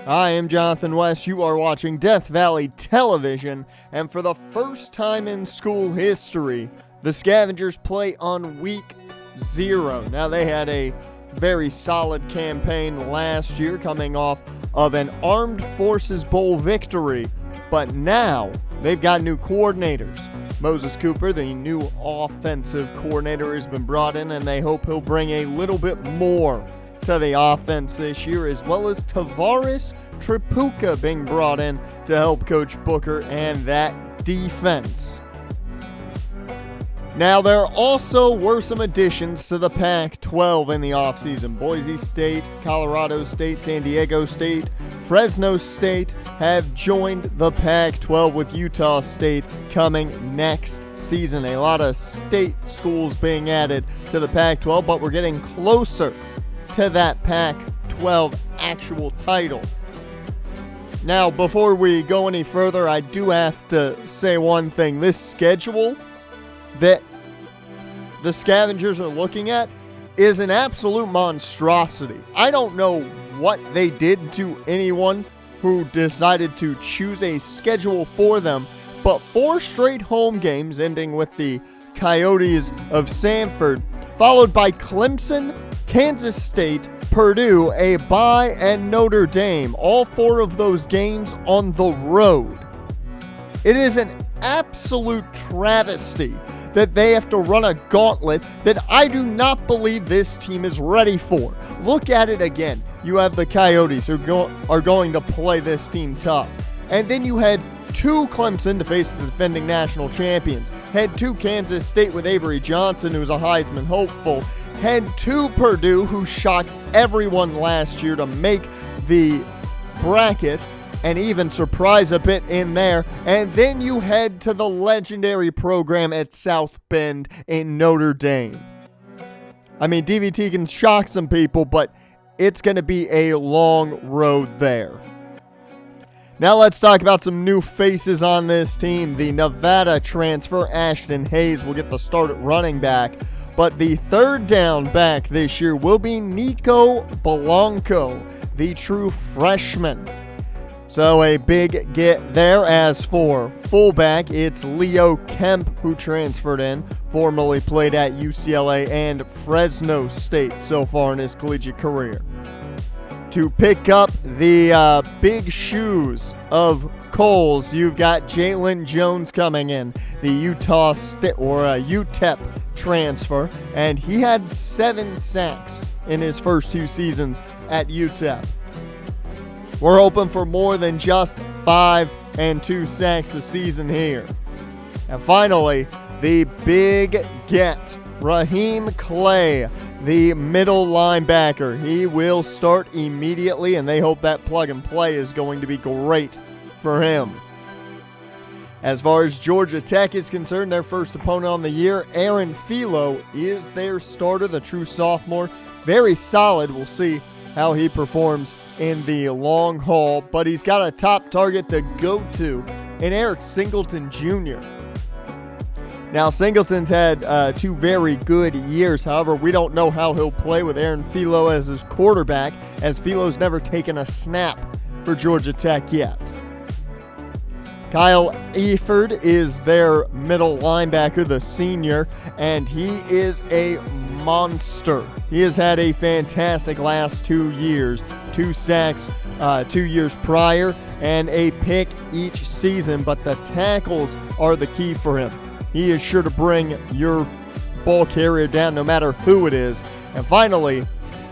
I am Jonathan West. You are watching Death Valley Television, and for the first time in school history, the Scavengers play on week 0. Now, they had a very solid campaign last year, coming off of an Armed Forces Bowl victory, but now they've got new coordinators. Moses Cooper, the new offensive coordinator, has been brought in, and they hope he'll bring a little bit more to the offense this year, as well as Tavares Tripucka being brought in to help Coach Booker and that defense. Now, there also were some additions to the Pac-12 in the offseason. Boise State, Colorado State, San Diego State, Fresno State have joined the Pac-12, with Utah State coming next season. A lot of state schools being added to the Pac-12, but we're getting closer to that Pac-12 actual title. Now, before we go any further, I do have to say one thing. This schedule that the Scavengers are looking at is an absolute monstrosity. I don't know what they did to anyone who decided to choose a schedule for them, but 4 straight home games ending with the Coyotes of Sanford, followed by Clemson, Kansas State, Purdue, a bye, and Notre Dame. All 4 of those games on the road. It is an absolute travesty that they have to run a gauntlet that I do not believe this team is ready for. Look at it again. You have the Coyotes who are going to play this team tough. And then you had 2 Clemson to face the defending national champions. Had 2 Kansas State with Avery Johnson, who's a Heisman hopeful. Had 2 Purdue, who shocked everyone last year to make the bracket and even surprise a bit in there. And then you head to the legendary program at South Bend in Notre Dame. I mean, DVT can shock some people, but it's going to be a long road there. Now let's talk about some new faces on this team. The Nevada transfer, Ashton Hayes, will get the start at running back. But the third down back this year will be Nico Blanco, the true freshman. So a big get there. As for fullback, it's Leo Kemp, who transferred in, formerly played at UCLA and Fresno State so far in his collegiate career. To pick up the big shoes of Coles, you've got Jalen Jones coming in, the Utah State or UTEP transfer, and he had 7 sacks in his first 2 seasons at UTEP. We're hoping for more than just 5 and 2 sacks a season here. And finally, the big get, Raheem Clay, the middle linebacker. He will start immediately, and they hope that plug and play is going to be great for him. As far as Georgia Tech is concerned, their first opponent on the year, Aaron Philo, is their starter, the true sophomore. Very solid. We'll see how he performs in the long haul, but he's got a top target to go to in Eric Singleton Jr. Now, Singleton's had 2 very good years. However, we don't know how he'll play with Aaron Philo as his quarterback, as Philo's never taken a snap for Georgia Tech yet. Kyle Eford is their middle linebacker, the senior, and he is a monster. He has had a fantastic last 2 years. 2 sacks 2 years prior and a pick each season, but the tackles are the key for him. He is sure to bring your ball carrier down no matter who it is. And finally,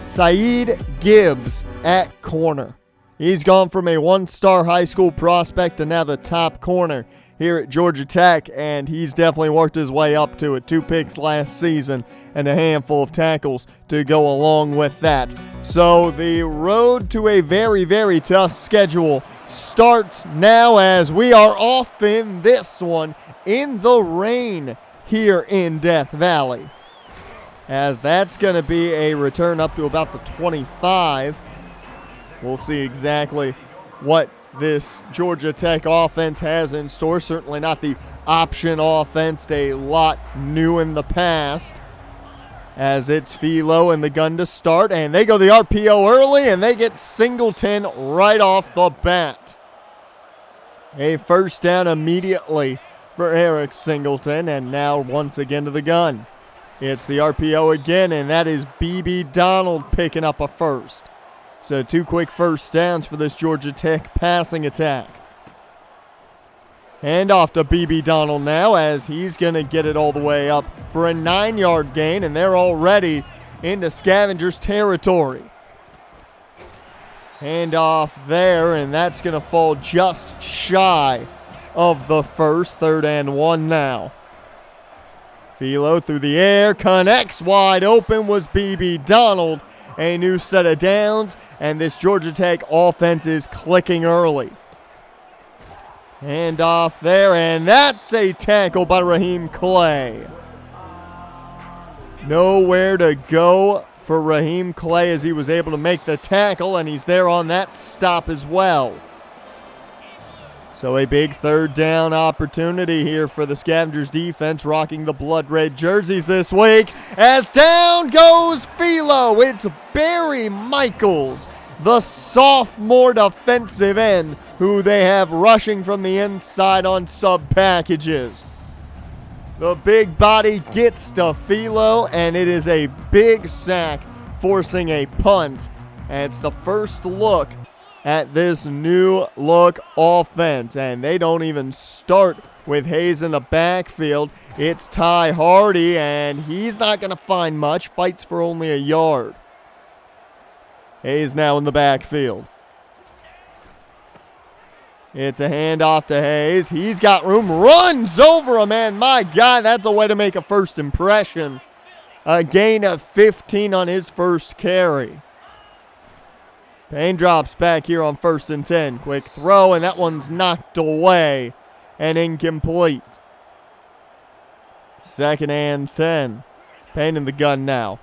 Saeed Gibbs at corner. He's gone from a 1-star high school prospect to now the top corner here at Georgia Tech, and he's definitely worked his way up to it. 2 picks last season and a handful of tackles to go along with that. So the road to a very, very tough schedule starts now, as we are off in this one in the rain here in Death Valley, as that's going to be a return up to about the 25. We'll see exactly what this Georgia Tech offense has in store. Certainly not the option offense, a lot new in the past. as it's Philo and the gun to start, and they go the RPO early, and they get Singleton right off the bat. A first down immediately for Eric Singleton, and now once again to the gun. It's the RPO again, and that is B.B. Donald picking up a first. So 2 quick first downs for this Georgia Tech passing attack. Hand off to B.B. Donald now, as he's going to get it all the way up for a 9-yard gain, and they're already into Scavengers territory. Hand off there, and that's going to fall just shy of the first. 3rd and 1 now. Philo through the air, connects wide open was B.B. Donald. A new set of downs, and this Georgia Tech offense is clicking early. Hand off there, and that's a tackle by Raheem Clay. Nowhere to go for Raheem Clay as he was able to make the tackle, and he's there on that stop as well. So a big 3rd down opportunity here for the Scavengers defense, rocking the blood red jerseys this week. As down goes Philo. It's Barry Michaels, the sophomore defensive end, who they have rushing from the inside on sub packages. The big body gets to Philo, and it is a big sack, forcing a punt. And it's the first look at this new look offense, and they don't even start with Hayes in the backfield. It's Ty Hardy, and he's not going to find much. Fights for only a yard. Hayes now in the backfield. It's a handoff to Hayes. He's got room, runs over him, and my God, that's a way to make a first impression. A gain of 15 on his first carry. Payne drops back here on 1st and 10. Quick throw, and that one's knocked away and incomplete. 2nd and 10. Payne in the gun now.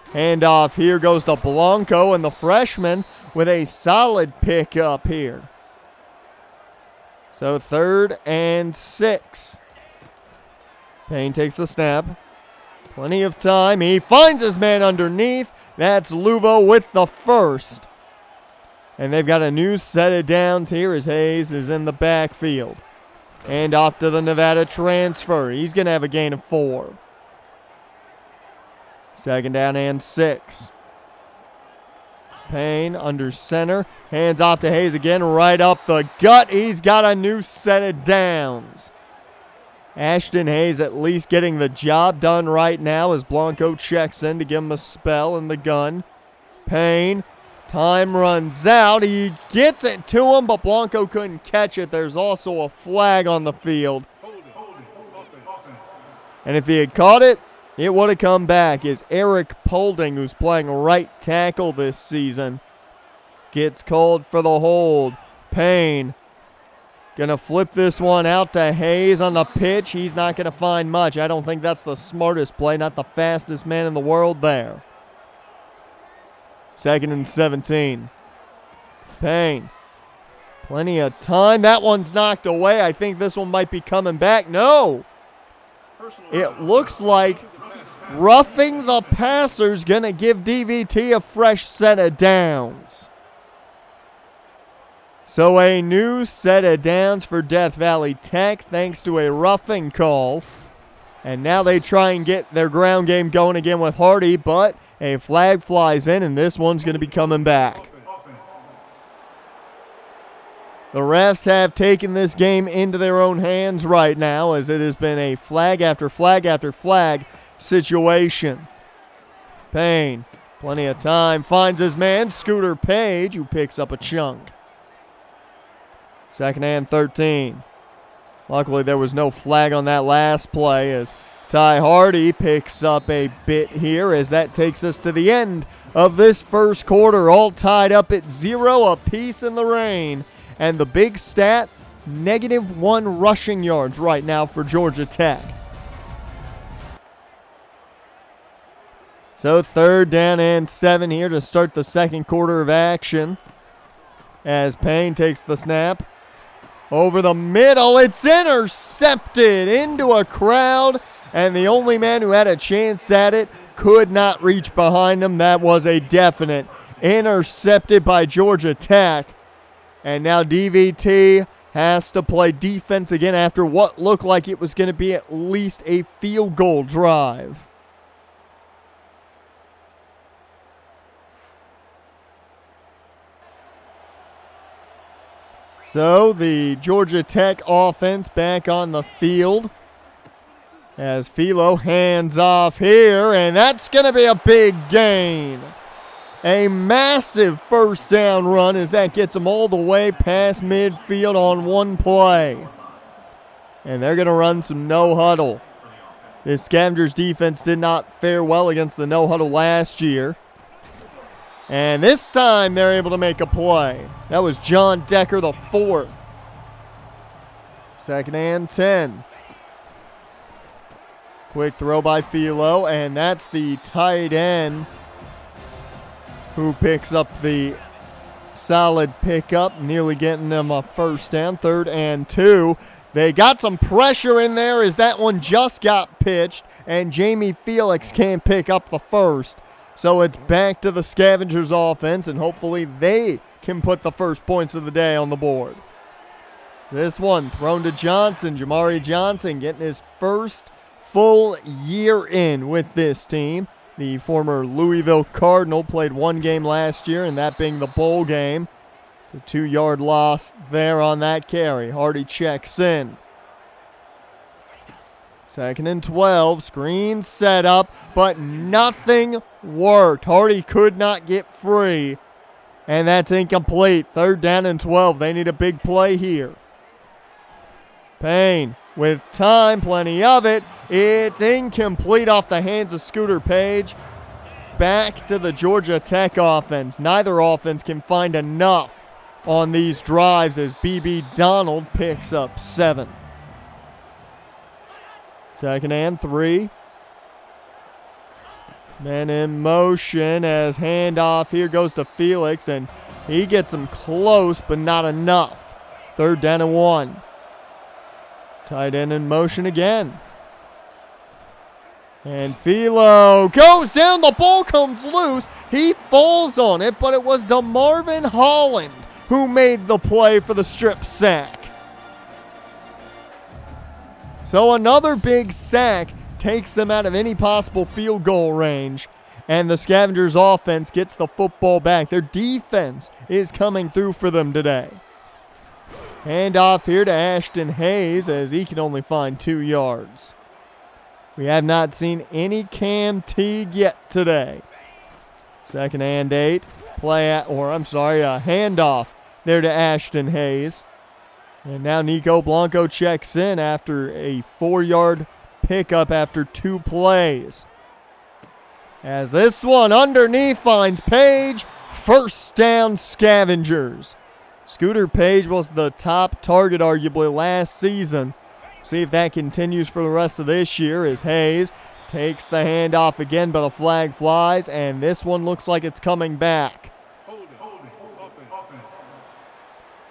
Handoff here goes to Blanco, and the freshman with a solid pickup here. So 3rd and 6. Payne takes the snap. Plenty of time. He finds his man underneath. That's Luvo with the first. And they've got a new set of downs here as Hayes is in the backfield. And off to the Nevada transfer. He's going to have a gain of 4. 2nd down and 6. Payne under center. Hands off to Hayes again, right up the gut. He's got a new set of downs. Ashton Hayes at least getting the job done right now as Blanco checks in to give him a spell in the gun. Payne. Time runs out. He gets it to him, but Blanco couldn't catch it. There's also a flag on the field. And if he had caught it, it would have come back. As Eric Polding, who's playing right tackle this season, gets called for the hold. Payne going to flip this one out to Hayes on the pitch. He's not going to find much. I don't think that's the smartest play, not the fastest man in the world there. 2nd and 17. Payne. Plenty of time. That one's knocked away. I think this one might be coming back. No. It looks like roughing the passer's going to give DVT a fresh set of downs. So a new set of downs for Death Valley Tech thanks to a roughing call. And now they try and get their ground game going again with Hardy, but a flag flies in, and this one's going to be coming back. The refs have taken this game into their own hands right now, as it has been a flag after flag after flag situation. Payne, plenty of time, finds his man, Scooter Page, who picks up a chunk. 2nd and 13. Luckily, there was no flag on that last play as Ty Hardy picks up a bit here as that takes us to the end of this first quarter, all tied up at 0 apiece in the rain. And the big stat, -1 rushing yards right now for Georgia Tech. So 3rd down and 7 here to start the second quarter of action. As Payne takes the snap. Over the middle, it's intercepted into a crowd. And the only man who had a chance at it could not reach behind him. That was a definite. Intercepted by Georgia Tech. And now DVT has to play defense again after what looked like it was going to be at least a field goal drive. So the Georgia Tech offense back on the field as Philo hands off here, and that's going to be a big gain. A massive first down run as that gets them all the way past midfield on one play. And they're going to run some no huddle. This Scavengers defense did not fare well against the no huddle last year. And this time they're able to make a play. That was John Decker, the fourth. 2nd and 10. Quick throw by Philo, and that's the tight end who picks up the solid pickup, nearly getting them a first down. 3rd and 2. They got some pressure in there as that one just got pitched, and Jamie Felix can't pick up the first. So it's back to the Scavengers offense, and hopefully they can put the first points of the day on the board. This one thrown to Johnson. Jamari Johnson getting his first full year in with this team. The former Louisville Cardinal played one game last year, and that being the bowl game. It's a 2-yard loss there on that carry. Hardy checks in. 2nd and 12, screen set up, but nothing worked. Hardy could not get free, and that's incomplete. 3rd down and 12. They need a big play here. Payne with time, plenty of it. It's incomplete off the hands of Scooter Page. Back to the Georgia Tech offense. Neither offense can find enough on these drives as B.B. Donald picks up 7. 2nd and 3. Men in motion as handoff here goes to Felix, and he gets him close, but not enough. 3rd down and 1. Tight end in motion again. And Philo goes down. The ball comes loose. He falls on it, but it was DeMarvin Holland who made the play for the strip sack. So another big sack takes them out of any possible field goal range, and the Scavengers offense gets the football back. Their defense is coming through for them today. Hand off here to Ashton Hayes as he can only find 2 yards. We have not seen any Cam Teague yet today. 2nd and 8. Handoff there to Ashton Hayes. And now Nico Blanco checks in after a 4-yard pickup after 2 plays. As this one underneath finds Page. First down, Scavengers. Scooter Page was the top target arguably last season. See if that continues for the rest of this year as Hayes takes the handoff again, but a flag flies, and this one looks like it's coming back.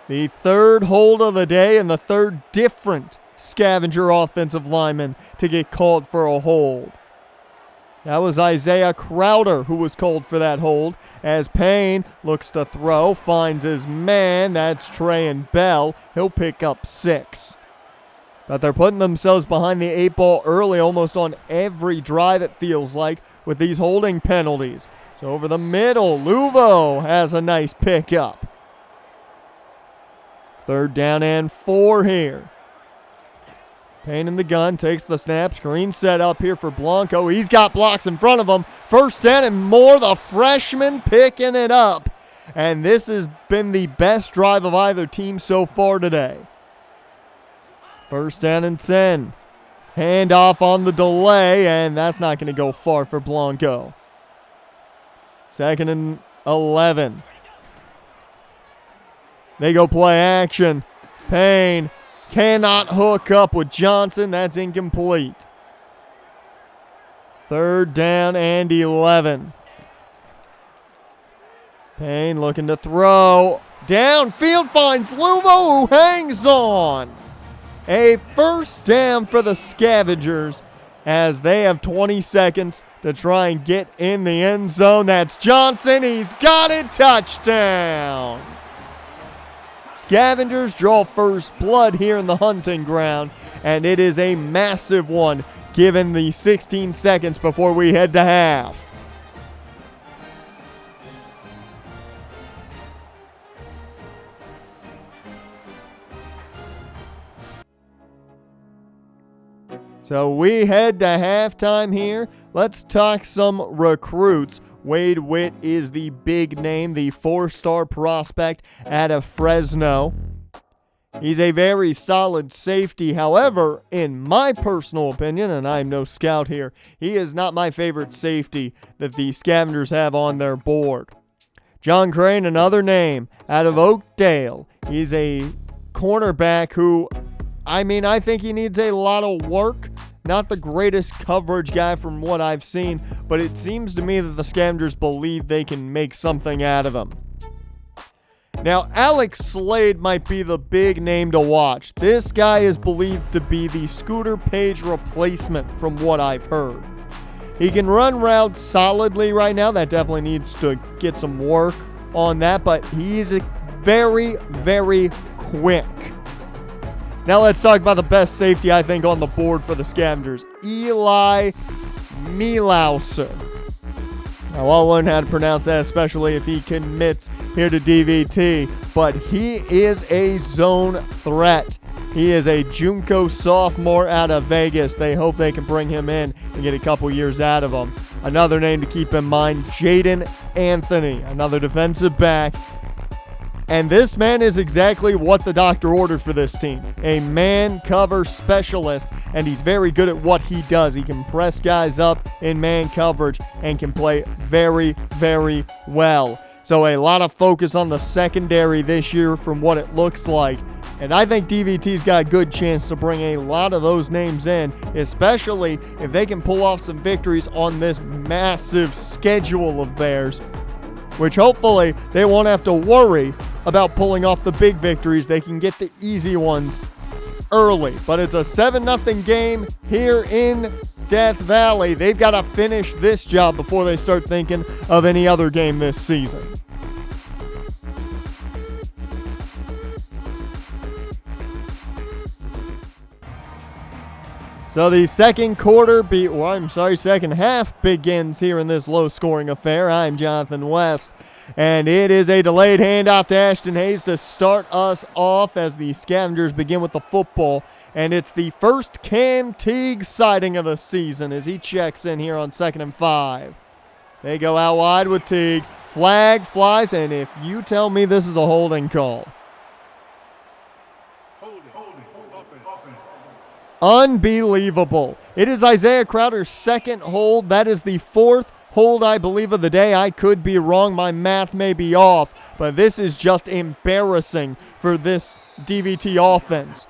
The 3rd hold of the day and the 3rd different Scavenger offensive lineman to get called for a hold. That was Isaiah Crowder who was called for that hold as Payne looks to throw, finds his man. That's Trayan Bell. He'll pick up 6. But they're putting themselves behind the 8 ball early almost on every drive, it feels like, with these holding penalties. So over the middle, Luvo has a nice pickup. 3rd down and 4 here. Payne in the gun, takes the snap, screen set up here for Blanco. He's got blocks in front of him. 1st down and more, the freshman picking it up. And this has been the best drive of either team so far today. 1st down and 10. Handoff on the delay, and that's not going to go far for Blanco. 2nd and 11. They go play action. Payne cannot hook up with Johnson. That's incomplete. 3rd down and 11. Payne looking to throw. Downfield finds Luvo, who hangs on. A first down for the Scavengers as they have 20 seconds to try and get in the end zone. That's Johnson. He's got it. Touchdown. Scavengers draw first blood here in the hunting ground, and it is a massive one given the 16 seconds before we head to half. So we head to halftime here. Let's talk some recruits. Wade Witt is the big name, the 4-star prospect out of Fresno. He's a very solid safety. However, in my personal opinion, and I'm no scout here, he is not my favorite safety that the Scavengers have on their board. John Crane, another name, out of Oakdale. He's a cornerback who, I think he needs a lot of work. Not the greatest coverage guy from what I've seen, but it seems to me that the Scavengers believe they can make something out of him. Now, Alex Slade might be the big name to watch. This guy is believed to be the Scooter Page replacement from what I've heard. He can run routes solidly right now. That definitely needs to get some work on that, but he's very, very quick. Now let's talk about the best safety, I think, on the board for the Scavengers. Eli Mielauser. Now, I'll learn how to pronounce that, especially if he commits here to DVT. But he is a zone threat. He is a JUCO sophomore out of Vegas. They hope they can bring him in and get a couple years out of him. Another name to keep in mind, Jaden Anthony, another defensive back. And this man is exactly what the doctor ordered for this team. A man cover specialist, and he's very good at what he does. He can press guys up in man coverage and can play very, very well. So a lot of focus on the secondary this year from what it looks like. And I think DVT's got a good chance to bring a lot of those names in, especially if they can pull off some victories on this massive schedule of theirs, which hopefully they won't have to worry about pulling off the big victories. They can get the easy ones early. But it's a 7-0 game here in Death Valley. They've got to finish this job before they start thinking of any other game this season. So the second half begins here in this low-scoring affair. I'm Jonathan West. And it is a delayed handoff to Ashton Hayes to start us off as the Scavengers begin with the football. And it's the first Cam Teague sighting of the season as he checks in here on 2nd and 5. They go out wide with Teague. Flag flies, and if you tell me this is a holding call. Unbelievable. It is Isaiah Crowder's second hold. That is the 4th hold, I believe, of the day. I could be wrong. My math may be off, but this is just embarrassing for this DVT offense.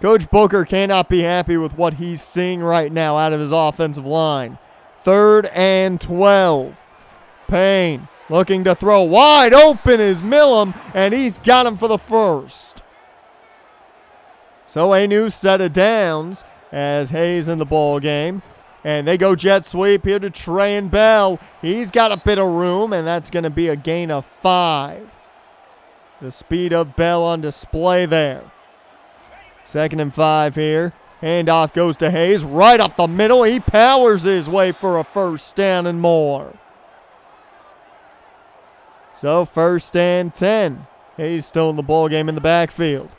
Coach Booker cannot be happy with what he's seeing right now out of his offensive line. 3rd and 12. Payne looking to throw. Wide open is Millam, and he's got him for the first. So a new set of downs as Hayes in the ball game. And they go jet sweep here to Trayan Bell. He's got a bit of room, and that's going to be a gain of 5. The speed of Bell on display there. 2nd and 5 here. Handoff goes to Hayes right up the middle. He powers his way for a first down and more. So 1st and 10. Hayes still in the ball game in the backfield.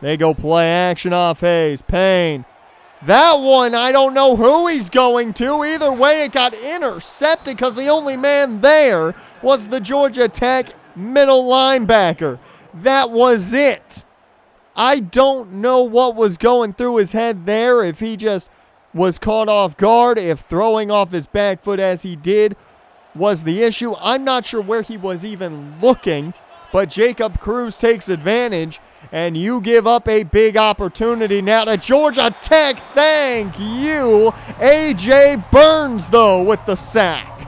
They go play action off Hayes. Payne. That one, I don't know who he's going to. Either way, it got intercepted because the only man there was the Georgia Tech middle linebacker. That was it. I don't know what was going through his head there, if he just was caught off guard, if throwing off his back foot as he did was the issue. I'm not sure where he was even looking, but Jacob Cruz takes advantage. And you give up a big opportunity now to Georgia Tech. Thank you. A.J. Burns, though, with the sack.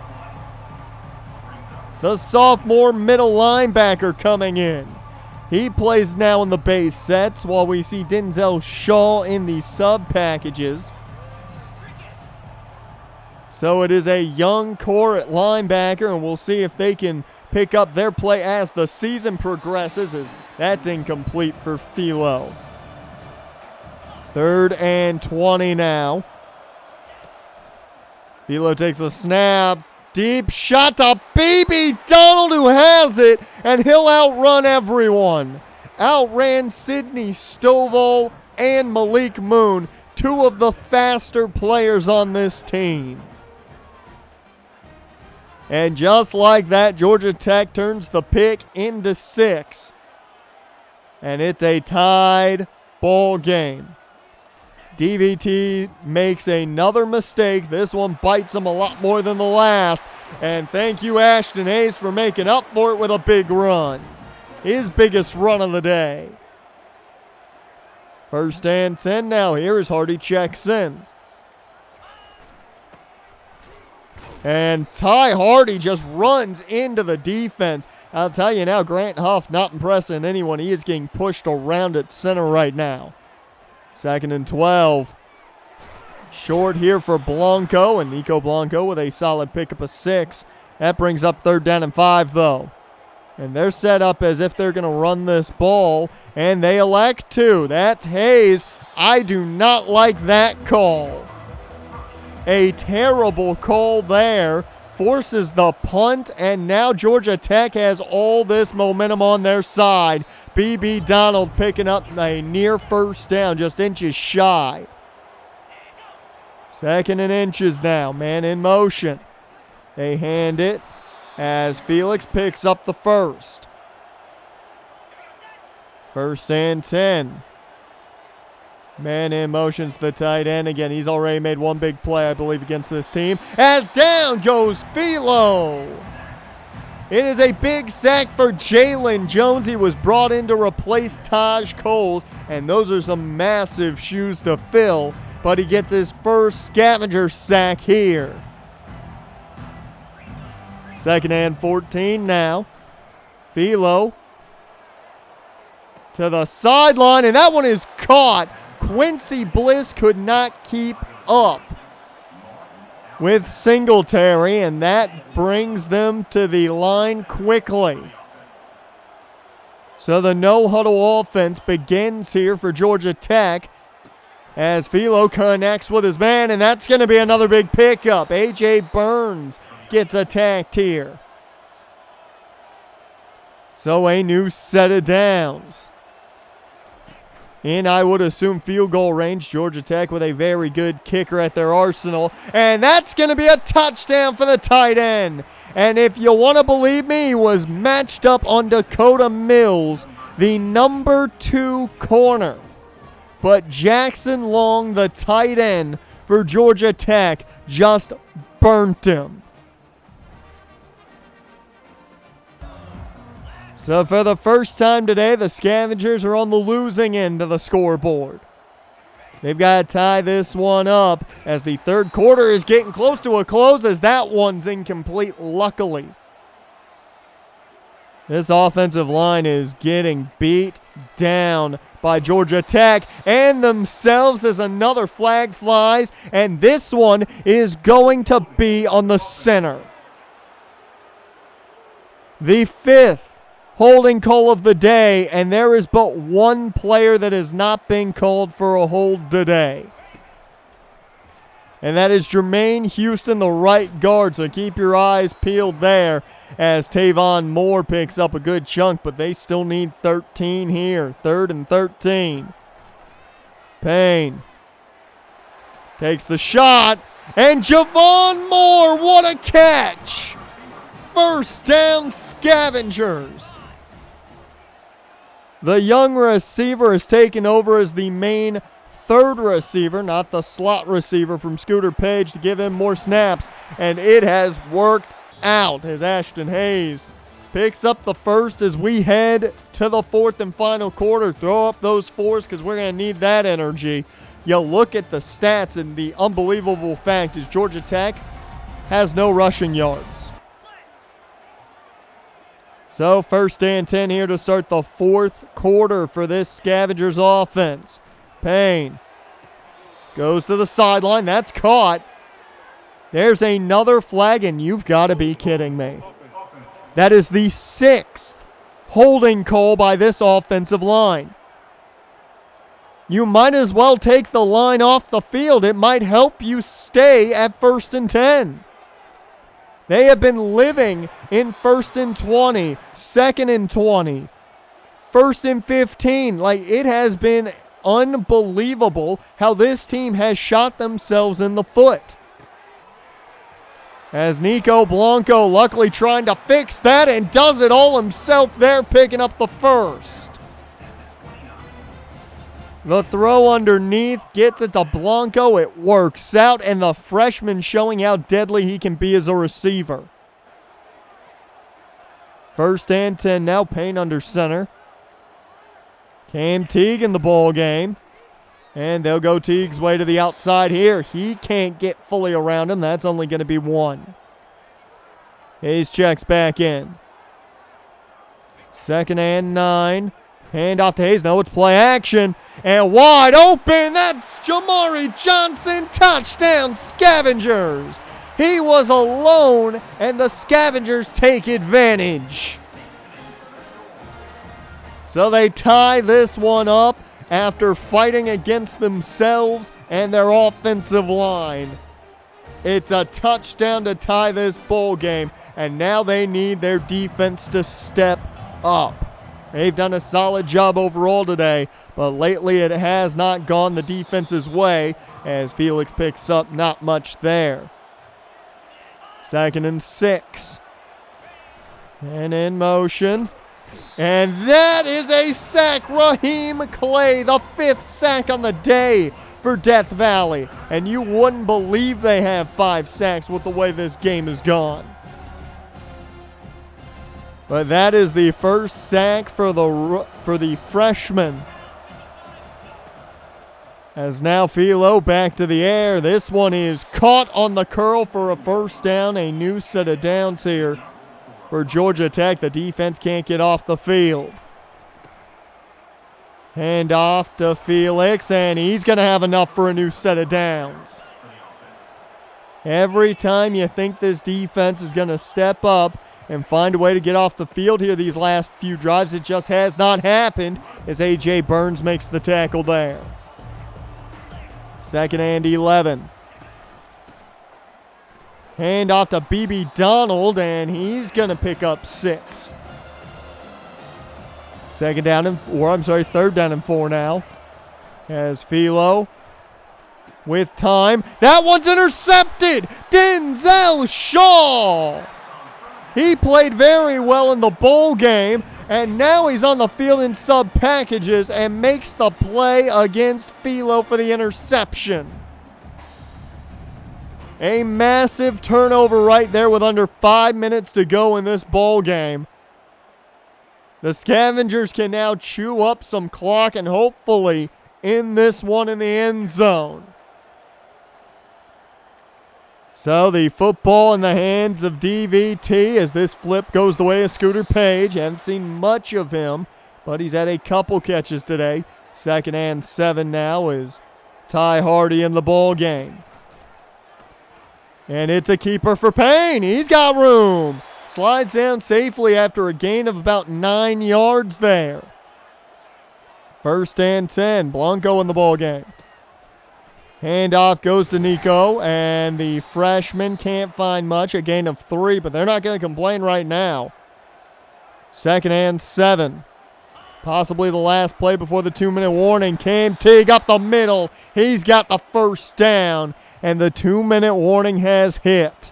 The sophomore middle linebacker coming in. He plays now in the base sets while we see Denzel Shaw in the sub packages. So it is a young core at linebacker, and we'll see if they can pick up their play as the season progresses, as that's incomplete for Philo. 3rd and 20 now. Philo takes the snap. Deep shot to BB Donald, who has it, and he'll outrun everyone. Outran Sidney Stovall and Malik Moon, 2 of the faster players on this team. And just like that, Georgia Tech turns the pick into 6. And it's a tied ball game. DVT makes another mistake. This one bites him a lot more than the last. And thank you, Ashton Hayes, for making up for it with a big run. His biggest run of the day. 1st and 10 now. Here as Hardy checks in. And Ty Hardy just runs into the defense. I'll tell you now, Grant Huff not impressing anyone. He is getting pushed around at center right now. 2nd and 12. Short here for Blanco, and Nico Blanco with a solid pickup of 6. That brings up 3rd down and 5, though. And they're set up as if they're going to run this ball, and they elect to. That's Hayes. I do not like that call. A terrible call there. Forces the punt, and now Georgia Tech has all this momentum on their side. BB Donald picking up a near 1st down, just inches shy. 2nd and inches now, man in motion. They hand it as Felix picks up the 1st. 1st and 10. Man in motion's the tight end again. He's already made one big play, I believe, against this team. As down goes Philo. It is a big sack for Jalen Jones. He was brought in to replace Taj Coles, and those are some massive shoes to fill, but he gets his first Scavenger sack here. 2nd and 14 now. Philo to the sideline, and that one is caught. Quincy Bliss could not keep up with Singletary, and that brings them to the line quickly. So the no-huddle offense begins here for Georgia Tech as Philo connects with his man, and that's going to be another big pickup. A.J. Burns gets attacked here. So a new set of downs. In, I would assume, field goal range. Georgia Tech with a very good kicker at their arsenal. And that's going to be a touchdown for the tight end. And if you want to believe me, he was matched up on Dakota Mills, the number 2 corner. But Jackson Long, the tight end for Georgia Tech, just burnt him. So for the first time today, the Scavengers are on the losing end of the scoreboard. They've got to tie this one up as the 3rd quarter is getting close to a close, as that one's incomplete, luckily. This offensive line is getting beat down by Georgia Tech and themselves as another flag flies, and this one is going to be on the center. The 5th holding call of the day, and there is but one player that has not been called for a hold today. And that is Jermaine Houston, the right guard, so keep your eyes peeled there as Tavon Moore picks up a good chunk, but they still need 13 here. 3rd and 13. Payne takes the shot, and Javon Moore, what a catch! 1st down, Scavengers. The young receiver is taken over as the main 3rd receiver, not the slot receiver from Scooter Page, to give him more snaps, and it has worked out as Ashton Hayes picks up the 1st as we head to the 4th and final quarter. Throw up those 4s because we're going to need that energy. You look at the stats, and the unbelievable fact is Georgia Tech has no rushing yards. So 1st and 10 here to start the 4th quarter for this Scavengers offense. Payne goes to the sideline. That's caught. There's another flag, and you've got to be kidding me. That is the 6th holding call by this offensive line. You might as well take the line off the field. It might help you stay at 1st and 10. They have been living in 1st and 20, 2nd and 20, 1st and 15. Like, it has been unbelievable how this team has shot themselves in the foot. As Nico Blanco luckily trying to fix that and does it all himself there, picking up the first. The throw underneath gets it to Blanco. It works out, and the freshman showing how deadly he can be as a receiver. 1st and 10 now, Payne under center. Cam Teague in the ball game. And they'll go Teague's way to the outside here. He can't get fully around him. That's only going to be 1. Hayes checks back in. 2nd and 9. Hand off to Hayes. No, it's play action. And wide open. That's Jamari Johnson. Touchdown, Scavengers. He was alone, and the Scavengers take advantage. So they tie this one up after fighting against themselves and their offensive line. It's a touchdown to tie this bowl game, and now they need their defense to step up. They've done a solid job overall today, but lately it has not gone the defense's way as Felix picks up not much there. 2nd and 6. And in motion. And that is a sack. Raheem Clay, the 5th sack on the day for Death Valley. And you wouldn't believe they have 5 sacks with the way this game has gone. But that is the first sack for the freshman. As now Philo back to the air. This one is caught on the curl for a first down. A new set of downs here for Georgia Tech. The defense can't get off the field. Hand off to Felix, and he's going to have enough for a new set of downs. Every time you think this defense is going to step up and find a way to get off the field here these last few drives, it just has not happened as A.J. Burns makes the tackle there. 2nd and 11. Hand off to B.B. Donald, and he's going to pick up 6. 3rd down and 4 now. As Philo with time. That one's intercepted! Denzel Shaw! He played very well in the bowl game, and now he's on the field in sub packages and makes the play against Philo for the interception. A massive turnover right there with under 5 minutes to go in this bowl game. The Scavengers can now chew up some clock and hopefully end this one in the end zone. So the football in the hands of DVT as this flip goes the way of Scooter Page. Haven't seen much of him, but he's had a couple catches today. 2nd and 7 now is Ty Hardy in the ball game. And it's a keeper for Payne. He's got room. Slides down safely after a gain of about 9 yards there. 1st and 10. Blanco in the ball game. Handoff goes to Nico, and the freshman can't find much. A gain of 3, but they're not going to complain right now. 2nd and 7. Possibly the last play before the 2-minute warning. Cam Teague up the middle. He's got the first down, and the 2-minute warning has hit.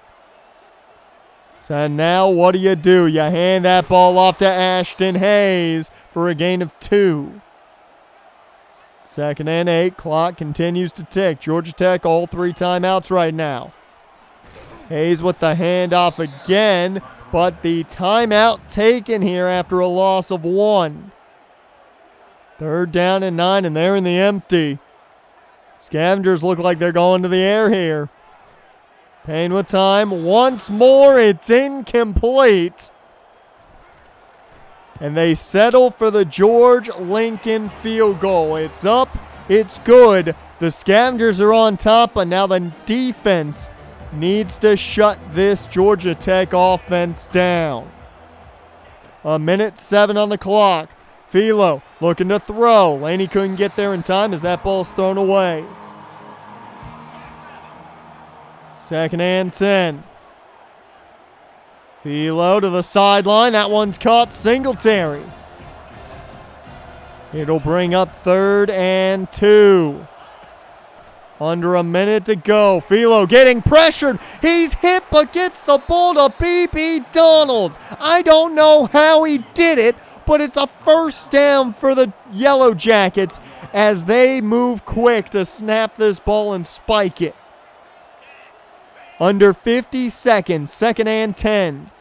So now what do? You hand that ball off to Ashton Hayes for a gain of 2. 2nd and 8. Clock continues to tick. Georgia Tech all 3 timeouts right now. Hayes with the handoff again, but the timeout taken here after a loss of 1. 3rd down and 9, and they're in the empty. Scavengers look like they're going to the air here. Payne with time. Once more, it's incomplete. And they settle for the George Lincoln field goal. It's up. It's good. The Scavengers are on top, but now the defense needs to shut this Georgia Tech offense down. 1:07 on the clock. Philo looking to throw. Laney couldn't get there in time as that ball's thrown away. 2nd and 10. Philo to the sideline. That one's caught. Singletary. It'll bring up 3rd and 2. Under a minute to go. Philo getting pressured. He's hit but gets the ball to B.B. Donald. I don't know how he did it, but it's a first down for the Yellow Jackets as they move quick to snap this ball and spike it. Under 50 seconds, 2nd and 10.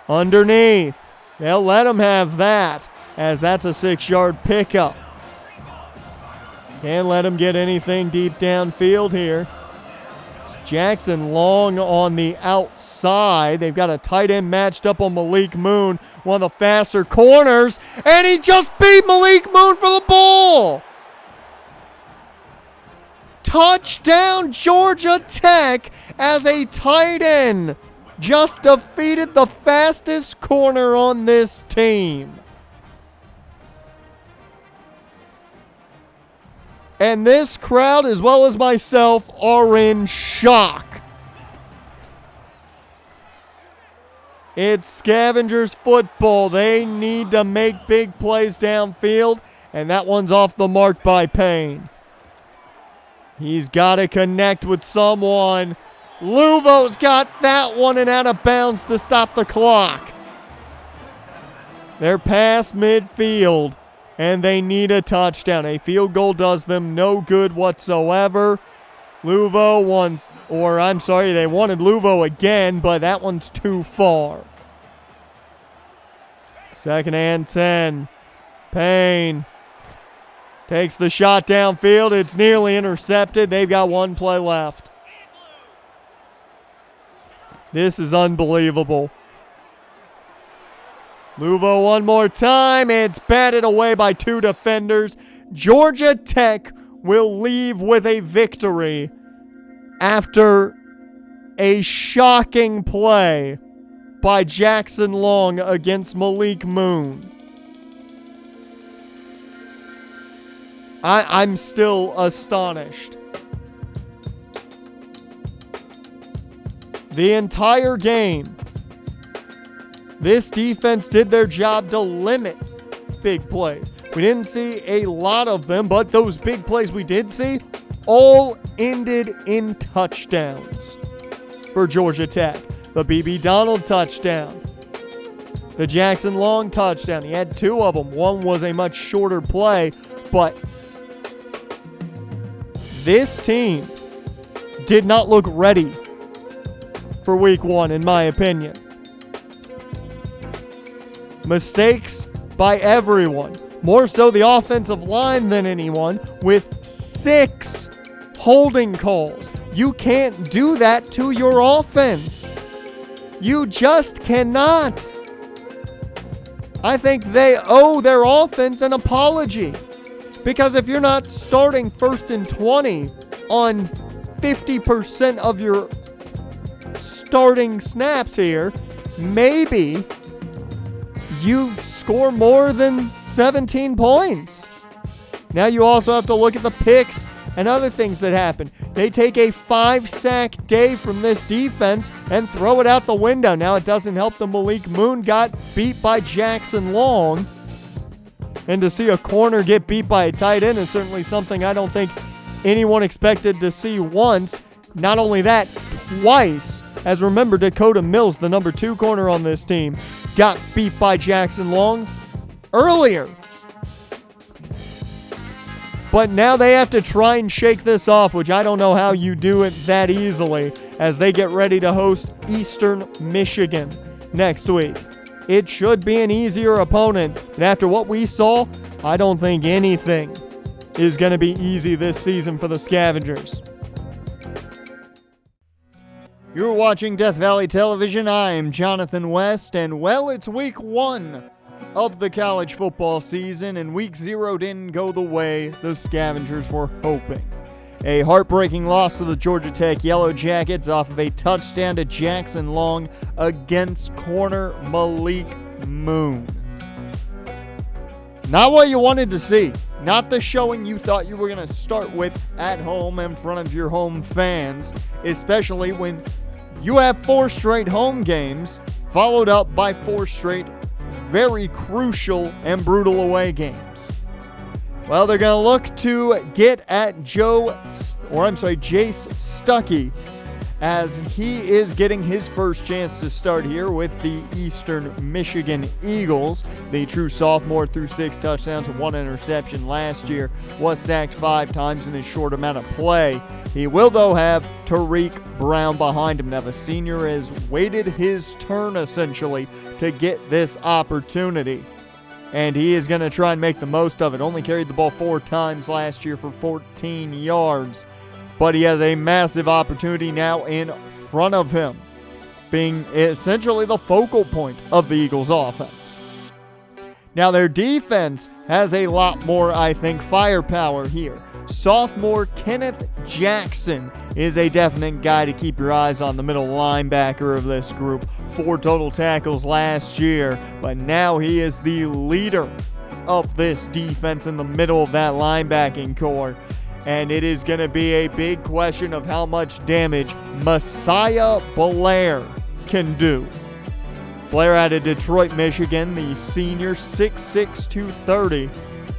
Underneath. They'll let him have that as that's a 6-yard pickup. Can't let him get anything deep downfield here. Jackson Long on the outside. They've got a tight end matched up on Malik Moon, one of the faster corners, and he just beat Malik Moon for the ball. Touchdown Georgia Tech as a tight end just defeated the fastest corner on this team. And this crowd, as well as myself, are in shock. It's Scavengers football. They need to make big plays downfield, and that one's off the mark by Payne. He's got to connect with someone. Luvo's got that one and out of bounds to stop the clock. They're past midfield. And they need a touchdown. A field goal does them no good whatsoever. Luvo won, or I'm sorry, they wanted Luvo again, but that one's too far. 2nd and 10. Payne takes the shot downfield. It's nearly intercepted. They've got one play left. This is unbelievable. Luvo one more time. It's batted away by 2 defenders. Georgia Tech will leave with a victory after a shocking play by Jackson Long against Malik Moon. I'm still astonished. The entire game, this defense did their job to limit big plays. We didn't see a lot of them, but those big plays we did see all ended in touchdowns for Georgia Tech. The B.B. Donald touchdown. The Jackson Long touchdown. He had 2 of them. One was a much shorter play, but this team did not look ready for week 1, in my opinion. Mistakes by everyone. More so the offensive line than anyone, with 6 holding calls. You can't do that to your offense. You just cannot. I think they owe their offense an apology. Because if you're not starting 1st and 20 on 50% of your starting snaps here, maybe you score more than 17 points. Now you also have to look at the picks and other things that happen. They take a 5-sack day from this defense and throw it out the window. Now it doesn't help that Malik Moon got beat by Jackson Long. And to see a corner get beat by a tight end is certainly something I don't think anyone expected to see once. Not only that, twice. As remember, Dakota Mills, the number 2 corner on this team, got beat by Jackson Long earlier. But now they have to try and shake this off, which I don't know how you do it that easily, as they get ready to host Eastern Michigan next week. It should be an easier opponent, and after what we saw, I don't think anything is going to be easy this season for the Scavengers. You're watching Death Valley Television. I'm Jonathan West, and well, it's week 1 of the college football season, and week 0 didn't go the way the Scavengers were hoping. A heartbreaking loss to the Georgia Tech Yellow Jackets off of a touchdown to Jackson Long against corner Malik Moon. Not what you wanted to see. Not the showing you thought you were going to start with at home in front of your home fans, especially when you have 4 straight home games followed up by 4 straight very crucial and brutal away games. Well, they're going to look to get at Jace Stuckey, as he is getting his first chance to start here with the Eastern Michigan Eagles. The true sophomore threw 6 touchdowns and 1 interception last year, was sacked 5 times in a short amount of play. He will, though, have Tariq Brown behind him. Now, the senior has waited his turn, essentially, to get this opportunity, and he is going to try and make the most of it. Only carried the ball 4 times last year for 14 yards. But he has a massive opportunity now in front of him, being essentially the focal point of the Eagles' offense. Now, their defense has a lot more, I think, firepower here. Sophomore Kenneth Jackson is a definite guy to keep your eyes on, the middle linebacker of this group. 4 total tackles last year, but now he is the leader of this defense in the middle of that linebacking core. And it is going to be a big question of how much damage Messiah Blair can do. Blair out of Detroit, Michigan, the senior, 6'6", 230.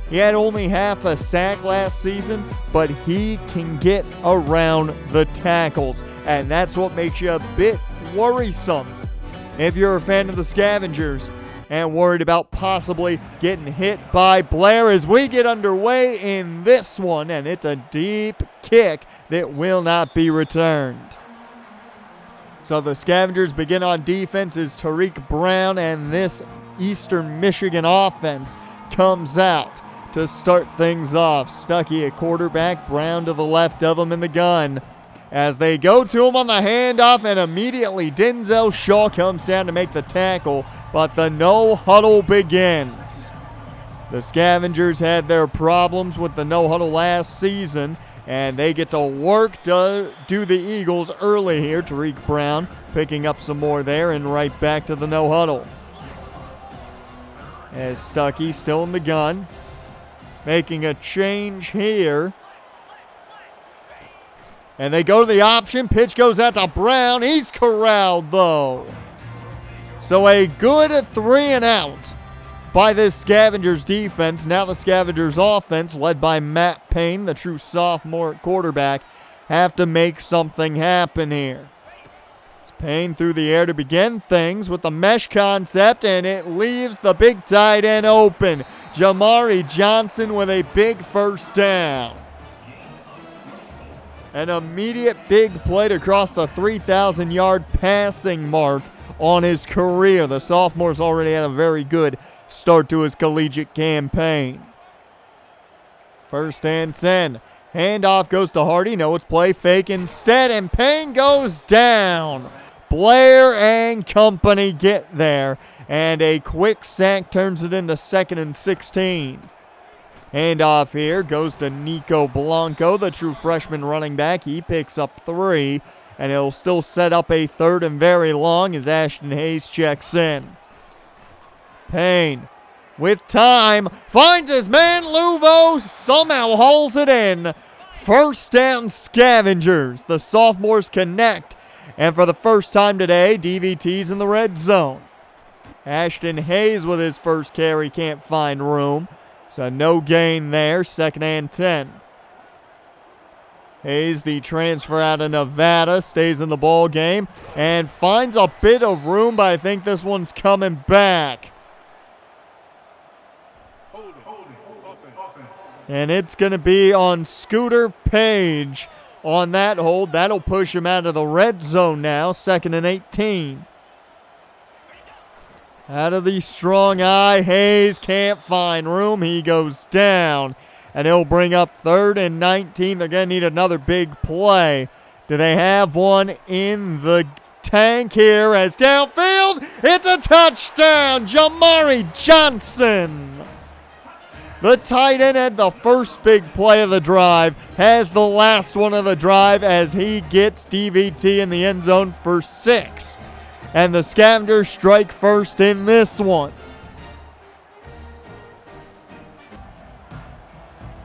He had only half a sack last season, but he can get around the tackles, and that's what makes you a bit worrisome if you're a fan of the Scavengers and worried about possibly getting hit by Blair as we get underway in this one, and it's a deep kick that will not be returned. So the Scavengers begin on defense as Tariq Brown, and this Eastern Michigan offense comes out to start things off. Stuckey at quarterback, Brown to the left of him in the gun. As they go to him on the handoff, and immediately Denzel Shaw comes down to make the tackle, but the no huddle begins. The Scavengers had their problems with the no huddle last season, and they get to work to do the Eagles early here. Tariq Brown picking up some more there, and right back to the no huddle. As Stuckey still in the gun, making a change here. And they go to the option. Pitch goes out to Brown. He's corralled, though. So a good 3 and out by this Scavengers defense. Now the Scavengers offense, led by Matt Payne, the true sophomore quarterback, have to make something happen here. It's Payne through the air to begin things with the mesh concept, and it leaves the big tight end open. Jamari Johnson with a big first down. An immediate big play to cross the 3,000-yard passing mark on his career. The sophomore's already had a very good start to his collegiate campaign. 1st and 10. Handoff goes to Hardy. No, it's play fake instead, and Payne goes down. Blair and company get there, and a quick sack turns it into 2nd and 16. Handoff here goes to Nico Blanco, the true freshman running back. He picks up 3, and it'll still set up a 3rd and very long as Ashton Hayes checks in. Payne, with time, finds his man. Luvo somehow hauls it in. 1st down Scavengers. The sophomores connect, and for the first time today, DVT's in the red zone. Ashton Hayes with his first carry can't find room. So no gain there, 2nd and 10. Hayes, the transfer out of Nevada, stays in the ball game and finds a bit of room, but I think this one's coming back. And it's going to be on Scooter Page on that hold. That'll push him out of the red zone now, 2nd and 18. Out of the strong eye, Hayes can't find room. He goes down, and he'll bring up 3rd and 19. They're going to need another big play. Do they have one in the tank here as downfield? It's a touchdown, Jamari Johnson. The tight end had the first big play of the drive, has the last one of the drive as he gets DVT in the end zone for 6. And the Scavengers strike first in this one.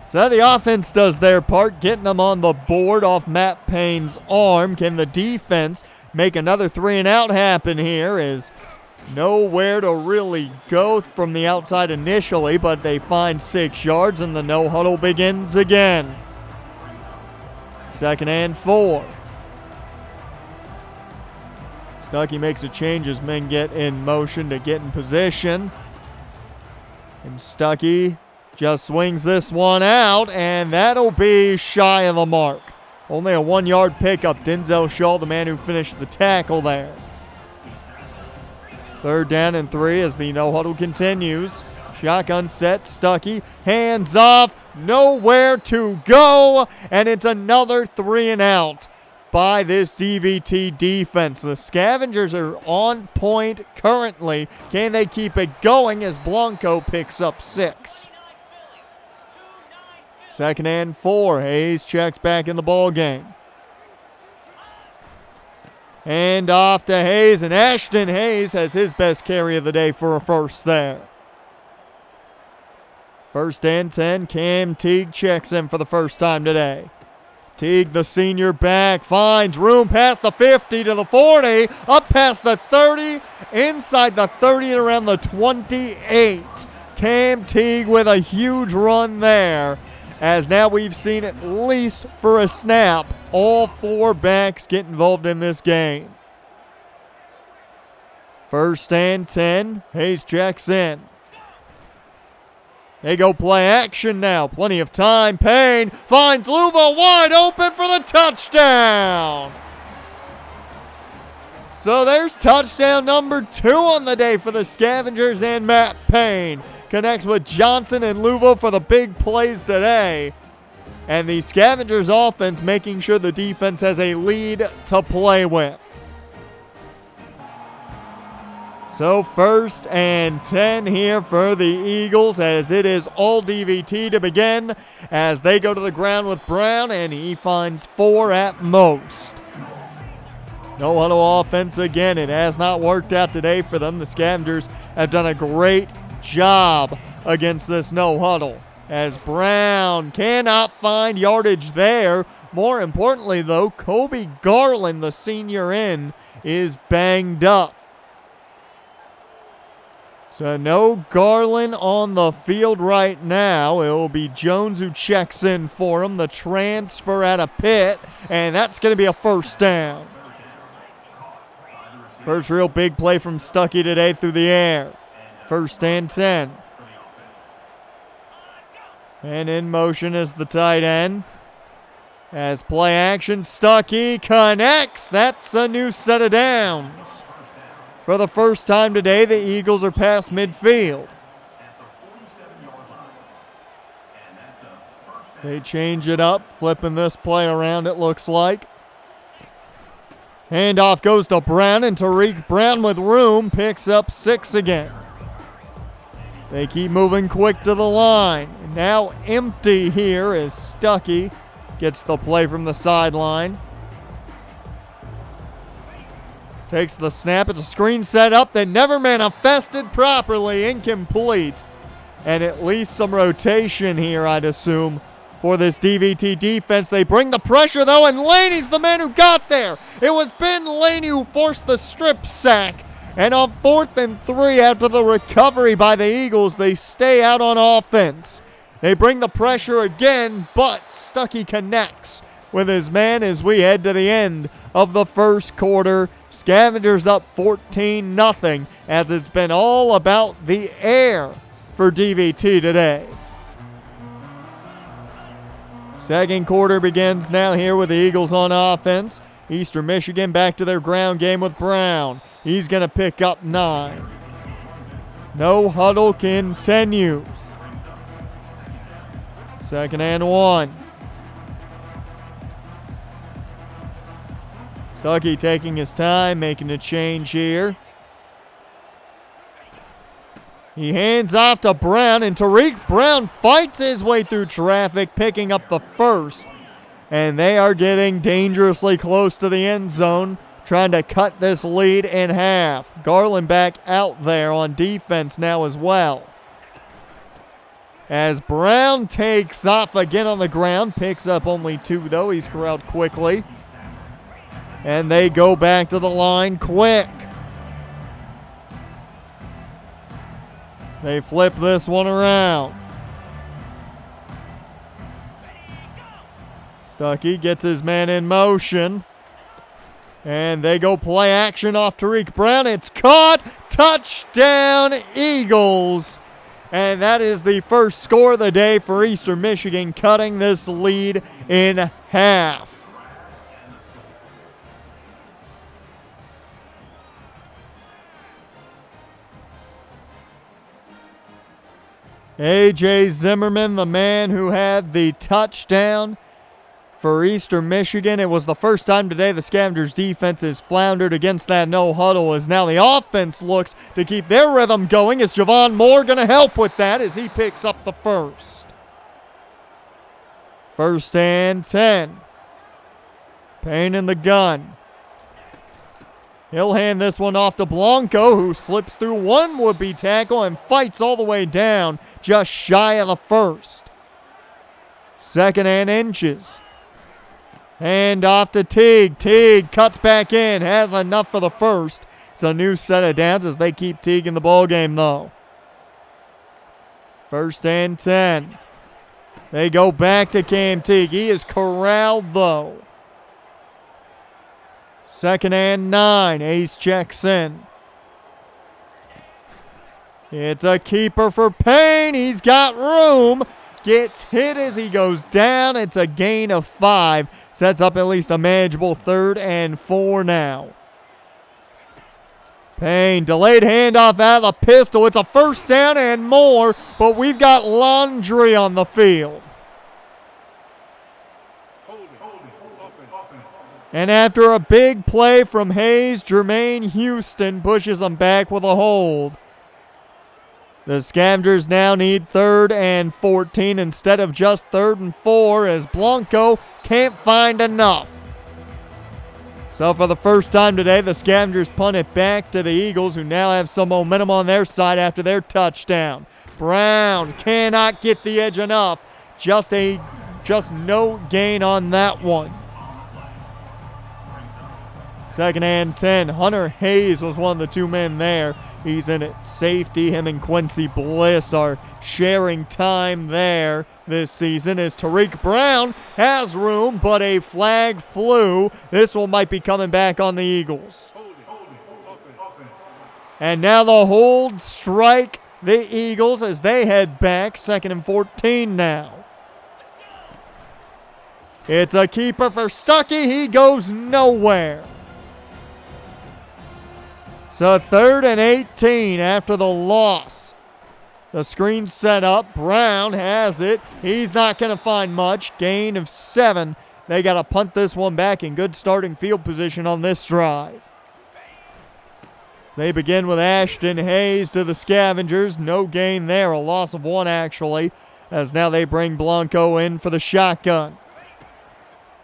So the offense does their part, getting them on the board off Matt Payne's arm. Can the defense make another 3-and-out happen here? Is nowhere to really go from the outside initially, but they find 6 yards and the no huddle begins again. 2nd and 4. Stuckey makes a change as men get in motion to get in position. And Stuckey just swings this one out, and that'll be shy of the mark. Only a 1-yard pickup. Denzel Shaw, the man who finished the tackle there. 3rd down and 3 as the no huddle continues. Shotgun set, Stuckey, hands off, nowhere to go, and it's another 3-and-out by this DVT defense. The Scavengers are on point currently. Can they keep it going as Blanco picks up 6? 2nd and 4. Hayes checks back in the ball game. Hand off to Hayes, and Ashton Hayes has his best carry of the day for a first there. 1st and 10. Cam Teague checks in for the first time today. Teague, the senior back, finds room past the 50 to the 40, up past the 30, inside the 30 and around the 28. Cam Teague with a huge run there, as now we've seen at least for a snap all 4 backs get involved in this game. 1st and 10. Hayes checks in. They go play action now. Plenty of time. Payne finds Luva wide open for the touchdown. So there's touchdown number 2 on the day for the Scavengers, and Matt Payne connects with Johnson and Luvo for the big plays today. And the Scavengers offense making sure the defense has a lead to play with. So 1st and 10 here for the Eagles, as it is all DVT to begin as they go to the ground with Brown, and he finds 4 at most. No huddle offense again. It has not worked out today for them. The Scavengers have done a great job against this no huddle, as Brown cannot find yardage there. More importantly, though, Kobe Garland, the senior end, is banged up. So no Garland on the field right now. It will be Jones who checks in for him. The transfer out of Pitt, and that's going to be a 1st down. First real big play from Stuckey today through the air. 1st and 10. And in motion is the tight end. As play action, Stuckey connects. That's a new set of downs. For the first time today, the Eagles are past midfield. They change it up, flipping this play around, it looks like. Handoff goes to Brown, and Tariq Brown with room picks up 6 again. They keep moving quick to the line. Now empty here as Stuckey gets the play from the sideline. Takes the snap. It's a screen set up that never manifested properly. Incomplete. And at least some rotation here, I'd assume, for this DVT defense. They bring the pressure, though, and Laney's the man who got there. It was Ben Laney who forced the strip sack. And on 4th and 3, after the recovery by the Eagles, they stay out on offense. They bring the pressure again, but Stuckey connects with his man as we head to the end of the first quarter. Scavengers up 14-0, as it's been all about the air for DVT today. Second quarter begins now here with the Eagles on offense. Eastern Michigan back to their ground game with Brown. He's going to pick up 9. No huddle continues. 2nd and 1. Stuckey taking his time, making a change here. He hands off to Brown, and Tariq Brown fights his way through traffic, picking up the first. And they are getting dangerously close to the end zone, trying to cut this lead in half. Garland back out there on defense now as well. As Brown takes off again on the ground, picks up only 2 though. He's corralled quickly. And they go back to the line quick. They flip this one around. Stuckey gets his man in motion. And they go play action off Tariq Brown. It's caught. Touchdown, Eagles. And that is the first score of the day for Eastern Michigan, cutting this lead in half. A.J. Zimmerman, the man who had the touchdown for Eastern Michigan. It was the first time today the Scavengers defense has floundered against that no huddle, as now the offense looks to keep their rhythm going. Is Javon Moore going to help with that as he picks up the first? 1st and 10. Payne in the gun. He'll hand this one off to Blanco, who slips through one would-be tackle and fights all the way down, just shy of the first. 2nd and inches. Hand off to Teague. Teague cuts back in, has enough for the first. It's a new set of downs as they keep Teague in the ballgame, though. 1st and 10. They go back to Cam Teague. He is corralled, though. 2nd and 9. Ace checks in. It's a keeper for Payne. He's got room. Gets hit as he goes down. It's a gain of 5. Sets up at least a manageable 3rd and 4 now. Payne, delayed handoff out of the pistol. It's a 1st down and more, but we've got laundry on the field. And after a big play from Hayes, Jermaine Houston pushes them back with a hold. The Scavengers now need 3rd and 14 instead of just 3rd and 4, as Blanco can't find enough. So for the first time today, the Scavengers punt it back to the Eagles, who now have some momentum on their side after their touchdown. Brown cannot get the edge enough. Just no gain on that one. 2nd and 10. Hunter Hayes was one of the 2 men there. He's in at safety. Him and Quincy Bliss are sharing time there this season, as Tariq Brown has room, but a flag flew. This one might be coming back on the Eagles. And now the hold strike the Eagles as they head back. 2nd and 14 now. It's a keeper for Stuckey. He goes nowhere. So 3rd and 18 after the loss. The screen set up. Brown has it. He's not going to find much. Gain of 7. They got to punt this one back in good starting field position on this drive. So they begin with Ashton Hayes to the Scavengers. No gain there. A loss of 1 actually, as now they bring Blanco in for the shotgun.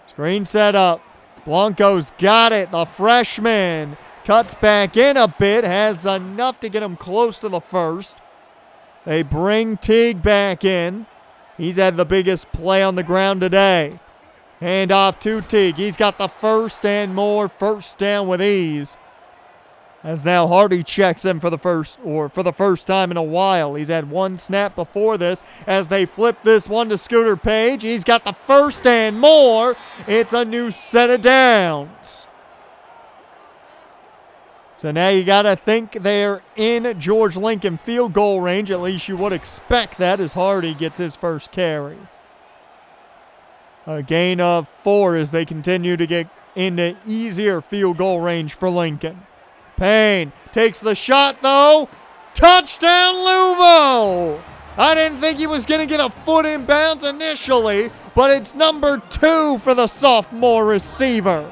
Screen set up. Blanco's got it. The freshman cuts back in a bit, has enough to get him close to the first. They bring Teague back in. He's had the biggest play on the ground today. Hand off to Teague. He's got the 1st and more, 1st down with ease. As now Hardy checks in for the first time in a while. He's had 1 snap before this as they flip this one to Scooter Page. He's got the 1st and more. It's a new set of downs. So now you got to think they're in George Lincoln field goal range. At least you would expect that, as Hardy gets his first carry. A gain of 4 as they continue to get into easier field goal range for Lincoln. Payne takes the shot, though. Touchdown, Luvo! I didn't think he was going to get a foot in bounds initially, but it's number 2 for the sophomore receiver.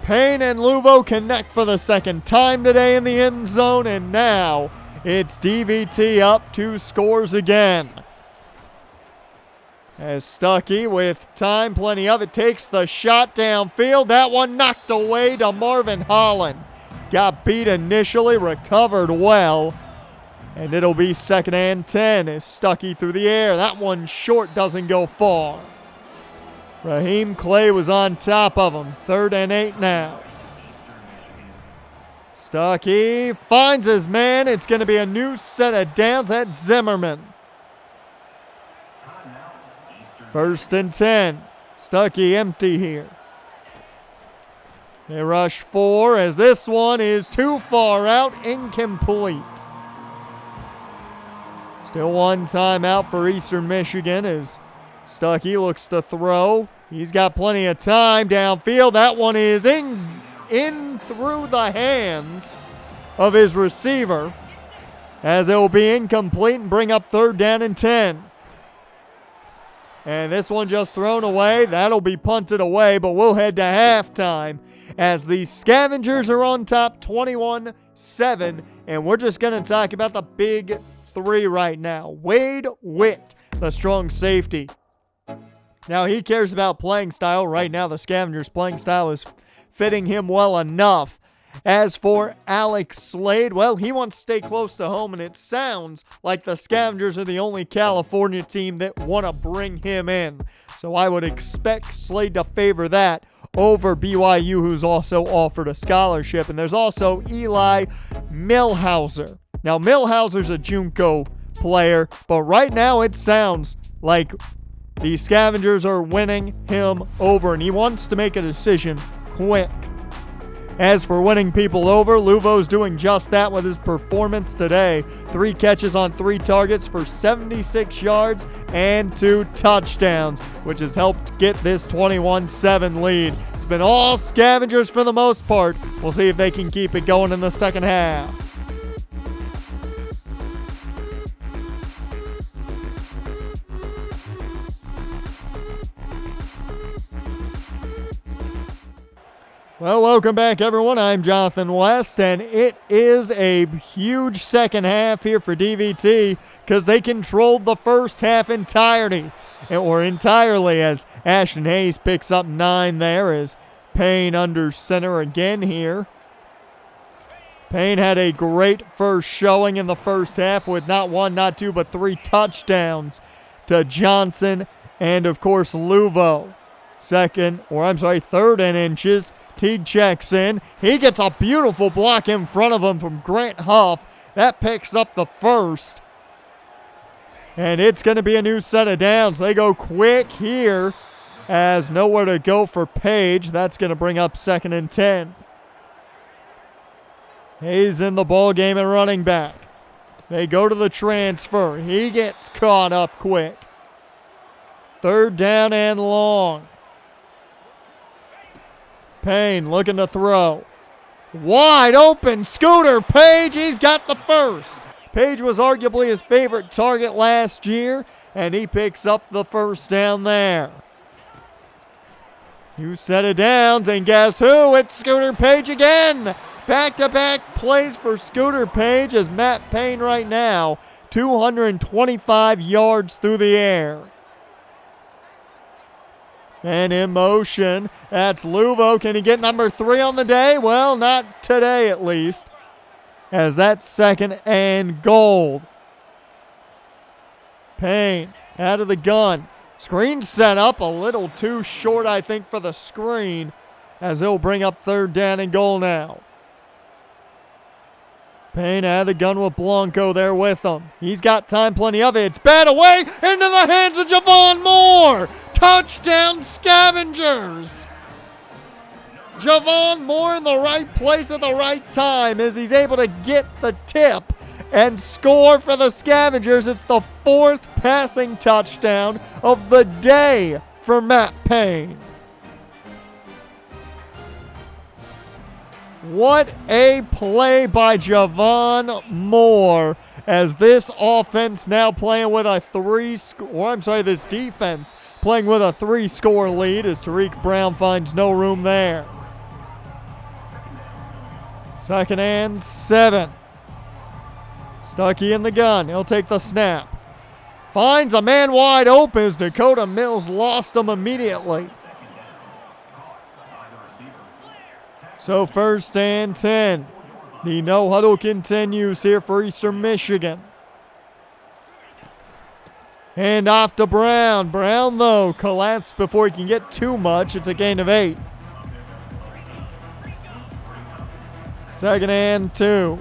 Payne and Luvo connect for the second time today in the end zone, and now it's DVT up 2 scores again. As Stuckey, with time, plenty of it, takes the shot downfield. That one knocked away to Marvin Holland. Got beat initially, recovered well. And it'll be 2nd and 10 as Stuckey through the air. That one short, doesn't go far. Raheem Clay was on top of him. 3rd and 8 now. Stuckey finds his man. It's going to be a new set of downs. That's Zimmerman. 1st and 10. Stuckey empty here. They rush 4 as this one is too far out, incomplete. Still 1 timeout for Eastern Michigan as Stuckey looks to throw. He's got plenty of time downfield. That one is in through the hands of his receiver as it will be incomplete and bring up 3rd down and 10. And this one just thrown away. That'll be punted away, but we'll head to halftime as the Scavengers are on top 21-7. And we're just going to talk about the big 3 right now. Wade Witt, the strong safety. Now, he cares about playing style. Right now, the Scavengers' playing style is fitting him well enough. As for Alex Slade, well, he wants to stay close to home, and it sounds like the Scavengers are the only California team that want to bring him in. So I would expect Slade to favor that over BYU, who's also offered a scholarship. And there's also Eli Millhauser. Now, Millhauser's a JUCO player, but right now it sounds like the Scavengers are winning him over, and he wants to make a decision quick. As for winning people over, Luvo's doing just that with his performance today. 3 catches on 3 targets for 76 yards and 2 touchdowns, which has helped get this 21-7 lead. It's been all Scavengers for the most part. We'll see if they can keep it going in the second half. Well, welcome back, everyone. I'm Jonathan West, and it is a huge second half here for DVT because they controlled the first half entirely as Ashton Hayes picks up 9 there as Payne under center again here. Payne had a great first showing in the first half with not 1, not 2, but 3 touchdowns to Johnson and, of course, Luvo. 3rd and inches. Teague checks in. He gets a beautiful block in front of him from Grant Huff. That picks up the first. And it's going to be a new set of downs. They go quick here as nowhere to go for Page. That's going to bring up 2nd and 10. Hayes in the ball game and running back. They go to the transfer. He gets caught up quick. 3rd down and long. Payne looking to throw. Wide open, Scooter Page. He's got the first. Page was arguably his favorite target last year, and he picks up the first down there. New set of downs, and guess who? It's Scooter Page again. Back-to-back plays for Scooter Page as Matt Payne right now, 225 yards through the air. And in motion, that's Luvo. Can he get number 3 on the day? Well, not today at least, as that's 2nd and goal. Payne out of the gun. Screen set up a little too short, I think, for the screen, as he'll bring up 3rd down and goal now. Payne out of the gun with Blanco there with him. He's got time, plenty of it. It's bat away into the hands of Javon Moore. Touchdown, Scavengers. Javon Moore in the right place at the right time as he's able to get the tip and score for the Scavengers. It's the 4th passing touchdown of the day for Matt Payne. What a play by Javon Moore as this offense now playing with a this defense playing with a 3-score lead as Tariq Brown finds no room there. 2nd and 7. Stuckey in the gun. He'll take the snap. Finds a man wide open as Dakota Mills lost him immediately. So 1st and 10. The no huddle continues here for Eastern Michigan. Hand off to Brown. Brown, though, collapsed before he can get too much. It's a gain of 8. 2nd and 2.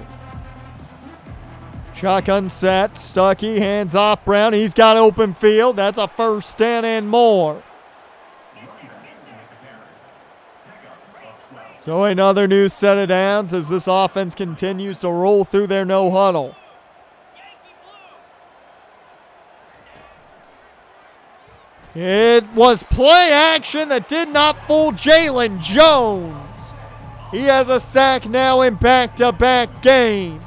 Shotgun set. Stuckey hands off Brown. He's got open field. That's a 1st down and more. So another new set of downs as this offense continues to roll through their no huddle. It was play action that did not fool Jalen Jones. He has a sack now in back-to-back games.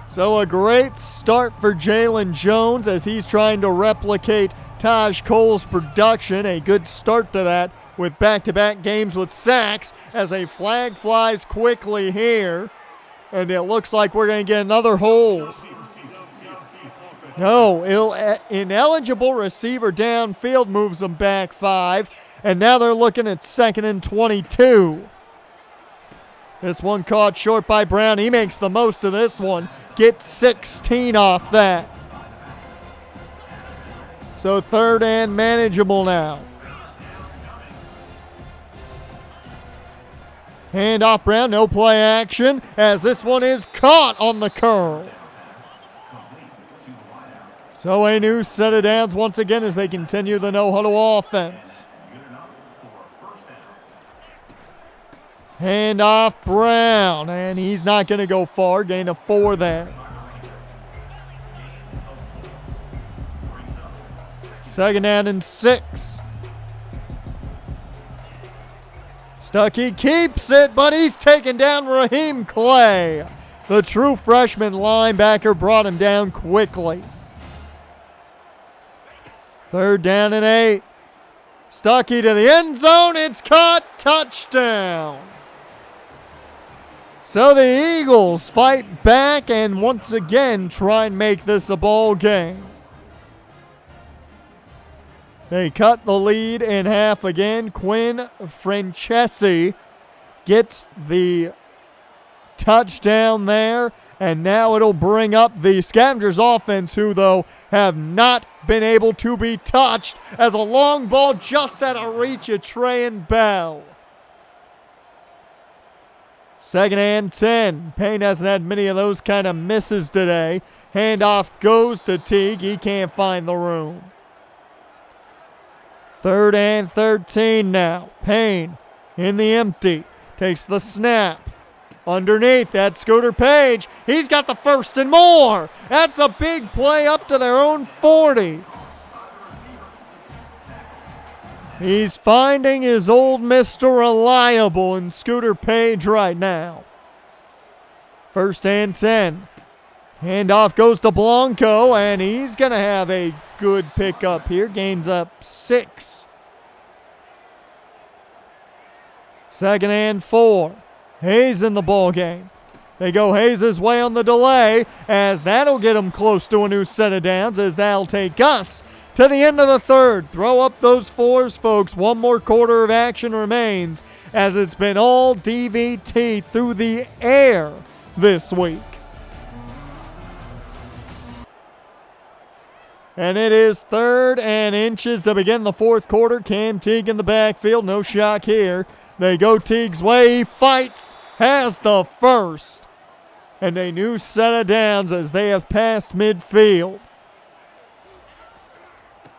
So a great start for Jalen Jones as he's trying to replicate Taj Cole's production. A good start to that with back-to-back games with sacks as a flag flies quickly here. And it looks like we're going to get another hold. No, ineligible receiver downfield moves them back 5. And now they're looking at 2nd and 22. This one caught short by Brown. He makes the most of this one. Gets 16 off that. So 3rd and manageable now. Hand off Brown. No play action as this one is caught on the curl. So a new set of downs once again as they continue the no-huddle offense. Hand off Brown, and he's not going to go far. Gain of 4 there. 2nd down and 6. Stuckey keeps it, but he's taken down Raheem Clay. The true freshman linebacker brought him down quickly. 3rd down and 8. Stuckey to the end zone. It's caught. Touchdown. So the Eagles fight back and once again try and make this a ball game. They cut the lead in half again. Quinn Francesi gets the touchdown there. And now it'll bring up the Scavengers offense, who, though, have not been able to be touched, as a long ball just out of reach of Trayan Bell. 2nd and 10. Payne hasn't had many of those kind of misses today. Handoff goes to Teague. He can't find the room. 3rd and 13 now. Payne in the empty. Takes the snap. Underneath, that's Scooter Page. He's got the 1st and more. That's a big play up to their own 40. He's finding his old Mr. Reliable in Scooter Page right now. 1st and 10. Handoff goes to Blanco, and he's going to have a good pickup here. Gains up 6. 2nd and 4. Hayes in the ball game. They go Hayes' way on the delay, as that'll get him close to a new set of downs, as that'll take us to the end of the 3rd. Throw up those 4s, folks. One more quarter of action remains, as it's been all DVT through the air this week. And it is 3rd and inches to begin the 4th quarter. Cam Teague in the backfield. No shock here. They go Teague's way. He fights. Has the 1st. And a new set of downs as they have passed midfield.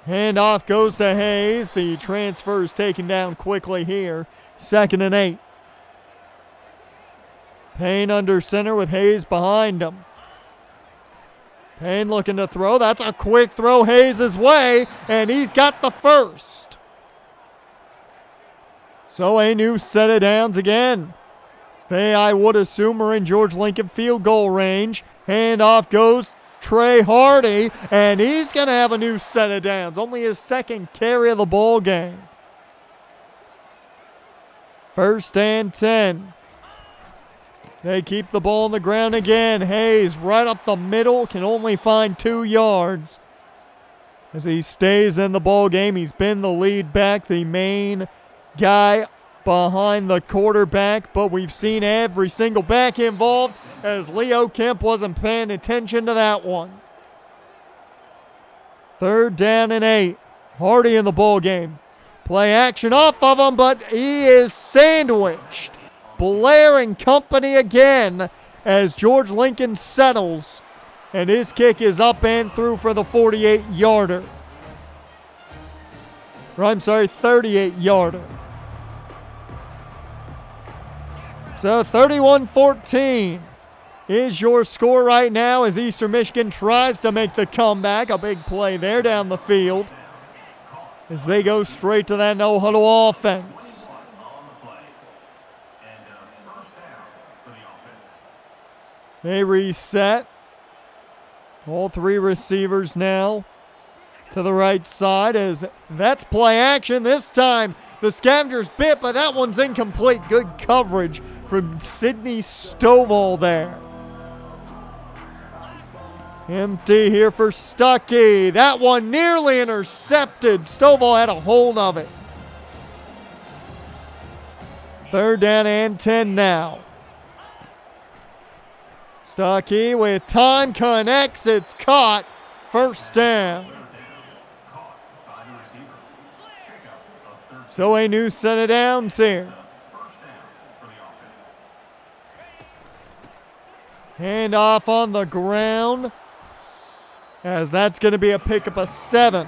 Handoff goes to Hayes. The transfer is taken down quickly here. 2nd and 8. Payne under center with Hayes behind him. Payne looking to throw. That's a quick throw Hayes' way, and he's got the 1st. So a new set of downs again. They, I would assume, are in George Lincoln field goal range. Handoff goes Trey Hardy, and he's going to have a new set of downs. Only his 2nd carry of the ball game. First and 10. They keep the ball on the ground again. Hayes right up the middle, can only find 2 yards. As he stays in the ball game, he's been the lead back, the main guy behind the quarterback, but we've seen every single back involved as Leo Kemp wasn't paying attention to that one. 3rd down and 8. Hardy in the ball game. Play action off of him, but he is sandwiched. Blair and company again as George Lincoln settles, and his kick is up and through for the 48-yarder. Or I'm sorry, 38-yarder. So 31-14 is your score right now as Eastern Michigan tries to make the comeback. A big play there down the field as they go straight to that no-huddle offense. They reset. All 3 receivers now to the right side as that's play action. This time the Scavengers bit, but that one's incomplete. Good coverage from Sidney Stovall there. Empty here for Stuckey. That one nearly intercepted. Stovall had a hold of it. 3rd down and 10 now. Stuckey with time connects. It's caught. First down. So a new set of downs here. Hand off on the ground, as that's going to be a pickup of 7.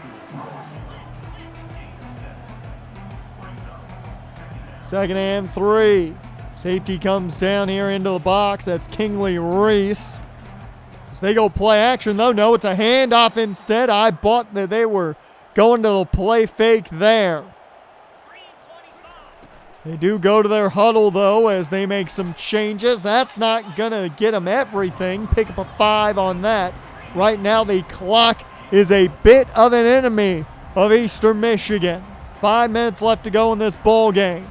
2nd and 3. Safety comes down here into the box. That's Kingsley Reese. As they go play action, though, no, it's a handoff instead. I bought that they were going to the play fake there. They do go to their huddle, though, as they make some changes. That's not going to get them everything. Pick up a 5 on that. Right now, the clock is a bit of an enemy of Eastern Michigan. 5 minutes left to go in this ball game.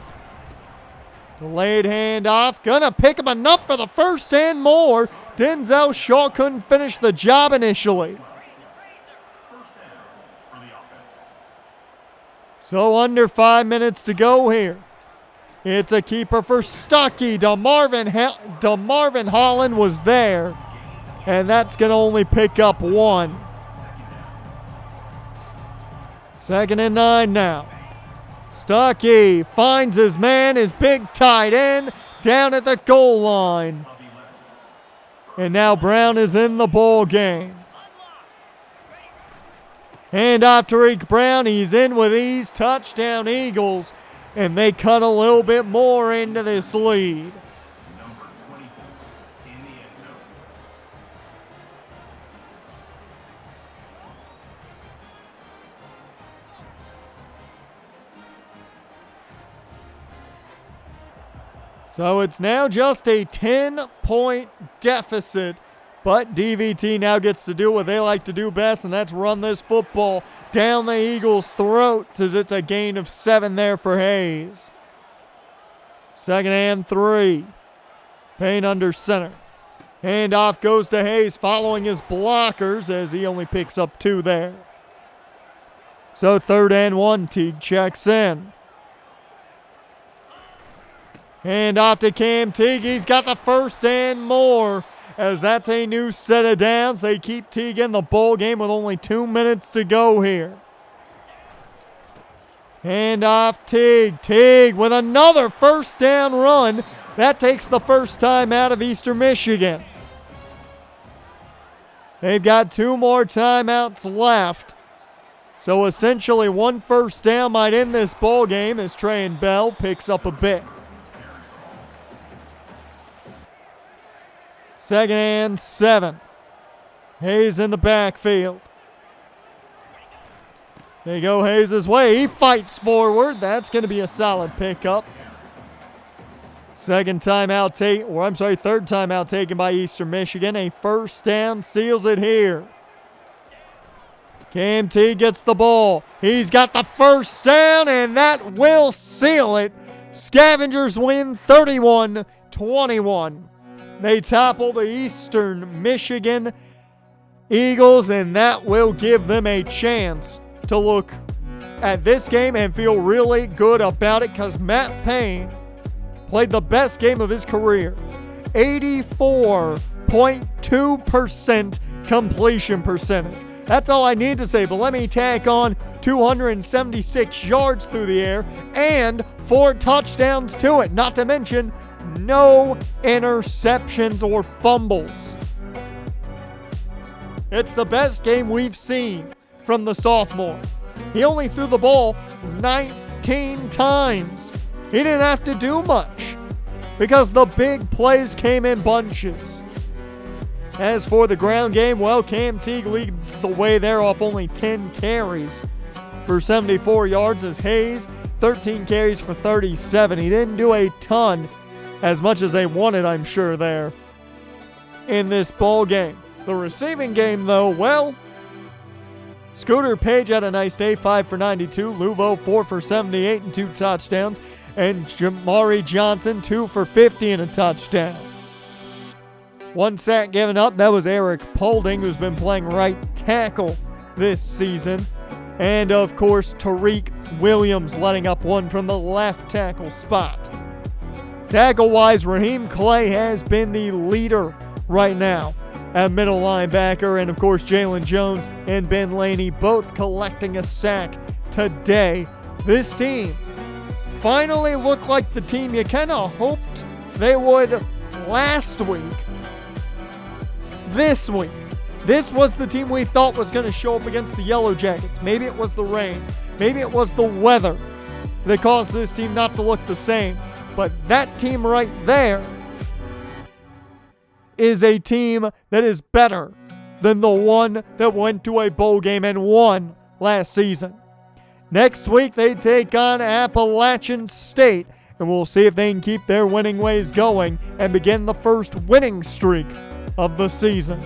Delayed handoff. Gonna pick up enough for the first and more. Denzel Shaw couldn't finish the job initially. So under 5 minutes to go here. It's a keeper for Stuckey. DeMarvin Holland was there. And that's going to only pick up 1. 2nd and 9 now. Stuckey finds his man, his big tight end, down at the goal line. And now Brown is in the ball game. Hand off to Tariq Brown. He's in with ease. Touchdown Eagles. And they cut a little bit more into this lead. So it's now just a 10-point deficit, but DVT now gets to do what they like to do best, and that's run this football down the Eagles' throats as it's a gain of 7 there for Hayes. 2nd and 3. Payne under center. Handoff goes to Hayes following his blockers as he only picks up 2 there. So 3rd and 1, Teague checks in. Hand off to Cam Teague. He's got the first and more as that's a new set of downs. They keep Teague in the bowl game with only 2 minutes to go here. Hand off Teague. Teague with another first down run. That takes the first time out of Eastern Michigan. They've got 2 more timeouts left. So essentially 1 first down might end this ball game as Trey and Bell picks up a bit. 2nd and 7. Hayes in the backfield. They go Hayes' way. He fights forward. That's going to be a solid pickup. Third timeout taken by Eastern Michigan. A first down seals it here. Cam T gets the ball. He's got the first down, and that will seal it Scavengers win 31-21. They topple the Eastern Michigan Eagles, and that will give them a chance to look at this game and feel really good about it, because Matt Payne played the best game of his career. 84.2% completion percentage. That's all I need to say, but let me tack on 276 yards through the air and 4 touchdowns to it, not to mention no interceptions or fumbles. It's the best game we've seen from the sophomore. He only threw the ball 19 times. He didn't have to do much because the big plays came in bunches. As for the ground game, well, Cam Teague leads the way there off only 10 carries for 74 yards, as Hayes 13 carries for 37. He didn't do a ton, as much as they wanted, I'm sure, there in this ball game. The receiving game, though, well, Scooter Page had a nice day, 5 for 92. Luvo, 4 for 78 and 2 touchdowns. And Jamari Johnson, 2 for 50 and a touchdown. 1 sack given up. That was Eric Paulding, who's been playing right tackle this season. And, of course, Tariq Williams letting up 1 from the left tackle spot. Tackle-wise, Raheem Clay has been the leader right now at middle linebacker. And, of course, Jalen Jones and Ben Laney both collecting a sack today. This team finally looked like the team you kind of hoped they would last week. This week, this was the team we thought was going to show up against the Yellow Jackets. Maybe it was the rain. Maybe it was the weather that caused this team not to look the same. But that team right there is a team that is better than the one that went to a bowl game and won last season. Next week, they take on Appalachian State, and we'll see if they can keep their winning ways going and begin the first winning streak of the season.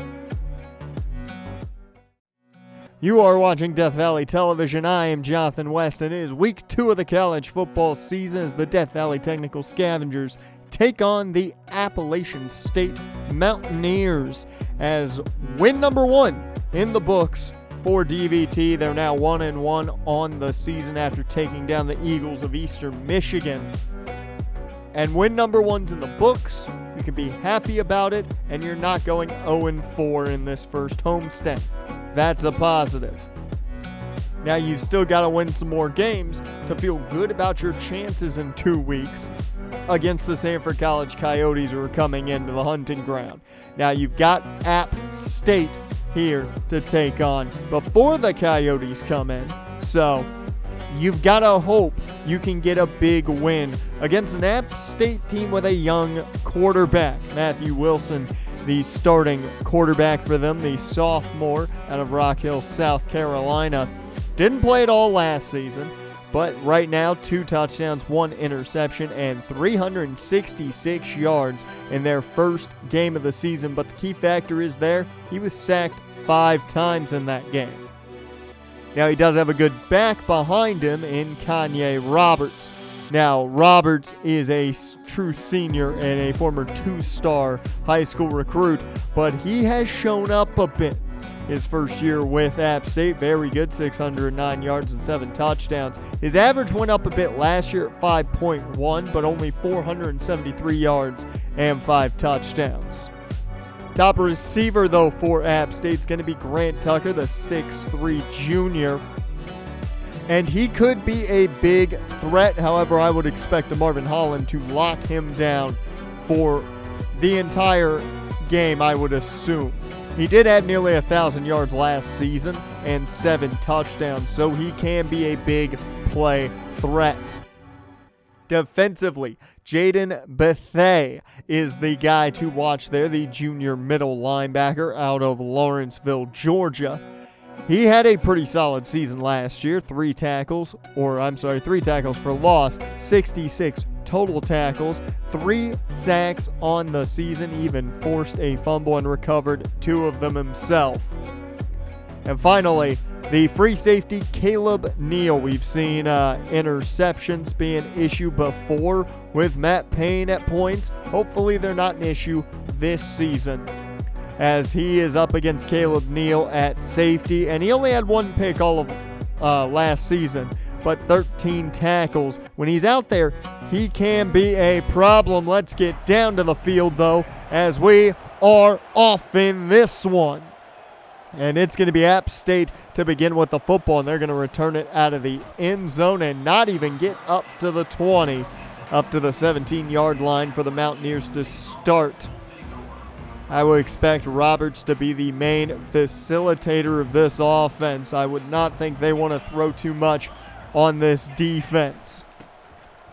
You are watching Death Valley Television. I am Jonathan West, and it is week 2 of the college football season as the Death Valley Technical Scavengers take on the Appalachian State Mountaineers as win number 1 in the books for DVT. They're now 1-1 on the season after taking down the Eagles of Eastern Michigan. And win number 1's in the books. You can be happy about it, and you're not going 0-4 in this first homestand. That's a positive. Now you've still got to win some more games to feel good about your chances in 2 weeks against the Sanford College Coyotes, who are coming into the hunting ground. Now you've got App State here to take on before the Coyotes come in. So you've got to hope you can get a big win against an App State team with a young quarterback. Matthew Wilson, the starting quarterback for them, the sophomore out of Rock Hill, South Carolina. Didn't play at all last season, but right now 2 touchdowns, 1 interception, and 366 yards in their first game of the season. But the key factor is there, he was sacked 5 times in that game. Now, he does have a good back behind him in Kanye Roberts. Now, Roberts is a true senior and a former 2-star high school recruit, but he has shown up a bit his first year with App State. Very good, 609 yards and 7 touchdowns. His average went up a bit last year at 5.1, but only 473 yards and 5 touchdowns. Top receiver, though, for App State is going to be Grant Tucker, the 6'3 junior. And he could be a big threat. However, I would expect Marvin Holland to lock him down for the entire game, I would assume. He did have nearly 1,000 yards last season and 7 touchdowns, so he can be a big play threat. Defensively, Jaden Bethea is the guy to watch there, the junior middle linebacker out of Lawrenceville, Georgia. He had a pretty solid season last year, 3 tackles for loss, 66 total tackles, 3 sacks on the season, even forced a fumble and recovered 2 of them himself. And finally, the free safety, Caleb Neal. We've seen interceptions be an issue before with Matt Payne at points. Hopefully they're not an issue this season, as he is up against Caleb Neal at safety, and he only had one pick all of last season, but 13 tackles. When he's out there, he can be a problem. Let's get down to the field, though, as we are off in this one. And it's going to be App State to begin with the football, and they're going to return it out of the end zone and not even get up to the 20, up to the 17-yard line for the Mountaineers to start. I would expect Roberts to be the main facilitator of this offense. I would not think they want to throw too much on this defense.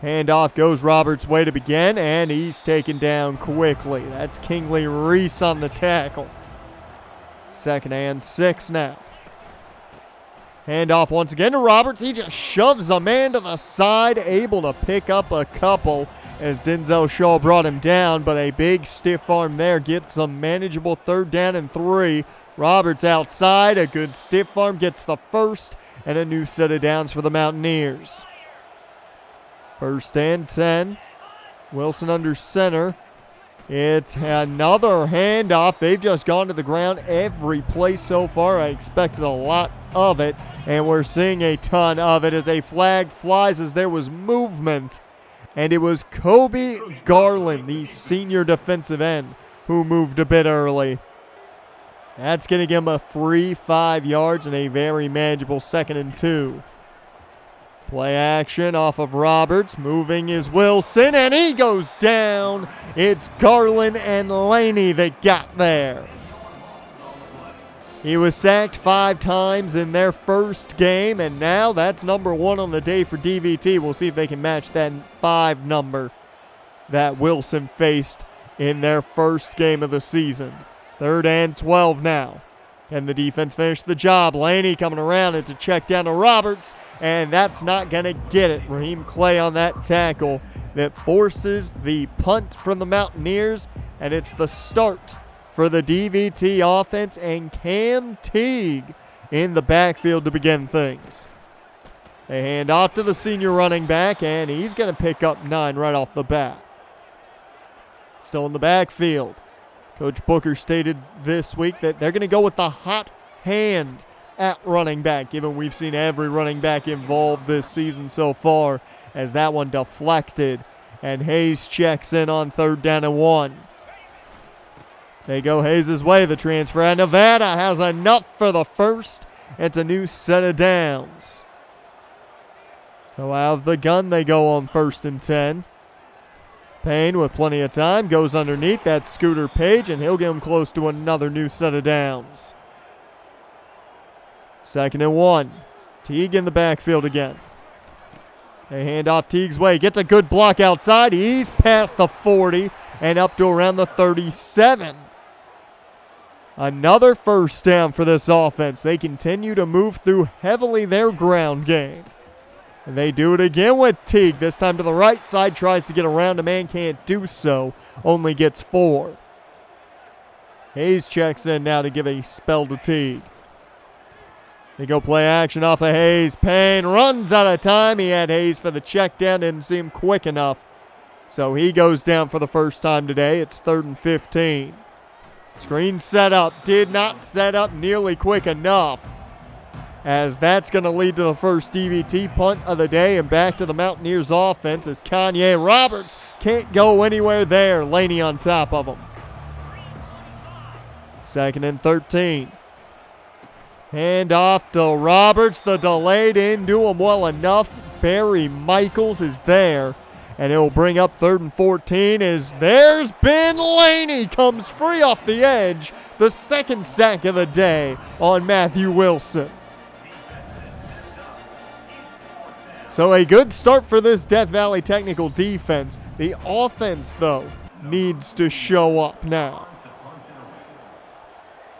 Handoff goes Roberts' way to begin, and he's taken down quickly. That's Kingsley Reese on the tackle. 2nd and 6 now. Handoff once again to Roberts. He just shoves a man to the side, able to pick up a couple as Denzel Shaw brought him down, but a big stiff arm there gets a manageable 3rd down and 3. Roberts outside, a good stiff arm gets the first, and a new set of downs for the Mountaineers. 1st and 10. Wilson under center. It's another handoff. They've just gone to the ground every play so far. I expected a lot of it, and we're seeing a ton of it as a flag flies as there was movement. And it was Kobe Garland, the senior defensive end, who moved a bit early. That's going to give him a free 5 yards and a very manageable 2nd and 2. Play action off of Roberts. Moving is Wilson, and he goes down. It's Garland and Laney that got there. He was sacked 5 times in their first game, and now that's number 1 on the day for DVT. We'll see if they can match that 5 number that Wilson faced in their first game of the season. 3rd and 12 now. Can the defense finish the job? Laney coming around. It's a check down to Roberts, and that's not going to get it. Raheem Clay on that tackle that forces the punt from the Mountaineers, and it's the start for the DVT offense and Cam Teague in the backfield to begin things. They hand off to the senior running back, and he's going to pick up 9 right off the bat. Still in the backfield. Coach Booker stated this week that they're going to go with the hot hand at running back, given we've seen every running back involved this season so far, as that one deflected, and Hayes checks in on 3rd down and 1. They go Hayes' way. The transfer at Nevada has enough for the first. It's a new set of downs. So out of the gun they go on 1st and 10. Payne with plenty of time goes underneath. That's Scooter Page, and he'll get him close to another new set of downs. 2nd and 1. Teague in the backfield again. They hand off Teague's way. Gets a good block outside. He's past the 40 and up to around the 37. Another 1st down for this offense. They continue to move through heavily their ground game. And they do it again with Teague. This time to the right side. Tries to get around a man. Can't do so. Only gets 4. Hayes checks in now to give a spell to Teague. They go play action off of Hayes. Payne runs out of time. He had Hayes for the check down. Didn't seem quick enough. So he goes down for the first time today. It's 3rd and 15. Screen set up. Did not set up nearly quick enough, as that's going to lead to the first DVT punt of the day, and back to the Mountaineers offense as Kanye Roberts can't go anywhere there. Laney on top of him. 2nd and 13. Hand off to Roberts. The delay didn't do him well enough. Barry Michaels is there, and it will bring up 3rd and 14 as there's Ben Laney. Comes free off the edge. The 2nd sack of the day on Matthew Wilson. So a good start for this Death Valley Technical defense. The offense, though, needs to show up now.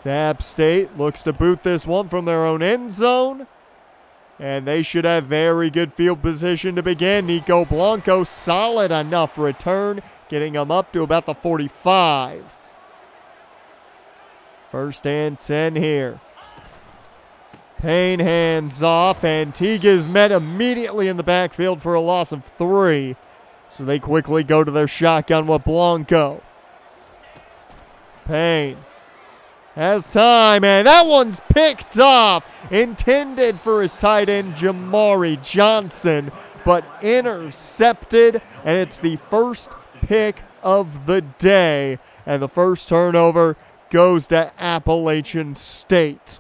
App State looks to boot this one from their own end zone, and they should have very good field position to begin. Nico Blanco, solid enough return, getting them up to about the 45. 1st and 10 here. Payne hands off, and Teague is met immediately in the backfield for a loss of 3. So they quickly go to their shotgun with Blanco. Payne has time, and that one's picked off. Intended for his tight end, Jamari Johnson, but intercepted, and it's the first pick of the day. And the first turnover goes to Appalachian State.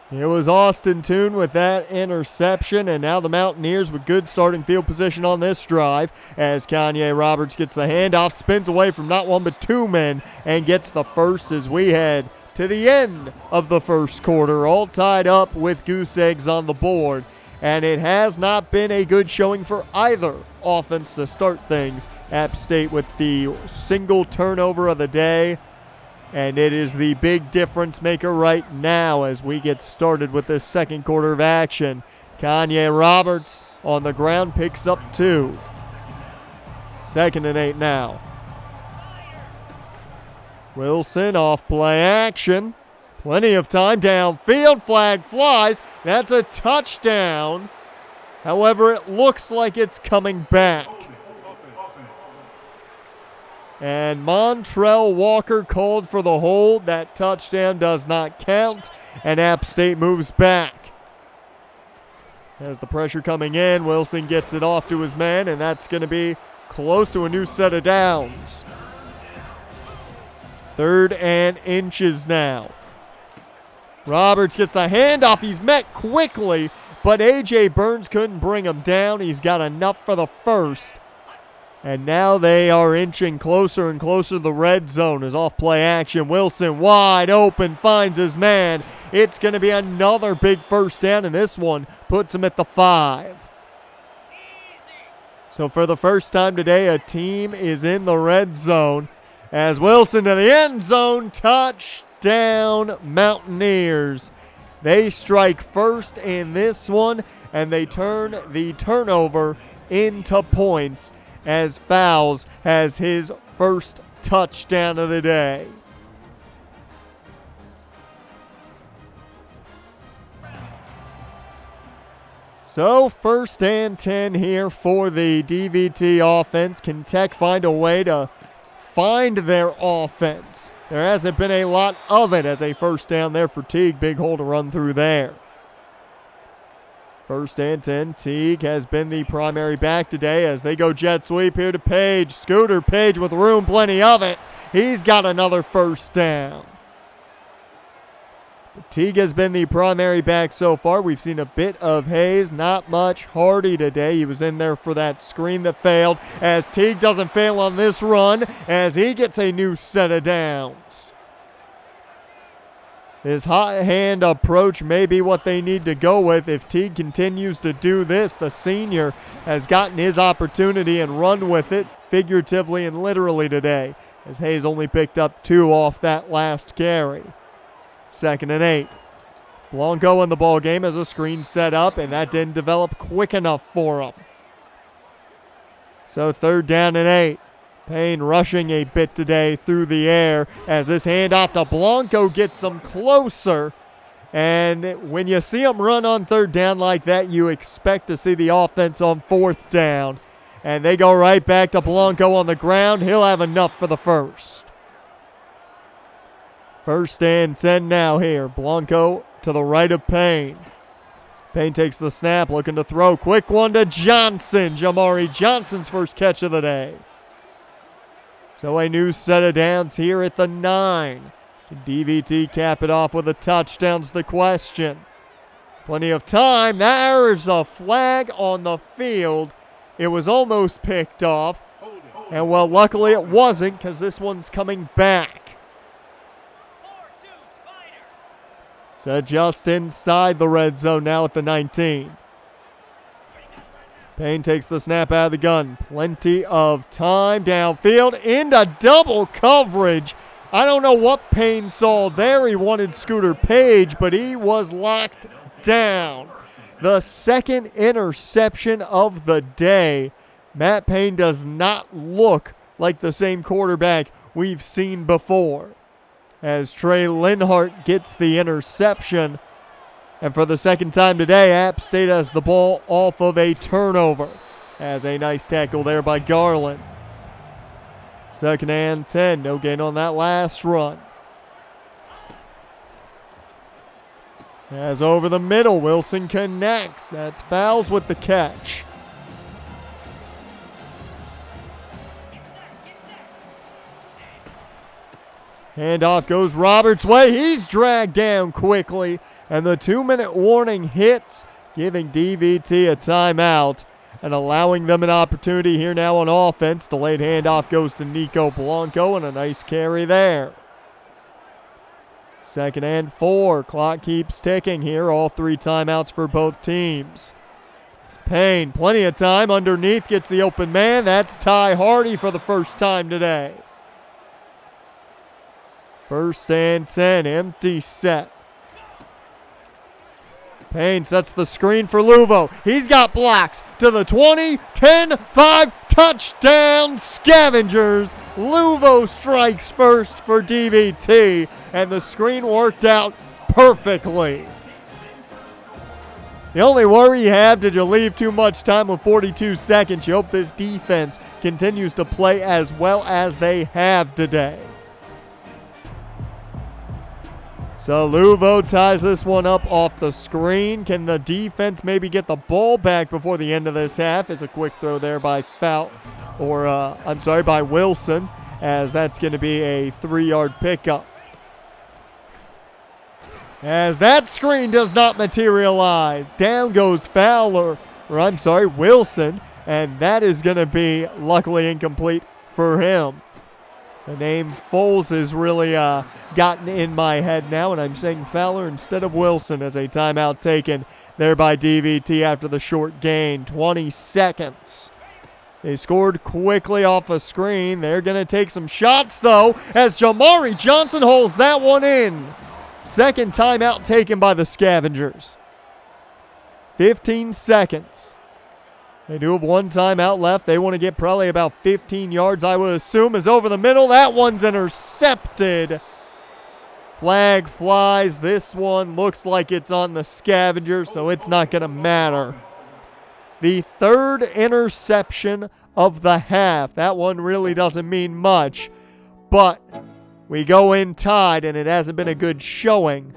It was Austin Toon with that interception, and now the Mountaineers with good starting field position on this drive as Kanye Roberts gets the handoff, spins away from not one but 2 men, and gets the first as we head to the end of the first quarter, all tied up with goose eggs on the board. And it has not been a good showing for either offense to start things. App State with the single turnover of the day. And it is the big difference maker right now as we get started with this second quarter of action. Kanye Roberts on the ground picks up 2. 2nd and 8 now. Wilson off play action. Plenty of time downfield. Flag flies. That's a touchdown. However, it looks like it's coming back. And Montrell Walker called for the hold. That touchdown does not count, and App State moves back. As the pressure coming in, Wilson gets it off to his man, and that's going to be close to a new set of downs. 3rd and inches now. Roberts gets the handoff. He's met quickly, but A.J. Burns couldn't bring him down. He's got enough for the first. And now they are inching closer and closer to the red zone as off-play action. Wilson wide open, finds his man. It's going to be another big first down, and this one puts him at the 5. So for the first time today, a team is in the red zone as Wilson to the end zone. Touchdown, Mountaineers. They strike first in this one, and they turn the turnover into points as Fowles has his first touchdown of the day. So 1st and 10 here for the DVT offense. Can Tech find a way to find their offense? There hasn't been a lot of it as a first down there for Teague. Big hole to run through there. 1st and 10. Teague has been the primary back today as they go jet sweep here to Page. Scooter Page with room, plenty of it. He's got another first down. Teague has been the primary back so far. We've seen a bit of Hayes, not much Hardy today. He was in there for that screen that failed as Teague doesn't fail on this run as he gets a new set of downs. His hot hand approach may be what they need to go with. If Teague continues to do this, the senior has gotten his opportunity and run with it figuratively and literally today, as Hayes only picked up 2 off that last carry. 2nd and 8. Blanco in the ball game as a screen set up, and that didn't develop quick enough for him. So 3rd down and 8. Payne rushing a bit today through the air as this handoff to Blanco gets him closer. And when you see him run on 3rd down like that, you expect to see the offense on 4th down. And they go right back to Blanco on the ground. He'll have enough for the first. 1st and 10 now here. Blanco to the right of Payne. Payne takes the snap, looking to throw. Quick one to Johnson. Jamari Johnson's first catch of the day. So a new set of downs here at the 9. Can DVT cap it off with a touchdown's the question. Plenty of time. There's a flag on the field. It was almost picked off. And well, luckily it wasn't because this one's coming back. So just inside the red zone now at the 19. Payne takes the snap out of the gun. Plenty of time downfield into double coverage. I don't know what Payne saw there. He wanted Scooter Page, but he was locked down. The 2nd interception of the day. Matt Payne does not look like the same quarterback we've seen before. As Trey Linhart gets the interception. And for the second time today, App State has the ball off of a turnover. As a nice tackle there by Garland. 2nd and 10. No gain on that last run. As over the middle, Wilson connects. That's Fowles with the catch. Handoff goes Roberts' way. He's dragged down quickly. And the 2-minute warning hits, giving DVT a timeout and allowing them an opportunity here now on offense. Delayed handoff goes to Nico Blanco, and a nice carry there. 2nd and 4. Clock keeps ticking here. All 3 timeouts for both teams. It's Payne, plenty of time. Underneath gets the open man. That's Ty Hardy for the first time today. 1st and 10. Empty set. Payne sets the screen for Luvo. He's got blocks to the 20, 10, 5, touchdown Scavengers. Luvo strikes first for DVT, and the screen worked out perfectly. The only worry you have, did you leave too much time with 42 seconds? You hope this defense continues to play as well as they have today. So Luvo ties this one up off the screen. Can the defense maybe get the ball back before the end of this half? Is a quick throw there by by Wilson, as that's going to be a 3-yard pickup. As that screen does not materialize, down goes Wilson, and that is going to be luckily incomplete for him. The name Foles has really gotten in my head now, and I'm saying Fowler instead of Wilson as a timeout taken there by DVT after the short gain. 20 seconds. They scored quickly off a screen. They're going to take some shots, though, as Jamari Johnson holds that one in. 2nd timeout taken by the Scavengers. 15 seconds. They do have 1 timeout left. They want to get probably about 15 yards, I would assume, is over the middle. That one's intercepted. Flag flies. This one looks like it's on the Scavengers, so it's not going to matter. The 3rd interception of the half. That one really doesn't mean much, but we go in tied, and it hasn't been a good showing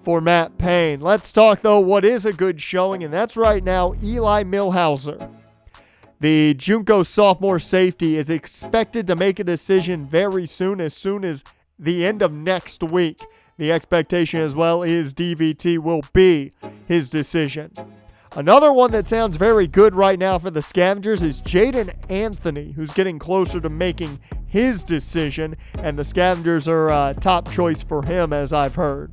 for Matt Payne. Let's talk, though, what is a good showing, and that's right now Eli Millhauser. The JUCO sophomore safety is expected to make a decision very soon as the end of next week. The expectation as well is DVT will be his decision. Another one that sounds very good right now for the Scavengers is Jaden Anthony, who's getting closer to making his decision, and the Scavengers are a top choice for him, as I've heard.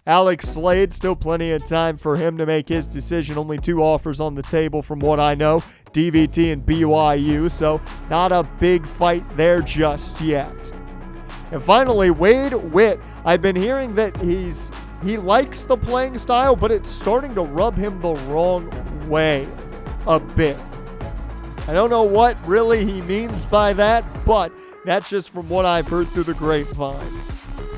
Alex Slade, still plenty of time for him to make his decision. Only 2 offers on the table from what I know, DVT and BYU, so not a big fight there just yet. And finally, Wade Witt. I've been hearing that he likes the playing style, but it's starting to rub him the wrong way a bit. I don't know what really he means by that, but that's just from what I've heard through the grapevine.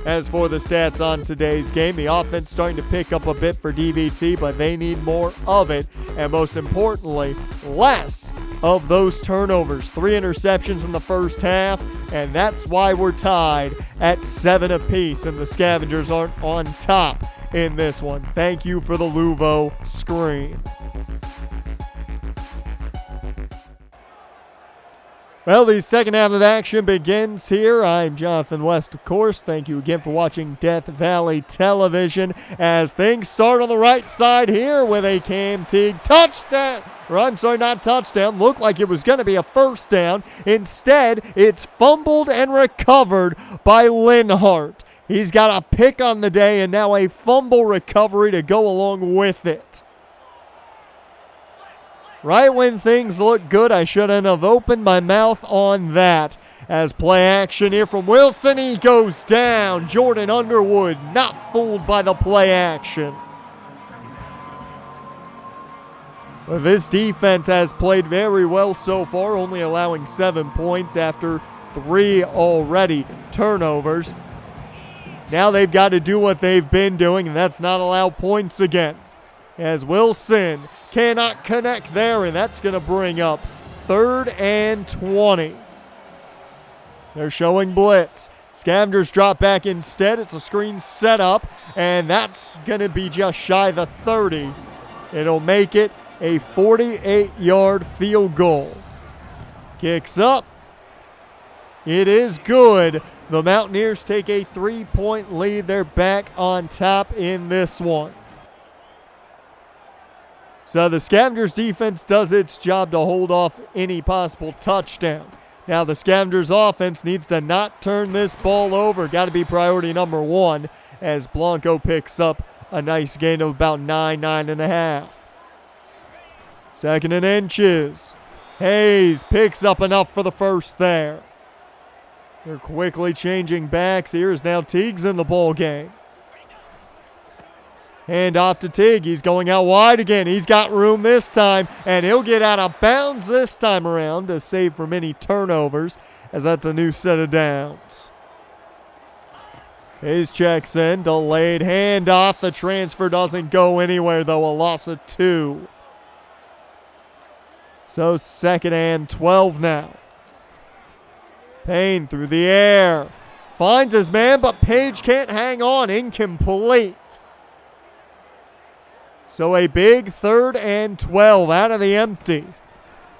As for the stats on today's game, the offense starting to pick up a bit for DVT, but they need more of it. And most importantly, less of those turnovers. 3 interceptions in the first half, and that's why we're tied at 7 apiece, and the Scavengers aren't on top in this one. Thank you for the Luvo screen. Well, the second half of action begins here. I'm Jonathan West, of course. Thank you again for watching Death Valley Television as things start on the right side here with a Cam Teague touchdown. Not touchdown. Looked like it was going to be a first down. Instead, it's fumbled and recovered by Linhart. He's got a pick on the day and now a fumble recovery to go along with it. Right when things look good, I shouldn't have opened my mouth on that. As play action here from Wilson, he goes down. Jordan Underwood not fooled by the play action. But this defense has played very well so far, only allowing 7 points after 3 already turnovers. Now they've got to do what they've been doing, and that's not allow points again. As Wilson cannot connect there, and that's going to bring up 3rd and 20. They're showing blitz. Scavengers drop back instead. It's a screen setup, and that's going to be just shy the 30. It'll make it a 48-yard field goal. Kicks up. It is good. The Mountaineers take a 3-point lead. They're back on top in this one. So the Scavengers defense does its job to hold off any possible touchdown. Now the Scavengers offense needs to not turn this ball over. Got to be priority number 1 as Blanco picks up a nice gain of about 9.5. 2nd and inches. Hayes picks up enough for the first there. They're quickly changing backs here as now Teague's in the ball game. Hand off to Teague. He's going out wide again. He's got room this time, and he'll get out of bounds this time around to save from any turnovers, as that's a new set of downs. Hayes checks in. Delayed handoff. The transfer doesn't go anywhere, though. A loss of 2. So 2nd and 12 now. Payne through the air. Finds his man, but Page can't hang on. Incomplete. So a big 3rd and 12 out of the empty.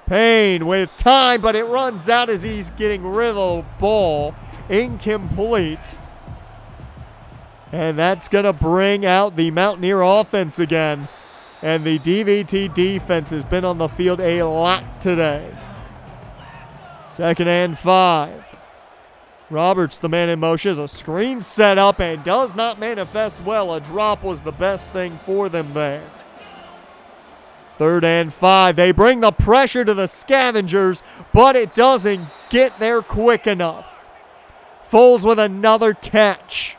Payne with time, but it runs out as he's getting rid of the ball. Incomplete. And that's going to bring out the Mountaineer offense again. And the DVT defense has been on the field a lot today. 2nd and 5. Roberts, the man in motion, is a screen set up and does not manifest well. A drop was the best thing for them there. 3rd and 5. They bring the pressure to the Scavengers, but it doesn't get there quick enough. Foles with another catch.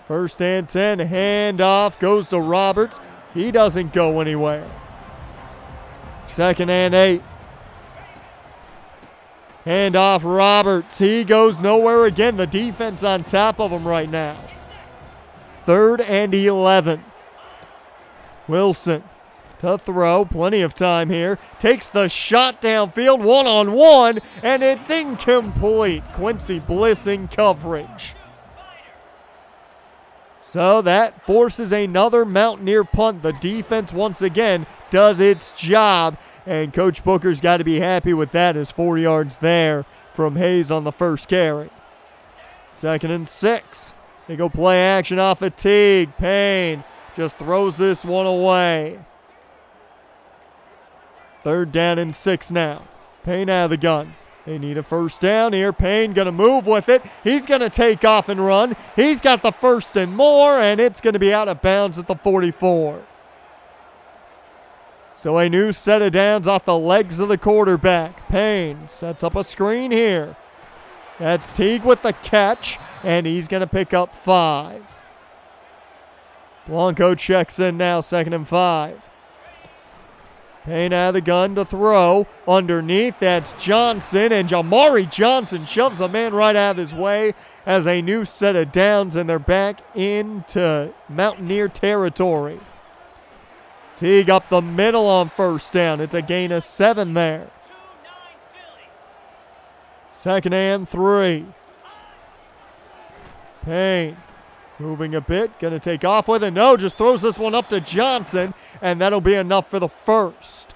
1st and 10. Handoff goes to Roberts. He doesn't go anywhere. 2nd and 8. Hand off Roberts. He goes nowhere again. The defense on top of him right now. 3rd and 11. Wilson to throw. Plenty of time here. Takes the shot downfield. 1-on-1. And it's incomplete. Quincy Bliss in coverage. So that forces another Mountaineer punt. The defense once again does its job. And Coach Booker's got to be happy with that as 4 yards there from Hayes on the first carry. 2nd and 6. They go play action off of Teague. Payne just throws this one away. 3rd down and 6 now. Payne out of the gun. They need a first down here. Payne going to move with it. He's going to take off and run. He's got the 1st and more, and it's going to be out of bounds at the 44. So a new set of downs off the legs of the quarterback. Payne sets up a screen here. That's Teague with the catch, and he's going to pick up 5. Blanco checks in now, 2nd and 5. Payne out of the gun to throw. Underneath, that's Johnson, and Jamari Johnson shoves a man right out of his way as a new set of downs, and they're back into Mountaineer territory. Teague up the middle on 1st down. It's a gain of 7 there. 2nd and 3. Payne moving a bit. Going to take off with it. No, just throws this one up to Johnson, and that'll be enough for the 1st.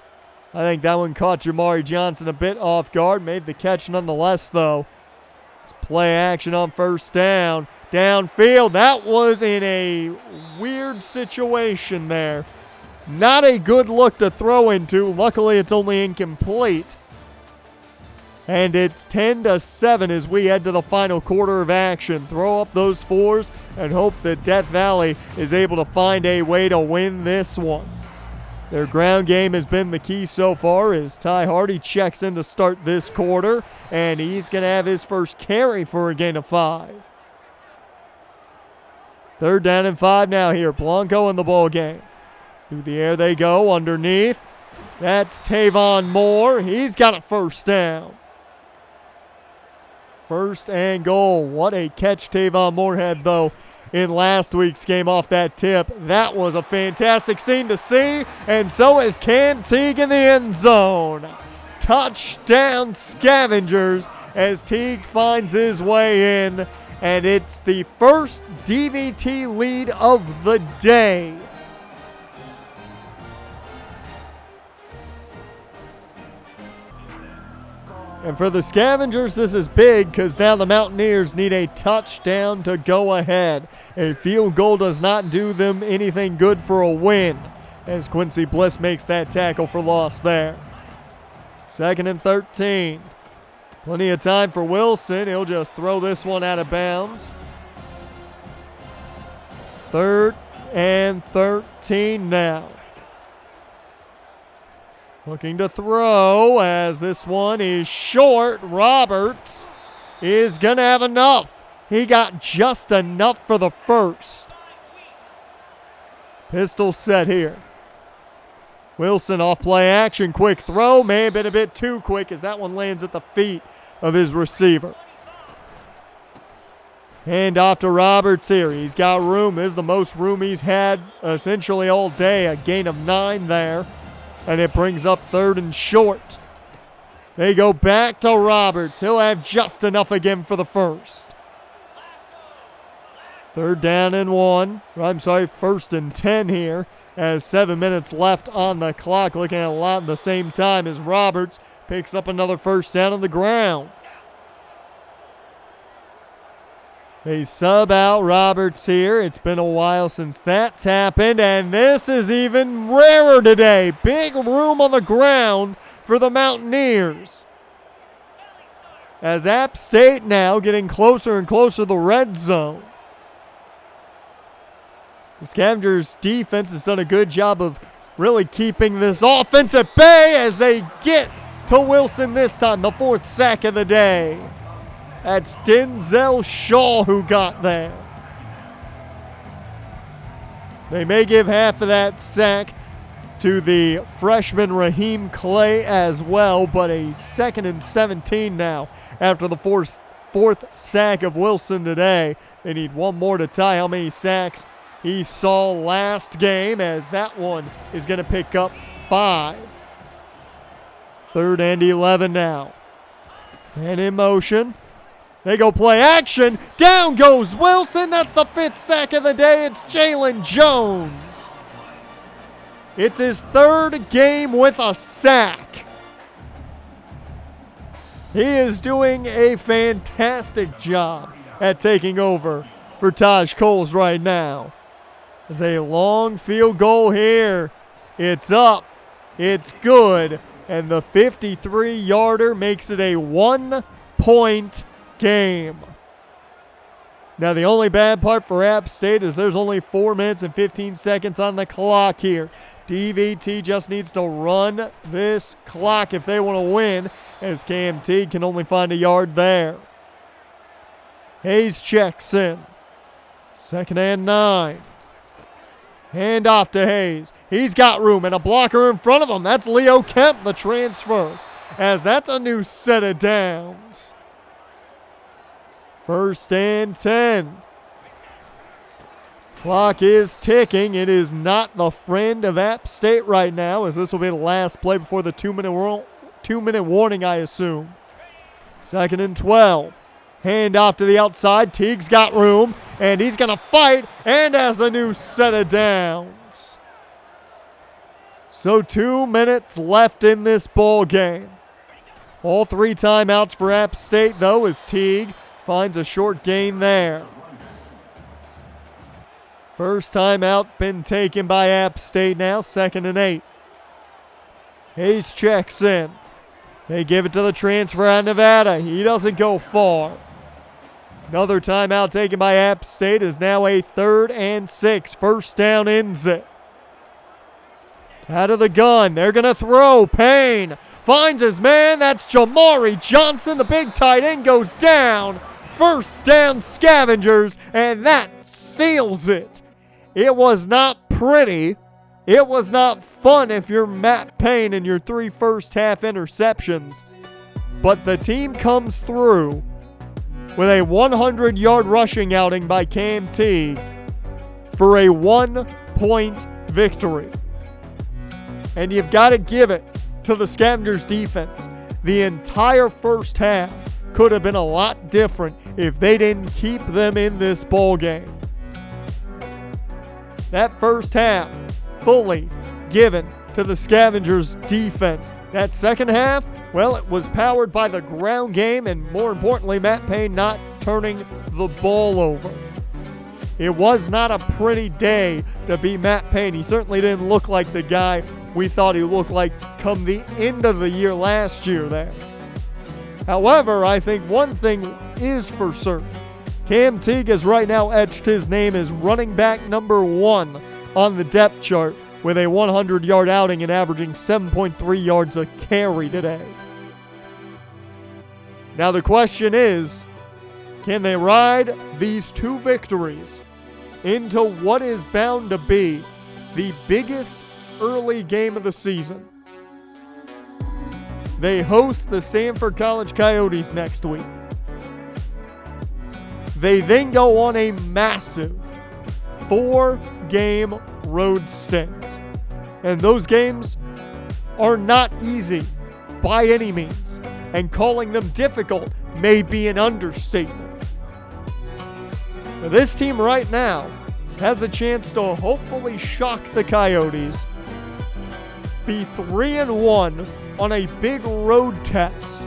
I think that one caught Jamari Johnson a bit off guard. Made the catch nonetheless, though. It's play action on 1st down. Downfield. That was in a weird situation there. Not a good look to throw into. Luckily, it's only incomplete. And it's 10-7 as we head to the final quarter of action. Throw up those 4s and hope that Death Valley is able to find a way to win this one. Their ground game has been the key so far as Ty Hardy checks in to start this quarter. And he's going to have his first carry for a gain of 5. 3rd down and 5 now here. Blanco in the ball game. Through the air they go, underneath. That's Tavon Moore. He's got a 1st down. 1st and goal. What a catch Tavon Moore had, though, in last week's game off that tip. That was a fantastic scene to see, and so is Cam Teague in the end zone. Touchdown Scavengers as Teague finds his way in, and it's the first DVT lead of the day. And for the Scavengers, this is big because now the Mountaineers need a touchdown to go ahead. A field goal does not do them anything good for a win, as Quincy Bliss makes that tackle for loss there. 2nd and 13. Plenty of time for Wilson. He'll just throw this one out of bounds. 3rd and 13 now. Looking to throw as this one is short. Roberts is going to have enough. He got just enough for the 1st. Pistol set here. Wilson off play action. Quick throw. May have been a bit too quick as that one lands at the feet of his receiver. Hand off to Roberts here. He's got room. This is the most room he's had essentially all day. A gain of 9 there. And it brings up 3rd and short. They go back to Roberts. He'll have just enough again for the 1st. 3rd down and 1. I'm sorry, 1st and 10 here. As 7 minutes left on the clock. Looking at a lot at the same time as Roberts picks up another 1st down on the ground. They sub out Roberts here. It's been a while since that's happened, and this is even rarer today. Big room on the ground for the Mountaineers. As App State now getting closer and closer to the red zone. The Scavengers defense has done a good job of really keeping this offense at bay as they get to Wilson this time, the 4th sack of the day. That's Denzel Shaw who got there. They may give half of that sack to the freshman Raheem Clay as well, but a 2nd and 17 now after the 4th sack of Wilson today. They need one more to tie how many sacks he saw last game, as that one is going to pick up 5. 3rd and 11 now. And in motion. They go play action. Down goes Wilson. That's the 5th sack of the day. It's Jalen Jones. It's his 3rd game with a sack. He is doing a fantastic job at taking over for Taj Coles right now. There's a long field goal here. It's up. It's good. And the 53-yarder makes it a 1-point game. Now, the only bad part for App State is there's only 4 minutes and 15 seconds on the clock here. DVT just needs to run this clock if they want to win, as Cam Teague can only find a yard there. Hayes checks in. 2nd and 9. Hand off to Hayes. He's got room and a blocker in front of him. That's Leo Kemp, the transfer, as that's a new set of downs. 1st and 10. Clock is ticking. It is not the friend of App State right now, as this will be the last play before the 2-minute warning, I assume. 2nd and 12. Hand off to the outside. Teague's got room, and he's going to fight, and has a new set of downs. So 2 minutes left in this ball game. All 3 timeouts for App State, though, as Teague finds a short gain there. First timeout been taken by App State now, 2nd and 8. Hayes checks in. They give it to the transfer out of Nevada. He doesn't go far. Another timeout taken by App State is now a 3rd and 6. 1st down ends it. Out of the gun. They're going to throw. Payne finds his man. That's Jamari Johnson. The big tight end goes down. first down Scavengers, and that seals it. It was not pretty. It was not fun if you're Matt Payne and your 3 first-half interceptions. But the team comes through with a 100-yard rushing outing by Cam Teague for a 1-point victory. And you've got to give it to the Scavengers defense. The entire first half could have been a lot different if they didn't keep them in this ball game. That first half fully given to the Scavengers defense. That second half, well, it was powered by the ground game and, more importantly, Matt Payne not turning the ball over. It was not a pretty day to be Matt Payne. He certainly didn't look like the guy we thought he looked like come the end of the year last year there. However, I think one thing is for certain. Cam Teague has right now etched his name as running back number 1 on the depth chart with a 100-yard outing and averaging 7.3 yards a carry today. Now the question is, can they ride these 2 victories into what is bound to be the biggest early game of the season? They host the Samford College Coyotes next week. They then go on a massive 4-game road stint. And those games are not easy by any means. And calling them difficult may be an understatement. But this team right now has a chance to hopefully shock the Coyotes, be 3-1 on a big road test.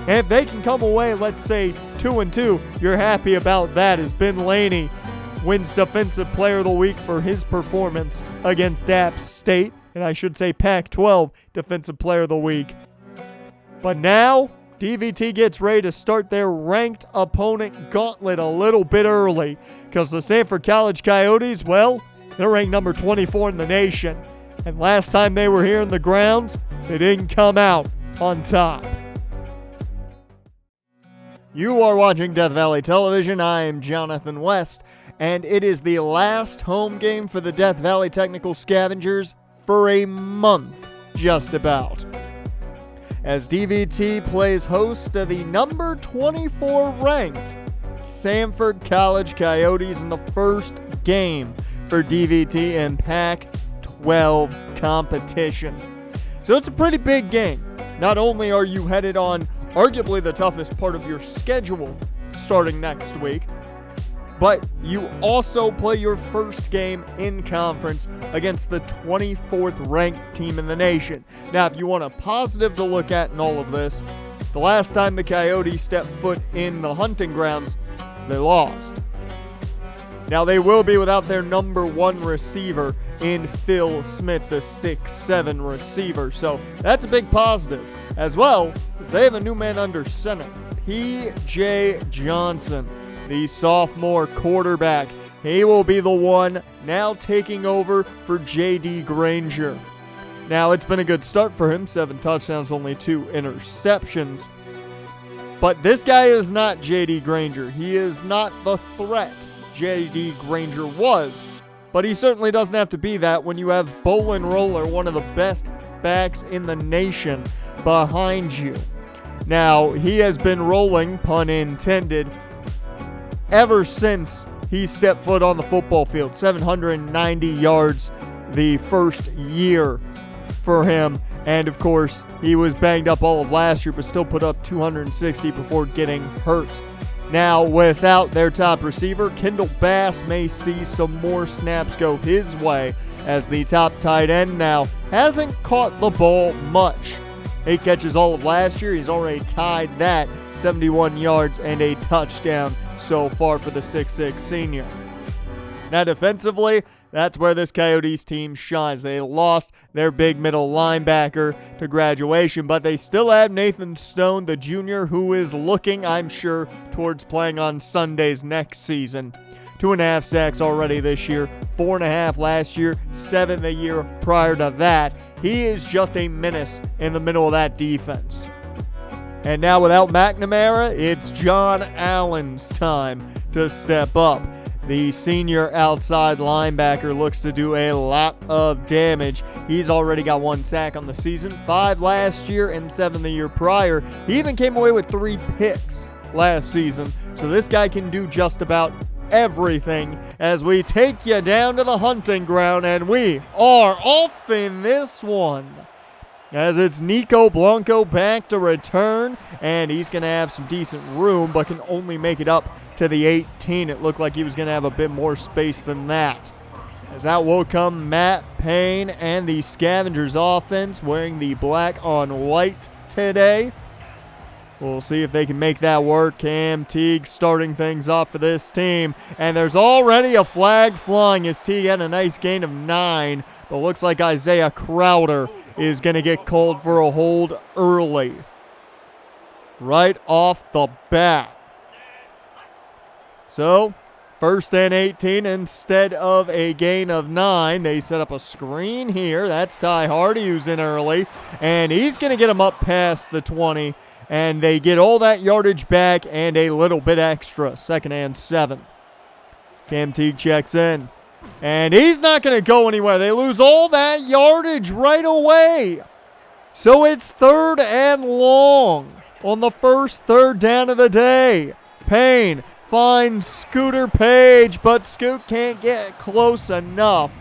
And if they can come away, let's say 2-2, you're happy about that, as Ben Laney wins Defensive Player of the Week for his performance against App State. And I should say Pac-12 Defensive Player of the Week. But now, DVT gets ready to start their ranked opponent gauntlet a little bit early, because the Samford College Coyotes, well, they're ranked number 24 in the nation. And last time they were here in the grounds, they didn't come out on top. You are watching Death Valley Television. I am Jonathan West, and it is the last home game for the Death Valley Technical Scavengers for a month, just about, as DVT plays host to the number 24 ranked Samford College Coyotes in the first game for DVT in Pac-12 competition. So it's a pretty big game. Not only are you headed on arguably the toughest part of your schedule starting next week, but you also play your first game in conference against the 24th ranked team in the nation. Now, if you want a positive to look at in all of this, the last time the Coyotes stepped foot in the hunting grounds, they lost. Now, they will be without their number 1 receiver in Phil Smith, the 6'7" receiver. So that's a big positive. As well, as they have a new man under center, P.J. Johnson, the sophomore quarterback. He will be the one now taking over for J.D. Granger. Now, it's been a good start for him. 7 touchdowns, only 2 interceptions. But this guy is not J.D. Granger. He is not the threat J.D. Granger was. But he certainly doesn't have to be that when you have Bolin Roller, one of the best backs in the nation, behind you. Now, he has been rolling, pun intended, ever since he stepped foot on the football field. 790 yards the first year for him. And, of course, he was banged up all of last year, but still put up 260 before getting hurt. Now, without their top receiver, Kendall Bass may see some more snaps go his way, as the top tight end now hasn't caught the ball much. 8 catches all of last year. He's already tied that, 71 yards and a touchdown so far for the 6'6" senior. Now, defensively, that's where this Coyotes team shines. They lost their big middle linebacker to graduation, but they still have Nathan Stone, the junior, who is looking, I'm sure, towards playing on Sundays next season. 2.5 sacks already this year, 4.5 last year, 7 the year prior to that. He is just a menace in the middle of that defense. And now without McNamara, it's John Allen's time to step up. The senior outside linebacker looks to do a lot of damage. He's already got 1 sack on the season, 5 last year and 7 the year prior. He even came away with 3 picks last season. So this guy can do just about everything as we take you down to the hunting ground, and we are off in this one. As it's Nico Blanco back to return, and he's going to have some decent room, but can only make it up to the 18. It looked like he was going to have a bit more space than that. As out will come Matt Payne and the Scavengers offense, wearing the black on white today. We'll see if they can make that work. Cam Teague starting things off for this team. And there's already a flag flying as Teague had a nice gain of 9. But looks like Isaiah Crowder is going to get called for a hold early. Right off the bat. So, 1st and 18 instead of a gain of 9. They set up a screen here. That's Ty Hardy who's in early. And he's going to get him up past the 20. And they get all that yardage back and a little bit extra. 2nd and 7. Cam Teague checks in. And he's not going to go anywhere. They lose all that yardage right away. So it's 3rd and long on the first 3rd down of the day. Payne finds Scooter Page, but Scoot can't get close enough,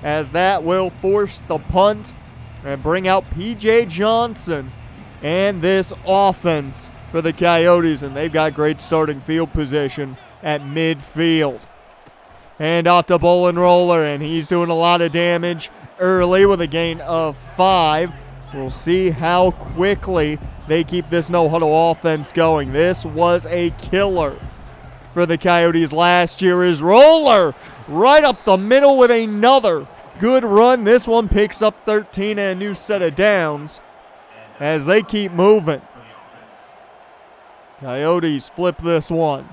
as that will force the punt and bring out P.J. Johnson and this offense for the Coyotes. And they've got great starting field position at midfield. Hand off to Bowling Roller, and he's doing a lot of damage early with a gain of 5. We'll see how quickly they keep this no-huddle offense going. This was a killer for the Coyotes last year. Is Roller right up the middle with another good run. This one picks up 13 and a new set of downs as they keep moving. Coyotes flip this one.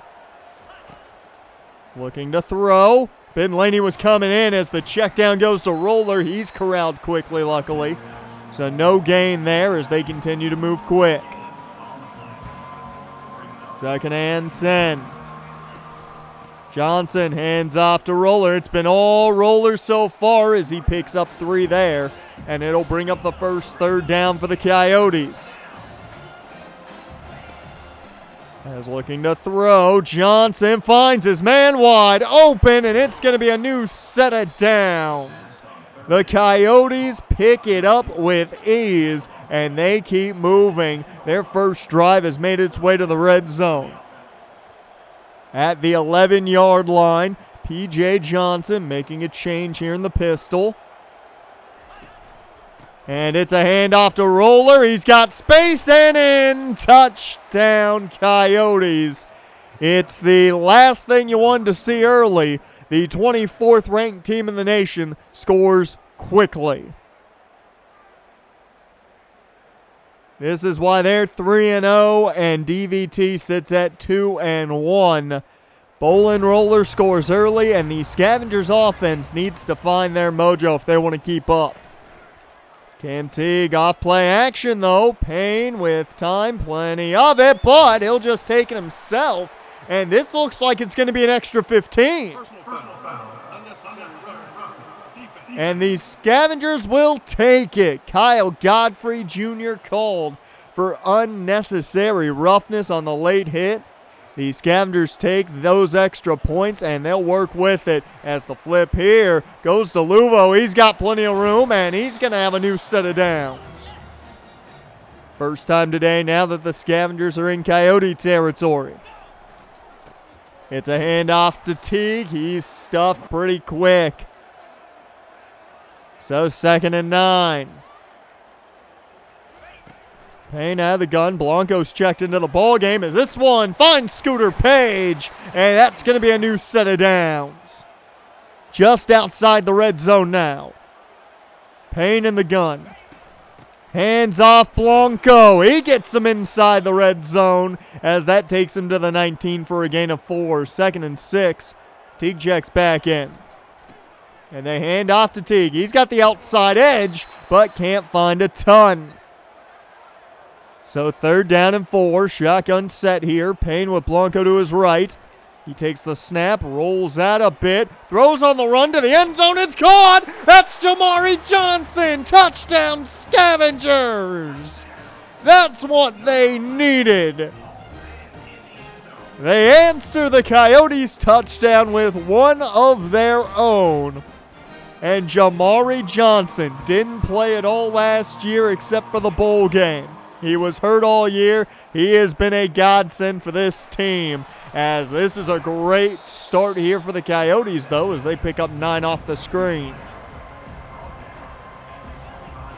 Looking to throw. Ben Laney was coming in as the check down goes to Roller. He's corralled quickly, luckily. So no gain there as they continue to move quick. 2nd and 10. Johnson hands off to Roller. It's been all Roller so far as he picks up 3 there. And it'll bring up the first 3rd down for the Coyotes. As looking to throw, Johnson finds his man wide open, and it's going to be a new set of downs. The Coyotes pick it up with ease, and they keep moving. Their first drive has made its way to the red zone. At the 11-yard line, P.J. Johnson making a change here in the pistol. And it's a handoff to Roller. He's got space and in. Touchdown, Coyotes. It's the last thing you wanted to see early. The 24th ranked team in the nation scores quickly. This is why they're 3-0 and DVT sits at 2-1. Bowling Roller scores early, and the Scavengers offense needs to find their mojo if they want to keep up. Cam Teague off play action though. Payne with time, plenty of it, but he'll just take it himself. And this looks like it's going to be an extra 15. And the Scavengers will take it. Kyle Godfrey Jr. called for unnecessary roughness on the late hit. The Scavengers take those extra points, and they'll work with it as the flip here goes to Luvo. He's got plenty of room, and he's going to have a new set of downs. First time today now that the Scavengers are in Coyote territory. It's a handoff to Teague. He's stuffed pretty quick. So 2nd and 9. Payne out of the gun. Blanco's checked into the ball game as this one finds Scooter Page. And that's going to be a new set of downs. Just outside the red zone now. Payne in the gun. Hands off Blanco. He gets him inside the red zone as that takes him to the 19 for a gain of 4. 2nd and 6. Teague checks back in. And they hand off to Teague. He's got the outside edge, but can't find a ton. So 3rd down and 4. Shotgun set here. Payne with Blanco to his right. He takes the snap, rolls out a bit, throws on the run to the end zone. It's caught! That's Jamari Johnson! Touchdown, Scavengers! That's what they needed. They answer the Coyotes' touchdown with one of their own. And Jamari Johnson didn't play at all last year except for the bowl game. He was hurt all year. He has been a godsend for this team. As this is a great start here for the Coyotes, though, as they pick up 9 off the screen.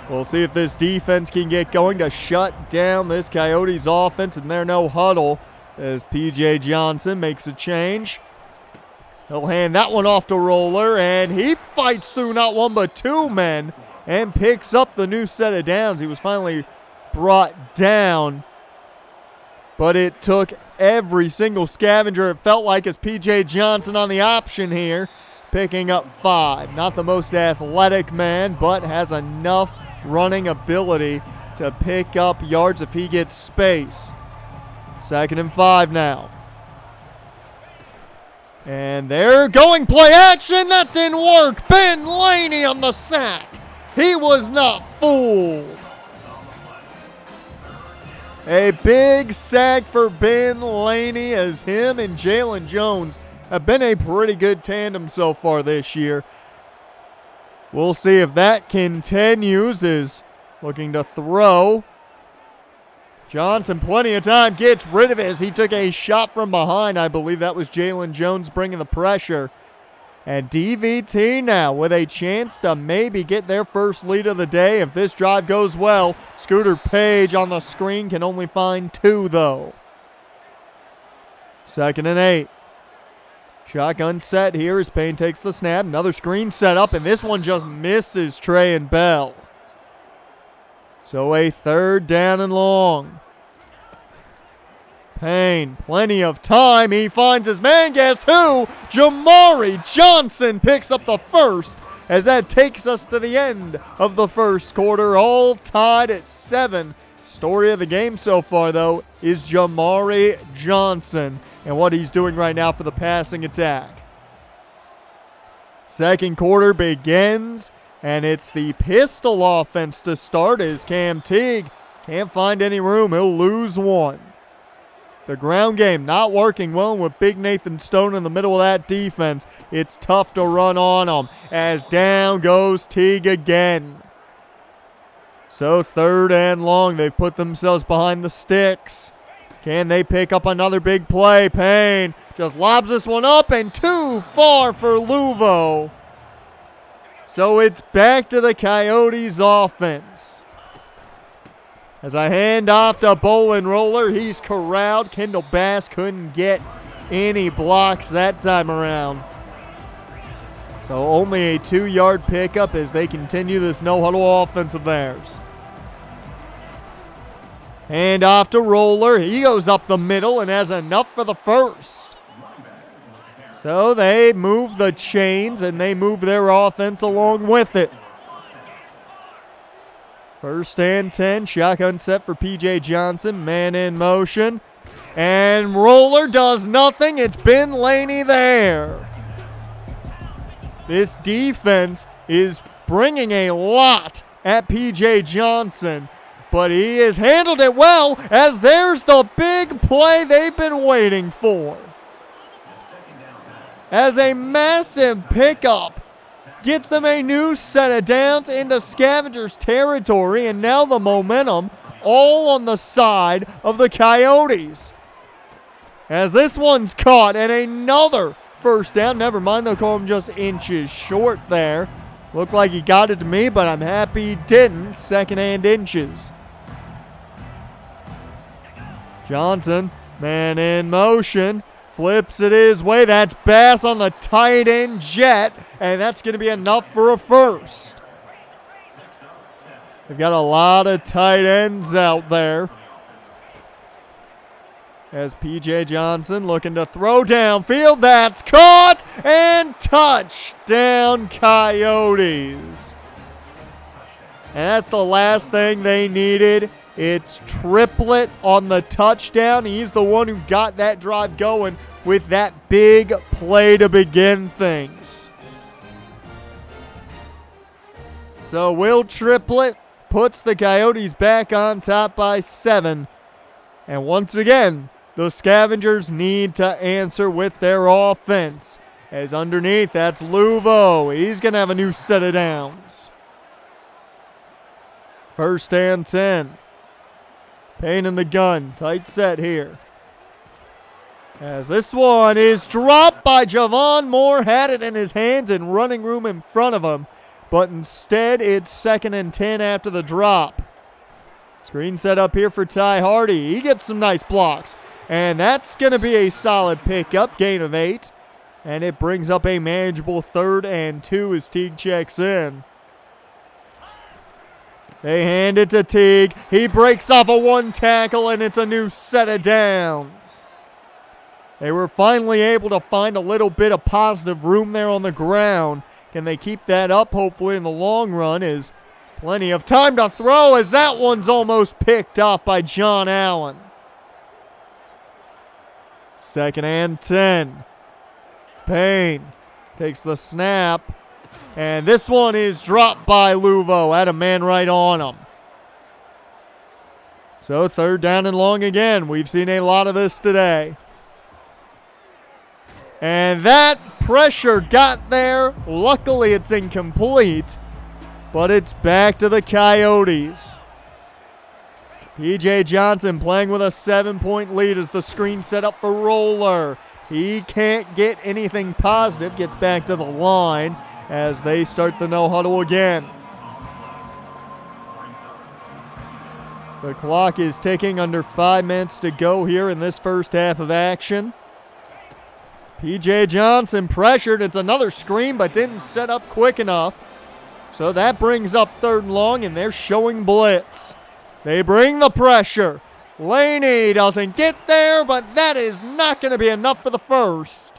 We'll see if this defense can get going to shut down this Coyotes offense in their no huddle as P.J. Johnson makes a change. He'll hand that one off to Roller, and he fights through not one but 2 men and picks up the new set of downs. He was finally brought down, but it took every single Scavenger, it felt like, as P.J. Johnson on the option here, picking up 5. Not the most athletic man, but has enough running ability to pick up yards if he gets space. 2nd and 5 now. And they're going play action. That didn't work. Ben Laney on the sack. He was not fooled. A big sack for Ben Laney, as him and Jalen Jones have been a pretty good tandem so far this year. We'll see if that continues. Is looking to throw. Johnson, plenty of time, gets rid of it as he took a shot from behind. I believe that was Jalen Jones bringing the pressure. And DVT now with a chance to maybe get their first lead of the day if this drive goes well. Scooter Page on the screen can only find 2, though. 2nd and 8. Shotgun set here as Payne takes the snap. Another screen set up, and this one just misses Trey and Bell. So a 3rd down and long. Payne, plenty of time. He finds his man. Guess who? Jamari Johnson picks up the first, as that takes us to the end of the first quarter, all tied at 7. Story of the game so far, though, is Jamari Johnson and what he's doing right now for the passing attack. 2nd quarter begins, and it's the pistol offense to start as Cam Teague can't find any room. He'll lose 1. The ground game not working well with Big Nathan Stone in the middle of that defense. It's tough to run on him as down goes Teague again. So 3rd and long. They've put themselves behind the sticks. Can they pick up another big play? Payne just lobs this one up and too far for Luvo. So it's back to the Coyotes offense. As I hand off to Bolin Roller, he's corralled. Kendall Bass couldn't get any blocks that time around. So only a 2-yard pickup as they continue this no-huddle offense of theirs. Hand off to Roller. He goes up the middle and has enough for the first. So they move the chains and they move their offense along with it. 1st and 10, shotgun set for P.J. Johnson, man in motion. And Roller does nothing. It's Ben Laney there. This defense is bringing a lot at P.J. Johnson, but he has handled it well as there's the big play they've been waiting for. As a massive pickup gets them a new set of downs into Scavengers territory, and now the momentum all on the side of the Coyotes. As this one's caught, and another 1st down. Never mind, they'll call him just inches short there. Looked like he got it to me, but I'm happy he didn't. 2nd and inches. Johnson, man in motion. Flips it his way. That's Bass on the tight end jet, and that's going to be enough for a first. They've got a lot of tight ends out there. As P.J. Johnson looking to throw downfield. That's caught and touchdown Coyotes. And that's the last thing they needed It's Triplett on the touchdown. He's the one who got that drive going with that big play to begin things. So Will Triplett puts the Coyotes back on top by 7. And once again, the Scavengers need to answer with their offense. As underneath, that's Luvo. He's going to have a new set of downs. 1st and 10. Payne in the gun. Tight set here. As this one is dropped by Javon Moore. Had it in his hands and running room in front of him. But instead, it's 2nd and 10 after the drop. Screen set up here for Ty Hardy. He gets some nice blocks. And that's going to be a solid pickup. Gain of 8. And it brings up a manageable 3rd and 2 as Teague checks in. They hand it to Teague. He breaks off a 1 tackle, and it's a new set of downs. They were finally able to find a little bit of positive room there on the ground. Can they keep that up? Hopefully in the long run is plenty of time to throw as that one's almost picked off by John Allen. 2nd and 10. Payne takes the snap. And this one is dropped by Luvo. Had a man right on him. So 3rd down and long again. We've seen a lot of this today. And that pressure got there. Luckily, it's incomplete. But it's back to the Coyotes. P.J. Johnson playing with a 7-point lead as the screen set up for Roller. He can't get anything positive. Gets back to the line as they start the no-huddle again. The clock is ticking, under 5 minutes to go here in this first half of action. P.J. Johnson pressured. It's another screen, but didn't set up quick enough. So that brings up 3rd and long, and they're showing blitz. They bring the pressure. Laney doesn't get there, but that is not going to be enough for the first.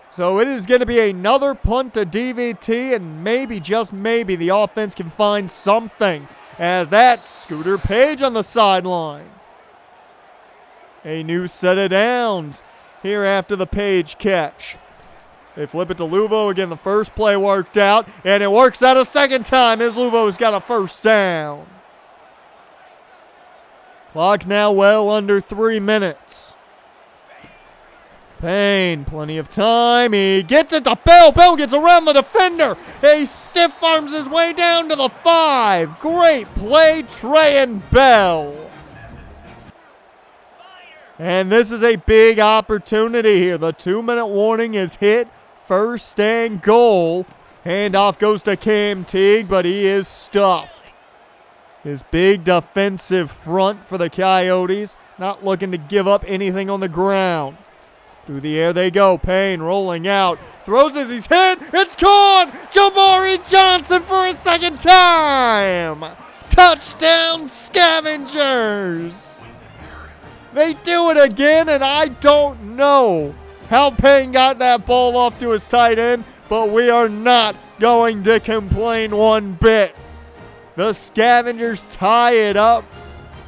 So it is going to be another punt to DVT, and maybe, just maybe, the offense can find something as that Scooter Page on the sideline. A new set of downs here after the Page catch. They flip it to Luvo again. The first play worked out, and it works out a second time as Luvo's got a 1st down. Clock now well under 3 minutes. Payne, plenty of time. He gets it to Bell. Bell gets around the defender. He stiff arms his way down to the 5. Great play, Trey and Bell. And this is a big opportunity here. The 2-minute warning is hit. 1st and goal. Handoff goes to Cam Teague, but he is stuffed. His big defensive front for the Coyotes. Not looking to give up anything on the ground. Through the air they go. Payne rolling out. Throws as he's hit. It's caught. Jamari Johnson for a 2nd time. Touchdown Scavengers. They do it again, and I don't know how Payne got that ball off to his tight end, but we are not going to complain one bit. The Scavengers tie it up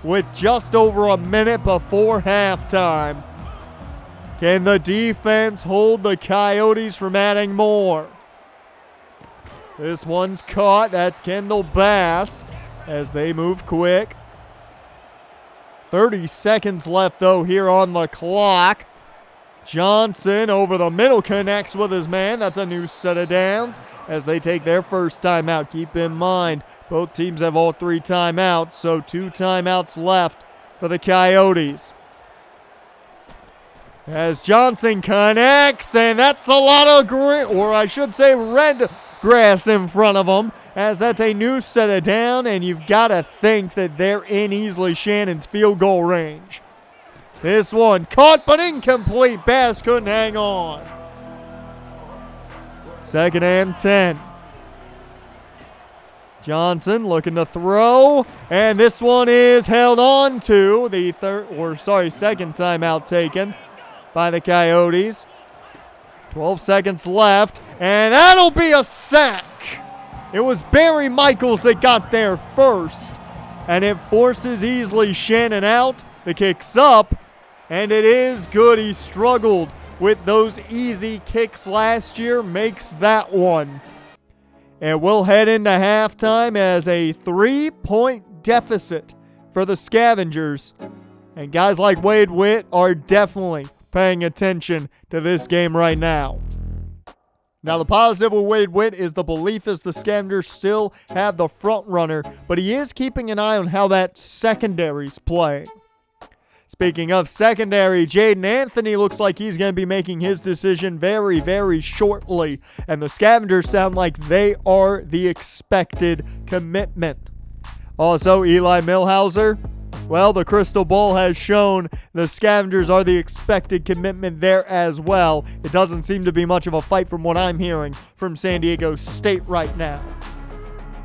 with just over a minute before halftime. Can the defense hold the Coyotes from adding more? This one's caught. That's Kendall Bass as they move quick. 30 seconds left, though, here on the clock. Johnson over the middle connects with his man. That's a new set of downs as they take their first timeout. Keep in mind, both teams have all 3 timeouts, so 2 timeouts left for the Coyotes. As Johnson connects, and that's a lot of green, or I should say red grass in front of them, as that's a new set of down, and you've got to think that they're in easily Shannon's field goal range. This one caught but incomplete. Bass couldn't hang on. 2nd and 10. Johnson looking to throw, and this one is held on to. The 2nd timeout taken by the Coyotes. 12 seconds left, and that'll be a sack. It was Barry Michaels that got there first, and it forces Easley Shannon out. The kick's up, and it is good. He struggled with those easy kicks last year, makes that one. And we'll head into halftime as a 3-point deficit for the Scavengers. And guys like Wade Witt are definitely paying attention to this game right now. Now, the positive with Wade Witt is the belief is the Scavengers still have the front runner, but he is keeping an eye on how that secondary's playing. Speaking of secondary, Jaden Anthony looks like he's going to be making his decision very, very shortly, and the Scavengers sound like they are the expected commitment. Also, Eli Millhauser, well, the crystal ball has shown the Scavengers are the expected commitment there as well. It doesn't seem to be much of a fight from what I'm hearing from San Diego State right now.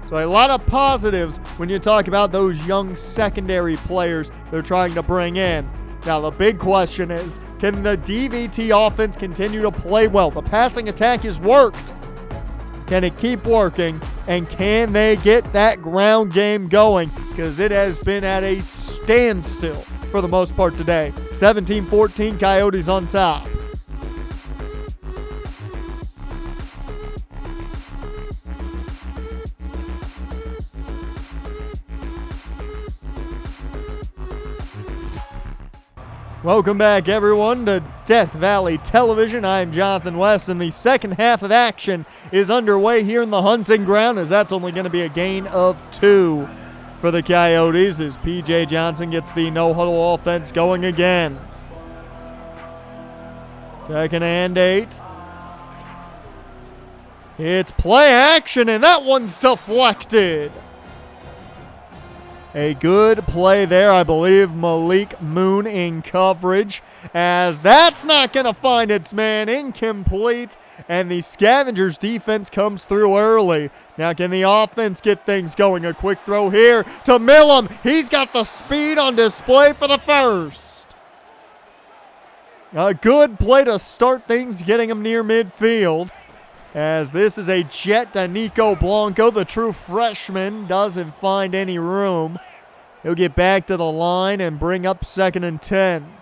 So a lot of positives when you talk about those young secondary players they're trying to bring in. Now, the big question is, can the DVT offense continue to play well? The passing attack has worked. Can it keep working? And can they get that ground game going? Because it has been at a standstill for the most part today. 17-14, Coyotes on top. Welcome back, everyone, to Death Valley Television. I'm Jonathan West, and the second half of action is underway here in the hunting ground, as that's only going to be a gain of 2 for the Coyotes as P.J. Johnson gets the no-huddle offense going again. 2nd and 8. It's play action, and that one's deflected. A good play there, I believe, Malik Moon in coverage, as that's not going to find its man. Incomplete, and the Scavengers defense comes through early. Now can the offense get things going? A quick throw here to Millam. He's got the speed on display for the first. A good play to start things, getting him near midfield. As this is a jet to Nico Blanco, the true freshman, doesn't find any room. He'll get back to the line and bring up 2nd and 10.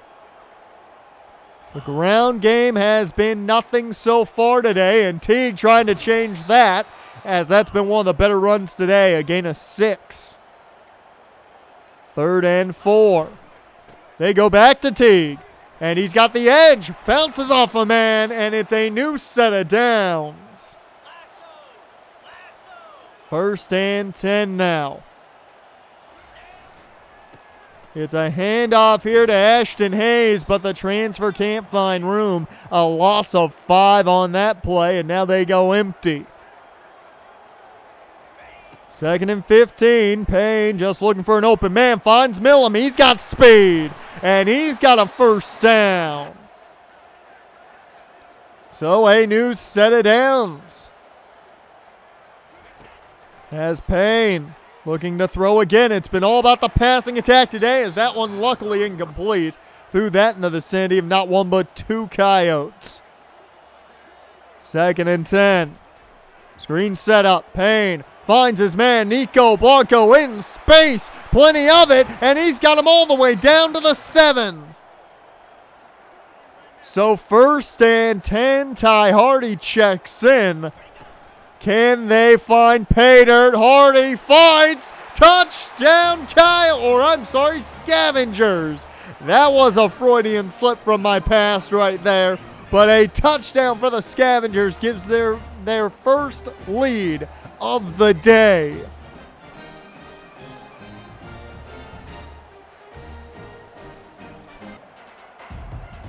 The ground game has been nothing so far today, and Teague trying to change that, as that's been one of the better runs today, a gain of 6. 3rd and 4. They go back to Teague, and he's got the edge, bounces off a man, and it's a new set of downs. 1st and 10 now. It's a handoff here to Ashton Hayes, but the transfer can't find room. A loss of 5 on that play, and now they go empty. 2nd and 15. Payne just looking for an open man. Finds Millam. He's got speed, and he's got a 1st down. So a new set of downs. As Payne looking to throw again. It's been all about the passing attack today, as that one luckily incomplete. Threw that in the vicinity of not 1 but 2 Coyotes. 2nd and 10. Screen set up. Payne finds his man Nico Blanco in space. Plenty of it, and he's got him all the way down to the 7. So 1st and 10, Ty Hardy checks in. Can they find pay dirt? Hardy finds touchdown Scavengers. That was a Freudian slip from my past right there. But a touchdown for the Scavengers gives their first lead of the day.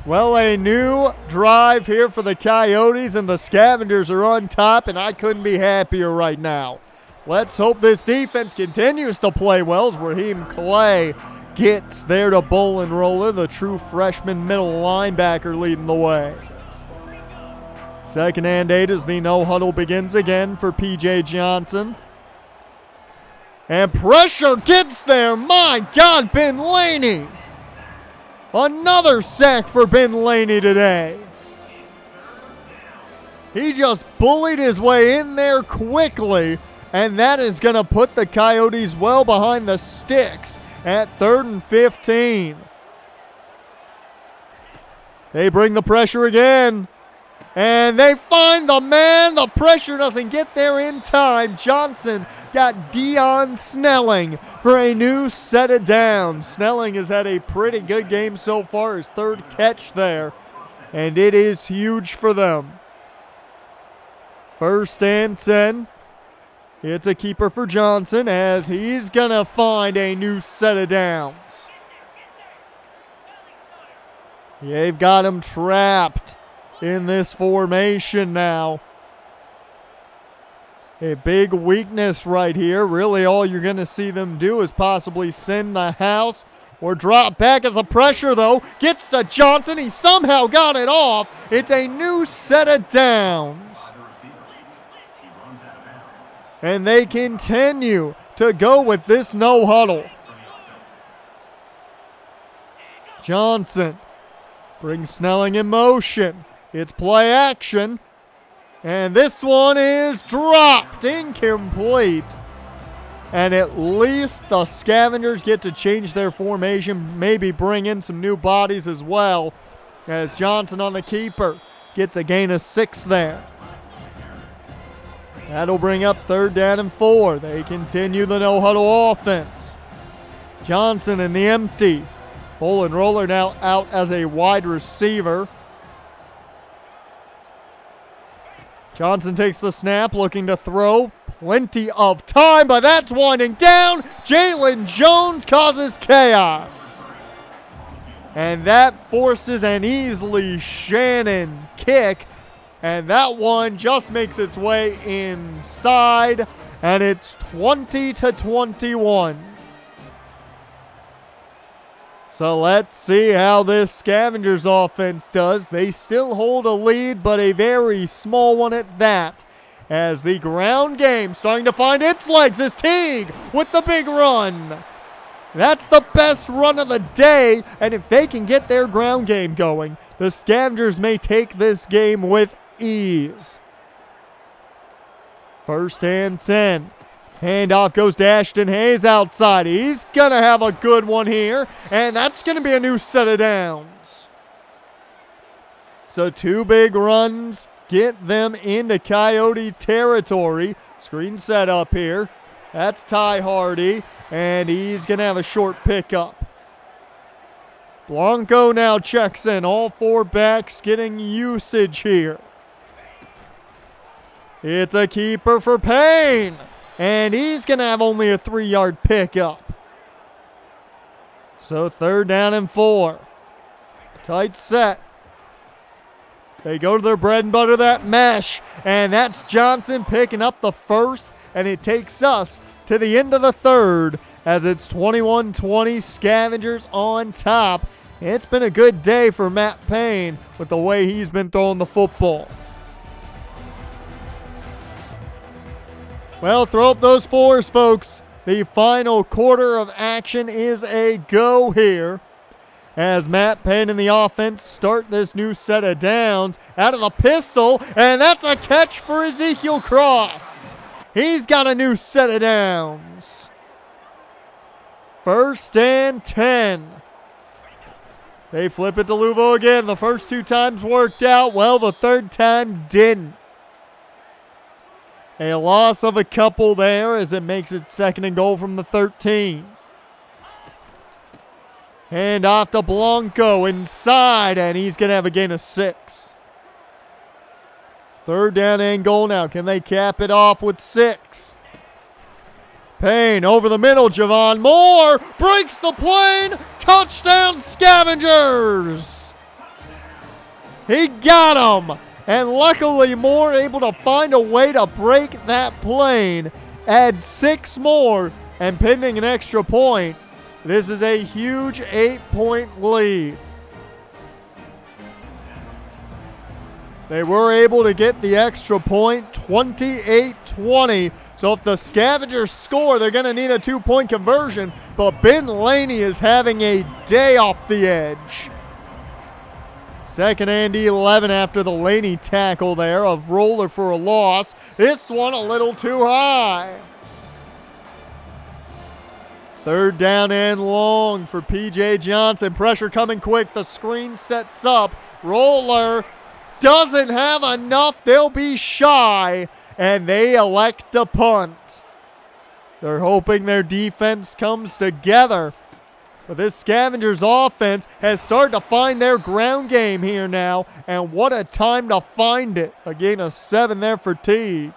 Well, a new drive here for the Coyotes, and the Scavengers are on top, and I couldn't be happier right now. Let's hope this defense continues to play well as Raheem Clay gets there to Bolin Roller, the true freshman middle linebacker leading the way. 2nd and 8 as the no-huddle begins again for P.J. Johnson. And pressure gets there. My God, Ben Laney. Another sack for Ben Laney today. He just bullied his way in there quickly and that is going to put the Coyotes well behind the sticks at 3rd and 15. They bring the pressure again, and they find the man. The pressure doesn't get there in time. Johnson got Dion Snelling for a new set of downs. Snelling has had a pretty good game so far, his 3rd catch there, and it is huge for them. 1st and 10. It's a keeper for Johnson as he's going to find a new set of downs. They've got him trapped in this formation now. A big weakness right here. Really all you're going to see them do is possibly send the house or drop back as the pressure, though, gets to Johnson. He somehow got it off. It's a new set of downs. And they continue to go with this no huddle. Johnson brings Snelling in motion. It's play action. And this one is dropped, incomplete. And at least the Scavengers get to change their formation, maybe bring in some new bodies as well, as Johnson on the keeper gets a gain of 6 there. That'll bring up 3rd down and 4. They continue the no-huddle offense. Johnson in the empty. Bull and Roller now out as a wide receiver. Johnson takes the snap, looking to throw. Plenty of time, but that's winding down. Jalen Jones causes chaos. And that forces an easily Shannon kick. And that one just makes its way inside, and it's 20-21. So let's see how this Scavengers offense does. They still hold a lead, but a very small one at that. As the ground game starting to find its legs as Teague with the big run. That's the best run of the day, and if they can get their ground game going, the Scavengers may take this game with ease. 1st and 10. Handoff goes to Ashton Hayes outside. He's going to have a good one here, and that's going to be a new set of downs. So 2 big runs get them into Coyote territory. Screen set up here. That's Ty Hardy, and he's going to have a short pickup. Blanco now checks in. All 4 backs getting usage here. It's a keeper for Payne, and he's going to have only a 3-yard pickup. So 3rd down and 4. Tight set. They go to their bread and butter, that mesh, and that's Johnson picking up the 1st, and it takes us to the end of the 3rd as it's 21-20, Scavengers on top. It's been a good day for Matt Payne with the way he's been throwing the football. Well, throw up those 4s, folks. The final quarter of action is a go here as Matt Payne and the offense start this new set of downs out of the pistol, and that's a catch for Ezekiel Cross. He's got a new set of downs. 1st and 10. They flip it to Luvo again. The first 2 times worked out. Well, the 3rd time didn't. A loss of a couple there as it makes it 2nd and goal from the 13. Hand off to Blanco inside, and he's going to have a gain of 6. 3rd down and goal now. Can they cap it off with 6? Payne over the middle. Javon Moore breaks the plane. Touchdown Scavengers. He got him. And luckily Moore able to find a way to break that plane. Add 6 more. And pending an extra point, this is a huge 8-point lead. They were able to get the extra point, 28-20. So if the Scavengers score, they're going to need a 2-point conversion. But Ben Laney is having a day off the edge. 2nd and 11 after the Laney tackle there of Roller for a loss. This one a little too high. 3rd down and long for P.J. Johnson. Pressure coming quick. The screen sets up. Roller doesn't have enough. They'll be shy, and they elect to punt. They're hoping their defense comes together. But this Scavengers offense has started to find their ground game here now, and what a time to find it. A gain of 7 there for Teague.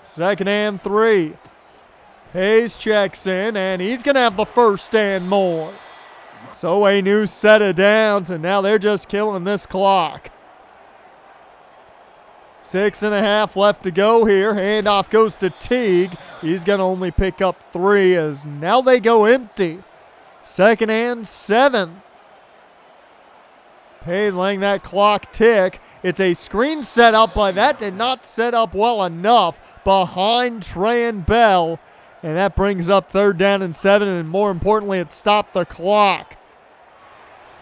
2nd and 3. Hayes checks in, and he's going to have the 1st and more. So a new set of downs, and now they're just killing this clock. 6.5 left to go here. Handoff goes to Teague. He's going to only pick up 3 as now they go empty. 2nd and 7. Payne letting that clock tick. It's a screen set up, but that did not set up well enough behind Trey and Bell. And that brings up 3rd down and 7, and more importantly, it stopped the clock.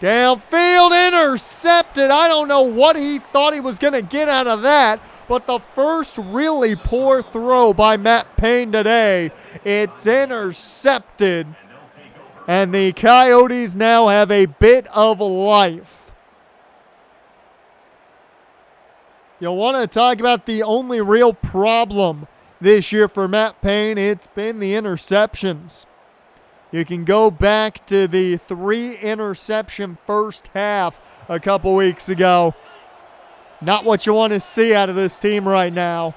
Downfield intercepted. I don't know what he thought he was going to get out of that, but the first really poor throw by Matt Payne today, it's intercepted. And the Coyotes now have a bit of life. You'll want to talk about the only real problem this year for Matt Payne. It's been the interceptions. You can go back to the 3 interception first half a couple weeks ago. Not what you want to see out of this team right now.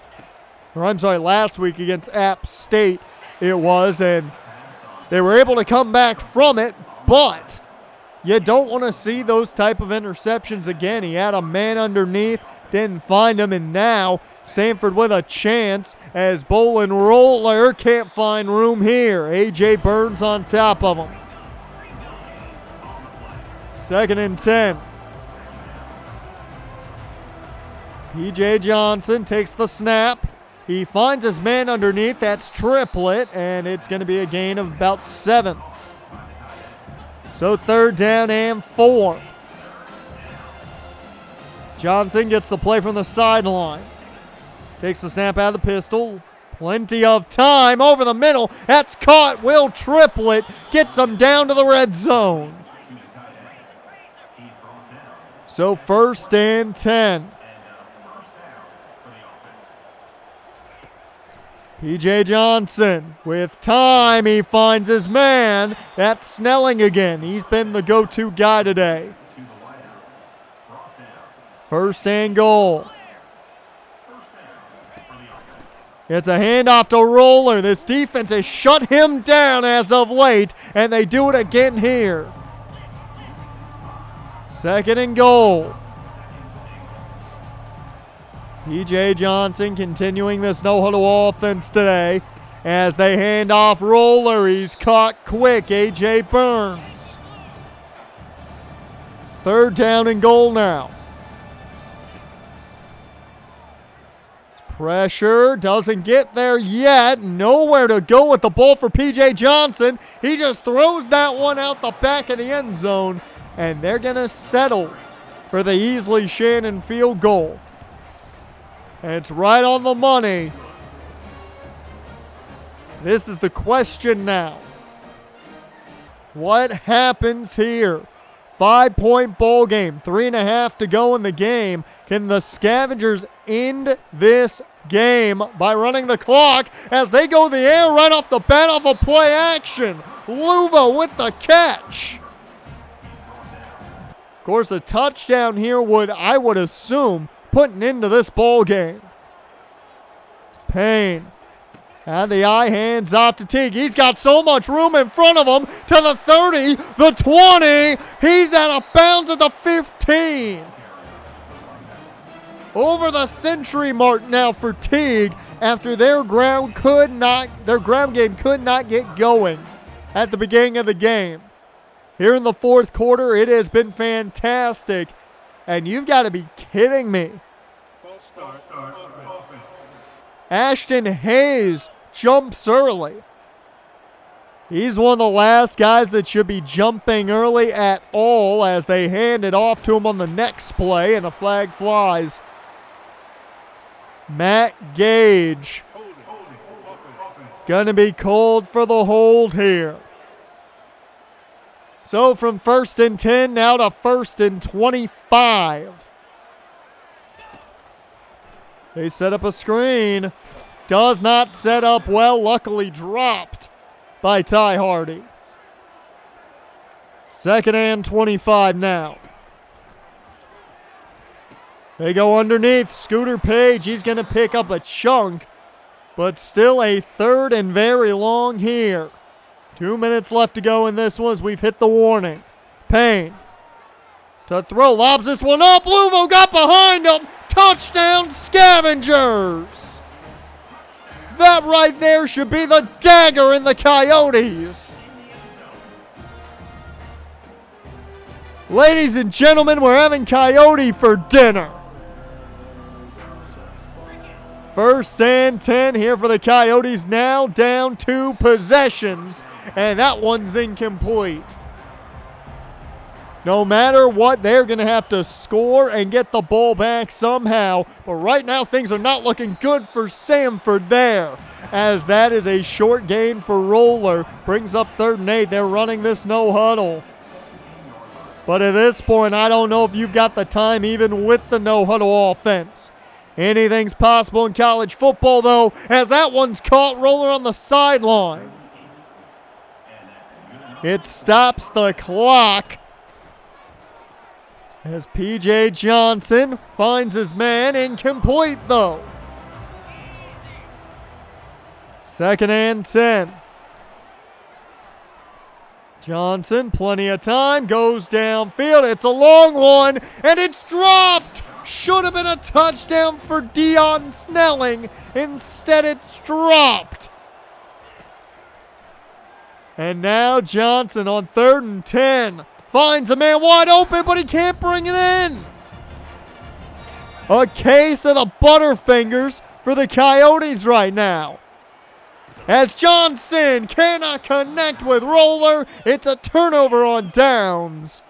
Or I'm sorry, last week against App State it was, and they were able to come back from it, but you don't want to see those type of interceptions again. He had a man underneath, didn't find him, and now Sanford with a chance as Bolin Roller can't find room here. A.J. Burns on top of him. 2nd and 10. P.J. Johnson takes the snap. He finds his man underneath. That's Triplett, and it's going to be a gain of about 7. So 3rd down and 4. Johnson gets the play from the sideline. Takes the snap out of the pistol. Plenty of time over the middle. That's caught. Will Triplett gets him down to the red zone. So 1st and 10. P.J. Johnson with time. He finds his man. That's Snelling again. He's been the go-to guy today. 1st and goal. It's a handoff to Roller. This defense has shut him down as of late, and they do it again here. 2nd and goal. P.J. Johnson continuing this no-huddle offense today as they hand off Roller. He's caught quick. A.J. Burns. 3rd down and goal now. Pressure doesn't get there yet. Nowhere to go with the ball for P.J. Johnson. He just throws that one out the back of the end zone, and they're going to settle for the Easley Shannon field goal. And it's right on the money. This is the question now. What happens here? 5-point ball game, 3.5 to go in the game. Can the Scavengers end this game by running the clock as they go the air right off the bat off of play action? Luva with the catch. Of course, a touchdown here I would assume, put an end to this ball game. Payne. And the eye hands off to Teague. He's got so much room in front of him to the 30, the 20. He's out of bounds at the 15. Over the century mark now for Teague after their ground game could not get going at the beginning of the game. Here in the 4th quarter, it has been fantastic. And you've got to be kidding me. Ashton Hayes jumps early. He's one of the last guys that should be jumping early at all as they hand it off to him on the next play, and a flag flies. Matt Gage gonna be called for the hold here. So from 1st and 10 now to 1st and 25. They set up a screen. Does not set up well, luckily dropped by Ty Hardy. 2nd and 25 now. They go underneath. Scooter Page, he's going to pick up a chunk, but still a 3rd and very long here. 2 minutes left to go in this one as we've hit the warning. Payne to throw, lobs this one up. Luvo got behind him. Touchdown, Scavengers. That right there should be the dagger in the Coyotes. Ladies and gentlemen, we're having Coyote for dinner. 1st and 10 here for the Coyotes, now down 2 possessions, and that one's incomplete. No matter what, they're going to have to score and get the ball back somehow. But right now, things are not looking good for Samford there, as that is a short gain for Roller. Brings up 3rd and 8. They're running this no huddle. But at this point, I don't know if you've got the time even with the no huddle offense. Anything's possible in college football, though, as that one's caught. Roller on the sideline. It stops the clock as P.J. Johnson finds his man. Incomplete, though. 2nd and 10. Johnson, plenty of time, goes downfield. It's a long one, and it's dropped. Should have been a touchdown for Dion Snelling. Instead, it's dropped. And now Johnson on 3rd and 10. Finds a man wide open, but he can't bring it in. A case of the Butterfingers for the Coyotes right now. As Johnson cannot connect with Roller, it's a turnover on downs.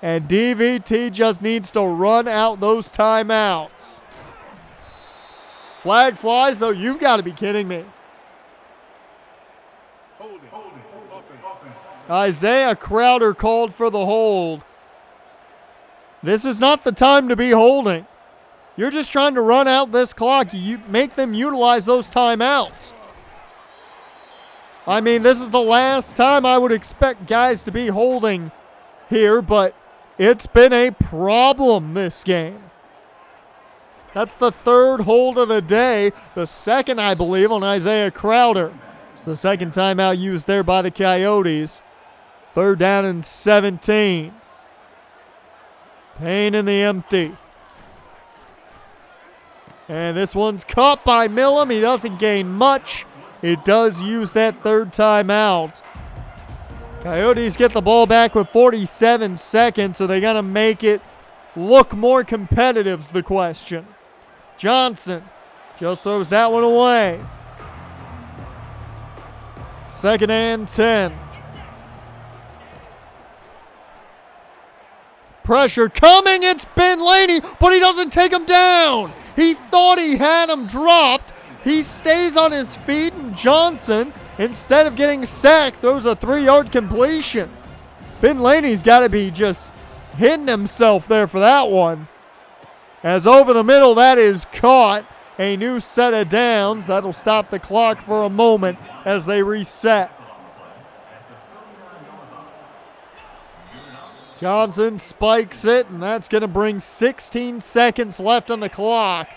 And DVT just needs to run out those timeouts. Flag flies, though. You've got to be kidding me. Isaiah Crowder called for the hold. This is not the time to be holding. You're just trying to run out this clock. You make them utilize those timeouts. I mean, this is the last time I would expect guys to be holding here, but it's been a problem this game. That's the 3rd hold of the day. The 2nd, I believe, on Isaiah Crowder. It's the 2nd timeout used there by the Coyotes. 3rd down and 17. Payne in the empty. And this one's caught by Millam. He doesn't gain much. It does use that 3rd timeout. Coyotes get the ball back with 47 seconds, so they got to make it look more competitive is the question. Johnson just throws that one away. 2nd and 10. Pressure coming, it's Ben Laney, but he doesn't take him down. He thought he had him dropped. He stays on his feet, and Johnson, instead of getting sacked, throws a 3-yard completion. Ben Laney's got to be just hitting himself there for that one. As over the middle, that is caught. A new set of downs. That'll stop the clock for a moment as they reset. Johnson spikes it, and that's going to bring 16 seconds left on the clock.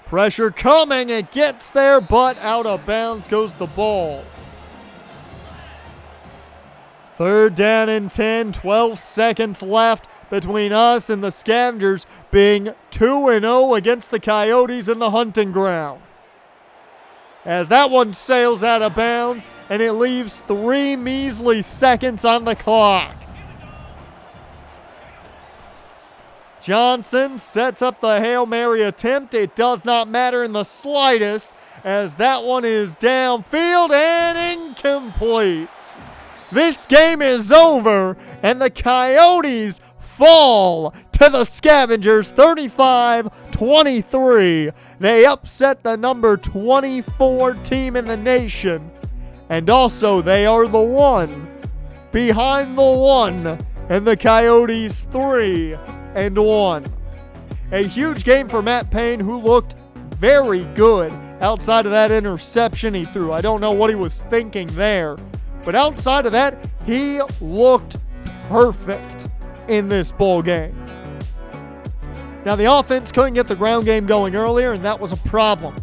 Pressure coming, it gets there, but out of bounds goes the ball. 3rd down and 10, 12 seconds left between us and the Scavengers being 2-0 against the Coyotes in the hunting ground. As that one sails out of bounds, and it leaves 3 measly seconds on the clock. Johnson sets up the Hail Mary attempt. It does not matter in the slightest, as that one is downfield and incomplete. This game is over, and the Coyotes fall to the Scavengers 35-23. They upset the number 24 team in the nation, and also they are the one behind the one, and the Coyotes 3-1. A huge game for Matt Payne, who looked very good outside of that interception he threw. I don't know what he was thinking there, but outside of that, he looked perfect in this ball game. Now, the offense couldn't get the ground game going earlier, and that was a problem.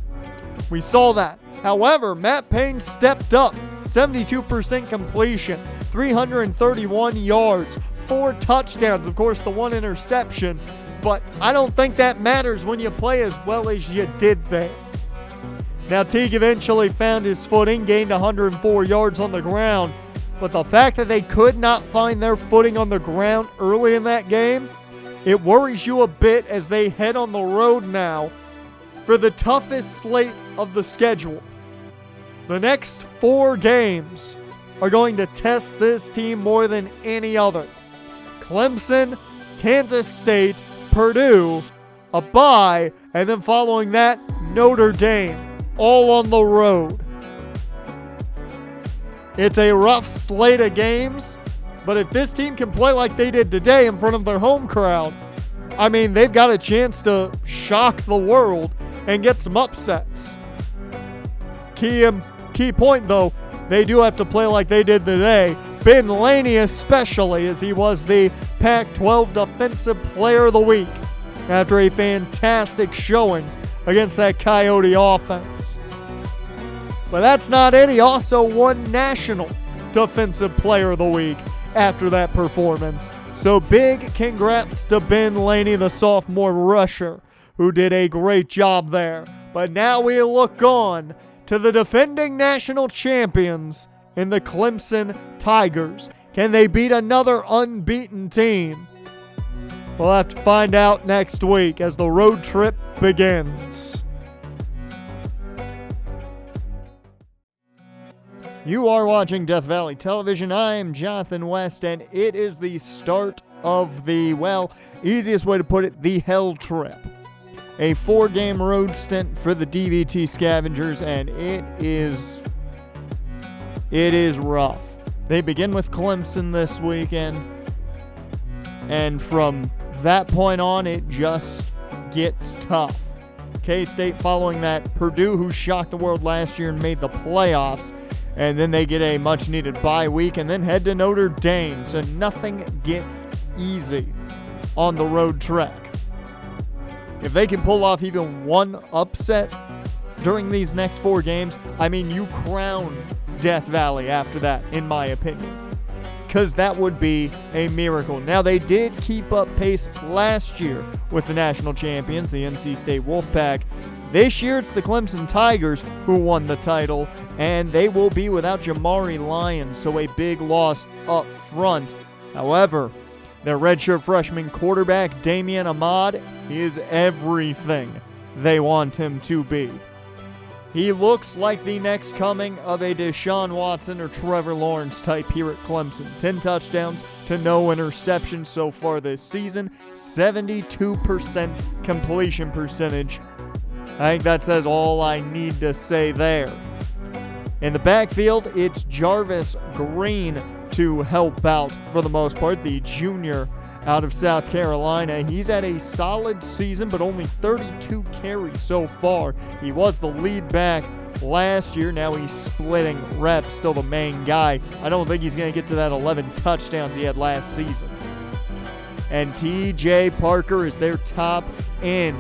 We saw that. However, Matt Payne stepped up. 72% completion, 331 yards, 4 touchdowns. Of course, the 1 interception, but I don't think that matters when you play as well as you did there. Now, Teague eventually found his footing, gained 104 yards on the ground, but the fact that they could not find their footing on the ground early in that game, it worries you a bit as they head on the road now for the toughest slate of the schedule. The next 4 games are going to test this team more than any other. Clemson, Kansas State, Purdue, a bye, and then following that, Notre Dame, all on the road. It's a rough slate of games, but if this team can play like they did today in front of their home crowd, I mean, they've got a chance to shock the world and get some upsets. Key point, though, they do have to play like they did today. Ben Laney especially, as he was the Pac-12 Defensive Player of the Week after a fantastic showing against that Coyote offense. But that's not it. He also won National Defensive Player of the Week after that performance. So big congrats to Ben Laney, the sophomore rusher, who did a great job there. But now we look on to the defending national champions in the Clemson Tigers. Can they beat another unbeaten team? We'll have to find out next week as the road trip begins. You are watching Death Valley Television. I am Jonathan West, and it is the start of the, easiest way to put it, the hell trip. A 4-game road stint for the DVT Scavengers, and it is rough. They begin with Clemson this weekend, and from that point on, it just gets tough. K-State following that, Purdue, who shocked the world last year and made the playoffs, and then they get a much-needed bye week, and then head to Notre Dame, so nothing gets easy on the road track. If they can pull off even one upset during these next 4 games, I mean, you crown Death Valley after that, in my opinion, because that would be a miracle. Now, they did keep up pace last year with the national champions, the NC State Wolfpack. This year, it's the Clemson Tigers who won the title, and they will be without Jamari Lyons, so a big loss up front. However, their redshirt freshman quarterback, Damian Ahmad, is everything they want him to be. He looks like the next coming of a Deshaun Watson or Trevor Lawrence type here at Clemson. 10 touchdowns to no interceptions so far this season. 72% completion percentage. I think that says all I need to say there. In the backfield, it's Jarvis Green to help out for the most part, the junior out of South Carolina. He's had a solid season, but only 32 carries so far. He was the lead back last year. Now he's splitting reps, still the main guy. I don't think he's going to get to that 11 touchdowns he had last season. And TJ Parker is their top end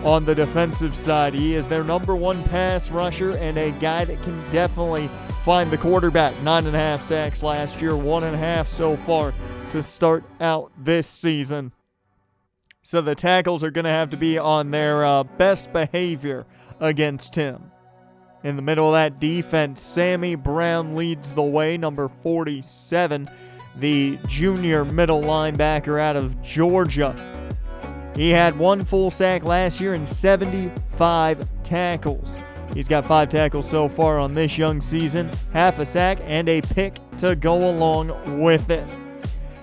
on the defensive side. He is their number 1 pass rusher and a guy that can definitely find the quarterback. 9.5 sacks last year, 1.5 so far to start out this season. So the tackles are going to have to be on their best behavior against him. In the middle of that defense, Sammy Brown leads the way, number 47, the junior middle linebacker out of Georgia. He had 1 full sack last year and 75 tackles. He's got 5 tackles so far on this young season, half a sack, and a pick to go along with it.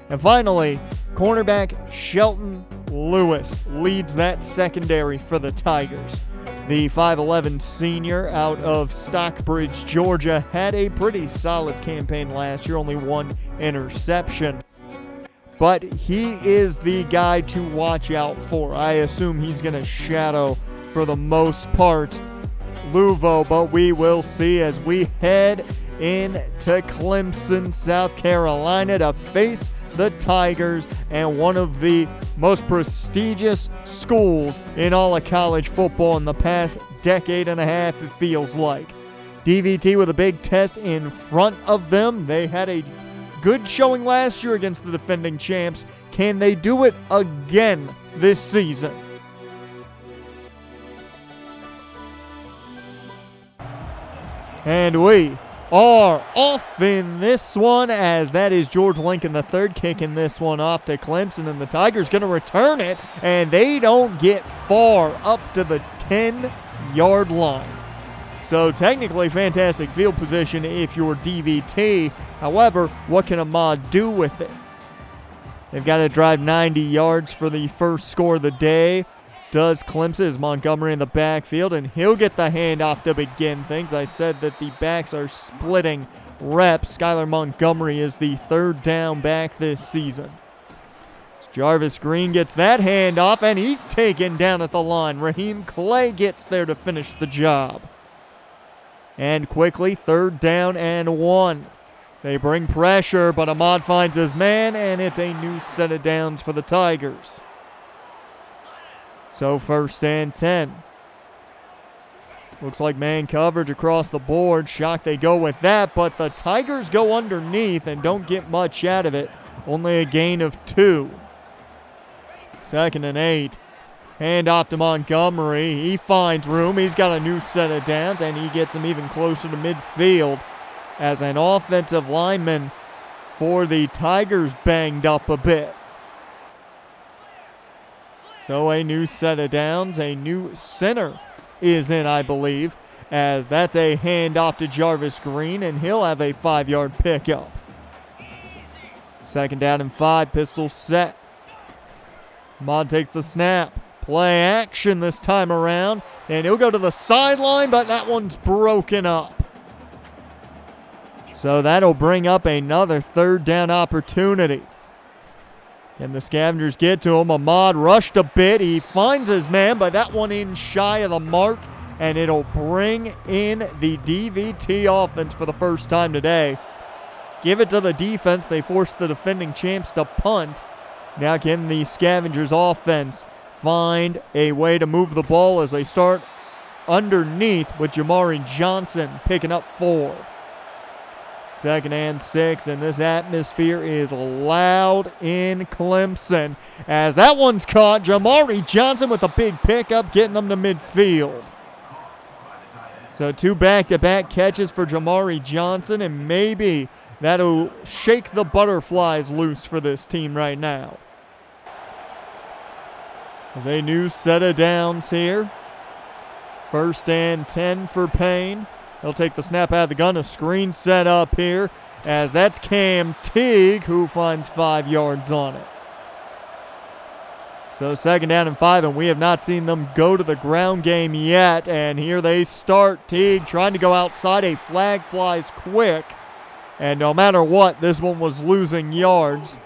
And finally, cornerback Shelton Lewis leads that secondary for the Tigers. The 5'11 senior out of Stockbridge, Georgia, had a pretty solid campaign last year, only 1 interception. But he is the guy to watch out for. I assume he's going to shadow, for the most part, Luvo, but we will see as we head into Clemson, South Carolina to face the Tigers and one of the most prestigious schools in all of college football in the past decade and a half, it feels like. DVT with a big test in front of them. They had a good showing last year against the defending champs. Can they do it again this season? And we are off in this one, as that is George Lincoln III kicking this one off to Clemson, and the Tigers going to return it, and they don't get far, up to the 10-yard line. So technically fantastic field position if you're DVT. However, what can Ahmad do with it? They've got to drive 90 yards for the first score of the day. Does Clemson, is Montgomery in the backfield, and he'll get the handoff to begin things. I said that the backs are splitting reps. Skylar Montgomery is the 3rd down back this season. Jarvis Green gets that handoff, and he's taken down at the line. Raheem Clay gets there to finish the job. And quickly, 3rd down and 1. They bring pressure, but Ahmad finds his man, and it's a new set of downs for the Tigers. So 1st and 10. Looks like man coverage across the board. Shocked they go with that, but the Tigers go underneath and don't get much out of it. Only a gain of 2. 2nd and 8. Hand off to Montgomery. He finds room. He's got a new set of downs, and he gets him even closer to midfield as an offensive lineman for the Tigers banged up a bit. So a new set of downs, a new center is in, I believe, as that's a handoff to Jarvis Green, and he'll have a 5-yard pickup. 2nd down and 5, pistol set. Ahmad takes the snap. Play action this time around, and he'll go to the sideline, but that one's broken up. So that'll bring up another 3rd down opportunity. And the Scavengers get to him. Ahmad rushed a bit. He finds his man, but that one in shy of the mark, and it'll bring in the DVT offense for the first time today. Give it to the defense. They forced the defending champs to punt. Now can the Scavengers offense find a way to move the ball as they start underneath with Jamari Johnson picking up 4. 2nd and 6, and this atmosphere is loud in Clemson as that one's caught. Jamari Johnson with a big pickup, getting them to midfield. So 2 back-to-back catches for Jamari Johnson, and maybe that'll shake the butterflies loose for this team right now. There's a new set of downs here. 1st and 10 for Payne. He'll take the snap out of the gun. A screen set up here as that's Cam Teague who finds 5 yards on it. So 2nd down and 5, and we have not seen them go to the ground game yet. And here they start. Teague trying to go outside. A flag flies quick. And no matter what, this one was losing yards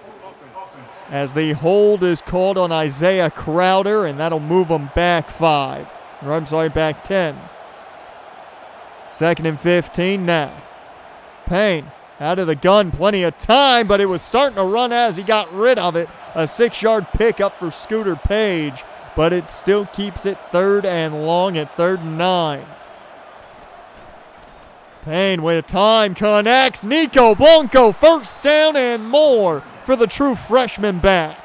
as the hold is called on Isaiah Crowder, and that'll move them back 5. Or I'm sorry, back 10. 2nd and 15 now. Payne out of the gun, plenty of time, but it was starting to run as he got rid of it. A 6-yard pickup for Scooter Page, but it still keeps it 3rd and long at 3rd and 9. Payne with time connects. Nico Blanco, 1st down and more for the true freshman back.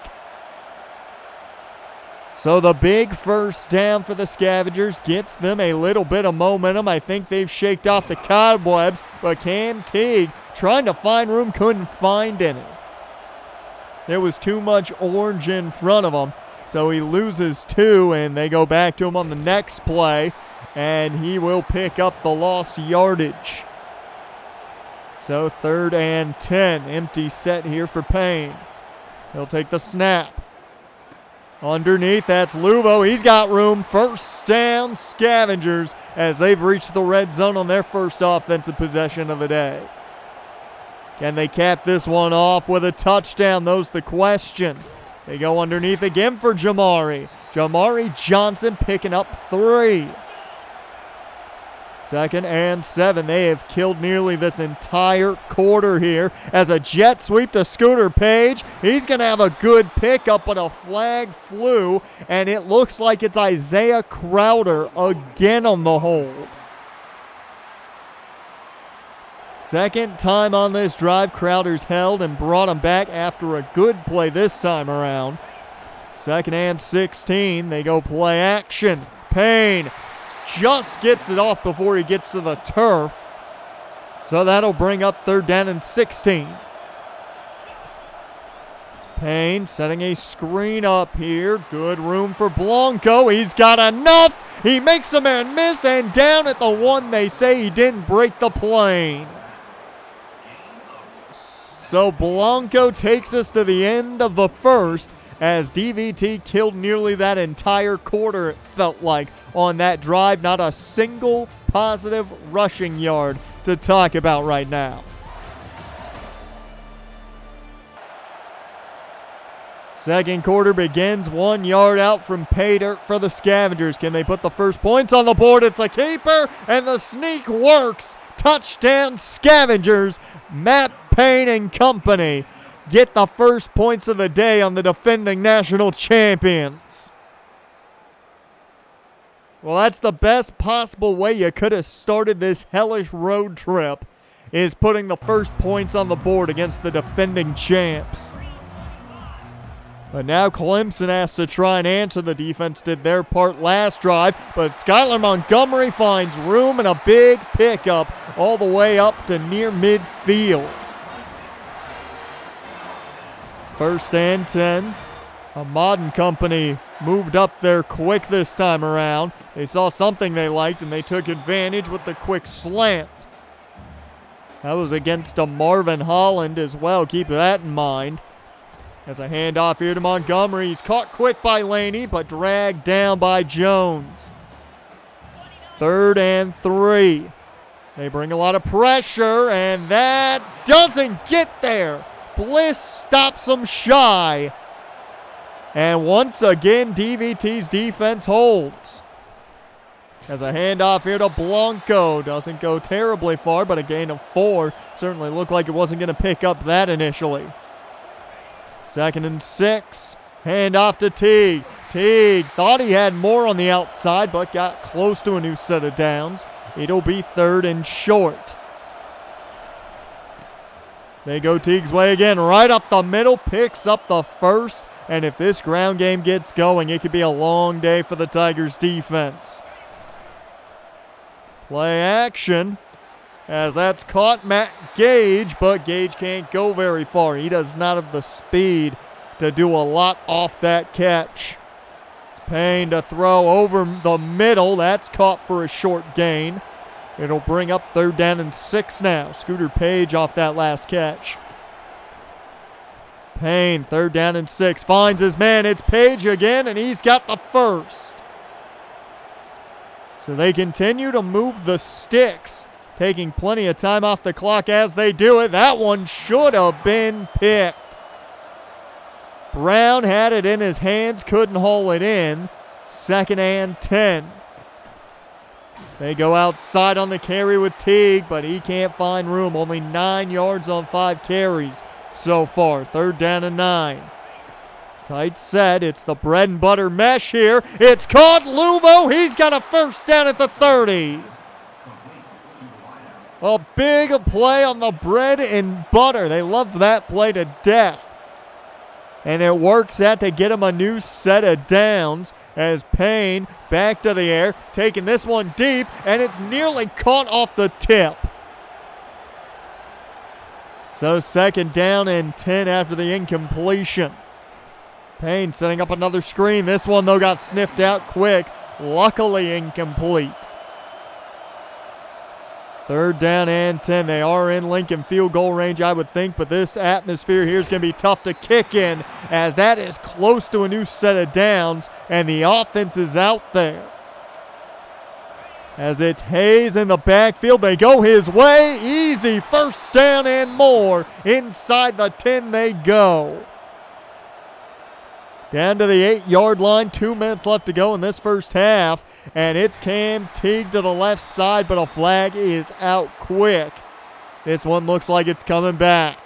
So the big 1st down for the Scavengers gets them a little bit of momentum. I think they've shaked off the cobwebs, but Cam Teague trying to find room, couldn't find any. There was too much orange in front of him, so he loses 2, and they go back to him on the next play and he will pick up the lost yardage. So 3rd and 10, empty set here for Payne. He'll take the snap. Underneath, that's Luvo. He's got room. First down, Scavengers, as they've reached the red zone on their first offensive possession of the day. Can they cap this one off with a touchdown? Those the question. They go underneath again for Jamari. Jamari Johnson picking up 3. 2nd and 7. They have killed nearly this entire quarter here as a jet sweep to Scooter Page. He's going to have a good pickup, but a flag flew, and it looks like it's Isaiah Crowder again on the hold. Second time on this drive, Crowder's held and brought him back after a good play this time around. 2nd and 16. They go play action. Payne just gets it off before he gets to the turf. So that'll bring up 3rd down and 16. Payne setting a screen up here. Good room for Blanco. He's got enough. He makes a man miss, and down at the 1, they say he didn't break the plane. So Blanco takes us to the end of the first, as DVT killed nearly that entire quarter, it felt like, on that drive. Not a single positive rushing yard to talk about right now. Second quarter begins 1 yard out from pay dirt for the Scavengers. Can they put the first points on the board? It's a keeper, and the sneak works. Touchdown Scavengers. Matt Payne and company get the first points of the day on the defending national champions. Well, that's the best possible way you could have started this hellish road trip, is putting the first points on the board against the defending champs. But now Clemson has to try and answer. The defense did their part last drive, but Skylar Montgomery finds room and a big pickup all the way up to near midfield. 1st and 10. Ahmad and company moved up there quick this time around. They saw something they liked, and they took advantage with the quick slant. That was against a Marvin Holland as well. Keep that in mind. As a handoff here to Montgomery. He's caught quick by Laney, but dragged down by Jones. 3rd and 3. They bring a lot of pressure, and that doesn't get there. Bliss stops them shy. And once again, DVT's defense holds. As a handoff here to Blanco. Doesn't go terribly far, but a gain of 4. Certainly looked like it wasn't going to pick up that initially. 2nd and 6. Handoff to Teague. Teague thought he had more on the outside, but got close to a new set of downs. It'll be 3rd and short. They go Teague's way again, right up the middle, picks up the first, and if this ground game gets going, it could be a long day for the Tigers defense. Play action, as that's caught Matt Gage, but Gage can't go very far. He does not have the speed to do a lot off that catch. It's Payne to throw over the middle. That's caught for a short gain. It'll bring up 3rd down and 6 now. Scooter Page off that last catch. Payne, 3rd down and 6. Finds his man. It's Page again, and he's got the first. So they continue to move the sticks, taking plenty of time off the clock as they do it. That one should have been picked. Brown had it in his hands, couldn't haul it in. 2nd and 10. They go outside on the carry with Teague, but he can't find room. Only 9 yards on 5 carries so far. 3rd down and 9. Tight set. It's the bread and butter mesh here. It's caught. Luvo. He's got a first down at the 30. A big play on the bread and butter. They love that play to death. And it works out to get him a new set of downs, as Payne back to the air, taking this one deep, and it's nearly caught off the tip. So 2nd down and 10 after the incompletion. Payne setting up another screen. This one, though, got sniffed out quick. Luckily incomplete. 3rd down and 10. They are in Lincoln field goal range, I would think, but this atmosphere here is going to be tough to kick in, as that is close to a new set of downs, and the offense is out there. As it's Hayes in the backfield, they go his way. Easy 1st down and more. Inside the 10 they go. Down to the 8-yard line. 2 minutes left to go in this first half. And it's Cam Teague to the left side, but a flag is out quick. This one looks like it's coming back.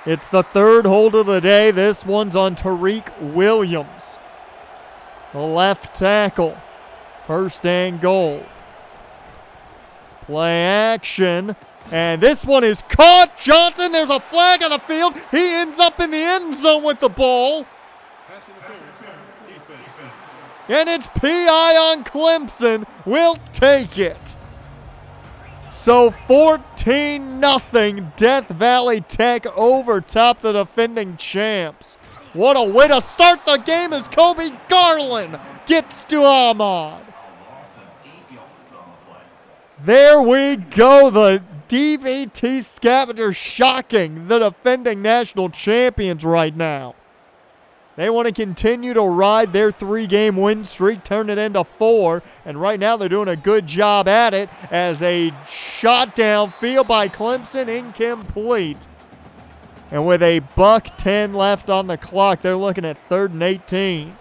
It's the 3rd hold of the day. This one's on Tariq Williams, the left tackle. 1st and goal. It's play action. And this one is caught. Johnson, there's a flag on the field. He ends up in the end zone with the ball. And it's PI on Clemson. We'll take it. So 14-0 Death Valley Tech over top the defending champs. What a way to start the game as Kobe Garland gets to Ahmad. There we go. The DVT Scavengers shocking the defending national champions right now. They want to continue to ride their 3-game win streak, turn it into 4, and right now they're doing a good job at it as a shot downfield by Clemson incomplete. And with a $1:10 left on the clock, they're looking at 3rd and 18.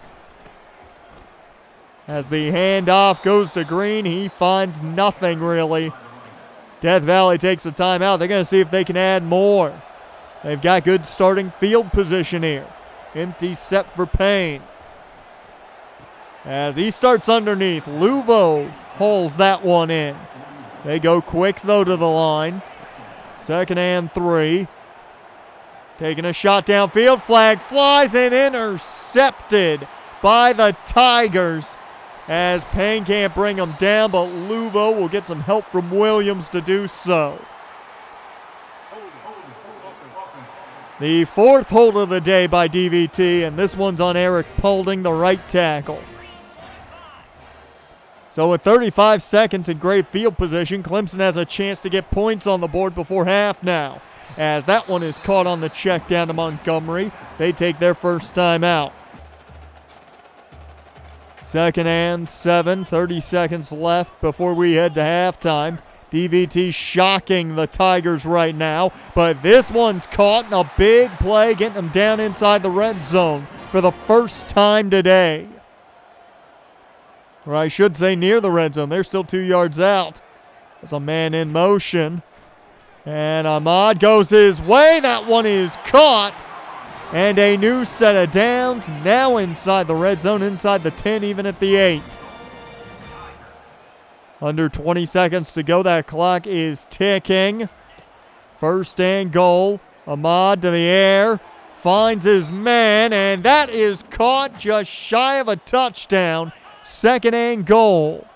As the handoff goes to Green, he finds nothing really. Death Valley takes a timeout. They're going to see if they can add more. They've got good starting field position here. Empty set for Payne. As he starts underneath, Luvo hauls that one in. They go quick, though, to the line. 2nd and 3. Taking a shot downfield. Flag flies and intercepted by the Tigers. As Payne can't bring him down, but Luvo will get some help from Williams to do so. The 4th hold of the day by DVT, and this one's on Eric Paulding, the right tackle. So with 35 seconds in great field position, Clemson has a chance to get points on the board before half now. As that one is caught on the check down to Montgomery, they take their first time out. 2nd and 7, 30 seconds left before we head to halftime. DVT shocking the Tigers right now, but this one's caught in a big play, getting them down inside the red zone for the first time today. Or I should say near the red zone. They're still 2 yards out. There's a man in motion. And Ahmad goes his way. That one is caught. And a new set of downs now inside the red zone, inside the 10, even at the 8. Under 20 seconds to go. That clock is ticking. 1st and goal. Ahmad to the air. Finds his man, and that is caught just shy of a touchdown. 2nd and goal.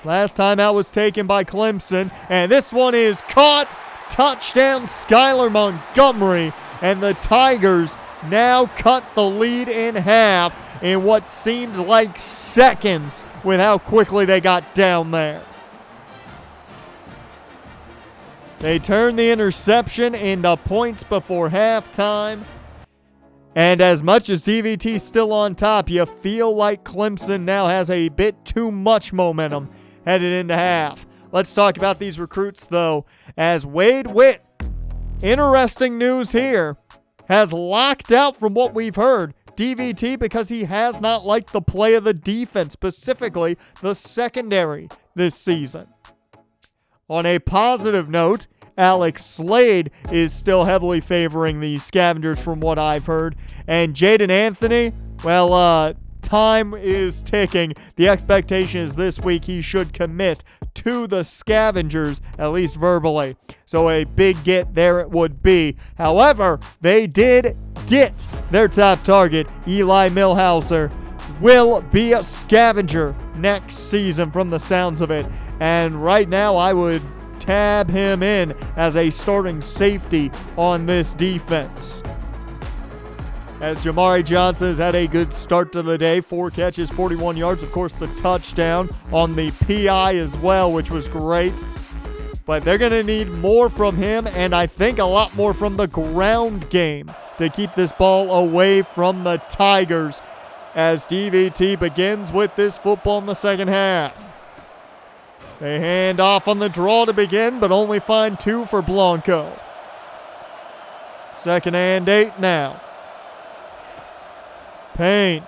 Last time out was taken by Clemson, and this one is caught. Touchdown, Skylar Montgomery. And the Tigers now cut the lead in half in what seemed like seconds with how quickly they got down there. They turned the interception into points before halftime. And as much as DVT's still on top, you feel like Clemson now has a bit too much momentum headed into half. Let's talk about these recruits, though, as Wade Witt, interesting news here, has locked out, from what we've heard, DVT because he has not liked the play of the defense, specifically the secondary this season. On a positive note, Alex Slade is still heavily favoring the Scavengers from what I've heard. And Jaden Anthony, well, time is ticking. The expectation is this week he should commit to the Scavengers, at least verbally. So a big get there it would be. However, they did get their top target. Eli Millhauser will be a Scavenger next season from the sounds of it. And right now I would tab him in as a starting safety on this defense. as Jamari Johnson has had a good start to the day. 4 catches, 41 yards. Of course, the touchdown on the PI as well, which was great. But they're going to need more from him, and I think a lot more from the ground game to keep this ball away from the Tigers as DVT begins with this football in the second half. They hand off on the draw to begin, but only find 2 for Blanco. 2nd and 8 now. Payne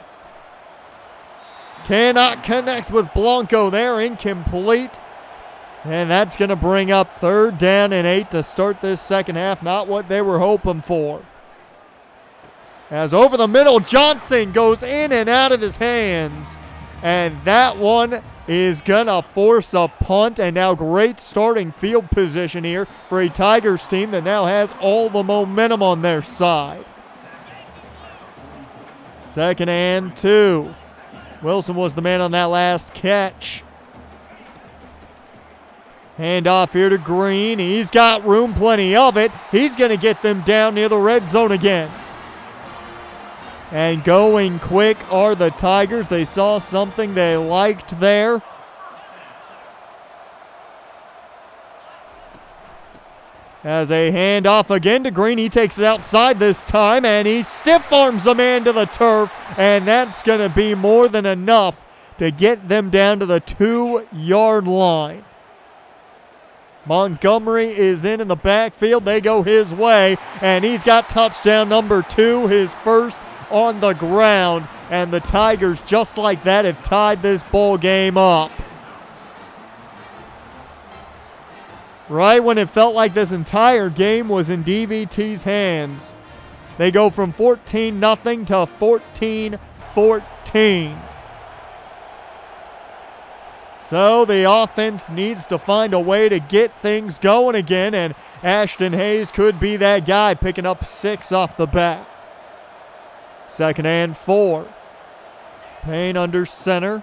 cannot connect with Blanco there, incomplete. And that's going to bring up 3rd down and 8 to start this second half. Not what they were hoping for. As over the middle, Johnson goes in and out of his hands. And that one is going to force a punt. And now great starting field position here for a Tigers team that now has all the momentum on their side. 2nd and 2. Wilson was the man on that last catch. Hand off here to Green. He's got room, plenty of it. He's going to get them down near the red zone again. And going quick are the Tigers. They saw something they liked there. As a handoff again to Green. He takes it outside this time, and he stiff arms the man to the turf. And that's going to be more than enough to get them down to the 2-yard line. Montgomery is in the backfield. They go his way, and he's got touchdown number 2, his first on the ground. And the Tigers, just like that, have tied this ball game up. Right when it felt like this entire game was in DVT's hands, they go from 14-0 to 14-14. So the offense needs to find a way to get things going again, and Ashton Hayes could be that guy, picking up 6 off the bat. 2nd and 4. Payne under center.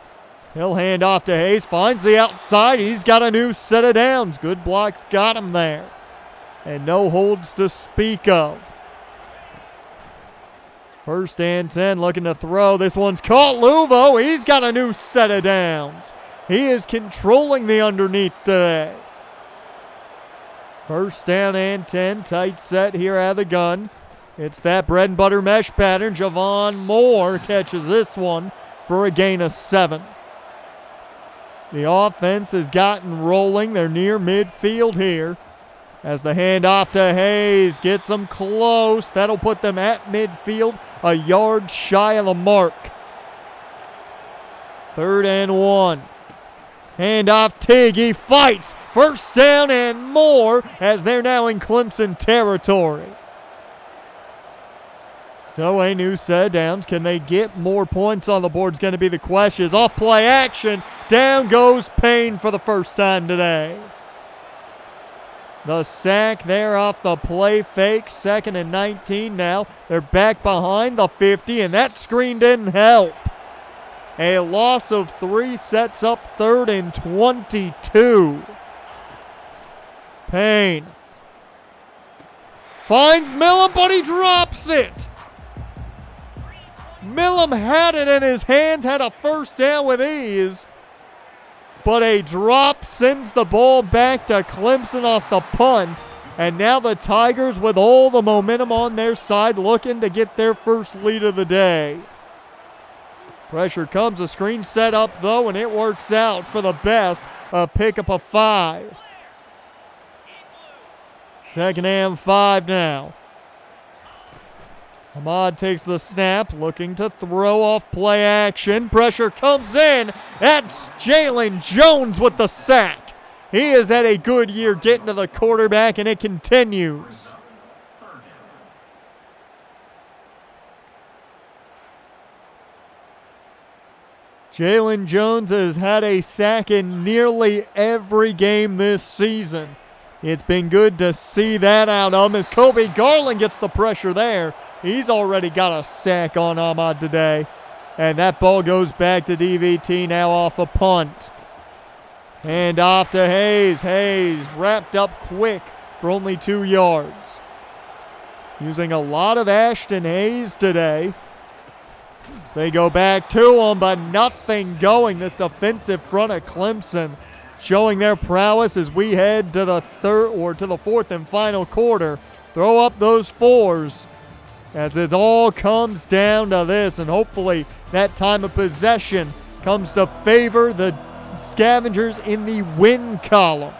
He'll hand off to Hayes, finds the outside. He's got a new set of downs. Good blocks got him there. And no holds to speak of. 1st and 10, looking to throw. This one's caught. Luvo, he's got a new set of downs. He is controlling the underneath today. 1st down and 10. Tight set here out of the gun. It's that bread and butter mesh pattern. Javon Moore catches this one for a gain of 7. The offense has gotten rolling. They're near midfield here. As the handoff to Hayes gets them close. That'll put them at midfield, a yard shy of the mark. 3rd and 1. Handoff Tig, he fights. 1st down and more as they're now in Clemson territory. So a new set of downs. Can they get more points on the board is going to be the question. Off play action. Down goes Payne for the first time today. The sack there off the play fake. 2nd and 19 now. They're back behind the 50, and that screen didn't help. A loss of 3 sets up 3rd and 22. Payne finds Millum, but he drops it. Millum had it in his hand, had a 1st down with ease. But a drop sends the ball back to Clemson off the punt. And now the Tigers, with all the momentum on their side, looking to get their first lead of the day. Pressure comes, a screen set up though, and it works out for the best. A pickup of 5. 2nd and 5 now. Ahmad takes the snap, looking to throw off play action. Pressure comes in. That's Jalen Jones with the sack. He has had a good year getting to the quarterback, and it continues. Jalen Jones has had a sack in nearly every game this season. It's been good to see that out of him as Kobe Garland gets the pressure there. He's already got a sack on Ahmad today. And that ball goes back to DVT now off a punt. And off to Hayes. Hayes wrapped up quick for only 2 yards. using a lot of Ashton Hayes today. They go back to him, but nothing going. This defensive front of Clemson showing their prowess as we head to the fourth and final quarter. Throw up those fours as it all comes down to this, and hopefully that time of possession comes to favor the Scavengers in the win column.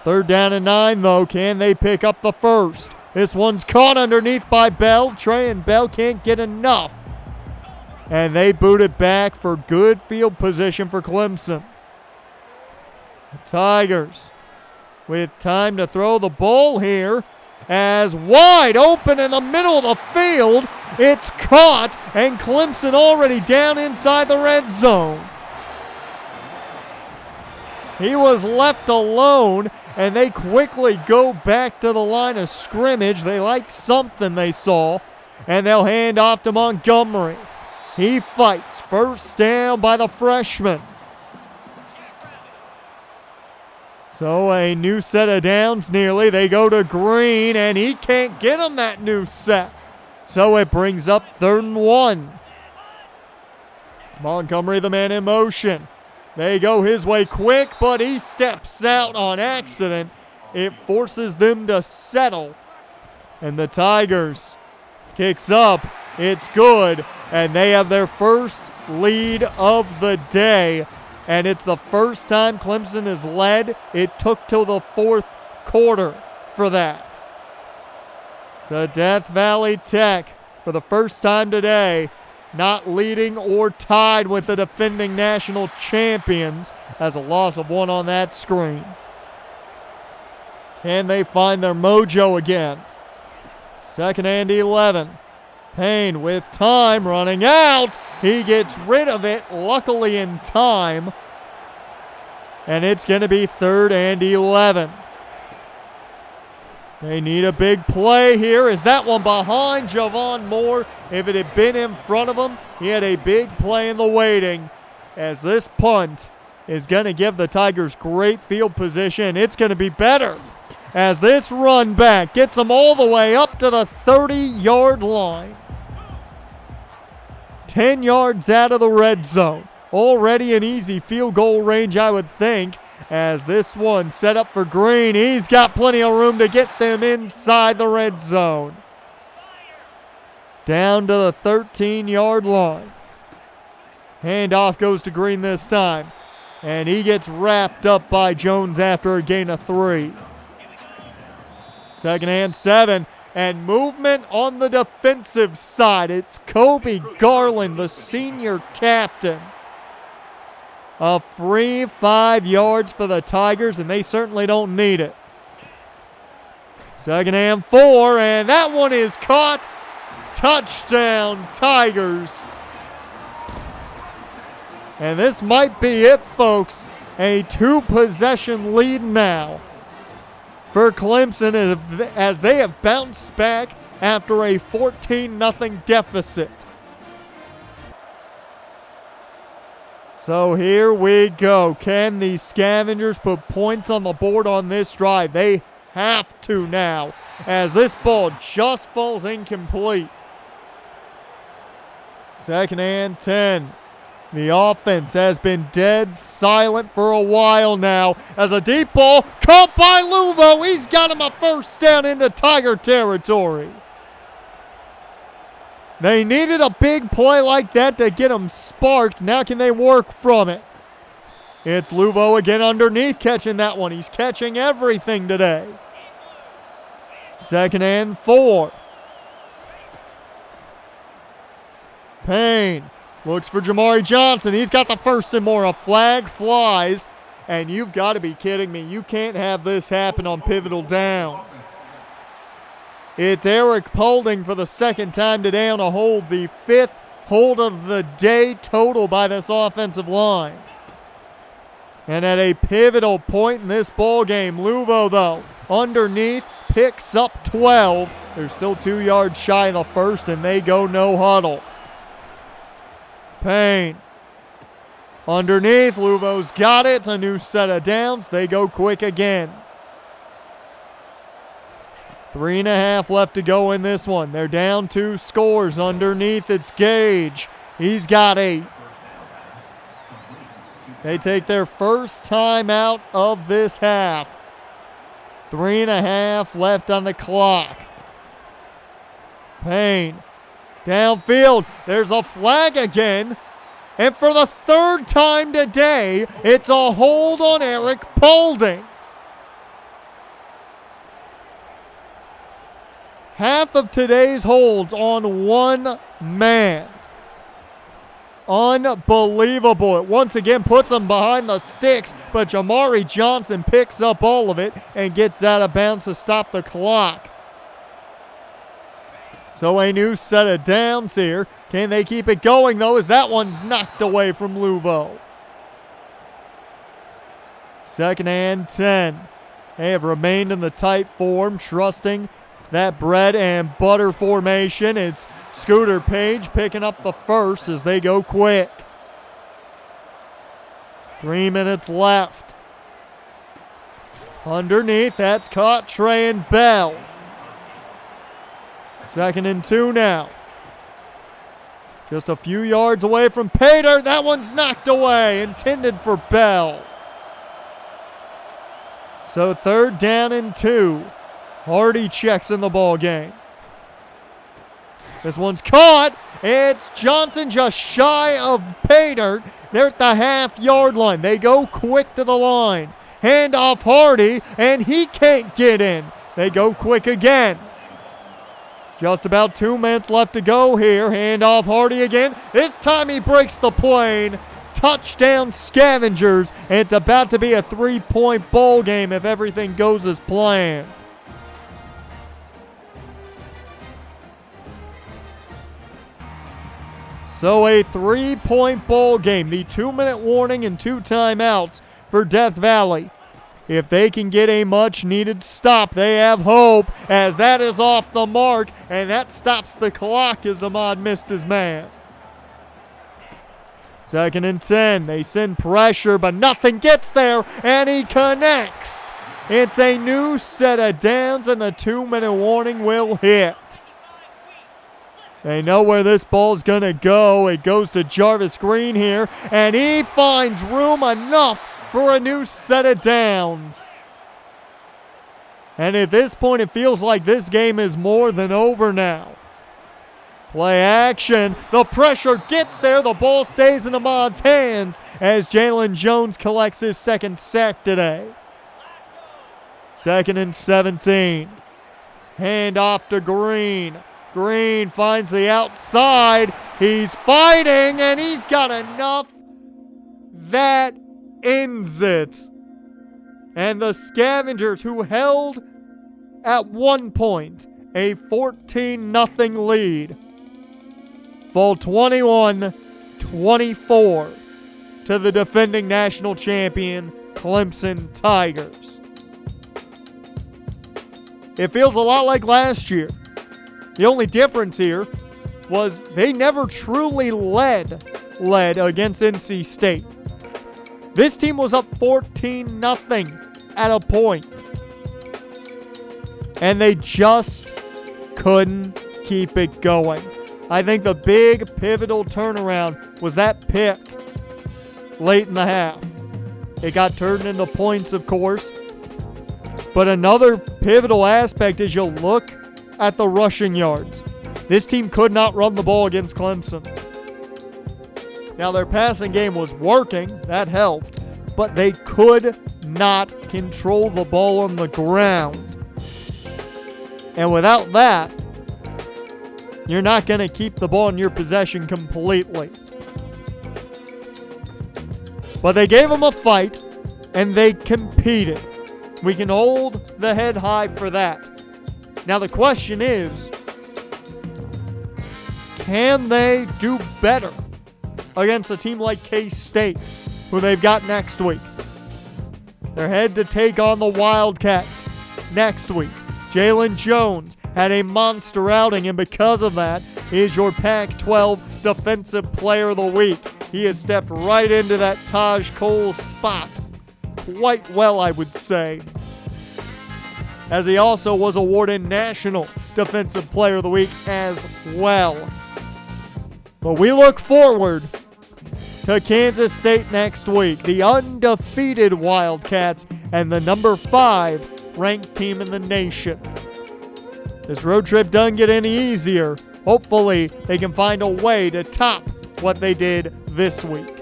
3rd down and 9, though. Can they pick up the first? This one's caught underneath by Bell. Trey and Bell can't get enough. And they boot it back for good field position for Clemson. The Tigers with time to throw the ball here, as wide open in the middle of the field. It's caught, and Clemson already down inside the red zone. He was left alone, and they quickly go back to the line of scrimmage. They like something they saw, and they'll hand off to Montgomery. He fights. 1st down by the freshman. So a new set of downs nearly. They go to Green, and he can't get him that new set. So it brings up 3rd and 1. Montgomery, the man in motion. They go his way quick, but he steps out on accident. It forces them to settle. And the Tigers kicks up. It's good. And they have their first lead of the day. And it's the first time Clemson has led. It took till the 4th quarter for that. So Death Valley Tech, for the first time today, not leading or tied with the defending national champions, as a loss of 1 on that screen. Can they find their mojo again? 2nd and 11. Payne with time running out. He gets rid of it, luckily in time. And it's going to be 3rd and 11. They need a big play here. Is that one behind Javon Moore? If it had been in front of him, he had a big play in the waiting, as this punt is going to give the Tigers great field position. It's going to be better as this run back gets them all the way up to the 30-yard line. 10 yards out of the red zone. Already an easy field goal range, I would think, as this one set up for Green. He's got plenty of room to get them inside the red zone. Down to the 13-yard line. Handoff goes to Green this time, and he gets wrapped up by Jones after a gain of 3. 2nd and 7. And movement on the defensive side. It's Kobe Garland, the senior captain. A free 5 yards for the Tigers, and they certainly don't need it. 2nd and 4, and that one is caught. Touchdown, Tigers. And this might be it, folks. A 2-possession lead now for Clemson as they have bounced back after a 14-0 deficit. So here we go. Can the Scavengers put points on the board on this drive? They have to now, as this ball just falls incomplete. 2nd and 10. The offense has been dead silent for a while now, as a deep ball caught by Luvo. He's got him a 1st down into Tiger territory. They needed a big play like that to get them sparked. Now can they work from it? It's Luvo again underneath catching that one. He's catching everything today. 2nd and 4. Payne looks for Jamari Johnson. He's got the 1st and more. A flag flies, and you've got to be kidding me. You can't have this happen on pivotal downs. It's Eric Paulding for the 2nd time today on a hold, the 5th hold of the day total by this offensive line. And at a pivotal point in this ball game, Luvo, though, underneath, picks up 12. They're still 2 yards shy of the 1st, and they go no huddle. Payne underneath. Luvo's got it. It's a new set of downs. They go quick again. 3.5 left to go in this one. They're down 2 scores. Underneath, it's Gage. He's got 8. They take their first time out of this half. 3.5 left on the clock. Payne. Downfield. There's a flag again. And for the 3rd time today, it's a hold on Eric Paulding. Half of today's holds on one man. Unbelievable. It once again puts him behind the sticks, but Jamari Johnson picks up all of it and gets out of bounds to stop the clock. So a new set of downs here. Can they keep it going, though, as that one's knocked away from Louvo? 2nd and 10. They have remained in the tight form, trusting that bread and butter formation. It's Scooter Page picking up the first as they go quick. 3 minutes left. Underneath, that's caught Trey and Bell. 2nd and 2 now. Just a few yards away from Pater. That one's knocked away, intended for Bell. So 3rd down and 2. Hardy checks in the ball game. This one's caught. It's Johnson just shy of Pater. They're at the half-yard line. They go quick to the line. Hand off Hardy, and he can't get in. They go quick again. Just about 2 minutes left to go here. Hand off Hardy again. This time he breaks the plane. Touchdown Scavengers. And it's about to be a 3-point ball game if everything goes as planned. So a 3-point ball game. The 2-minute warning and 2 timeouts for Death Valley. If they can get a much-needed stop, they have hope, as that is off the mark, and that stops the clock as Ahmad missed his man. 2nd and 10. They send pressure, but nothing gets there, and he connects. It's a new set of downs, and the 2-minute warning will hit. They know where this ball's going to go. It goes to Jarvis Green here, and he finds room enough for a new set of downs. And at this point, it feels like this game is more than over now. Play action. The pressure gets there. The ball stays in Ahmad's hands as Jalen Jones collects his 2nd sack today. 2nd and 17. Hand off to Green. Green finds the outside. He's fighting, and he's got enough. That ends it. And the Scavengers, who held at one point a 14-0 lead, fall 21-24 to the defending national champion Clemson Tigers. It feels a lot like last year. The only difference here was they never truly led against NC State. This team was up 14-0 at a point. And they just couldn't keep it going. I think the big pivotal turnaround was that pick late in the half. It got turned into points, of course. But another pivotal aspect is you look at the rushing yards. This team could not run the ball against Clemson. Now, their passing game was working. That helped. But they could not control the ball on the ground. And without that, you're not going to keep the ball in your possession completely. But they gave them a fight, and they competed. We can hold the head high for that. Now the question is, can they do better against a team like K-State, who they've got next week? They're head to take on the Wildcats next week. Jalen Jones had a monster outing, and because of that, he is your Pac-12 Defensive Player of the Week. He has stepped right into that Taj Cole spot. Quite well, I would say. as he also was awarded National Defensive Player of the Week as well. But we look forward to Kansas State next week, the undefeated Wildcats and the number 5 ranked team in the nation. This road trip doesn't get any easier. Hopefully, they can find a way to top what they did this week.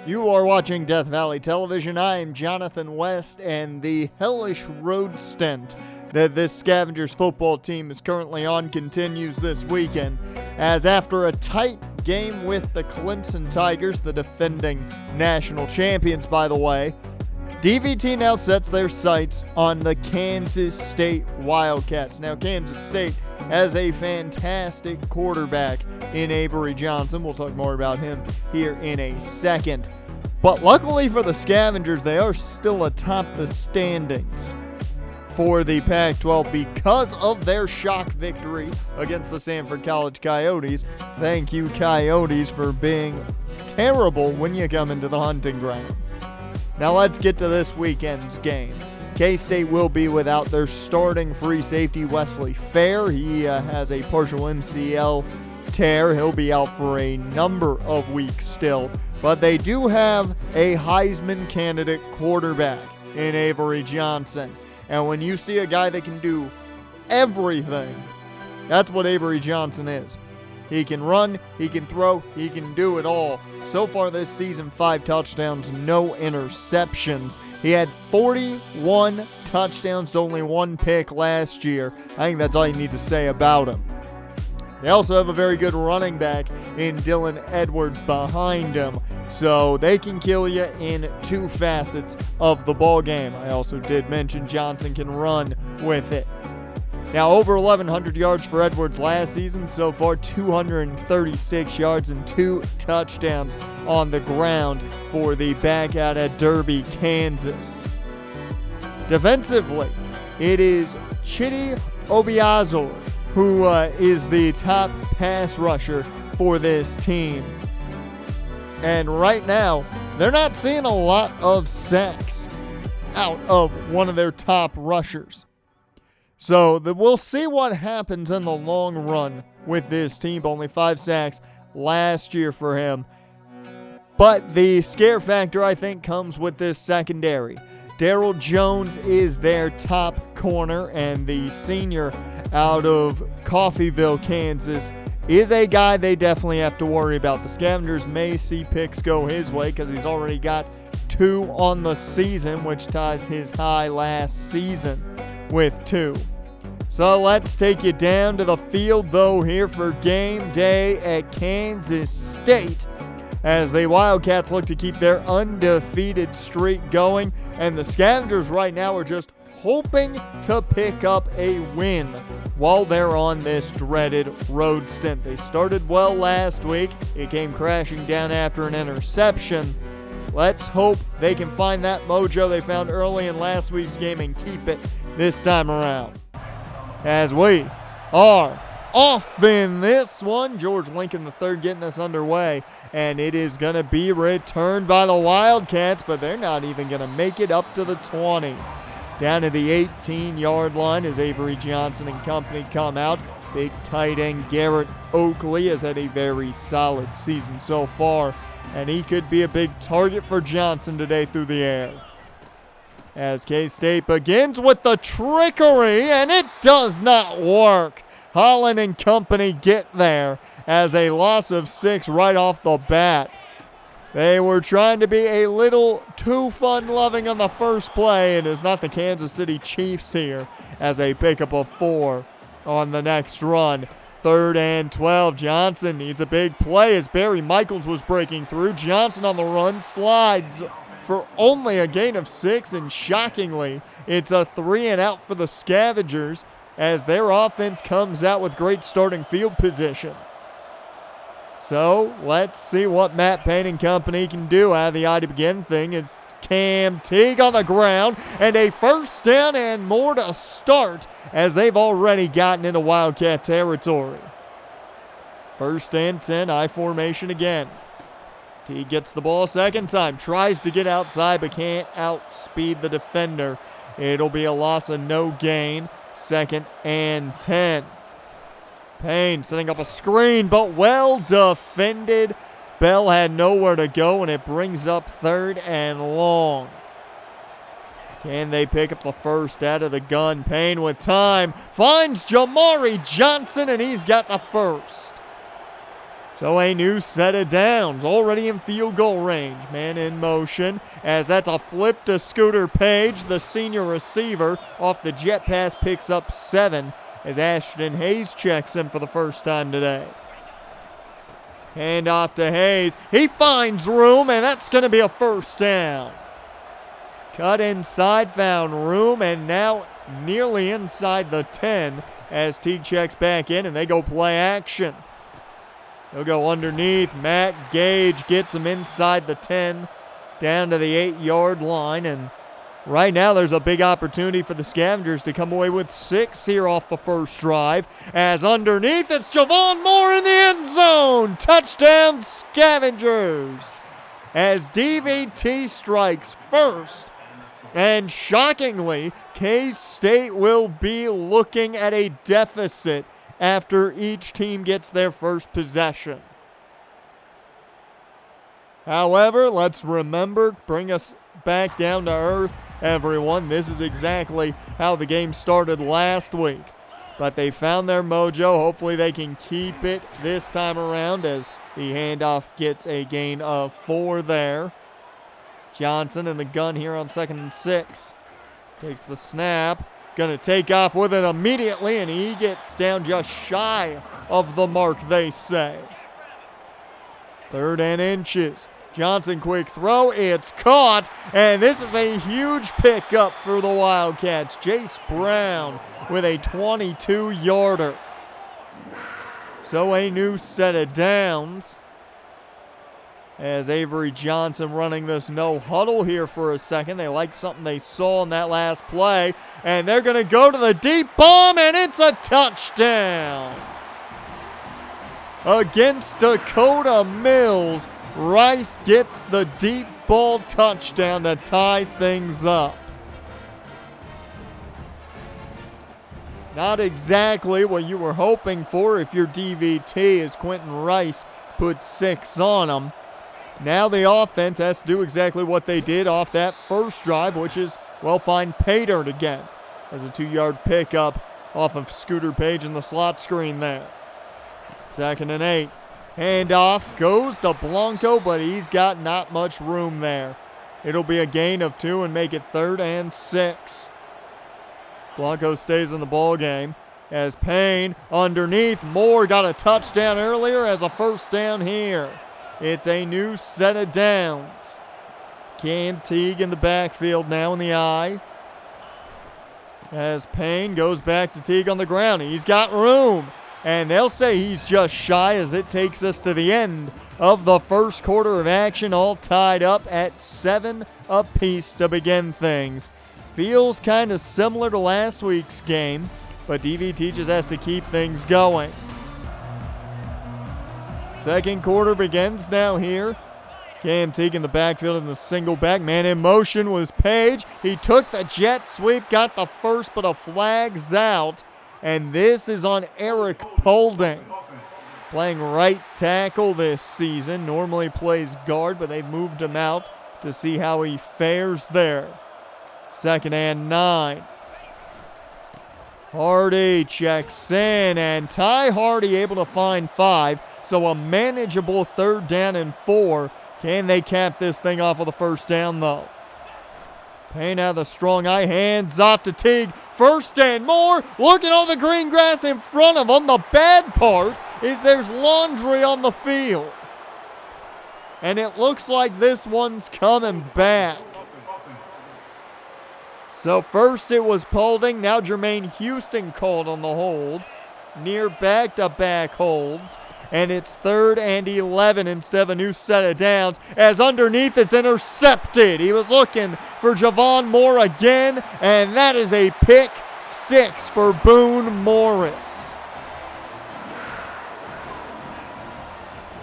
You are watching Death Valley Television. I am Jonathan West, and the hellish road stint that this Scavengers football team is currently on continues this weekend, as after a tight game with the Clemson Tigers, the defending national champions, by the way, DVT now sets their sights on the Kansas State Wildcats. Now, Kansas State has a fantastic quarterback in Avery Johnson. We'll talk more about him here in a second. But luckily for the Scavengers, they are still atop the standings for the Pac-12 because of their shock victory against the Sanford College Coyotes. Thank you, Coyotes, for being terrible when you come into the hunting ground. Now let's get to this weekend's game. K-State will be without their starting free safety, Wesley Fair. He has a partial MCL tear. He'll be out for a number of weeks still. But they do have a Heisman candidate quarterback in Avery Johnson. And when you see a guy that can do everything, that's what Avery Johnson is. He can run, he can throw, he can do it all. So far this season, 5 touchdowns, no interceptions. He had 41 touchdowns to only 1 pick last year. I think that's all you need to say about him. They also have a very good running back in Dylan Edwards behind him. So they can kill you in 2 facets of the ball game. I also did mention Johnson can run with it. Now, over 1,100 yards for Edwards last season. So far, 236 yards and 2 touchdowns on the ground for the back out at Derby, Kansas. Defensively, it is Chidi Obiazor who is the top pass rusher for this team. And right now, they're not seeing a lot of sacks out of one of their top rushers. So we'll see what happens in the long run with this team. Only 5 sacks last year for him. But the scare factor, I think, comes with this secondary. Daryl Jones is their top corner, and the senior out of Coffeyville, Kansas, is a guy they definitely have to worry about. The Scavengers may see picks go his way because he's already got 2 on the season, which ties his high last season with 2. So let's take you down to the field, though, here for game day at Kansas State, as the Wildcats look to keep their undefeated streak going. And the Scavengers right now are just hoping to pick up a win while they're on this dreaded road stint. They started well last week. It came crashing down after an interception. Let's hope they can find that mojo they found early in last week's game and keep it this time around. As we are off in this one, George Lincoln III getting us underway, and it is going to be returned by the Wildcats, but they're not even going to make it up to the 20. Down to the 18-yard line as Avery Johnson and company come out. Big tight end Garrett Oakley has had a very solid season so far, and he could be a big target for Johnson today through the air. As K-State begins with the trickery, and it does not work. Holland and company get there as a loss of 6 right off the bat. They were trying to be a little too fun-loving on the first play, and it's not the Kansas City Chiefs here as they pick up a 4 on the next run. 3rd and 12. Johnson needs a big play as Barry Michaels was breaking through. Johnson on the run, slides for only a gain of 6, and shockingly, it's a 3 and out for the Scavengers as their offense comes out with great starting field position. So let's see what Matt Payne and company can do out of the I to begin thing. It's Cam Teague on the ground, and a 1st down and more to start as they've already gotten into Wildcat territory. 1st and 10, I formation again. Teague gets the ball a second time, tries to get outside but can't outspeed the defender. It'll be a loss of no gain. 2nd and 10. Payne setting up a screen, but well defended. Bell had nowhere to go, and it brings up 3rd and long. Can they pick up the first out of the gun? Payne with time finds Jamari Johnson, and he's got the first. So a new set of downs, already in field goal range. Man in motion, as that's a flip to Scooter Page, the senior receiver. Off the jet pass, picks up 7 as Ashton Hayes checks in for the first time today. Hand off to Hayes. He finds room, and that's going to be a first down. Cut inside, found room, and now nearly inside the 10 as Teague checks back in, and they go play action. They'll go underneath. Matt Gage gets him inside the 10, down to the 8-yard line, and right now there's a big opportunity for the Scavengers to come away with 6 here off the first drive. As underneath, it's Javon Moore in the end zone. Touchdown, Scavengers. As DVT strikes first. And shockingly, K-State will be looking at a deficit after each team gets their first possession. However, let's remember, bring us back down to earth, everyone. This is exactly how the game started last week. But they found their mojo. Hopefully they can keep it this time around as the handoff gets a gain of 4 there. Johnson in the gun here on 2nd and 6. Takes the snap. Going to take off with it immediately, and he gets down just shy of the mark, they say. 3rd and inches. Johnson quick throw. It's caught, and this is a huge pickup for the Wildcats. Jace Brown with a 22-yarder. So a new set of downs. As Avery Johnson running this no huddle here for a second. They like something they saw in that last play. And they're going to go to the deep bomb, and it's a touchdown. Against Dakota Mills, Rice gets the deep ball touchdown to tie things up. Not exactly what you were hoping for if you're DVT, as Quentin Rice put 6 on them. Now the offense has to do exactly what they did off that first drive, which is, well, find pay dirt again. As a 2-yard pickup off of Scooter Page in the slot screen there. 2nd and 8. Handoff goes to Blanco, but he's got not much room there. It'll be a gain of 2 and make it 3rd and 6. Blanco stays in the ball game as Payne underneath. Moore got a touchdown earlier as a first down here. It's a new set of downs. Cam Teague in the backfield now in the eye. As Payne goes back to Teague on the ground. He's got room. And they'll say he's just shy as it takes us to the end of the first quarter of action, all tied up at 7 apiece to begin things. Feels kind of similar to last week's game, but DVT just has to keep things going. Second quarter begins now here. Cam Teague in the backfield in the single back. Man in motion was Page. He took the jet sweep, got the first, but a flag's out. And this is on Eric Polding. Playing right tackle this season. Normally plays guard, but they've moved him out to see how he fares there. 2nd and 9. Hardy checks in, and Ty Hardy able to find 5. So a manageable 3rd down and 4. Can they cap this thing off with a first down, though? Payne out of the strong eye, hands off to Teague. 1st and more. Look at all the green grass in front of them. The bad part is there's laundry on the field. And it looks like this one's coming back. So first it was Polding, now Jermaine Houston called on the hold. Near back-to-back holds. And it's 3rd and 11 instead of a new set of downs. As underneath it's intercepted. He was looking for Javon Moore again. And that is a pick 6 for Boone Morris.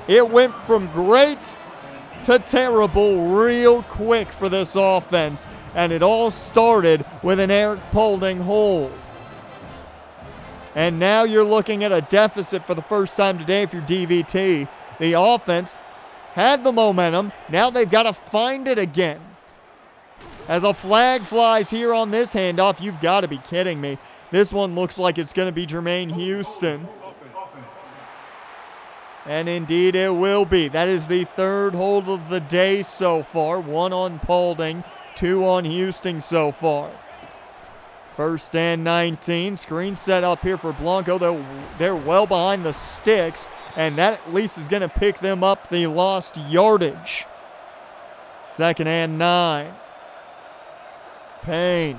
It went from great to terrible real quick for this offense. And it all started with an Eric Paulding hold. And now you're looking at a deficit for the first time today if you're DVT. The offense had the momentum. Now they've got to find it again. As a flag flies here on this handoff, you've got to be kidding me. This one looks like it's going to be Jermaine Houston. And indeed it will be. That is the third hold of the day so far. 1 on Paulding, 2 on Houston so far. 1st and 19. Screen set up here for Blanco. They're well behind the sticks, and that at least is going to pick them up the lost yardage. 2nd and 9. Payne.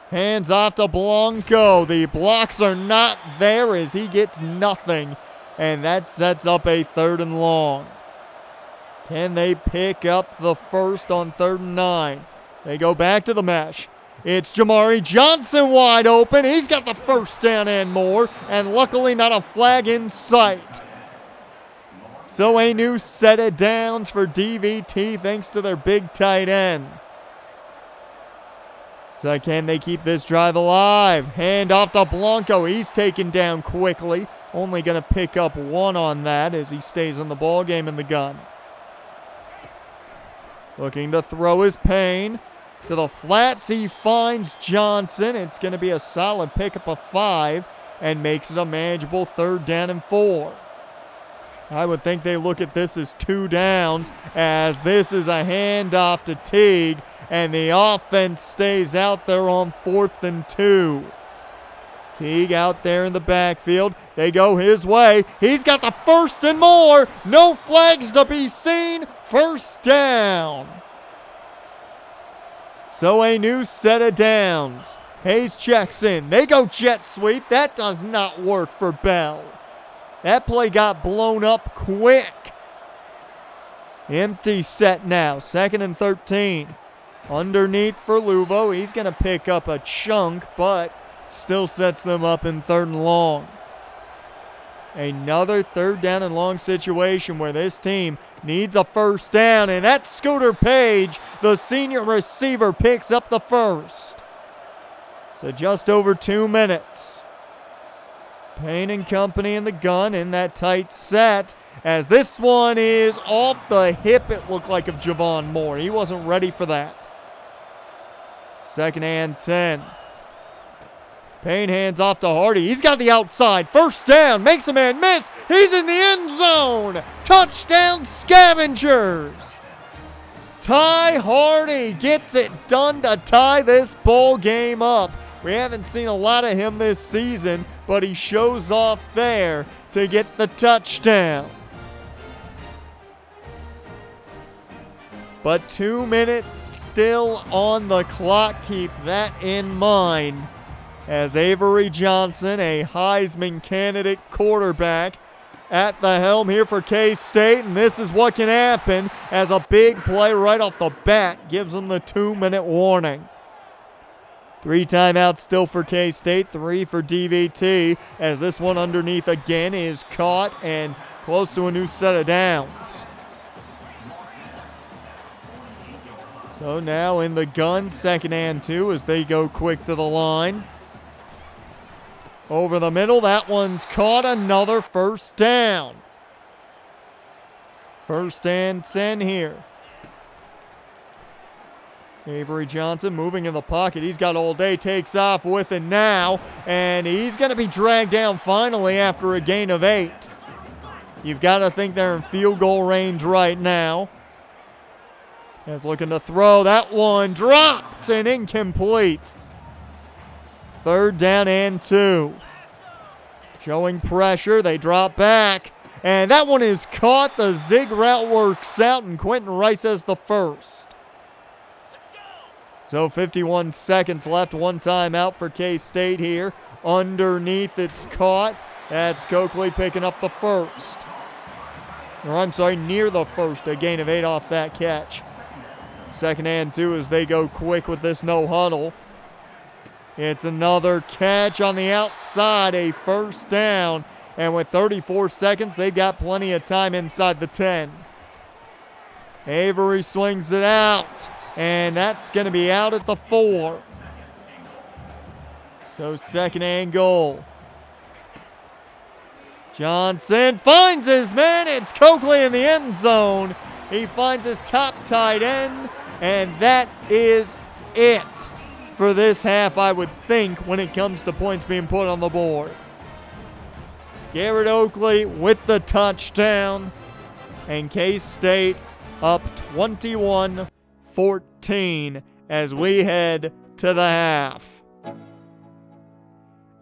Hands off to Blanco. The blocks are not there as he gets nothing. And that sets up a 3rd and long. Can they pick up the first on 3rd and 9? They go back to the mesh. It's Jamari Johnson wide open. He's got the first down and more. And luckily not a flag in sight. So a new set of downs for DVT thanks to their big tight end. So can they keep this drive alive? Hand off to Blanco. He's taken down quickly. Only going to pick up 1 on that as he stays in the ball game in the gun. Looking to throw his Payne. To the flats, he finds Johnson. It's going to be a solid pickup of 5 and makes it a manageable 3rd down and 4. I would think they look at this as 2 downs as this is a handoff to Teague. And the offense stays out there on 4th and 2. Teague out there in the backfield. They go his way. He's got the first and more. No flags to be seen. 1st down. So a new set of downs. Hayes checks in. They go jet sweep. That does not work for Bell. That play got blown up quick. Empty set now. 2nd and 13. Underneath for Luvo. He's going to pick up a chunk, but still sets them up in 3rd and long. Another 3rd down and long situation where this team needs a 1st down, and that's Scooter Page, the senior receiver, picks up the first. So just over 2 minutes. Payne and company in the gun in that tight set. As this one is off the hip, it looked like, of Javon Moore. He wasn't ready for that. 2nd and 10. Payne hands off to Hardy. He's got the outside. 1st down. Makes a man miss. He's in the end zone. Touchdown, Scavengers. Ty Hardy gets it done to tie this ball game up. We haven't seen a lot of him this season, but he shows off there to get the touchdown. But 2 minutes still on the clock. Keep that in mind. As Avery Johnson, a Heisman candidate quarterback, at the helm here for K-State. And this is what can happen as a big play right off the bat gives them the 2-minute warning. 3 timeouts still for K-State, 3 for DVT, as this one underneath again is caught and close to a new set of downs. So now in the gun, 2nd and 2 as they go quick to the line. Over the middle, that one's caught, another 1st down. 1st and 10 here. Avery Johnson moving in the pocket. He's got all day, takes off with it now, and he's going to be dragged down finally after a gain of 8. You've got to think they're in field goal range right now. He's looking to throw. That one dropped and incomplete. 3rd down and 2. Showing pressure. They drop back. And that one is caught. The zig route works out, and Quentin Rice has the first. So 51 seconds left. 1 timeout for K-State here. Underneath, it's caught. That's Coakley picking up the first. Or I'm sorry, near the first. A gain of 8 off that catch. 2nd and 2 as they go quick with this no huddle. It's another catch on the outside, a 1st down. And with 34 seconds, they've got plenty of time inside the 10. Avery swings it out, and that's going to be out at the 4. So second and goal. Johnson finds his man. It's Coakley in the end zone. He finds his top tight end, and that is it for this half, I would think, when it comes to points being put on the board. Garrett Oakley with the touchdown, and K-State up 21-14 as we head to the half.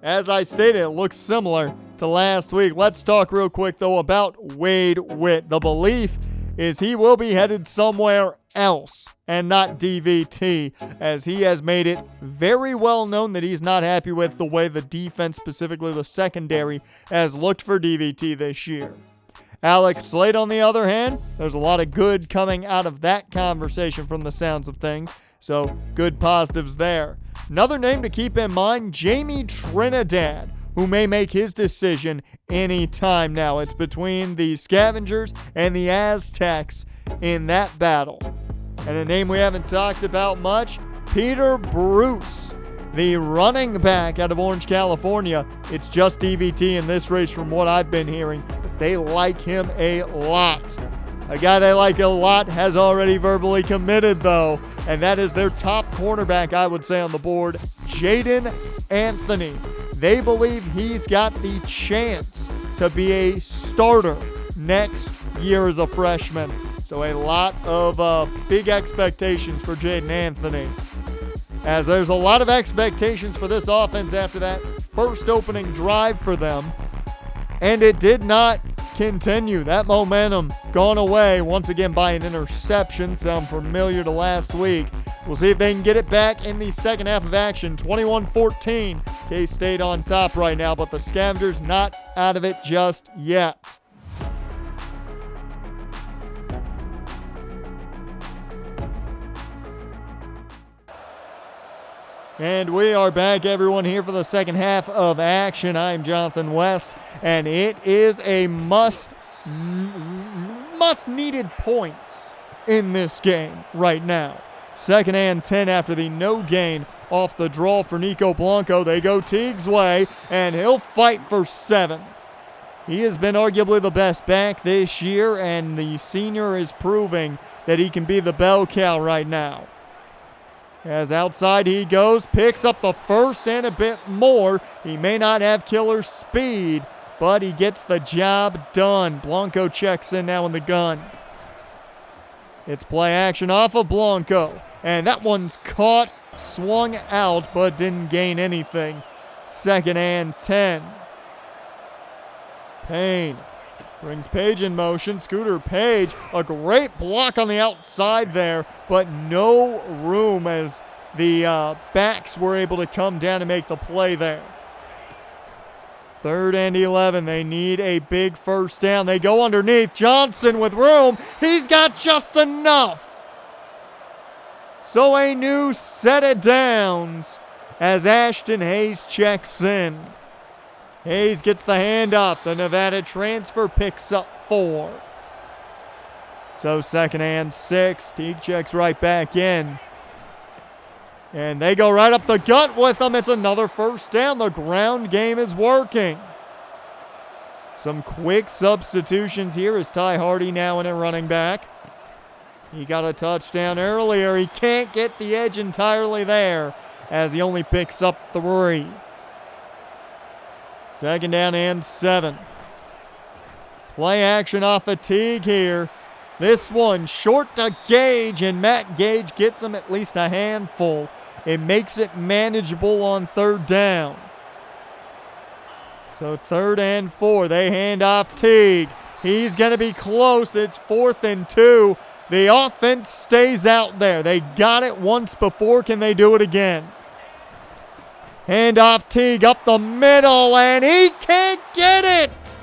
As I stated, it looks similar to last week. Let's talk real quick, though, about Wade Witt. The belief is he will be headed somewhere else and not DVT, as he has made it very well known that he's not happy with the way the defense, specifically the secondary, has looked for DVT this year. Alex Slade, on the other hand, there's a lot of good coming out of that conversation from the sounds of things, so good positives there. Another name to keep in mind, Jamie Trinidad, who may make his decision any time now. It's between the Scavengers and the Aztecs in that battle. And a name we haven't talked about much, Peter Bruce, the running back out of Orange, California. It's just DVT in this race from what I've been hearing, but they like him a lot. A guy they like a lot has already verbally committed, though, and that is their top cornerback, I would say, on the board, Jaden Anthony. They believe he's got the chance to be a starter next year as a freshman. So a lot of big expectations for Jaden Anthony, as there's a lot of expectations for this offense after that first opening drive for them, and it did not continue. That momentum gone away once again by an interception. Sound familiar to last week. We'll see if they can get it back in the second half of action. 21-14. K-State on top right now, but the Scavengers not out of it just yet. And we are back, everyone, here for the second half of action. I'm Jonathan West, and it is a must-needed points in this game right now. Second and 10 after the no gain off the draw for Nico Blanco. They go Teague's way, and he'll fight for 7. He has been arguably the best back this year, and the senior is proving that he can be the bell cow right now. As outside he goes, picks up the first and a bit more. He may not have killer speed, but he gets the job done. Blanco checks in now in the gun. It's play action off of Blanco, and that one's caught, swung out, but didn't gain anything. Second and 10. Payne brings Page in motion. Scooter Page, a great block on the outside there, but no room as the backs were able to come down and make the play there. Third and 11. They need a big first down. They go underneath. Johnson with room. He's got just enough. So a new set of downs as Ashton Hayes checks in. Hayes gets the handoff. The Nevada transfer picks up 4. So second and 6. Teague checks right back in. And they go right up the gut with them. It's another first down. The ground game is working. Some quick substitutions here as Ty Hardy now in at running back. He got a touchdown earlier. He can't get the edge entirely there as he only picks up 3. Second down and 7. Play action off of Teague here. This one short to Gage, and Matt Gage gets him at least a handful. It makes it manageable on third down. So third and 4. They hand off Teague. He's going to be close. It's 4th and 2. The offense stays out there. They got it once before. Can they do it again? Hand off Teague up the middle, and he can't get it.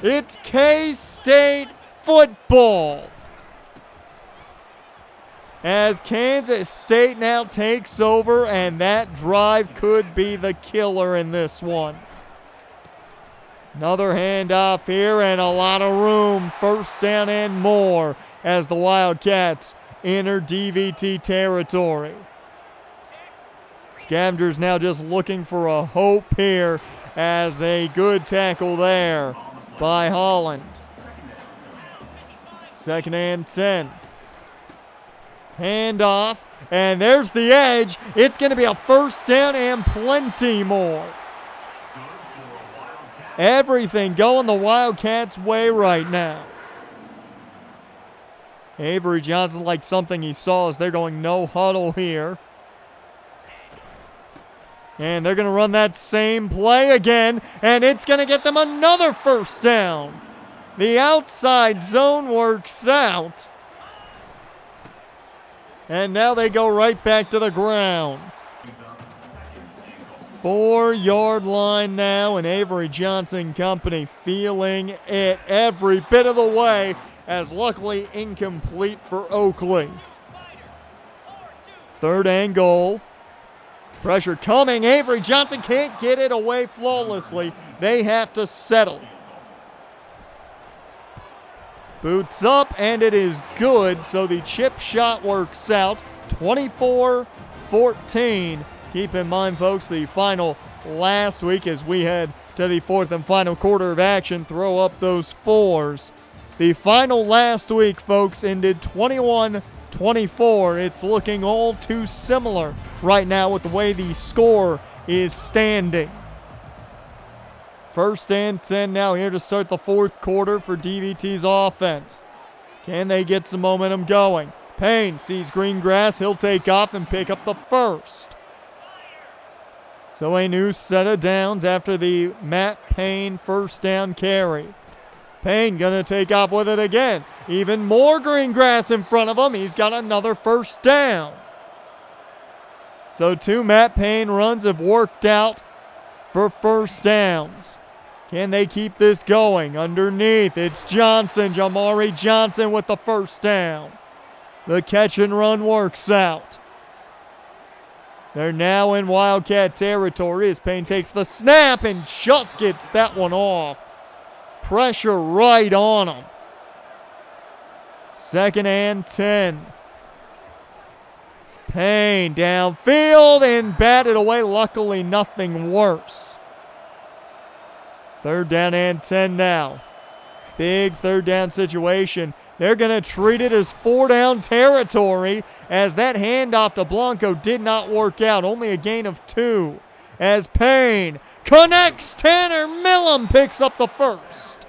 It's K-State football, as Kansas State now takes over, and that drive could be the killer in this one. Another handoff here and a lot of room. First down and more as the Wildcats enter DVT territory. Scavengers now just looking for a hope here as a good tackle there by Holland. Second and 10. Handoff, and there's the edge. It's going to be a first down and plenty more. Everything going the Wildcats' way right now. Avery Johnson liked something he saw as they're going no huddle here. And they're going to run that same play again, and it's going to get them another first down. The outside zone works out. And now they go right back to the ground. 4-yard line now, and Avery Johnson company feeling it every bit of the way, as luckily incomplete for Oakley. Third and goal. Pressure coming. Avery Johnson can't get it away flawlessly. They have to settle. Boots up, and it is good, so the chip shot works out. 24-14. Keep in mind, folks, the final last week as we head to the fourth and final quarter of action. Throw up those fours. The final last week, folks, ended 21-24. It's looking all too similar right now with the way the score is standing. First and 10 now here to start the fourth quarter for DVT's offense. Can they get some momentum going? Payne sees green grass. He'll take off and pick up the first. So a new set of downs after the Matt Payne first down carry. Payne gonna take off with it again. Even more green grass in front of him. He's got another first down. So 2 Matt Payne runs have worked out for first downs. Can they keep this going? Underneath, it's Johnson. Jamari Johnson with the first down. The catch and run works out. They're now in Wildcat territory as Payne takes the snap and just gets that one off. Pressure right on him. Second and 10. Payne downfield and batted away. Luckily, nothing worse. Third down and 10 now. Big third down situation. They're going to treat it as 4-down territory as that handoff to Blanco did not work out. Only a gain of 2 as Payne connects. Tanner Millam picks up the first.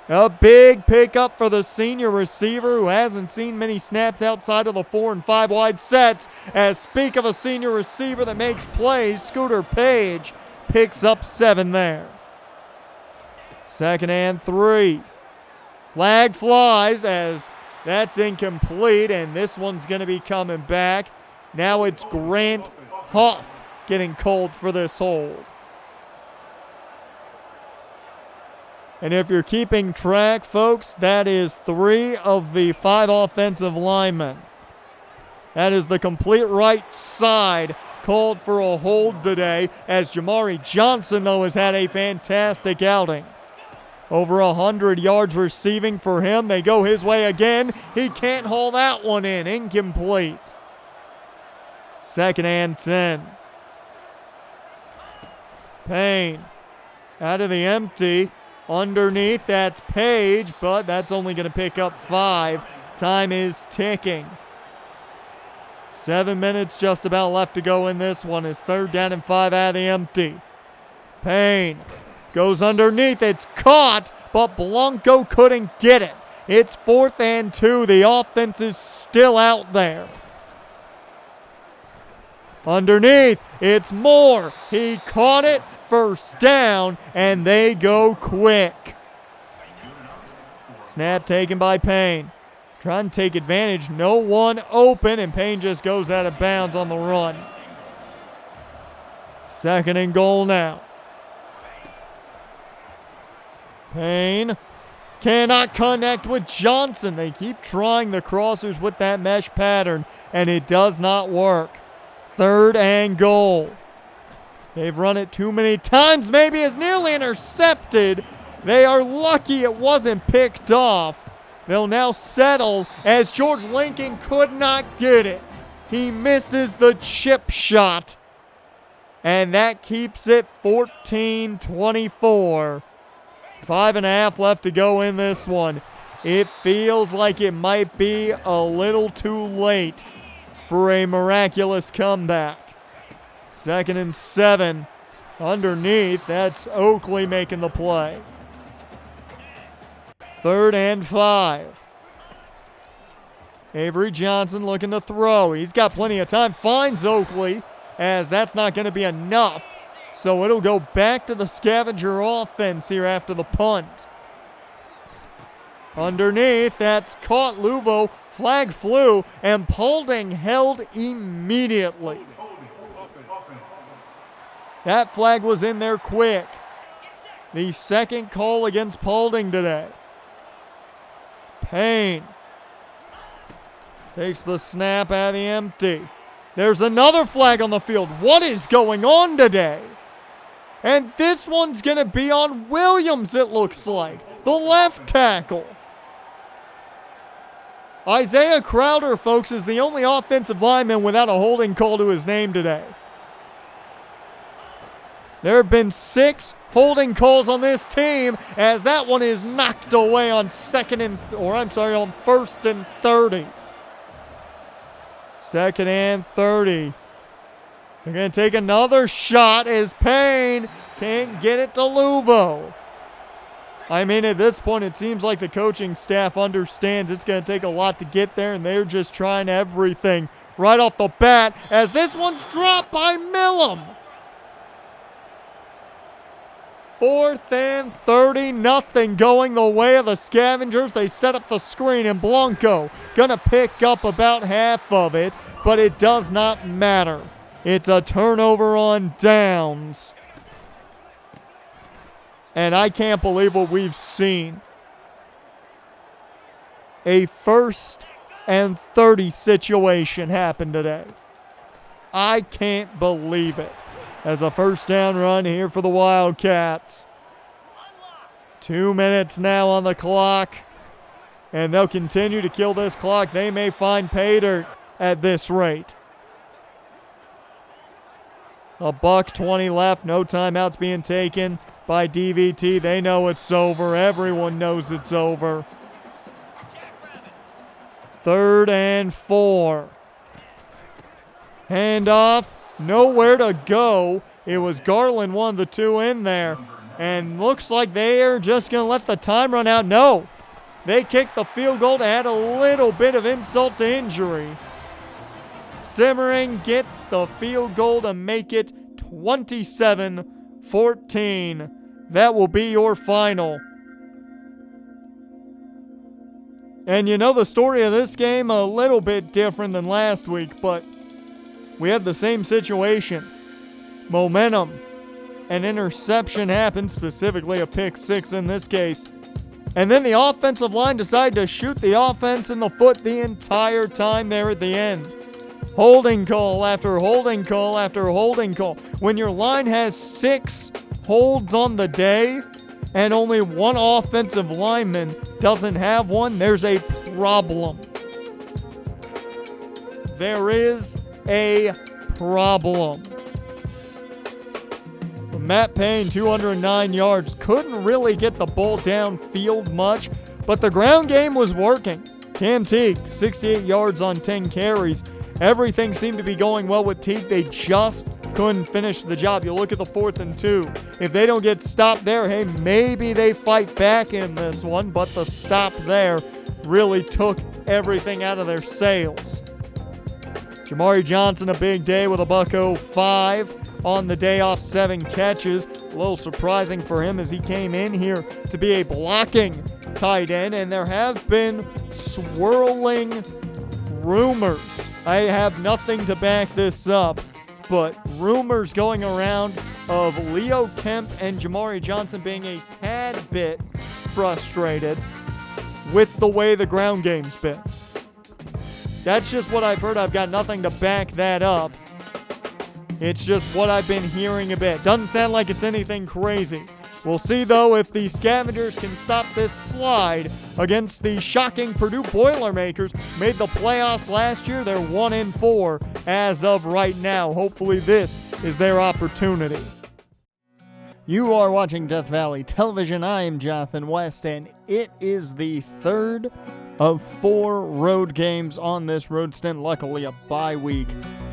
A big pickup for the senior receiver who hasn't seen many snaps outside of the 4 and 5 wide sets. As speak of a senior receiver that makes plays, Scooter Page picks up 7 there. Second and 3. Flag flies as that's incomplete, and this one's going to be coming back. Now it's Grant Huff getting called for this hold. And if you're keeping track, folks, that is 3 of the 5 offensive linemen. That is the complete right side called for a hold today, as Jamari Johnson, though, has had a fantastic outing. Over 100 yards receiving for him. They go his way again. He can't haul that one in. Incomplete. Second and 10. Payne out of the empty. Underneath, that's Page, but that's only going to pick up 5. Time is ticking. 7 minutes just about left to go in this one. It's third down and 5 out of the empty. Payne goes underneath. It's caught, but Blanco couldn't get it. It's 4th and 2. The offense is still out there. Underneath, it's Moore. He caught it. First down, and they go quick. Snap taken by Payne. Trying to take advantage. No one open, and Payne just goes out of bounds on the run. Second and goal now. Payne cannot connect with Johnson. They keep trying the crossers with that mesh pattern, and it does not work. Third and goal. They've run it too many times. Maybe it's nearly intercepted. They are lucky it wasn't picked off. They'll now settle as George Lincoln could not get it. He misses the chip shot. And that keeps it 14-24. 5.5 left to go in this one. It feels like it might be a little too late for a miraculous comeback. 2nd and 7. Underneath, that's Oakley making the play. 3rd and 5. Avery Johnson looking to throw. He's got plenty of time. Finds Oakley, as that's not going to be enough. So it'll go back to the Scavenger offense here after the punt. Underneath, that's caught Luvo. Flag flew, and Paulding held immediately. That flag was in there quick. The second call against Paulding today. Payne takes the snap out of the empty. There's another flag on the field. What is going on today? And this one's going to be on Williams, it looks like. The left tackle. Isaiah Crowder, folks, is the only offensive lineman without a holding call to his name today. There have been 6 holding calls on this team, as that one is knocked away on 1st and 30. 2nd and 30. They're going to take another shot as Payne can't get it to Luvo. I mean, at this point, it seems like the coaching staff understands it's going to take a lot to get there, and they're just trying everything right off the bat, as this one's dropped by Millam. 4th and 30, nothing going the way of the Scavengers. They set up the screen, and Blanco gonna pick up about half of it, but it does not matter. It's a turnover on downs. And I can't believe what we've seen. A 1st and 30 situation happened today. I can't believe it. As a 1st down run here for the Wildcats. 2 minutes now on the clock. And they'll continue to kill this clock. They may find pay dirt at this rate. $1:20 left. No timeouts being taken by DVT. They know it's over. Everyone knows it's over. 3rd and 4. Handoff. Nowhere to go. It was Garland, one of the 2 in there. And looks like they are just going to let the time run out. No. They kicked the field goal to add a little bit of insult to injury. Simmering gets the field goal to make it 27-14. That will be your final. And you know the story of this game, a little bit different than last week, but we had the same situation. Momentum. An interception happened, specifically a pick 6 in this case. And then the offensive line decided to shoot the offense in the foot the entire time there at the end. Holding call after holding call after holding call. When your line has 6 holds on the day and only one offensive lineman doesn't have one, there's a problem. There is a problem. Matt Payne, 209 yards. Couldn't really get the ball downfield much, but the ground game was working. Cam Teague, 68 yards on 10 carries. Everything seemed to be going well with Teague. They just couldn't finish the job. You look at the 4th and 2. If they don't get stopped there, hey, maybe they fight back in this one, but the stop there really took everything out of their sails. Jamari Johnson, a big day with a $105 on the day off, 7 catches. A little surprising for him as he came in here to be a blocking tight end, and there have been swirling rumors. I have nothing to back this up, but rumors going around of Leo Kemp and Jamari Johnson being a tad bit frustrated with the way the ground game's been. That's just what I've heard. I've got nothing to back that up. It's just what I've been hearing a bit. Doesn't sound like it's anything crazy. We'll see, though, if the Scavengers can stop this slide against the shocking Purdue Boilermakers. Made the playoffs last year. They're 1-4 as of right now. Hopefully this is their opportunity. You are watching Death Valley Television. I am Jonathan West, and it is the third of 4 road games on this road stint. Luckily, a bye week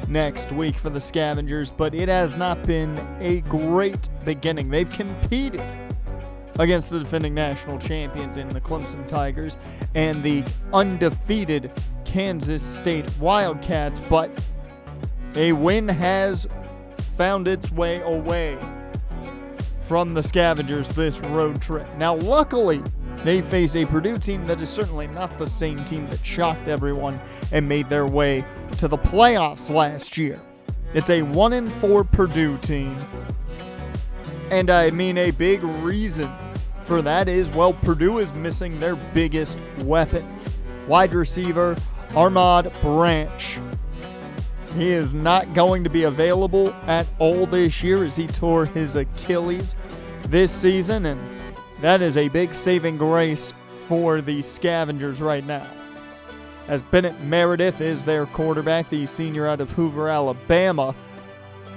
next week for the Scavengers, but it has not been a great beginning. They've competed against the defending national champions in the Clemson Tigers and the undefeated Kansas State Wildcats, but a win has found its way away from the Scavengers this road trip. Now, luckily, they face a Purdue team that is certainly not the same team that shocked everyone and made their way to the playoffs last year. It's a 1-4 Purdue team. And I mean, a big reason for that is, well, Purdue is missing their biggest weapon. Wide receiver Armand Branch. He is not going to be available at all this year as he tore his Achilles this season, and that is a big saving grace for the Scavengers right now. As Bennett Meredith is their quarterback, the senior out of Hoover, Alabama.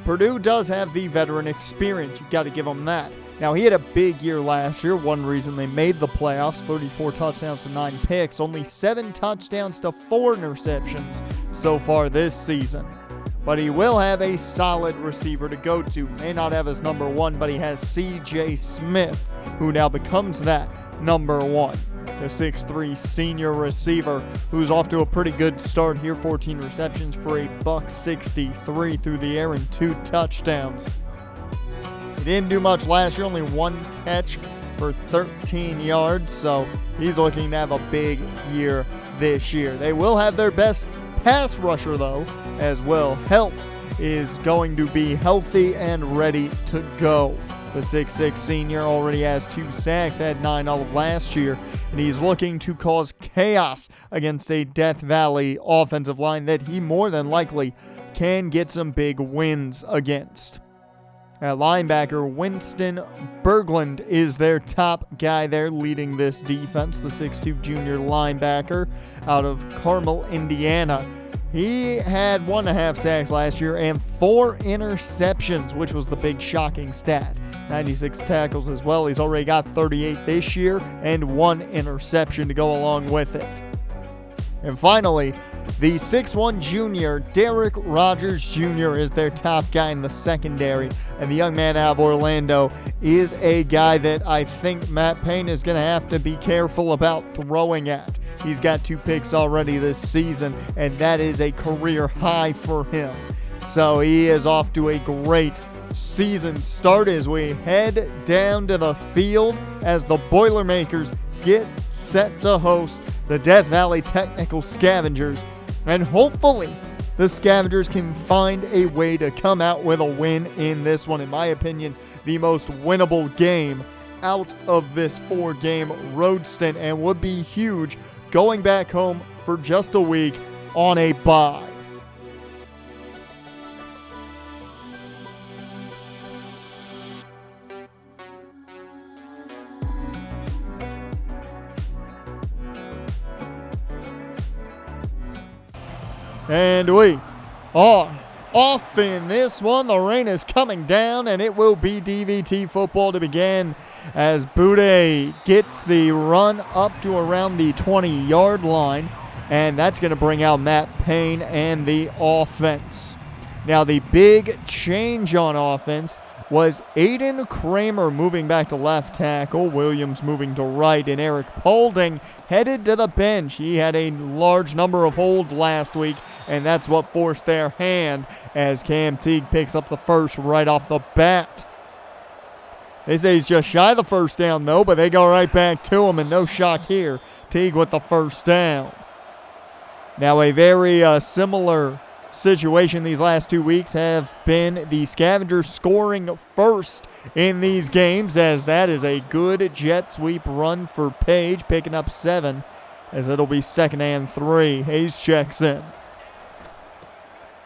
Purdue does have the veteran experience. You've got to give them that. Now, he had a big year last year. One reason they made the playoffs, 34 touchdowns to 9 picks, only 7 touchdowns to 4 interceptions so far this season. But he will have a solid receiver to go to. May not have his number 1, but he has C.J. Smith, who now becomes that number 1. The 6'3 senior receiver who's off to a pretty good start here. 14 receptions for a $163 through the air and 2 touchdowns. He didn't do much last year, only 1 catch for 13 yards, so he's looking to have a big year this year. They will have their best pass rusher, though, as well. Helt is going to be healthy and ready to go. The 6'6 senior already has 2 sacks, had 9 all of last year, and he's looking to cause chaos against a Death Valley offensive line that he more than likely can get some big wins against. At linebacker, Winston Berglund is their top guy there leading this defense, the 6'2 junior linebacker out of Carmel, Indiana. He had 1.5 sacks last year and 4 interceptions, which was the big shocking stat. 96 tackles as well. He's already got 38 this year and 1 interception to go along with it. And finally, the 6'1 junior, Derek Rogers Jr. is their top guy in the secondary. And the young man out of Orlando is a guy that I think Matt Payne is going to have to be careful about throwing at. He's got 2 picks already this season, and that is a career high for him. So he is off to a great season start as we head down to the field as the Boilermakers get set to host the Death Valley Technical Scavengers. And hopefully the Scavengers can find a way to come out with a win in this one. In my opinion, the most winnable game out of this 4-game road stint, and would be huge going back home for just a week on a bye. And we are off in this one. The rain is coming down, and it will be DVT football to begin as Boudet gets the run up to around the 20-yard line, and that's going to bring out Matt Payne and the offense. Now, the big change on offense was Aiden Kramer moving back to left tackle, Williams moving to right, and Eric Paulding headed to the bench. He had a large number of holds last week, and that's what forced their hand as Cam Teague picks up the first right off the bat. They say he's just shy of the first down, though, but they go right back to him, and no shock here. Teague with the first down. Now, a very similar situation these last 2 weeks have been the Scavengers scoring first in these games, as that is a good jet sweep run for Page, picking up 7, as it'll be 2nd and 3. Hayes checks in.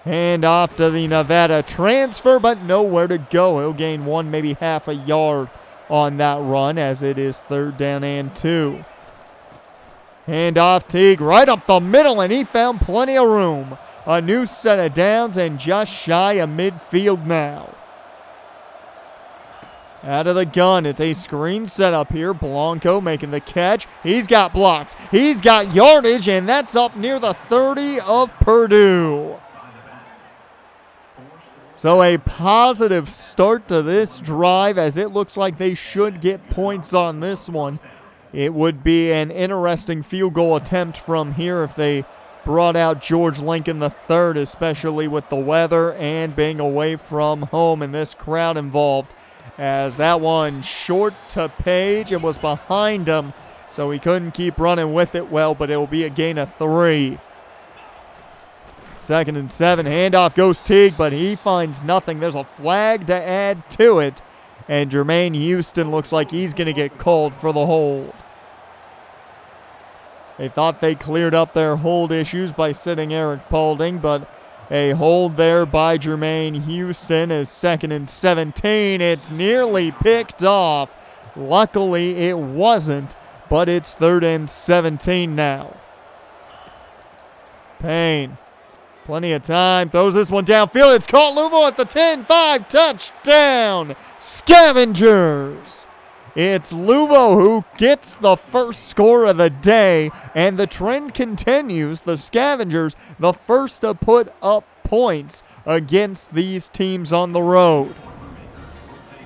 Hand off to the Nevada transfer, but nowhere to go. He'll gain one, maybe half a yard on that run as it is 3rd down and 2. Hand off Teague right up the middle, and he found plenty of room. A new set of downs and just shy of midfield now. Out of the gun, it's a screen setup here. Blanco making the catch. He's got blocks. He's got yardage, and that's up near the 30 of Purdue. So a positive start to this drive as it looks like they should get points on this one. It would be an interesting field goal attempt from here if they brought out George Lincoln III, especially with the weather and being away from home and this crowd involved. As that one short to Page, it was behind him, so he couldn't keep running with it well, but it will be a gain of 3. 2nd and 7, handoff goes Teague, but he finds nothing. There's a flag to add to it, and Jermaine Houston looks like he's going to get called for the hold. They thought they cleared up their hold issues by sitting Eric Paulding, but a hold there by Jermaine Houston is 2nd and 17. It's nearly picked off. Luckily, it wasn't, but it's 3rd and 17 now. Payne, plenty of time, throws this one downfield. It's caught. Louisville at the 10-5, touchdown, Scavengers. It's Louisville who gets the first score of the day, and the trend continues. The Scavengers, the first to put up points against these teams on the road.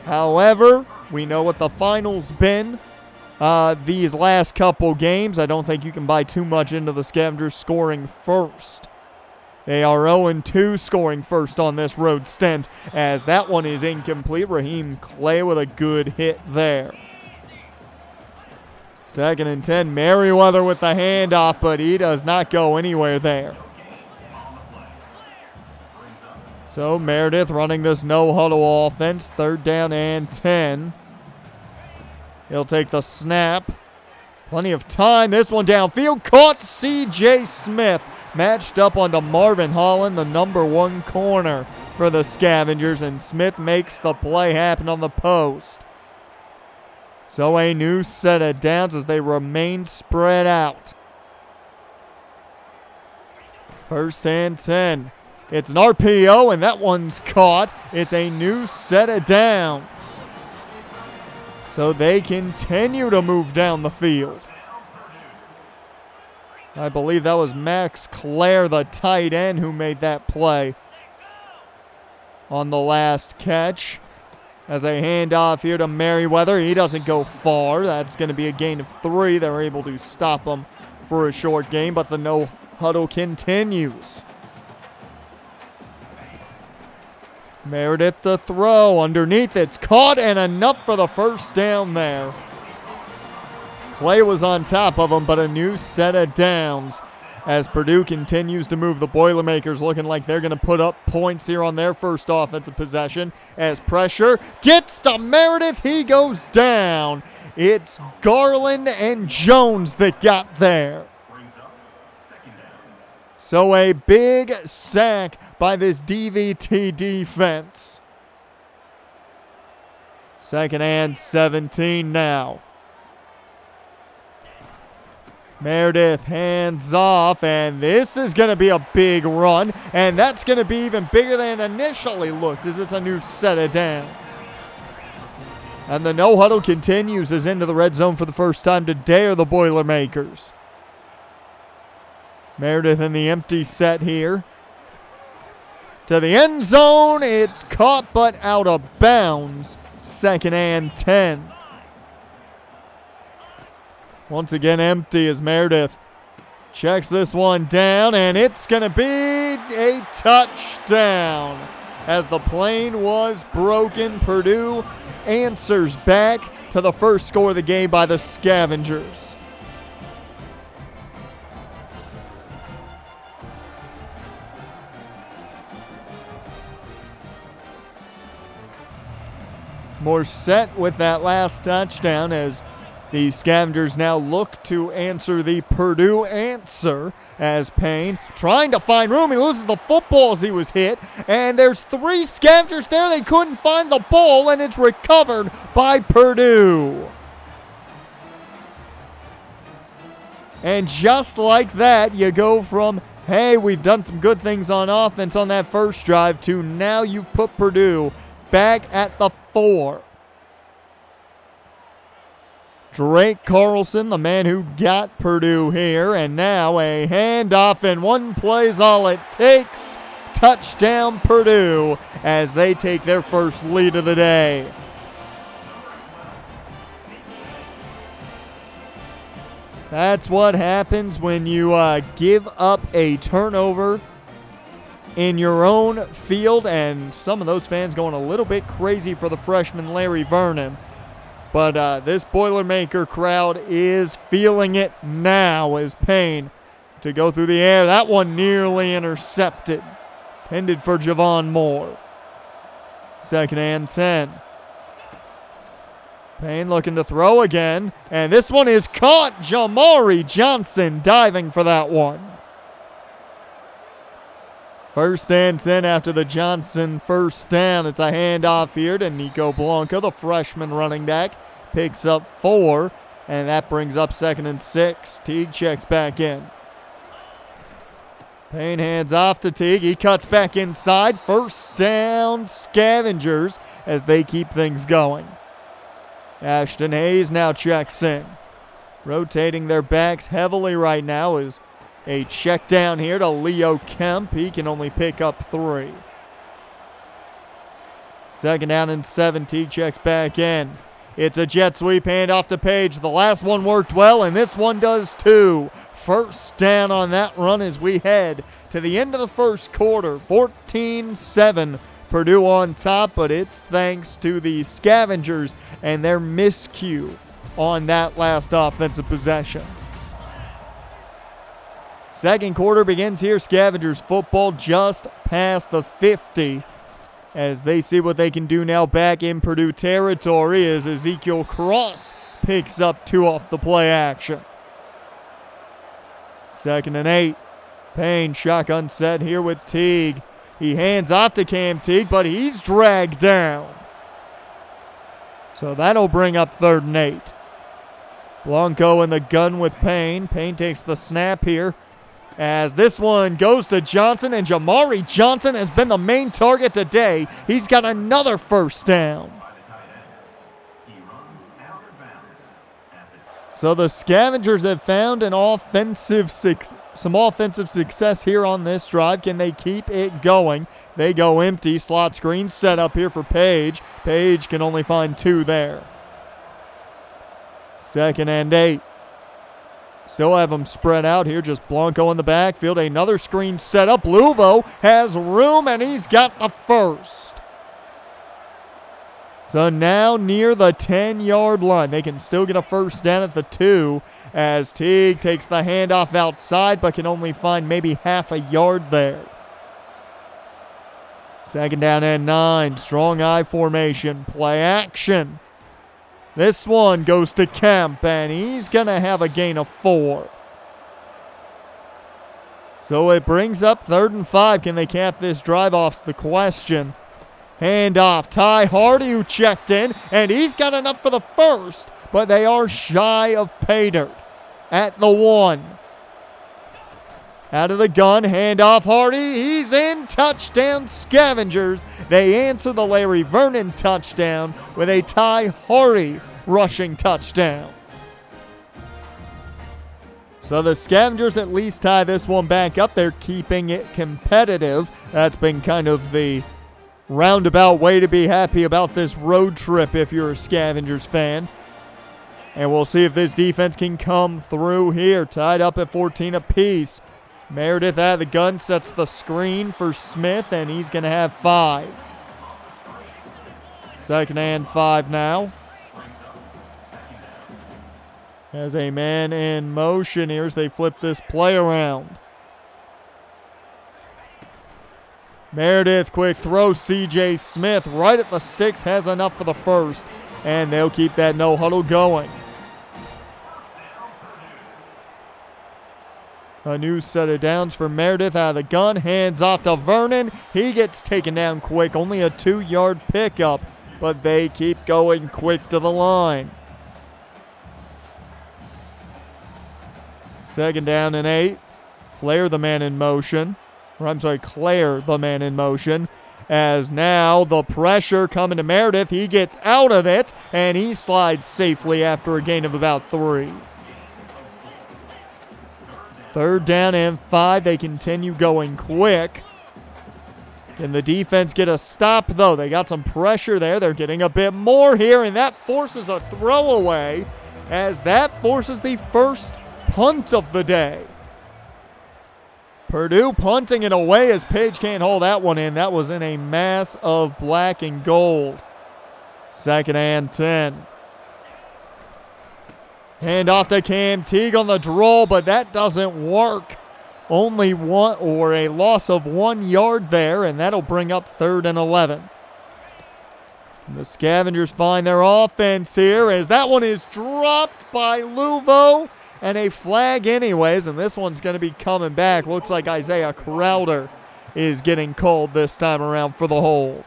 However, we know what the final's been these last couple games. I don't think you can buy too much into the Scavengers scoring first. They are 0-2 scoring first on this road stint, as that one is incomplete. Raheem Clay with a good hit there. 2nd and 10, Merriweather with the handoff, but he does not go anywhere there. So Meredith running this no-huddle offense, 3rd down and 10. He'll take the snap. Plenty of time. This one downfield. Caught C.J. Smith. Matched up onto Marvin Holland, the number 1 corner for the Scavengers, and Smith makes the play happen on the post. So a new set of downs as they remain spread out. 1st and 10. It's an RPO, and that one's caught. It's a new set of downs. So they continue to move down the field. I believe that was Max Clare, the tight end, who made that play on the last catch. As a handoff here to Merriweather. He doesn't go far. That's going to be a gain of 3. They were able to stop him for a short game, but the no-huddle continues. Meredith to throw. Underneath, it's caught, and enough for the first down there. Clay was on top of him, but a new set of downs as Purdue continues to move. The Boilermakers looking like they're going to put up points here on their first offensive possession as pressure gets to Meredith. He goes down. It's Garland and Jones that got there. So a big sack by this DVT defense. 2nd and 17 now. Meredith hands off, and this is going to be a big run, and that's going to be even bigger than initially looked as it's a new set of downs. And the no-huddle continues as into the red zone for the first time today are the Boilermakers. Meredith in the empty set here. To the end zone, it's caught but out of bounds. 2nd and 10. Once again empty as Meredith checks this one down, and it's going to be a touchdown. As the plane was broken, Purdue answers back to the first score of the game by the Scavengers. Morissette with that last touchdown as The Scavengers now look to answer the Purdue answer as Payne trying to find room. He loses the football as he was hit. And there's 3 Scavengers there. They couldn't find the ball, and it's recovered by Purdue. And just like that, you go from, hey, we've done some good things on offense on that first drive, to now you've put Purdue back at the 4. Drake Carlson, the man who got Purdue here, and now a handoff, and one play's all it takes. Touchdown Purdue as they take their first lead of the day. That's what happens when you give up a turnover in your own field, and some of those fans going a little bit crazy for the freshman Larry Vernon. But this Boilermaker crowd is feeling it now as Payne to go through the air. That one nearly intercepted. Intended for Javon Moore. 2nd and 10. Payne looking to throw again. And this one is caught. Jamari Johnson diving for that one. 1st and 10 after the Johnson first down. It's a handoff here to Nico Blanco, the freshman running back. Picks up 4, and that brings up 2nd and 6. Teague checks back in. Payne hands off to Teague. He cuts back inside. 1st down, Scavengers, as they keep things going. Ashton Hayes now checks in. Rotating their backs heavily right now is a check down here to Leo Kemp. He can only pick up 3. 2nd down and 7. Teague checks back in. It's a jet sweep handoff to Page. The last one worked well, and this one does too. 1st down on that run as we head to the end of the first quarter. 14-7. Purdue on top, but it's thanks to the Scavengers and their miscue on that last offensive possession. Second quarter begins here. Scavengers football just past the 50 as they see what they can do now back in Purdue territory as Ezekiel Cross picks up 2 off the play action. 2nd and 8. Payne shotgun set here with Teague. He hands off to Cam Teague, but he's dragged down. So that'll bring up 3rd and 8. Blanco in the gun with Payne. Payne takes the snap here as this one goes to Johnson, and Jamari Johnson has been the main target today. He's got another 1st down. So the Scavengers have found some offensive success here on this drive. Can they keep it going? They go empty. Slot screen set up here for Page. Page can only find 2 there. 2nd and 8. Still have them spread out here. Just Blanco in the backfield. Another screen set up. Luvo has room, and he's got the 1st. So now near the 10-yard line. They can still get a 1st down at the 2 as Teague takes the handoff outside but can only find maybe half a yard there. 2nd down and 9. Strong I formation. Play action. This one goes to Kemp, and he's going to have a gain of 4. So it brings up 3rd and 5. Can they cap this drive off? The question. Handoff. Ty Hardy who checked in, and he's got enough for the 1st, but they are shy of pay dirt at the 1. Out of the gun, handoff Hardy. He's in. Touchdown Scavengers. They answer the Larry Vernon touchdown with a Ty Hardy rushing touchdown. So the Scavengers at least tie this one back up. They're keeping it competitive. That's been kind of the roundabout way to be happy about this road trip if you're a Scavengers fan. And we'll see if this defense can come through here. Tied up at 14 apiece. Meredith out of the gun, sets the screen for Smith, and he's going to have 5. 2nd and 5 now. Has a man in motion here as they flip this play around. Meredith, quick throw. C.J. Smith right at the sticks, has enough for the 1st, and they'll keep that no huddle going. A new set of downs for Meredith out of the gun. Hands off to Vernon. He gets taken down quick. Only a 2-yard pickup, but they keep going quick to the line. 2nd down and 8. Claire the man in motion. As now the pressure coming to Meredith. He gets out of it, and he slides safely after a gain of about 3. 3rd down and 5. They continue going quick. Can the defense get a stop, though? They got some pressure there. They're getting a bit more here, and that forces a throwaway, as that forces the first punt of the day. Purdue punting it away as Page can't hold that one in. That was in a mass of black and gold. 2nd and 10. Hand off to Cam Teague on the draw, but that doesn't work. Only one, or a loss of 1 yard there, and that'll bring up 3rd and 11. And the Scavengers find their offense here as that one is dropped by Luvo, and a flag anyways, and this one's going to be coming back. Looks like Isaiah Crowder is getting called this time around for the hold.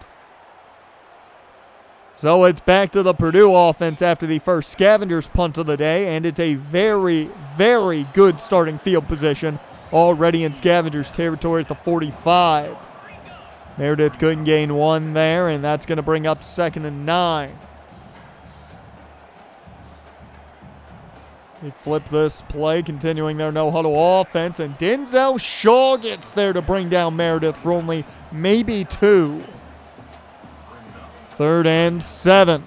So it's back to the Purdue offense after the first Scavengers punt of the day, and it's a very, very good starting field position already in Scavengers territory at the 45. Meredith couldn't gain 1 there, and that's going to bring up 2nd and 9. They flip this play, continuing their no-huddle offense, and Denzel Shaw gets there to bring down Meredith for only maybe 2. 3rd and 7.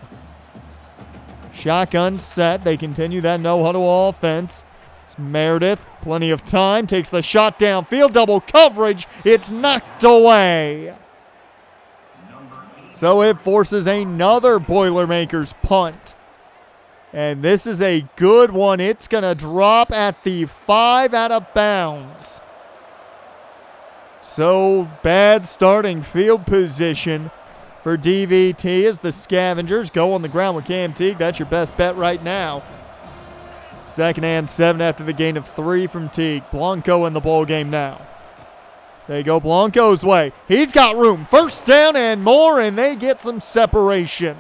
Shotgun set. They continue that no-huddle offense. It's Meredith, plenty of time, takes the shot downfield, double coverage. It's knocked away. So it forces another Boilermakers punt. And this is a good one. It's going to drop at the 5 out of bounds. So bad starting field position for DVT as the Scavengers go on the ground with Cam Teague. That's your best bet right now. 2nd and 7 after the gain of 3 from Teague. Blanco in the ball game now. They go Blanco's way. He's got room. 1st down and more, and they get some separation.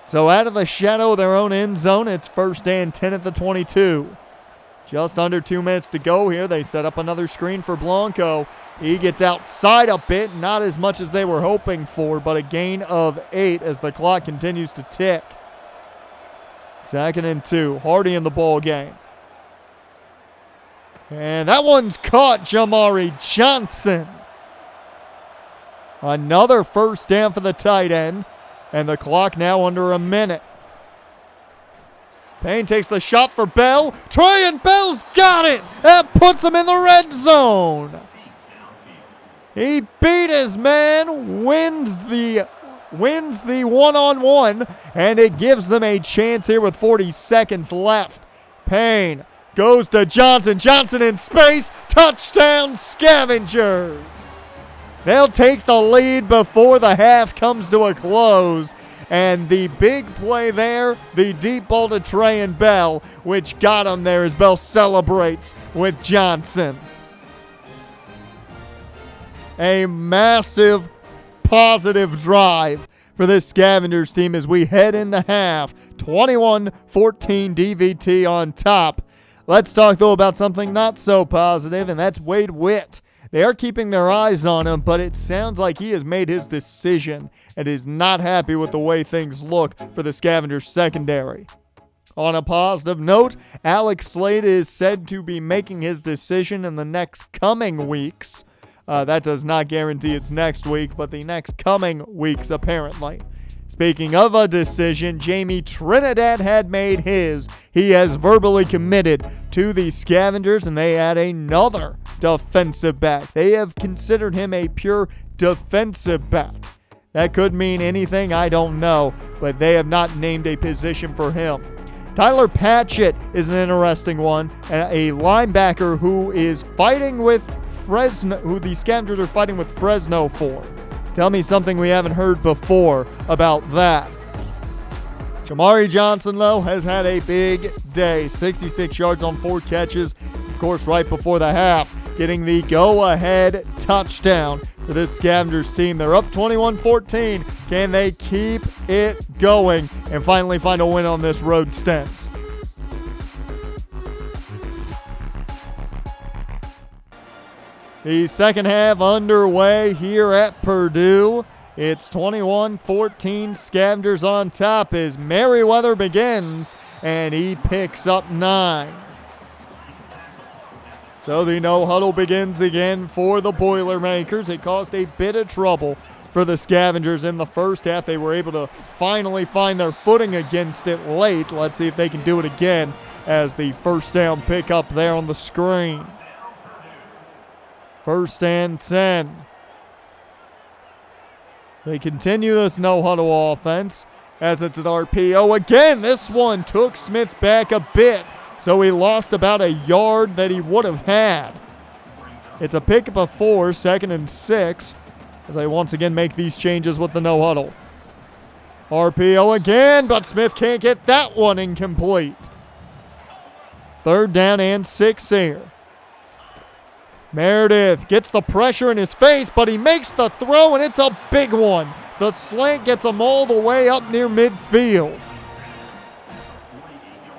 So out of the shadow of their own end zone, it's 1st and 10 at the 22. Just under 2 minutes to go here. They set up another screen for Blanco. He gets outside a bit, not as much as they were hoping for, but a gain of 8 as the clock continues to tick. 2nd and 2. Hardy in the ball game. And that one's caught, Jamari Johnson. Another 1st down for the tight end. And the clock now under a minute. Payne takes the shot for Bell. Tryon Bell's got it. That puts him in the red zone. He beat his man, wins the one-on-one, and it gives them a chance here with 40 seconds left. Payne goes to Johnson. Johnson in space. Touchdown, Scavengers. They'll take the lead before the half comes to a close. And the big play there, the deep ball to Tryon Bell, which got him there as Bell celebrates with Johnson. A massive positive drive for this Scavengers team as we head into half. 21-14 DVT on top. Let's talk, though, about something not so positive, and that's Wade Witt. They are keeping their eyes on him, but it sounds like he has made his decision and is not happy with the way things look for the Scavengers secondary. On a positive note, Alex Slade is said to be making his decision in the next coming weeks. That does not guarantee it's next week, but the next coming weeks apparently. Speaking of a decision, Jamie Trinidad had made his. He has verbally committed to the Scavengers, and they add another defensive back. They have considered him a pure defensive back. That could mean anything, I don't know, but they have not named a position for him. Tyler Patchett is an interesting one, a linebacker who is fighting with Fresno, who the Scavengers are fighting with Fresno for. Tell me something we haven't heard before about that. Jamari Johnson, though, has had a big day. 66 yards on 4 catches, of course, right before the half, getting the go-ahead touchdown for this Scavengers team. They're up 21-14. Can they keep it going and finally find a win on this road stint? The second half underway here at Purdue. It's 21-14, Scavengers on top as Merriweather begins, and he picks up 9. So the no-huddle begins again for the Boilermakers. It caused a bit of trouble for the Scavengers in the first half. They were able to finally find their footing against it late. Let's see if they can do it again as the first down pickup there on the screen. 1st and 10. They continue this no-huddle offense as it's an RPO. Again, this one took Smith back a bit, so he lost about a yard that he would have had. It's a pickup of 4, 2nd and 6, as they once again make these changes with the no-huddle. RPO again, but Smith can't get that one incomplete. 3rd down and 6 here. Meredith gets the pressure in his face, but he makes the throw, and it's a big one. The slant gets him all the way up near midfield.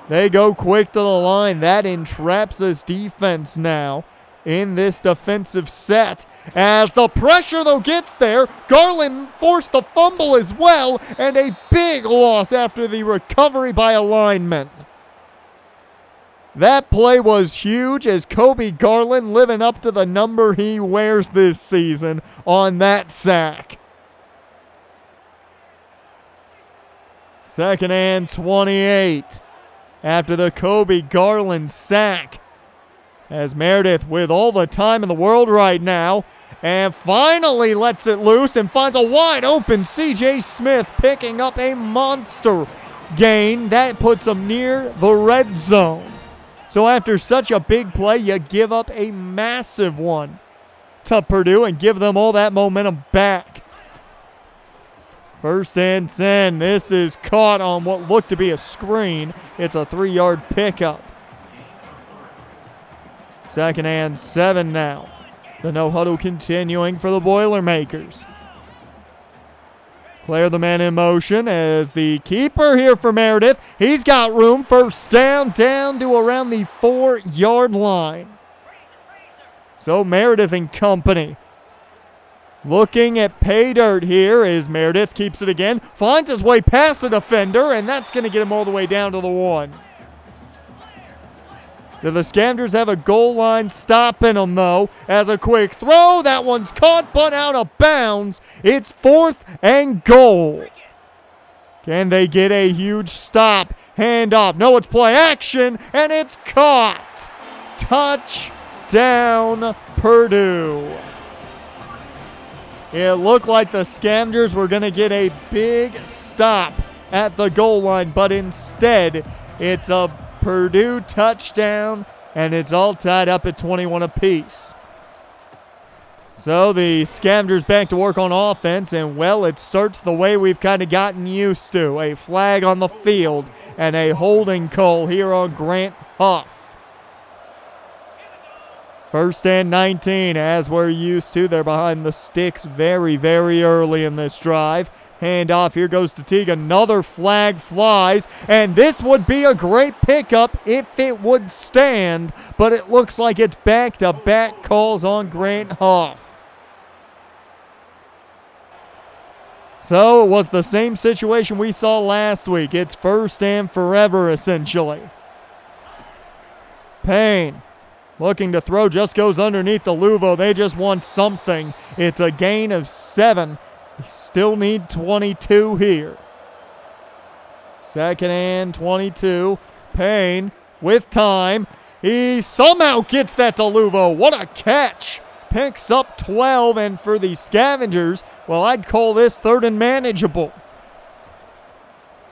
They go quick to the line. That entraps his defense now in this defensive set. As the pressure, though, gets there, Garland forced the fumble as well, and a big loss after the recovery by a lineman. That play was huge as Kobe Garland living up to the number he wears this season on that sack. 2nd and 28 after the Kobe Garland sack. As Meredith with all the time in the world right now and finally lets it loose and finds a wide open C.J. Smith picking up a monster gain. That puts him near the red zone. So after such a big play, you give up a massive one to Purdue and give them all that momentum back. 1st and 10. This is caught on what looked to be a screen. It's a 3-yard pickup. 2nd and 7 now. The no-huddle continuing for the Boilermakers. Clear the man in motion as the keeper here for Meredith. He's got room. 1st down to around the 4-yard line. So Meredith and company looking at pay dirt here as Meredith keeps it again. Finds his way past the defender, and that's going to get him all the way down to the 1. Do the Scavengers have a goal line stopping them, though? As a quick throw, that one's caught but out of bounds. It's 4th and goal. Can they get a huge stop? Hand off. No, it's play action, and it's caught. Touchdown, Purdue. It looked like the Scavengers were going to get a big stop at the goal line, but instead, it's a Purdue touchdown, and it's all tied up at 21 apiece. So the Scavengers back to work on offense, and well, it starts the way we've kind of gotten used to. A flag on the field and a holding call here on Grant Huff. 1st and 19, as we're used to. They're behind the sticks very, very early in this drive. Handoff, here goes to Teague. Another flag flies, and this would be a great pickup if it would stand, but it looks like it's back-to-back calls on Grant Huff. So it was the same situation we saw last week. It's 1st and forever, essentially. Payne looking to throw, just goes underneath the Luvo. They just want something. It's a gain of 7. They still need 22 here. 2nd and 22. Payne with time. He somehow gets that to Luvo. What a catch. Picks up 12, and for the Scavengers, well, I'd call this 3rd and manageable.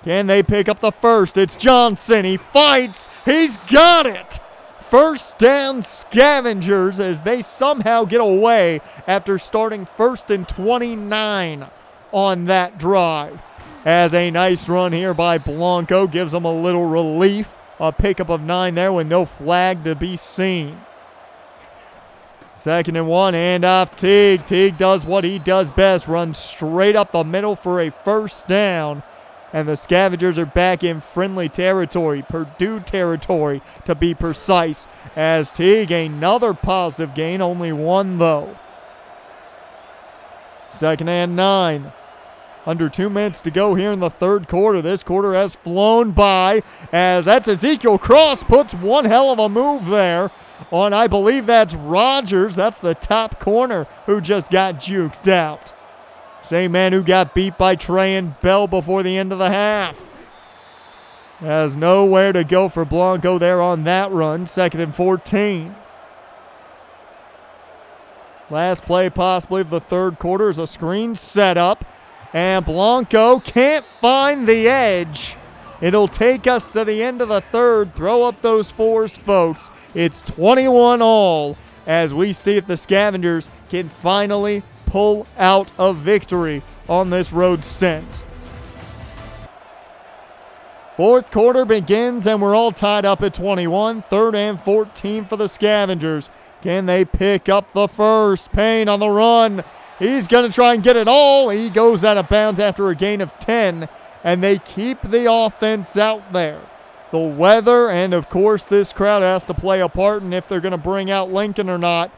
Can they pick up the 1st? It's Johnson. He fights. He's got it. 1st down Scavengers as they somehow get away after starting 1st and 29 on that drive. as a nice run here by Blanco gives them a little relief. A pickup of 9 there with no flag to be seen. 2nd and 1, and off Teague. Teague does what he does best, runs straight up the middle for a first down. And the Scavengers are back in friendly territory, Purdue territory to be precise, as Teague another positive gain, only 1 though. 2nd and 9. Under 2 minutes to go here in the 3rd quarter. This quarter has flown by as that's Ezekiel Cross puts one hell of a move there on, I believe that's Rogers. That's the top corner who just got juked out. Same man who got beat by Trey and Bell before the end of the half. Has nowhere to go for Blanco there on that run. 2nd and 14. Last play possibly of the 3rd quarter is a screen setup. And Blanco can't find the edge. It'll take us to the end of the 3rd. Throw up those 4s, folks. It's 21 all as we see if the Scavengers can finally pull out a victory on this road stint. 4th quarter begins and we're all tied up at 21. 3rd and 14 for the Scavengers. Can they pick up the first? Payne on the run. He's going to try and get it all. He goes out of bounds after a gain of 10, and they keep the offense out there. The weather and, of course, this crowd has to play a part in if they're going to bring out Lincoln or not,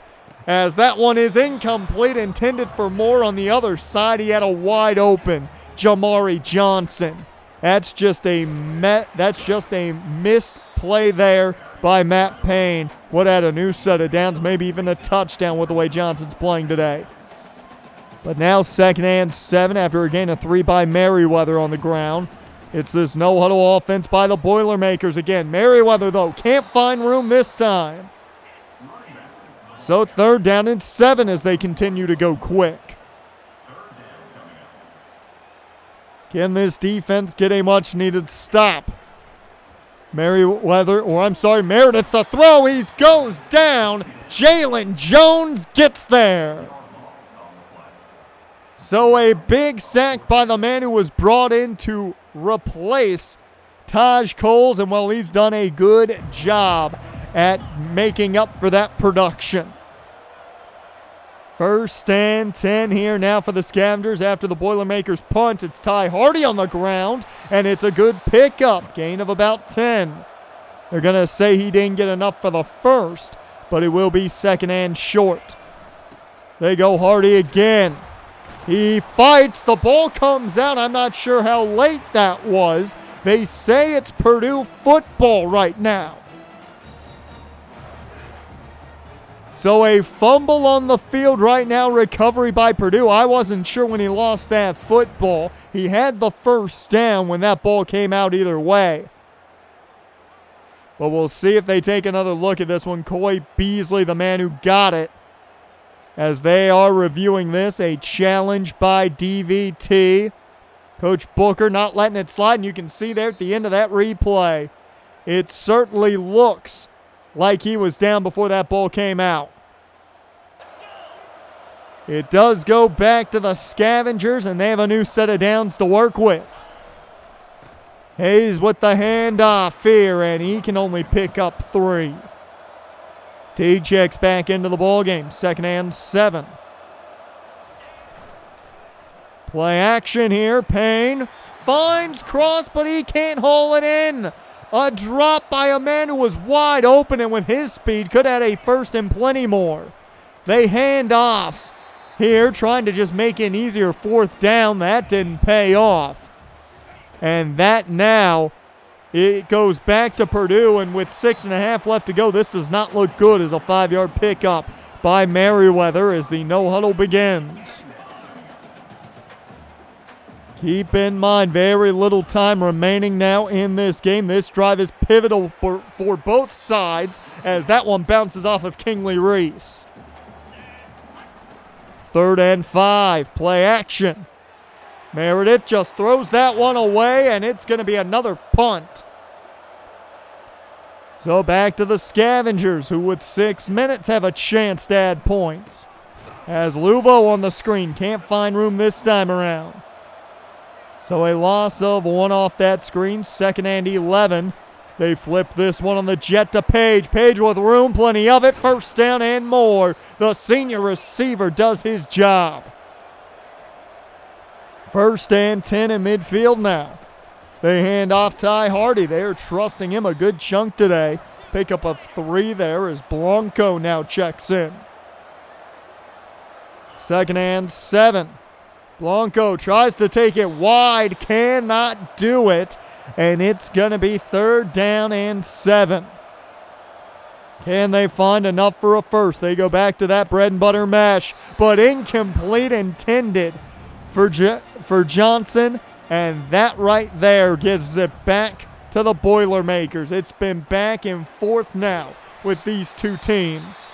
as that one is incomplete, intended for more on the other side. He had a wide open Jamari Johnson. That's just a missed play there by Matt Payne. Would add a new set of downs, maybe even a touchdown with the way Johnson's playing today. But now 2nd and 7 after a gain of 3 by Merriweather on the ground. It's this no-huddle offense by the Boilermakers again. Merriweather, though, can't find room this time. So 3rd down and 7 as they continue to go quick. Can this defense get a much-needed stop? Meredith the throw. He goes down. Jalen Jones gets there. So a big sack by the man who was brought in to replace Taj Coles, and well, he's done a good job at making up for that production. 1st and 10 here now for the Scavengers after the Boilermakers punt. It's Ty Hardy on the ground, and it's a good pickup, gain of about 10. They're going to say he didn't get enough for the first, but it will be 2nd and short. They go Hardy again. He fights. The ball comes out. I'm not sure how late that was. They say it's Purdue football right now. So a fumble on the field right now. Recovery by Purdue. I wasn't sure when he lost that football. He had the first down when that ball came out either way. But we'll see if they take another look at this one. Coy Beasley, the man who got it. As they are reviewing this, a challenge by DVT. Coach Booker not letting it slide, and you can see there at the end of that replay, it certainly looks like he was down before that ball came out. It does go back to the Scavengers, and they have a new set of downs to work with. Hayes with the handoff here, and he can only pick up 3. Teague checks back into the ballgame. 2nd and 7. Play action here. Payne finds Cross, but he can't haul it in. A drop by a man who was wide open, and with his speed could add a first and plenty more. They hand off here, trying to just make an easier 4th down. That didn't pay off. And that now, it goes back to Purdue, and with 6.5 left to go, this does not look good as a 5-yard pickup by Merriweather as the no-huddle begins. Keep in mind, very little time remaining now in this game. This drive is pivotal for both sides as that one bounces off of Kingley Reese. 3rd and 5, play action. Meredith just throws that one away, and it's going to be another punt. So back to the Scavengers, who with 6 minutes have a chance to add points. As Luvo on the screen, can't find room this time around. So a loss of 1 off that screen. 2nd and 11. They flip this one on the jet to Page. Page with room, plenty of it. 1st down and more. The senior receiver does his job. 1st and 10 in midfield now. They hand off Ty Hardy. They are trusting him a good chunk today. Pickup of 3 there as Blanco now checks in. 2nd and 7. Blanco tries to take it wide, cannot do it, and it's going to be 3rd down and 7. Can they find enough for a first? They go back to that bread and butter mash, but incomplete intended for Johnson, and that right there gives it back to the Boilermakers. It's been back and forth now with these two teams.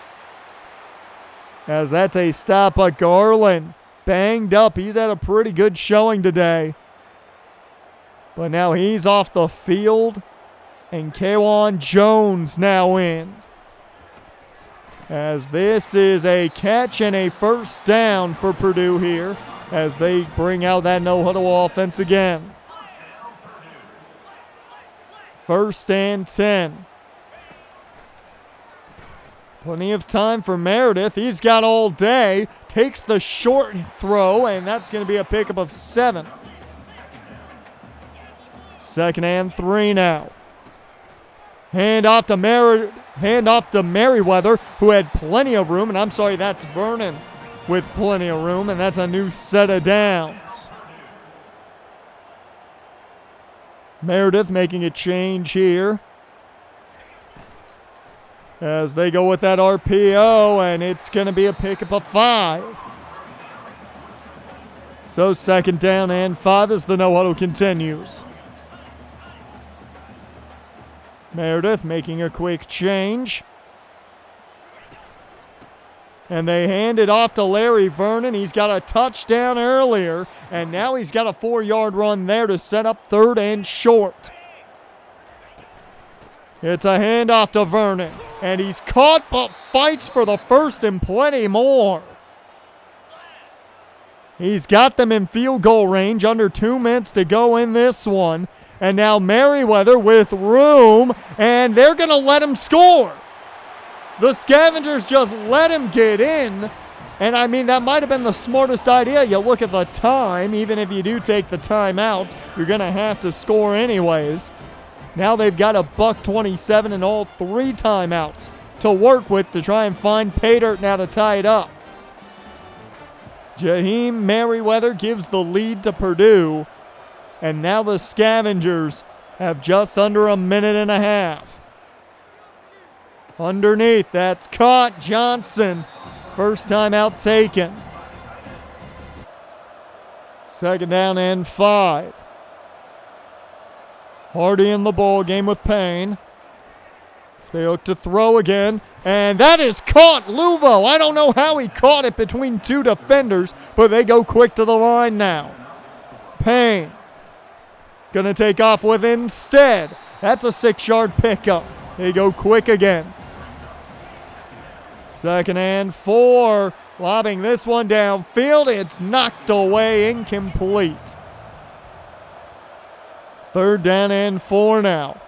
As that's a stop of Garland. Banged up. He's had a pretty good showing today. But now he's off the field. And Kawan Jones now in. As this is a catch and a 1st down for Purdue here. As they bring out that no-huddle offense again. 1st and 10. Plenty of time for Meredith. He's got all day. Takes the short throw, and that's going to be a pickup of 7. 2nd and 3 now. Hand off to Merriweather, who had plenty of room. And I'm sorry, that's Vernon with plenty of room, and that's a new set of downs. Meredith making a change here. As they go with that RPO, and it's going to be a pickup of 5. So 2nd down and 5 as the no-huddle continues. Meredith making a quick change. And they hand it off to Larry Vernon. He's got a touchdown earlier, and now he's got a 4-yard run there to set up 3rd and short. It's a handoff to Vernon, and he's caught but fights for the first and plenty more. He's got them in field goal range, under 2 minutes to go in this one. And now Merriweather with room, and they're going to let him score. The Scavengers just let him get in, and I mean, that might have been the smartest idea. You look at the time, even if you do take the timeout, you're going to have to score anyways. Now they've got a $1:27 and all 3 timeouts to work with to try and find pay dirt now to tie it up. Jaheim Merriweather gives the lead to Purdue, and now the Scavengers have just under a minute and a half. Underneath, that's caught. Johnson, 1st timeout taken. 2nd down and 5. Hardy in the ball game with Payne. They look to throw again, and that is caught. Luvo, I don't know how he caught it between 2 defenders, but they go quick to the line now. Payne going to take off with instead. That's a 6-yard pickup. They go quick again. 2nd and 4. Lobbing this one downfield. It's knocked away, incomplete. 3rd down and 4 now.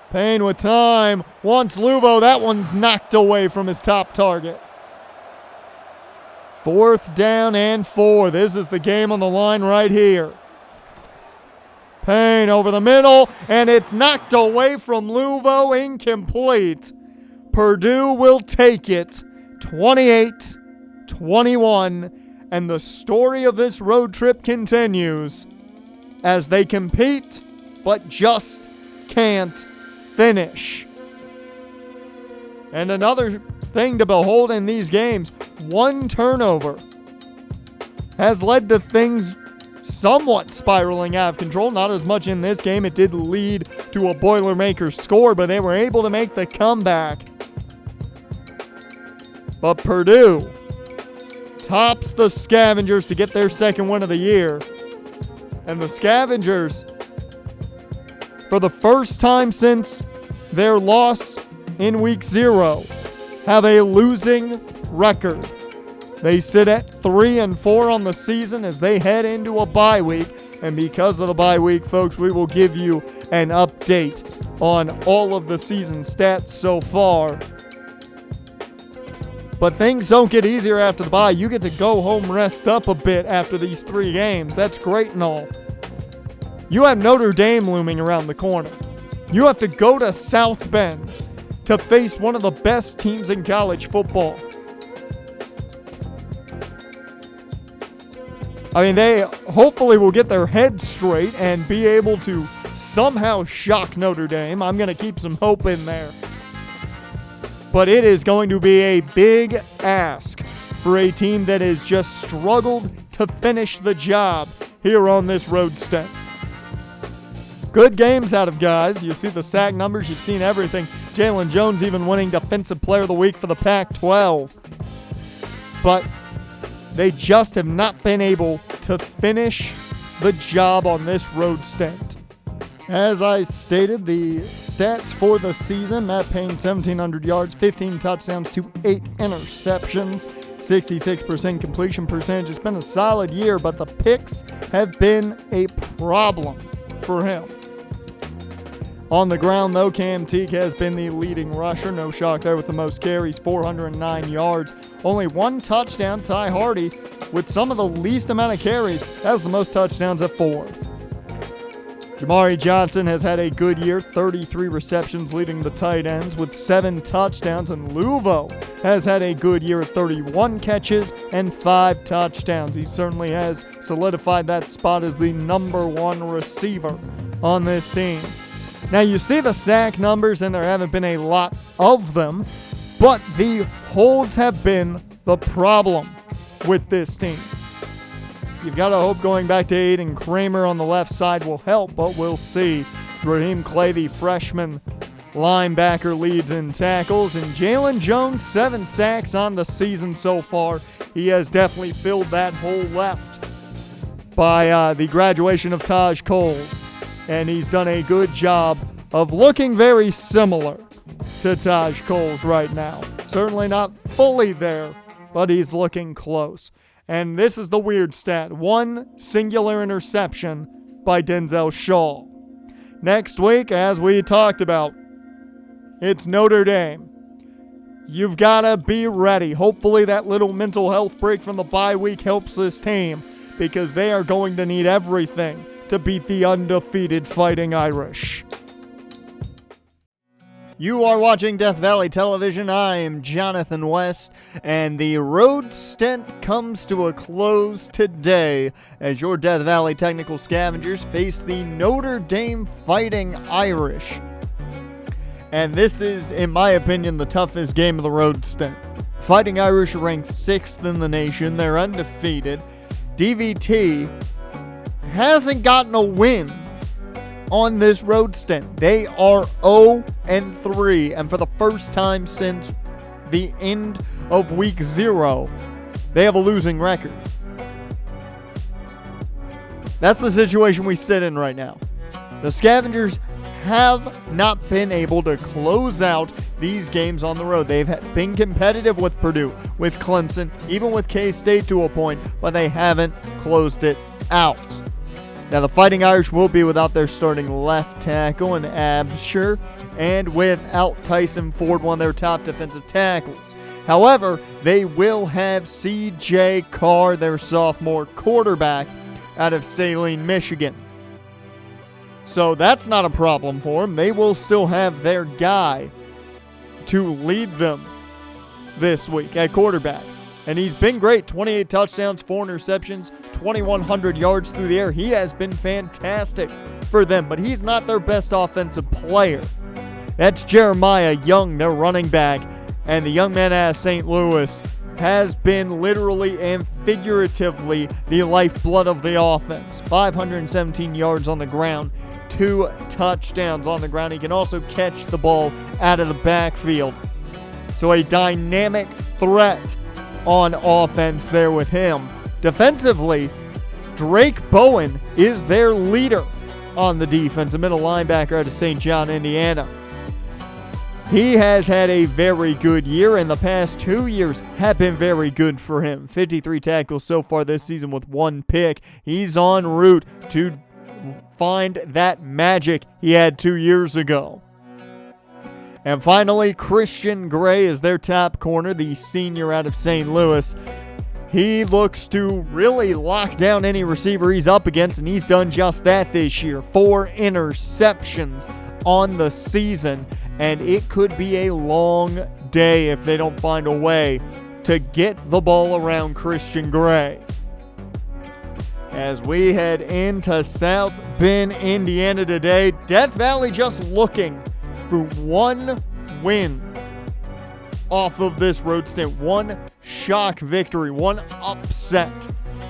Payne with time. Wants Luvo. That one's knocked away from his top target. 4th down and 4. This is the game on the line right here. Payne over the middle, and it's knocked away from Luvo, incomplete. Purdue will take it, 28-21, and the story of this road trip continues as they compete, but just can't finish. And another thing to behold in these games, 1 turnover has led to things somewhat spiraling out of control. Not as much in this game. It did lead to a Boilermakers score, but they were able to make the comeback. But Purdue tops the Scavengers to get their 2nd win of the year. And the Scavengers, for the first time since their loss in week 0, have a losing record. They sit at 3-4 on the season as they head into a bye week. And because of the bye week, folks, we will give you an update on all of the season stats so far. But things don't get easier after the bye. You get to go home, rest up a bit after these 3 games. That's great and all. You have Notre Dame looming around the corner. You have to go to South Bend to face one of the best teams in college football. I mean, they hopefully will get their heads straight and be able to somehow shock Notre Dame. I'm going to keep some hope in there. But it is going to be a big ask for a team that has just struggled to finish the job here on this road stint. Good games out of guys. You see the sack numbers. You've seen everything. Jalen Jones even winning Defensive Player of the Week for the Pac-12. But they just have not been able to finish the job on this road stint. As I stated, the stats for the season: Matt Payne, 1,700 yards, 15 touchdowns to 8 interceptions, 66% completion percentage. It's been a solid year, but the picks have been a problem for him. On the ground, though, Cam Teague has been the leading rusher. No shock there with the most carries, 409 yards. Only 1 touchdown. Ty Hardy, with some of the least amount of carries, has the most touchdowns at 4. Jamari Johnson has had a good year, 33 receptions leading the tight ends with 7 touchdowns. And Luvo has had a good year at 31 catches and 5 touchdowns. He certainly has solidified that spot as the number 1 receiver on this team. Now, you see the sack numbers, and there haven't been a lot of them, but the holds have been the problem with this team. You've got to hope going back to Aiden Kramer on the left side will help, but we'll see. Raheem Clay, the freshman linebacker, leads in tackles, and Jalen Jones, 7 sacks on the season so far. He has definitely filled that hole left by the graduation of Taj Coles. And he's done a good job of looking very similar to Taj Coles right now. Certainly not fully there, but he's looking close. And this is the weird stat: 1 singular interception by Denzel Shaw. Next week, as we talked about, it's Notre Dame. You've got to be ready. Hopefully that little mental health break from the bye week helps this team, because they are going to need everything to beat the undefeated Fighting Irish. You are watching Death Valley Television. I am Jonathan West, and the road stint comes to a close today as your Death Valley Technical Scavengers face the Notre Dame Fighting Irish. And this is, in my opinion, the toughest game of the road stint. Fighting Irish are ranked 6th in the nation. They're undefeated. DVT hasn't gotten a win on this road stint. They are 0-3, and for the first time since the end of week 0, they have a losing record. That's the situation we sit in right now. The Scavengers have not been able to close out these games on the road. They've been competitive with Purdue, with Clemson, even with K-State to a point, but they haven't closed it out. Now, the Fighting Irish will be without their starting left tackle in Absher, and without Tyson Ford, one of their top defensive tackles. However, they will have C.J. Carr, their sophomore quarterback, out of Saline, Michigan. So that's not a problem for them. They will still have their guy to lead them this week at quarterback. And he's been great. 28 touchdowns, 4 interceptions, 2,100 yards through the air. He has been fantastic for them, but he's not their best offensive player. That's Jeremiah Young, their running back. And the young man out of St. Louis has been literally and figuratively the lifeblood of the offense. 517 yards on the ground, 2 touchdowns on the ground. He can also catch the ball out of the backfield. So a dynamic threat on offense there with him. Defensively, Drake Bowen is their leader on the defense, a middle linebacker out of St. John, Indiana. He has had a very good year, and the past 2 years have been very good for him. 53 tackles so far this season with 1 pick. He's en route to find that magic he had 2 years ago. And finally, Christian Gray is their top corner, the senior out of St. Louis. He looks to really lock down any receiver he's up against, and he's done just that this year. 4 interceptions on the season. And it could be a long day if they don't find a way to get the ball around Christian Gray. As we head into South Bend, Indiana today, Death Valley just looking for 1 win off of this road stint. 1 shock victory, 1 upset,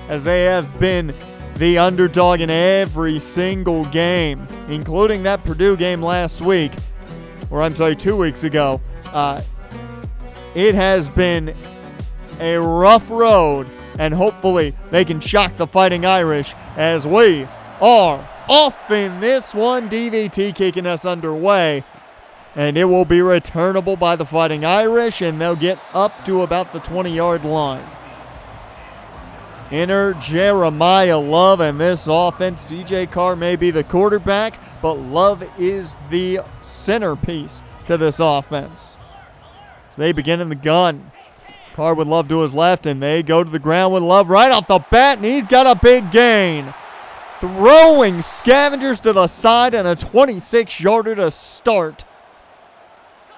as they have been the underdog in every single game, including that Purdue game last week. 2 weeks ago. It has been a rough road, and hopefully they can shock the Fighting Irish as we are off in this one. DVT kicking us underway, and it will be returnable by the Fighting Irish, and they'll get up to about the 20-yard line. Enter Jeremiah Love in this offense. CJ Carr may be the quarterback, but Love is the centerpiece to this offense. So they begin in the gun. Carr with Love to his left, and they go to the ground with Love right off the bat, and he's got a big gain. Throwing Scavengers to the side and a 26-yarder to start.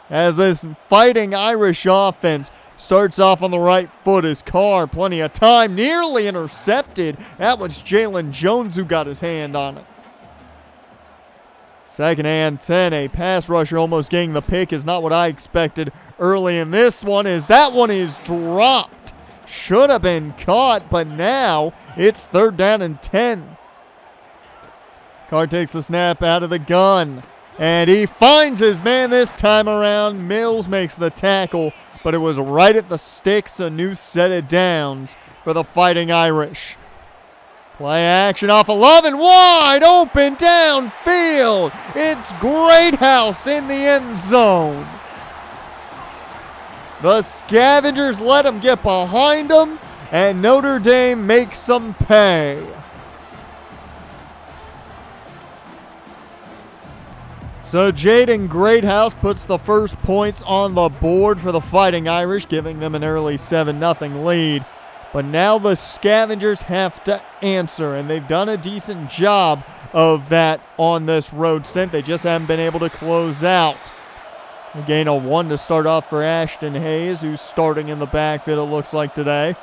As this Fighting Irish offense starts off on the right foot as Carr, plenty of time, nearly intercepted. That was Jalen Jones who got his hand on it. 2nd and 10, a pass rusher almost getting the pick is not what I expected early in this one, as that one is dropped. Should have been caught, but now it's 3rd down and 10. Carr takes the snap out of the gun, and he finds his man this time around. Mills makes the tackle, but it was right at the sticks. A new set of downs for the Fighting Irish. Play action off 11, wide open downfield. It's Greathouse in the end zone. The Scavengers let him get behind him, and Notre Dame makes them pay. So Jaden Greathouse puts the first points on the board for the Fighting Irish, giving them an early 7-0 lead. But now the Scavengers have to answer, and they've done a decent job of that on this road stint. They just haven't been able to close out. A gain of 1 to start off for Ashton Hayes, who's starting in the backfield, it looks like today.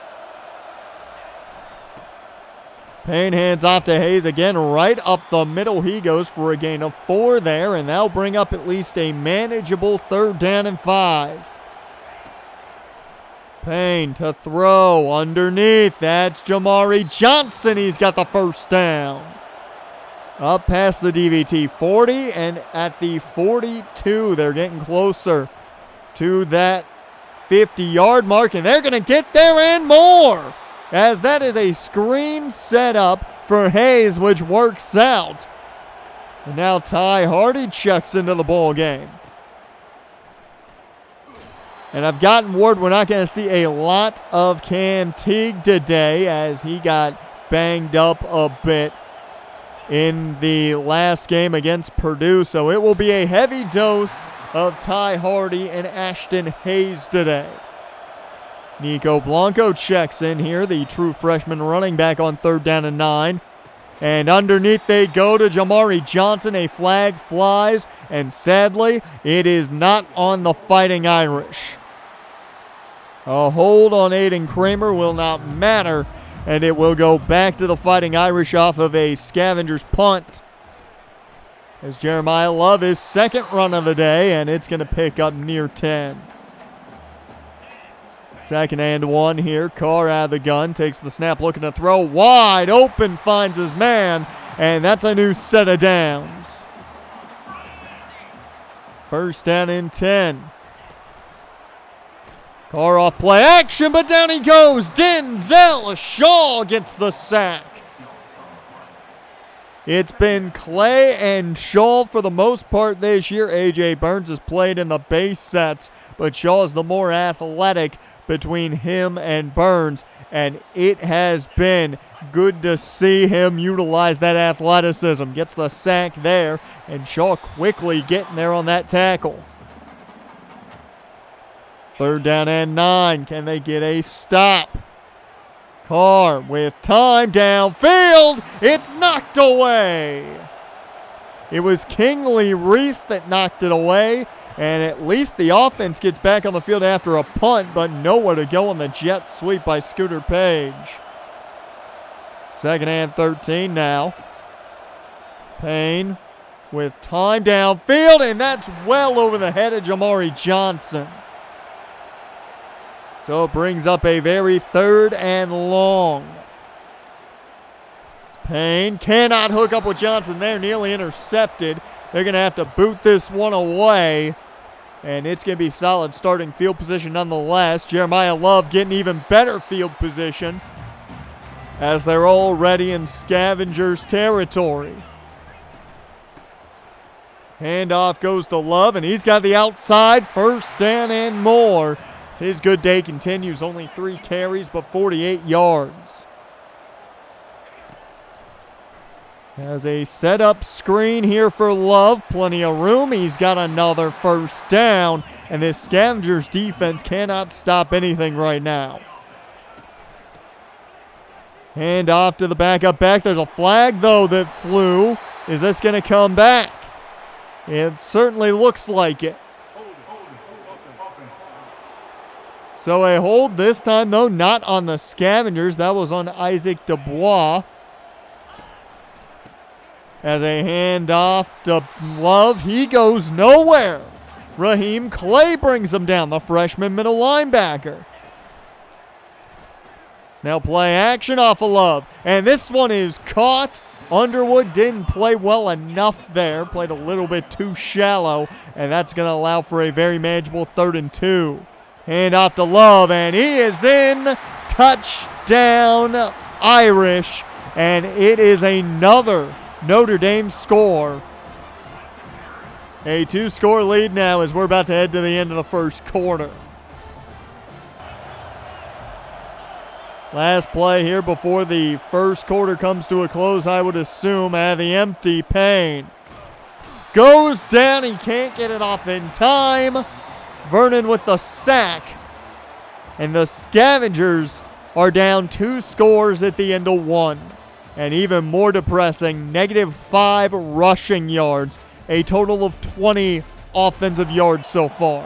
Payne hands off to Hayes again, right up the middle he goes for a gain of 4 there, and that'll bring up at least a manageable 3rd down and 5. Payne to throw underneath. That's Jamari Johnson. He's got the first down. Up past the DVT 40, and at the 42, they're getting closer to that 50-yard mark, and they're going to get there and more, as that is a screen set up for Hayes, which works out. And now Ty Hardy checks into the ball game. And I've gotten word we're not going to see a lot of Cam Teague today, as he got banged up a bit in the last game against Purdue. So it will be a heavy dose of Ty Hardy and Ashton Hayes today. Nico Blanco checks in here, the true freshman running back, on 3rd down and 9. And underneath they go to Jamari Johnson. A flag flies, and sadly, it is not on the Fighting Irish. A hold on Aiden Kramer will not matter, and it will go back to the Fighting Irish off of a Scavengers punt. As Jeremiah Love, his 2nd run of the day, and it's going to pick up near 10. 2nd and 1 here. Carr out of the gun, takes the snap, looking to throw. Wide open, finds his man, and that's a new set of downs. 1st down and 10. Carr off play action, but down he goes. Denzel Shaw gets the sack. It's been Clay and Shaw for the most part this year. A.J. Burns has played in the base sets, but Shaw is the more athletic between him and Burns, and it has been good to see him utilize that athleticism. Gets the sack there, and Shaw quickly getting there on that tackle. 3rd down and 9. Can they get a stop? Carr with time downfield. It's knocked away. It was Kingley Reese that knocked it away, and at least the offense gets back on the field after a punt, but nowhere to go on the jet sweep by Scooter Page. 2nd and 13 now. Payne with time downfield, and that's well over the head of Jamari Johnson. So it brings up a very 3rd and long. Payne cannot hook up with Johnson there, nearly intercepted. They're going to have to boot this one away, and it's going to be solid starting field position nonetheless. Jeremiah Love getting even better field position as they're already in Scavengers territory. Handoff goes to Love, and he's got the outside. 1st down and more. His good day continues. Only 3 carries, but 48 yards. Has a set-up screen here for Love. Plenty of room. He's got another 1st down, and this Scavengers defense cannot stop anything right now. Hand off to the backup back. There's a flag, though, that flew. Is this going to come back? It certainly looks like it. So a hold this time, though, not on the Scavengers. That was on Isaac Dubois. As a handoff to Love, he goes nowhere. Raheem Clay brings him down, the freshman middle linebacker. It's now play action off of Love. And this one is caught. Underwood didn't play well enough there. Played a little bit too shallow. And that's going to allow for a very manageable 3rd and 2. Hand off to Love, and he is in. Touchdown Irish. And it is another Notre Dame score. A 2-score lead now as we're about to head to the end of the 1st quarter. Last play here before the 1st quarter comes to a close, I would assume, at the empty. Payne goes down. He can't get it off in time. Vernon with the sack. And the Scavengers are down 2 scores at the end of 1. And even more depressing, -5 rushing yards. A total of 20 offensive yards so far.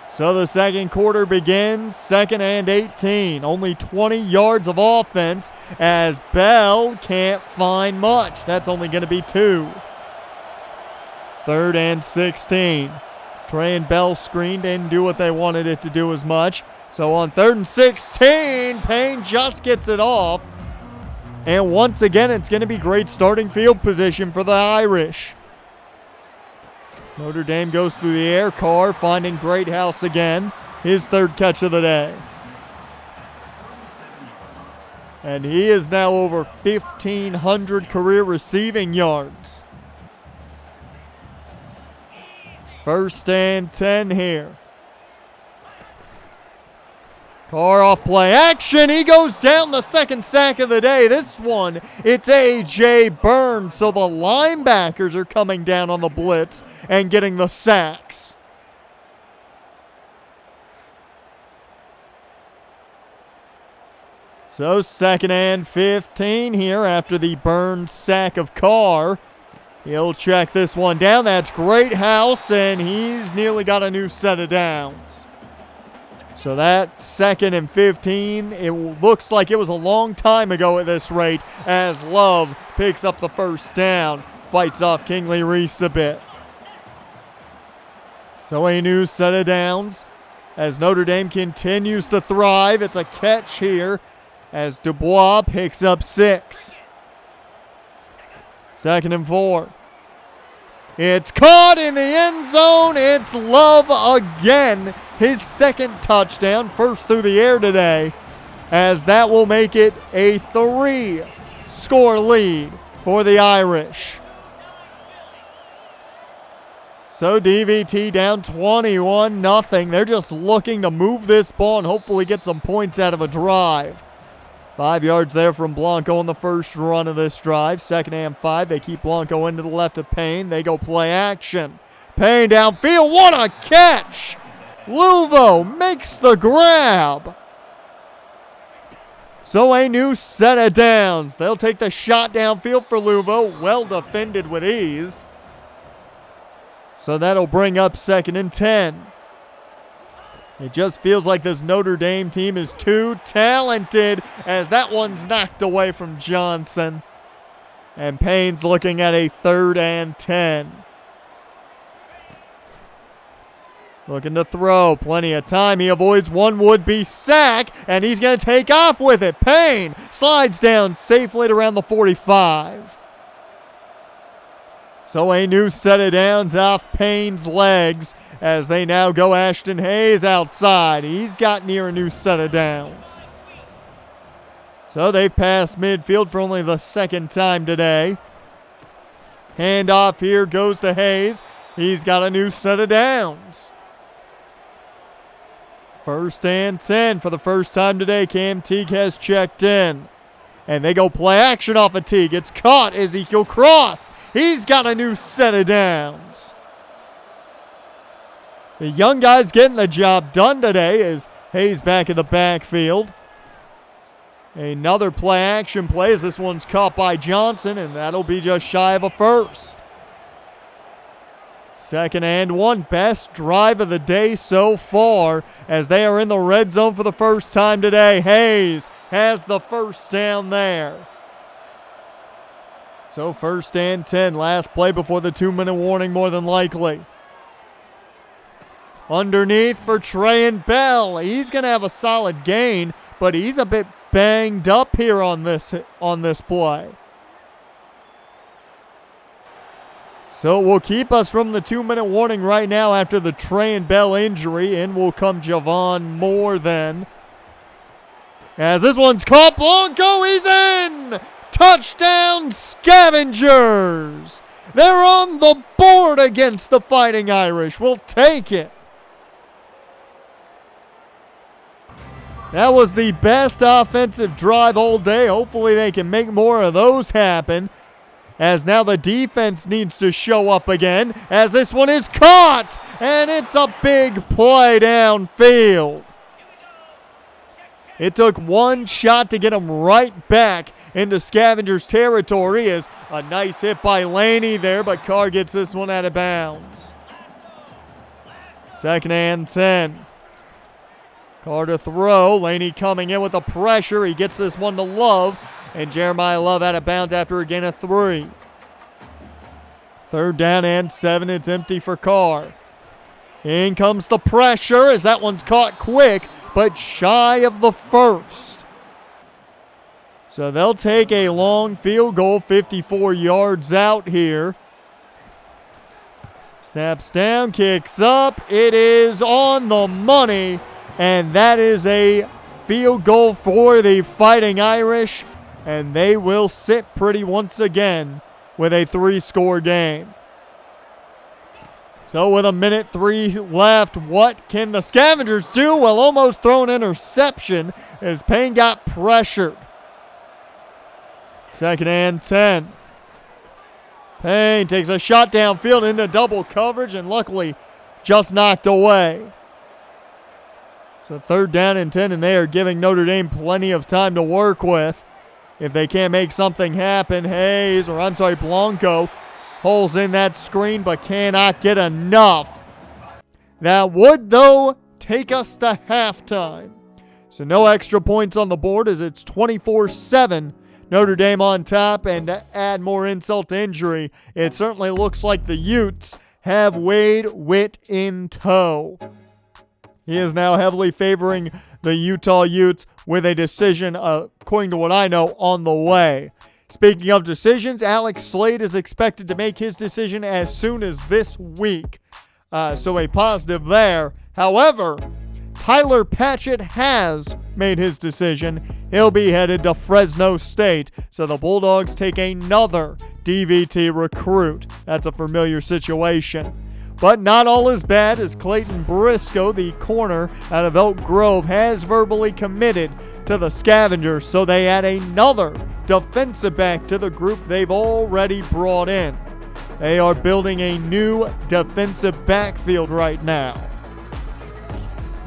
So the 2nd quarter begins, 2nd and 18. Only 20 yards of offense as Bell can't find much. That's only going to be 2. 3rd and 16. Trey and Bell screen didn't do what they wanted it to do as much. So on 3rd and 16, Payne just gets it off. And once again, it's going to be great starting field position for the Irish. Notre Dame goes through the air. Carr finding Greathouse again. His 3rd catch of the day. And he is now over 1,500 career receiving yards. 1st and 10 here. Carr off play action. He goes down, the 2nd sack of the day. This one, it's A.J. Burns. So the linebackers are coming down on the blitz and getting the sacks. So 2nd and 15 here after the Burns sack of Carr. He'll check this one down. That's Greathouse, and he's nearly got a new set of downs. So that 2nd and 15, it looks like it was a long time ago at this rate as Love picks up the 1st down, fights off Kingley Reese a bit. So a new set of downs as Notre Dame continues to thrive. It's a catch here as Dubois picks up 6. 2nd and 4. It's caught in the end zone. It's Love again. His 2nd touchdown, 1st through the air today, as that will make it a 3 score lead for the Irish. So DVT down 21-0. They're just looking to move this ball and hopefully get some points out of a drive. 5 yards there from Blanco on the first run of this drive. Second and 5. They keep Blanco into the left of Payne. They go play action. Payne downfield. What a catch! Luvo makes the grab. So a new set of downs. They'll take the shot downfield for Luvo. Well defended with ease. So that'll bring up 2nd and 10. It just feels like this Notre Dame team is too talented as that one's knocked away from Johnson. And Payne's looking at a 3rd and 10. Looking to throw. Plenty of time. He avoids one would-be sack, and he's going to take off with it. Payne slides down safely at around the 45. So a new set of downs off Payne's legs as they now go Ashton Hayes outside. He's got near a new set of downs. So they've passed midfield for only the 2nd time today. Handoff here goes to Hayes. He's got a new set of downs. 1st and 10 for the first time today. Cam Teague has checked in. And they go play action off of Teague. It's caught. Ezekiel Cross. He's got a new set of downs. The young guy's getting the job done today as Hayes back in the backfield. Another play action play as this one's caught by Johnson, and that'll be just shy of a first. 2nd and 1. Best drive of the day so far as they are in the red zone for the first time today. Hayes has the first down there. So 1st and 10. Last play before the 2-minute warning more than likely. Underneath for Trayan Bell. He's going to have a solid gain, but he's a bit banged up here on this play. So it will keep us from the 2-minute warning right now after the Trayan Bell injury. In will come Javon Moore then. As this one's caught, Blanco, he's in! Touchdown, Scavengers! They're on the board against the Fighting Irish. We'll take it. That was the best offensive drive all day. Hopefully they can make more of those happen. As now the defense needs to show up again. As this one is caught. And it's a big play downfield. It took one shot to get him right back into Scavengers territory. As a nice hit by Laney there, but Carr gets this one out of bounds. 2nd and 10. Carr to throw. Laney coming in with the pressure. He gets this one to Love. And Jeremiah Love out of bounds after a gain of 3. 3rd down and 7. It's empty for Carr. In comes the pressure as that one's caught quick, but shy of the first. So they'll take a long field goal, 54 yards out here. Snaps down, kicks up. It is on the money, and that is a field goal for the Fighting Irish, and they will sit pretty once again with a 3-score game. So with 1:03 left, what can the Scavengers do? Well, almost throw an interception as Payne got pressured. 2nd and 10. Payne takes a shot downfield into double coverage and luckily just knocked away. So 3rd down and 10, and they are giving Notre Dame plenty of time to work with. If they can't make something happen, Blanco holes in that screen but cannot get enough. That would, though, take us to halftime. So no extra points on the board as it's 24-7. Notre Dame on top, and to add more insult to injury, it certainly looks like the Utes have Wade Witt in tow. He is now heavily favoring the Utah Utes with a decision, according to what I know, on the way. Speaking of decisions, Alex Slade is expected to make his decision as soon as this week. So a positive there. However, Tyler Patchett has made his decision. He'll be headed to Fresno State. So the Bulldogs take another DVT recruit. That's a familiar situation. But not all is bad, as Clayton Briscoe, the corner out of Elk Grove, has verbally committed to the Scavengers. So they add another defensive back to the group they've already brought in. They are building a new defensive backfield right now.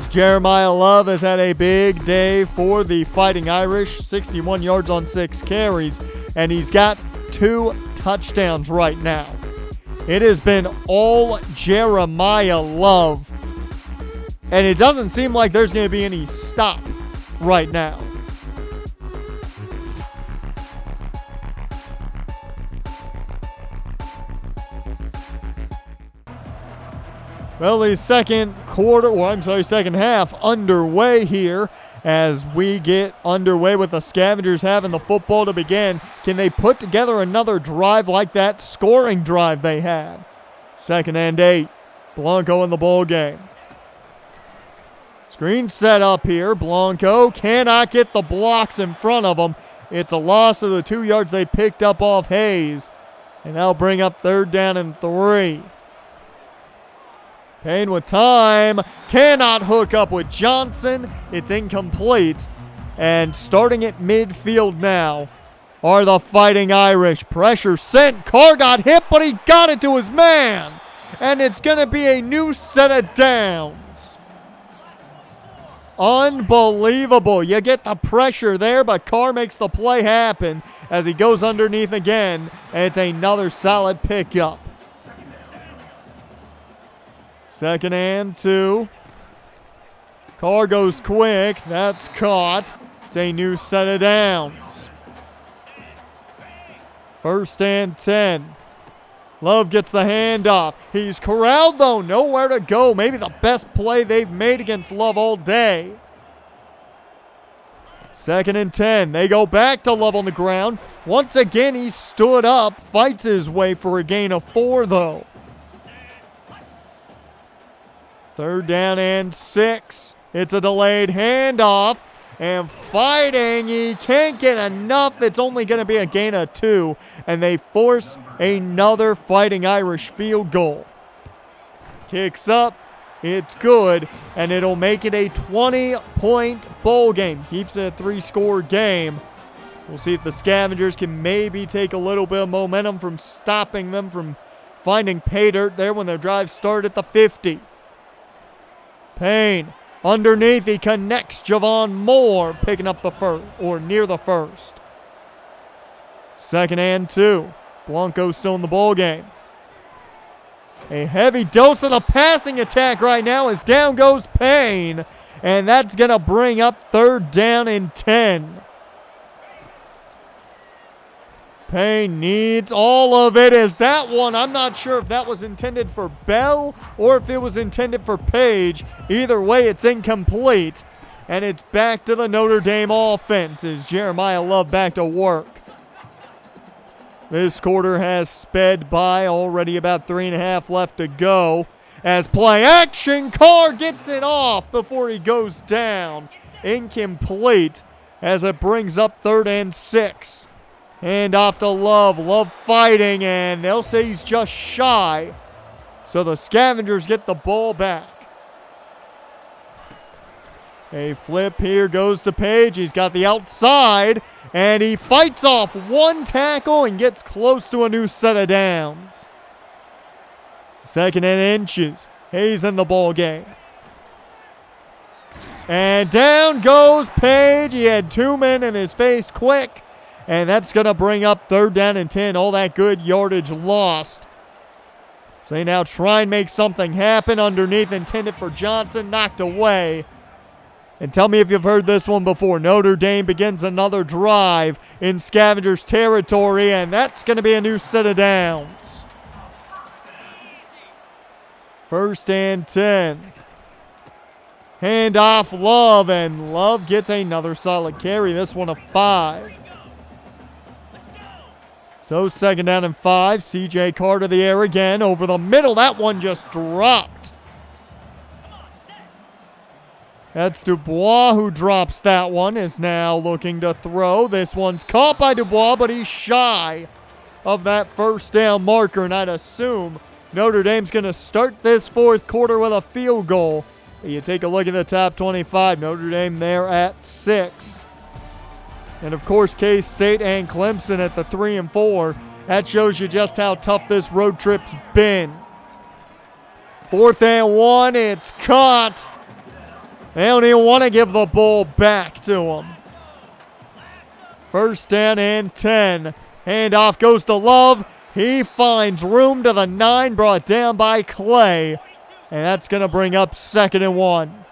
Jeremiah Love has had a big day for the Fighting Irish, 61 yards on 6 carries, and he's got 2 touchdowns right now. It has been all Jeremiah Love, and it doesn't seem like there's going to be any stop right now. Well, the second half underway here as we get underway with the Scavengers having the football to begin. Can they put together another drive like that scoring drive they had? 2nd and 8. Blanco in the ball game. Screen set up here. Blanco cannot get the blocks in front of him. It's a loss of the 2 yards they picked up off Hayes. And that'll bring up 3rd down and 3. Payne with time, cannot hook up with Johnson. It's incomplete. And starting at midfield now are the Fighting Irish. Pressure sent. Carr got hit, but he got it to his man. And it's going to be a new set of downs. Unbelievable. You get the pressure there, but Carr makes the play happen as he goes underneath again. And it's another solid pickup. 2nd and 2. Carr goes quick. That's caught. It's a new set of downs. 1st and 10. Love gets the handoff. He's corralled, though. Nowhere to go. Maybe the best play they've made against Love all day. 2nd and 10. They go back to Love on the ground. Once again, he stood up. Fights his way for a gain of 4, though. 3rd down and 6. It's a delayed handoff. And fighting, he can't get enough. It's only going to be a gain of 2. And they force another Fighting Irish field goal. Kicks up. It's good. And it'll make it a 20-point bowl game. Keeps it a 3-score game. We'll see if the Scavengers can maybe take a little bit of momentum from stopping them from finding pay dirt there when their drive started at the 50. Payne underneath, he connects Javon Moore, picking up the first, or near the 1st. 2nd and 2. Blanco still in the ball game. A heavy dose of the passing attack right now as down goes Payne, and that's going to bring up 3rd down and 10. Payne needs all of it. As that one, I'm not sure if that was intended for Bell or if it was intended for Page. Either way, it's incomplete. And it's back to the Notre Dame offense as Jeremiah Love back to work. This quarter has sped by, already about 3.5 left to go. As play action, Carr gets it off before he goes down. Incomplete as it brings up 3rd and 6. Hand off to Love. Love fighting, and they'll say he's just shy. So the Scavengers get the ball back. A flip here goes to Page. He's got the outside, and he fights off one tackle and gets close to a new set of downs. 2nd and inches. Hayes in the ball game. And down goes Page. He had 2 men in his face quick. And that's going to bring up 3rd down and 10. All that good yardage lost. So they now try and make something happen underneath, intended for Johnson, knocked away. And tell me if you've heard this one before. Notre Dame begins another drive in Scavengers territory, and that's going to be a new set of downs. 1st and 10. Hand off Love, and Love gets another solid carry. This one a 5. So 2nd down and 5. CJ Carr to the air again. Over the middle. That one just dropped. That's Dubois who drops that one, is now looking to throw. This one's caught by Dubois, but he's shy of that first down marker, and I'd assume Notre Dame's going to start this fourth quarter with a field goal. You take a look at the top 25, Notre Dame there at 6. And of course, K-State and Clemson at the 3 and 4. That shows you just how tough this road trip's been. 4th and 1, it's caught. They don't even want to give the ball back to him. 1st down and 10. Handoff goes to Love. He finds room to the 9, brought down by Clay. And that's going to bring up 2nd and 1.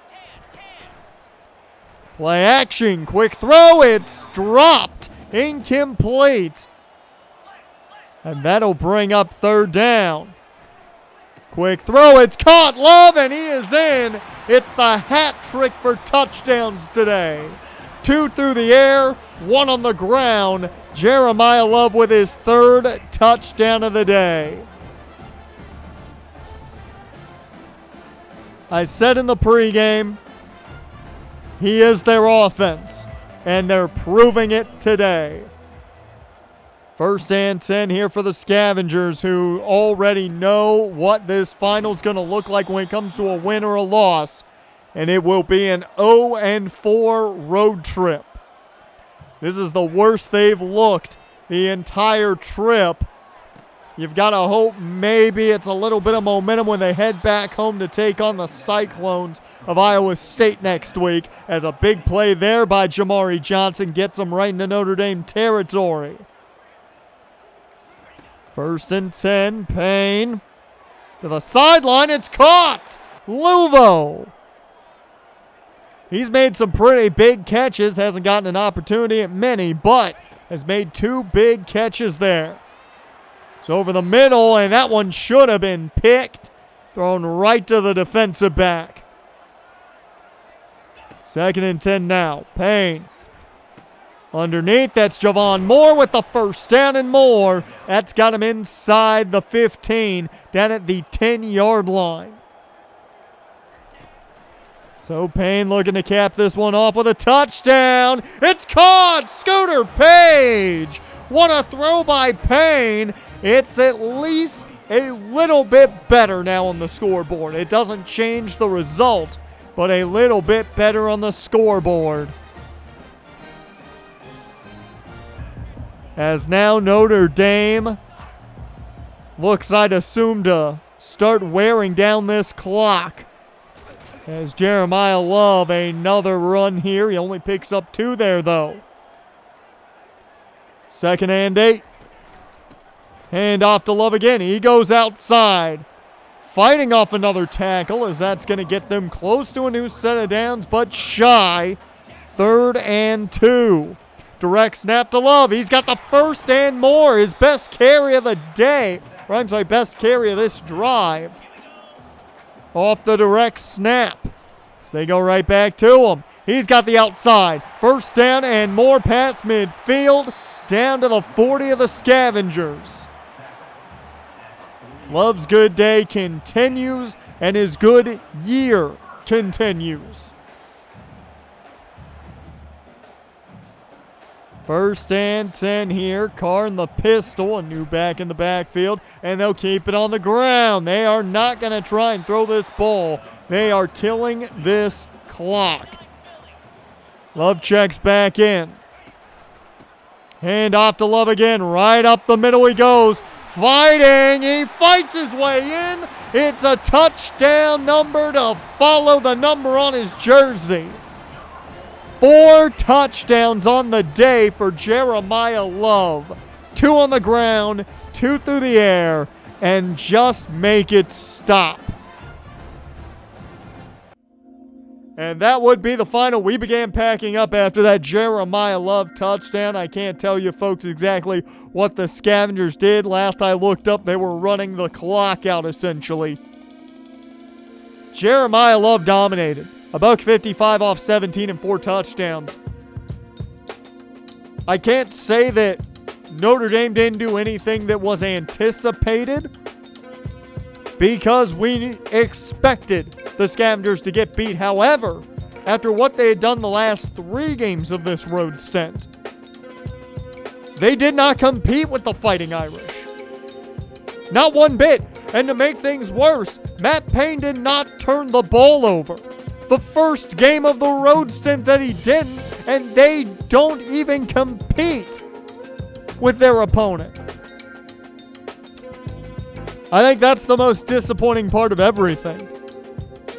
Play action, quick throw, it's dropped, incomplete. And that'll bring up 3rd down. Quick throw, it's caught, Love, and he is in. It's the hat trick for touchdowns today. 2 through the air, 1 on the ground. Jeremiah Love with his 3rd touchdown of the day. I said in the pregame, he is their offense, and they're proving it today. 1st and 10 here for the Scavengers, who already know what this final's going to look like when it comes to a win or a loss. And it will be an 0-4 road trip. This is the worst they've looked the entire trip. You've got to hope maybe it's a little bit of momentum when they head back home to take on the Cyclones of Iowa State next week, as a big play there by Jamari Johnson gets them right into Notre Dame territory. 1st and 10, Payne to the sideline, it's caught! Luvo! He's made some pretty big catches, hasn't gotten an opportunity at many, but has made 2 big catches there. It's over the middle, and that one should have been picked, thrown right to the defensive back. 2nd and 10 now, Payne. Underneath, that's Javon Moore with the 1st down and more. That's got him inside the 15, down at the 10-yard line. So Payne looking to cap this one off with a touchdown. It's caught! Scooter Page! What a throw by Payne. It's at least a little bit better now on the scoreboard. It doesn't change the result, but a little bit better on the scoreboard. As now Notre Dame looks, I'd assume, to start wearing down this clock. As Jeremiah Love, another run here. He only picks up 2 there, though. 2nd and 8. Hand off to Love again. He goes outside. Fighting off another tackle, as that's going to get them close to a new set of downs, but shy. 3rd and 2. Direct snap to Love. He's got the 1st and more. His best carry of the day. Rhymes like best carry of this drive. Off the direct snap. So they go right back to him. He's got the outside. 1st down and more past midfield. Down to the 40 of the Scavengers. Love's good day continues, and his good year continues. 1st and 10 here. Carr in the pistol, a new back in the backfield, and they'll keep it on the ground. They are not going to try and throw this ball. They are killing this clock. Love checks back in. Hand off to Love again. Right up the middle he goes. Fighting. He fights his way in. It's a touchdown number to follow the number on his jersey. 4 touchdowns on the day for Jeremiah Love. 2 on the ground, 2 through the air, and just make it stop. And that would be the final. We began packing up after that Jeremiah Love touchdown. I can't tell you folks exactly what the Scavengers did. Last I looked up, they were running the clock out essentially. Jeremiah Love dominated. $155 off 17 and 4 touchdowns. I can't say that Notre Dame didn't do anything that was anticipated, because we expected the Scavengers to get beat. However, after what they had done the last 3 games of this road stint. They did not compete with the Fighting Irish. Not one bit. And to make things worse, Matt Payne did not turn the ball over. The first game of the road stint that he didn't, and they don't even compete with their opponent. I think that's the most disappointing part of everything.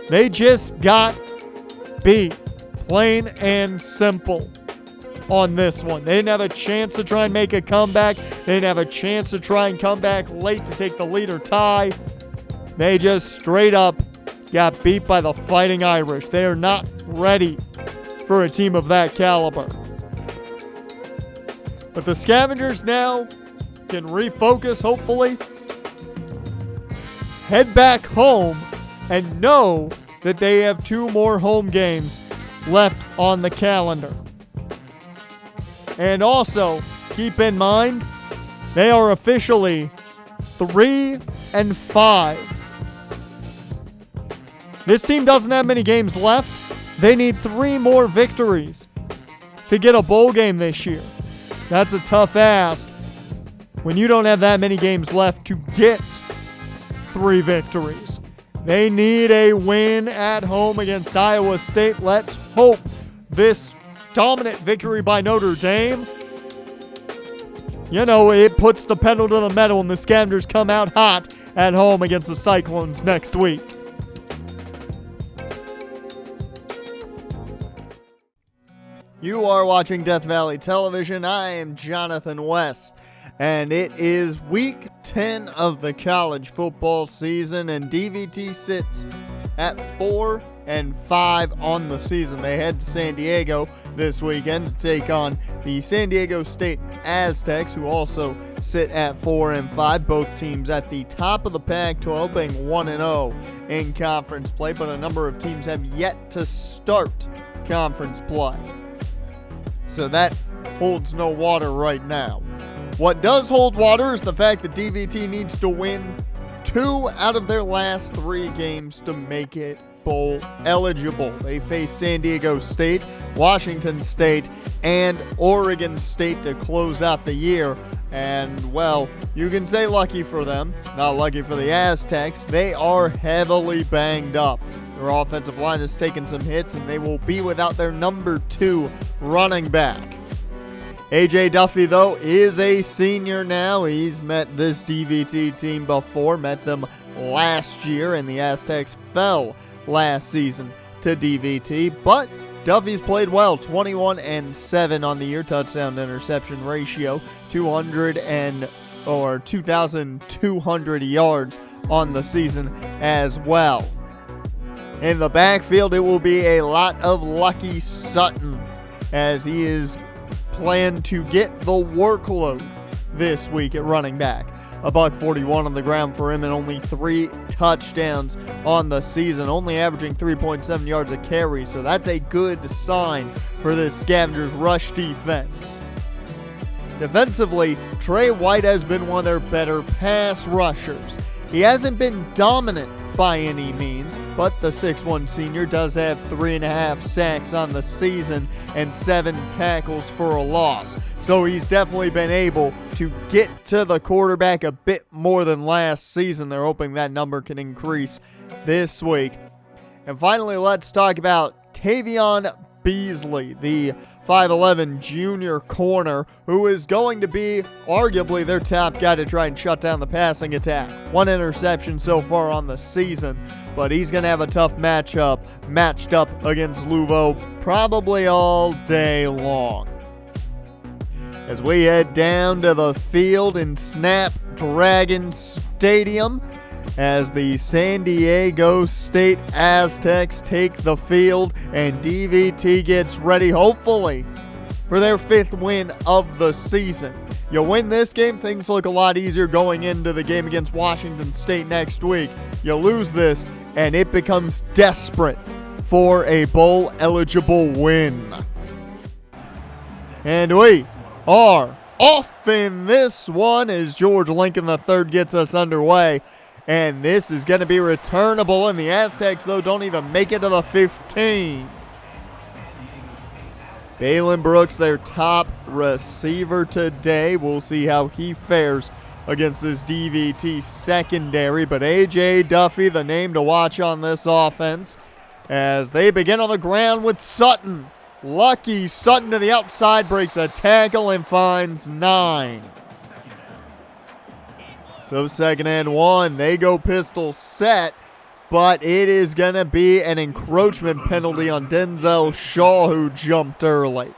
They just got beat, plain and simple, on this one. They didn't have a chance to try and make a comeback. They didn't have a chance to try and come back late to take the lead or tie. They just straight up got beat by the Fighting Irish. They are not ready for a team of that caliber. But the Scavengers now can refocus, hopefully, head back home, and know that they have 2 more home games left on the calendar. And also, keep in mind, they are officially 3-5. This team doesn't have many games left. They need 3 more victories to get a bowl game this year. That's a tough ask when you don't have that many games left to get 3 victories. They need a win at home against Iowa State. Let's hope this dominant victory by Notre Dame, it puts the pedal to the metal and the Scavengers come out hot at home against the Cyclones next week. You are watching Death Valley Television. I am Jonathan West, and it is week 10 of the college football season, and DVT sits at 4-5 on the season. They head to San Diego this weekend to take on the San Diego State Aztecs, who also sit at 4-5. Both teams at the top of the Pac-12, being 1-0 in conference play, but a number of teams have yet to start conference play. So that holds no water right now. What does hold water is the fact that DVT needs to win 2 out of their last 3 games to make it bowl eligible. They face San Diego State, Washington State, and Oregon State to close out the year. And, well, you can say lucky for them, not lucky for the Aztecs. They are heavily banged up. Their offensive line has taken some hits, and they will be without their number 2 running back. AJ Duffy, though, is a senior now. He's met this DVT team before, met them last year, and the Aztecs fell last season to DVT. But Duffy's played well, 21-7 on the year, touchdown to interception ratio, 2,200 yards on the season as well. In the backfield, it will be a lot of Lucky Sutton, as he is planned to get the workload this week at running back. $141 on the ground for him and only 3 touchdowns on the season, only averaging 3.7 yards a carry, so that's a good sign for this Scavengers rush defense. Defensively, Trey White has been one of their better pass rushers. He hasn't been dominant by any means, but the 6'1 senior does have 3.5 sacks on the season and 7 tackles for a loss. So he's definitely been able to get to the quarterback a bit more than last season. They're hoping that number can increase this week. And finally, let's talk about Tavion Beasley, the 5'11 junior corner, who is going to be arguably their top guy to try and shut down the passing attack. 1 interception so far on the season, but he's going to have a tough matched up against Louvo probably all day long. As we head down to the field in Snapdragon Stadium, as the San Diego State Aztecs take the field and DVT gets ready, hopefully, for their 5th win of the season. You win this game, things look a lot easier going into the game against Washington State next week. You lose this, and it becomes desperate for a bowl-eligible win. And we are off in this one as George Lincoln III gets us underway. And this is going to be returnable, and the Aztecs, though, don't even make it to the 15. Balin Brooks, their top receiver today. We'll see how he fares against this DVT secondary. But A.J. Duffy, the name to watch on this offense, as they begin on the ground with Sutton. Lucky Sutton to the outside, breaks a tackle and finds 9. So 2nd and 1, they go pistol set, but it is going to be an encroachment penalty on Denzel Shaw, who jumped early.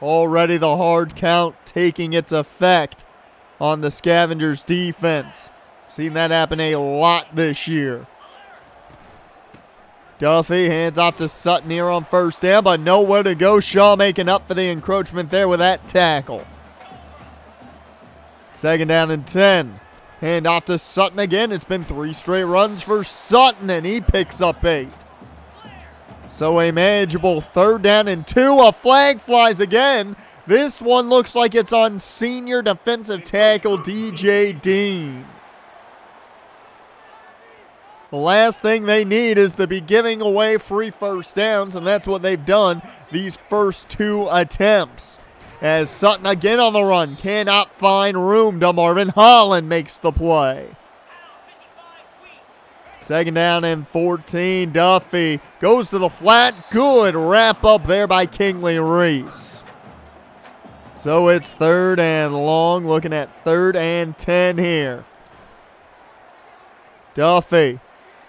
Already the hard count taking its effect on the Scavengers defense. Seen that happen a lot this year. Duffy hands off to Sutton here on 1st down, but nowhere to go. Shaw making up for the encroachment there with that tackle. 2nd down and 10. Hand off to Sutton again. It's been 3 straight runs for Sutton, and he picks up 8. So a manageable 3rd down and 2. A flag flies again. This one looks like it's on senior defensive tackle DJ Dean. The last thing they need is to be giving away free 1st downs, and that's what they've done these first 2 attempts. As Sutton again on the run, cannot find room. DeMarvin Holland makes the play. 2nd down and 14. Duffy goes to the flat. Good wrap up there by Kingley Reese. So it's 3rd and long, looking at 3rd and 10 here. Duffy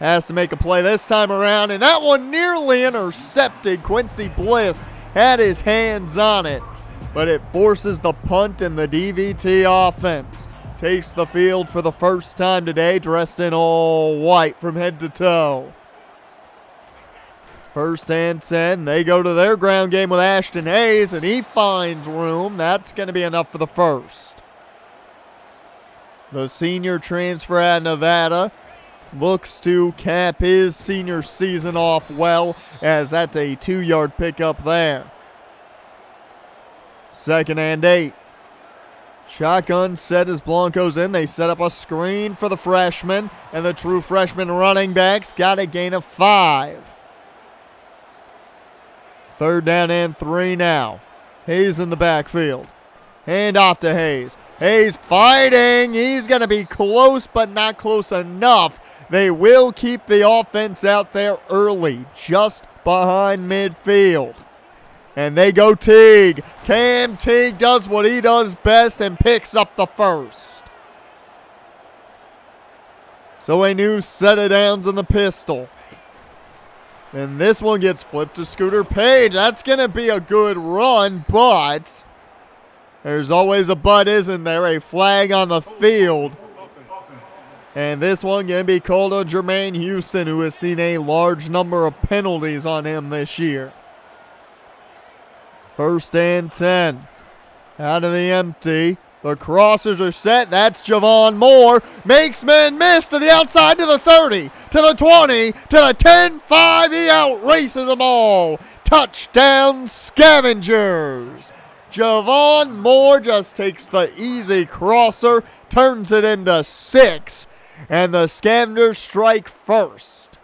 has to make a play this time around, and that one nearly intercepted. Quincy Bliss had his hands on it, but it forces the punt, and the DVT offense takes the field for the first time today, dressed in all white from head to toe. 1st and 10. They go to their ground game with Ashton Hayes, and he finds room. That's going to be enough for the first. The senior transfer out of Nevada looks to cap his senior season off well, as that's a 2-yard pickup there. 2nd and 8. Shotgun set as Blanco's in. They set up a screen for the freshman, and the true freshman running backs got a gain of 5. 3rd down and 3 now. Hayes in the backfield. Hand off to Hayes. Hayes fighting. He's going to be close, but not close enough. They will keep the offense out there early, just behind midfield. And they go Teague. Cam Teague does what he does best and picks up the first. So a new set of downs in the pistol. And this one gets flipped to Scooter Page. That's going to be a good run, but there's always a but, isn't there? A flag on the field. And this one going to be called on Jermaine Houston, who has seen a large number of penalties on him this year. 1st and 10. Out of the empty. The crossers are set. That's Javon Moore. Makes men miss to the outside, to the 30, to the 20, to the 10-5. He outraces them all. Touchdown, Scavengers. Javon Moore just takes the easy crosser, turns it into 6, and the Scavengers strike first.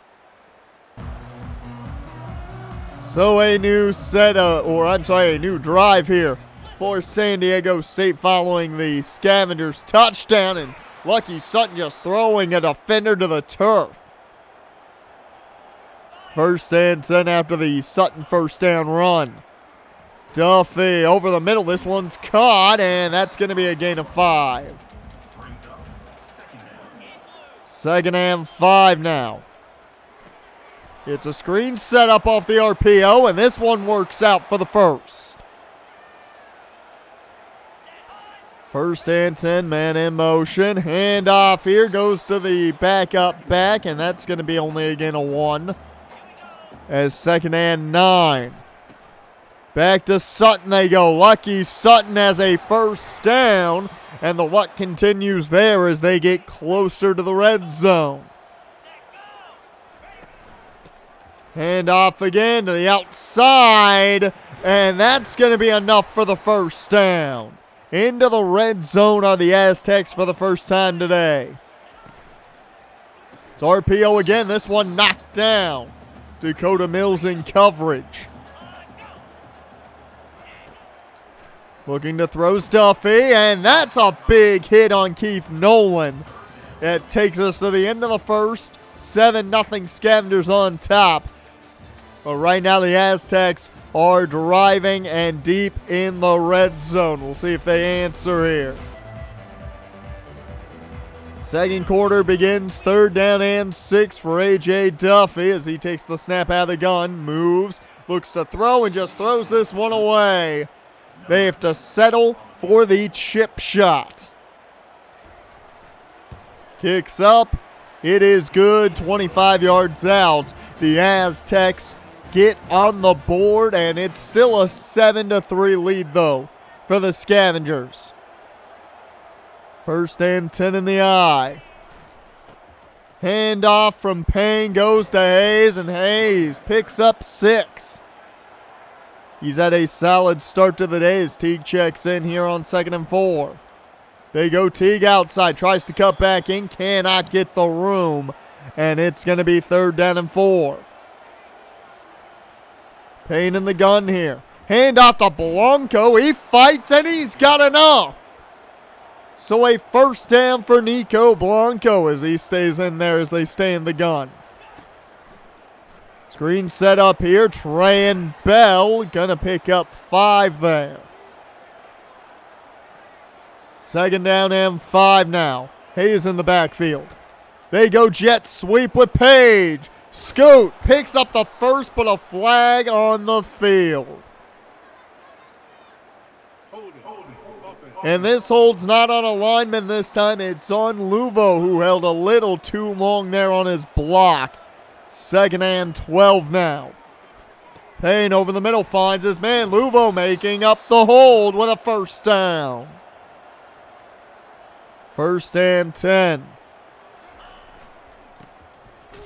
So a new a new drive here for San Diego State following the Scavengers touchdown, and Lucky Sutton just throwing a defender to the turf. 1st and 10 after the Sutton 1st down run. Duffy over the middle. This one's caught, and that's going to be a gain of 5. 2nd and 5 now. It's a screen set up off the RPO, and this one works out for the first. 1st and 10, man in motion. Handoff here goes to the backup back, and that's going to be only again a 1. As 2nd and 9. Back to Sutton they go. Lucky Sutton has a 1st down, and the luck continues there as they get closer to the red zone. Hand off again to the outside, and that's going to be enough for the 1st down. Into the red zone are the Aztecs for the first time today. It's RPO again. This one knocked down. Dakota Mills in coverage. Looking to throw Duffy, and that's a big hit on Keith Nolan. It takes us to the end of the first. 7-0 Scavengers on top. But right now the Aztecs are driving and deep in the red zone. We'll see if they answer here. Second quarter begins. 3rd down and 6 for A.J. Duffy as he takes the snap out of the gun, moves, looks to throw, and just throws this one away. They have to settle for the chip shot. Kicks up. It is good. 25 yards out. The Aztecs get on the board, and it's still a 7-3 lead, though, for the Scavengers. 1st and 10 in the eye. Handoff from Payne goes to Hayes, and Hayes picks up 6. He's had a solid start to the day as Teague checks in here on 2nd and 4. They go Teague outside, tries to cut back in, cannot get the room, and it's going to be 3rd down and 4. Payne in the gun here. Handoff to Blanco. He fights, and he's got enough. So a 1st down for Nico Blanco as he stays in there as they stay in the gun. Screen set up here. Trey and Bell gonna pick up 5 there. 2nd down and 5 now. Hayes in the backfield. They go jet sweep with Page. Scoot picks up the first, but a flag on the field. And this hold's not on a lineman this time. It's on Luvo, who held a little too long there on his block. 2nd and 12 now. Payne over the middle finds his man. Luvo making up the hold with a 1st down. 1st and 10.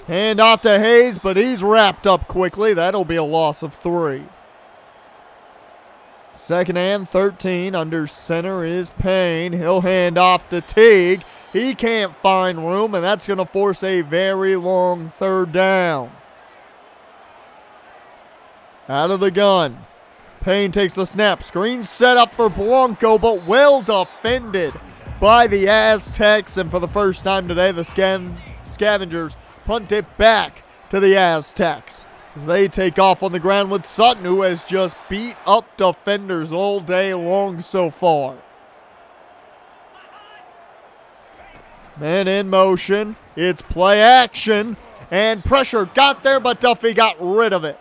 Hand off to Hayes, but he's wrapped up quickly. That'll be a loss of 3. 2nd and 13. Under center is Payne. He'll hand off to Teague. He can't find room, and that's going to force a very long 3rd down. Out of the gun. Payne takes the snap. Screen set up for Blanco, but well defended by the Aztecs. And for the first time today, the Scavengers punt it back to the Aztecs as they take off on the ground with Sutton, who has just beat up defenders all day long so far. Man in motion. It's play action. And pressure got there, but Duffy got rid of it.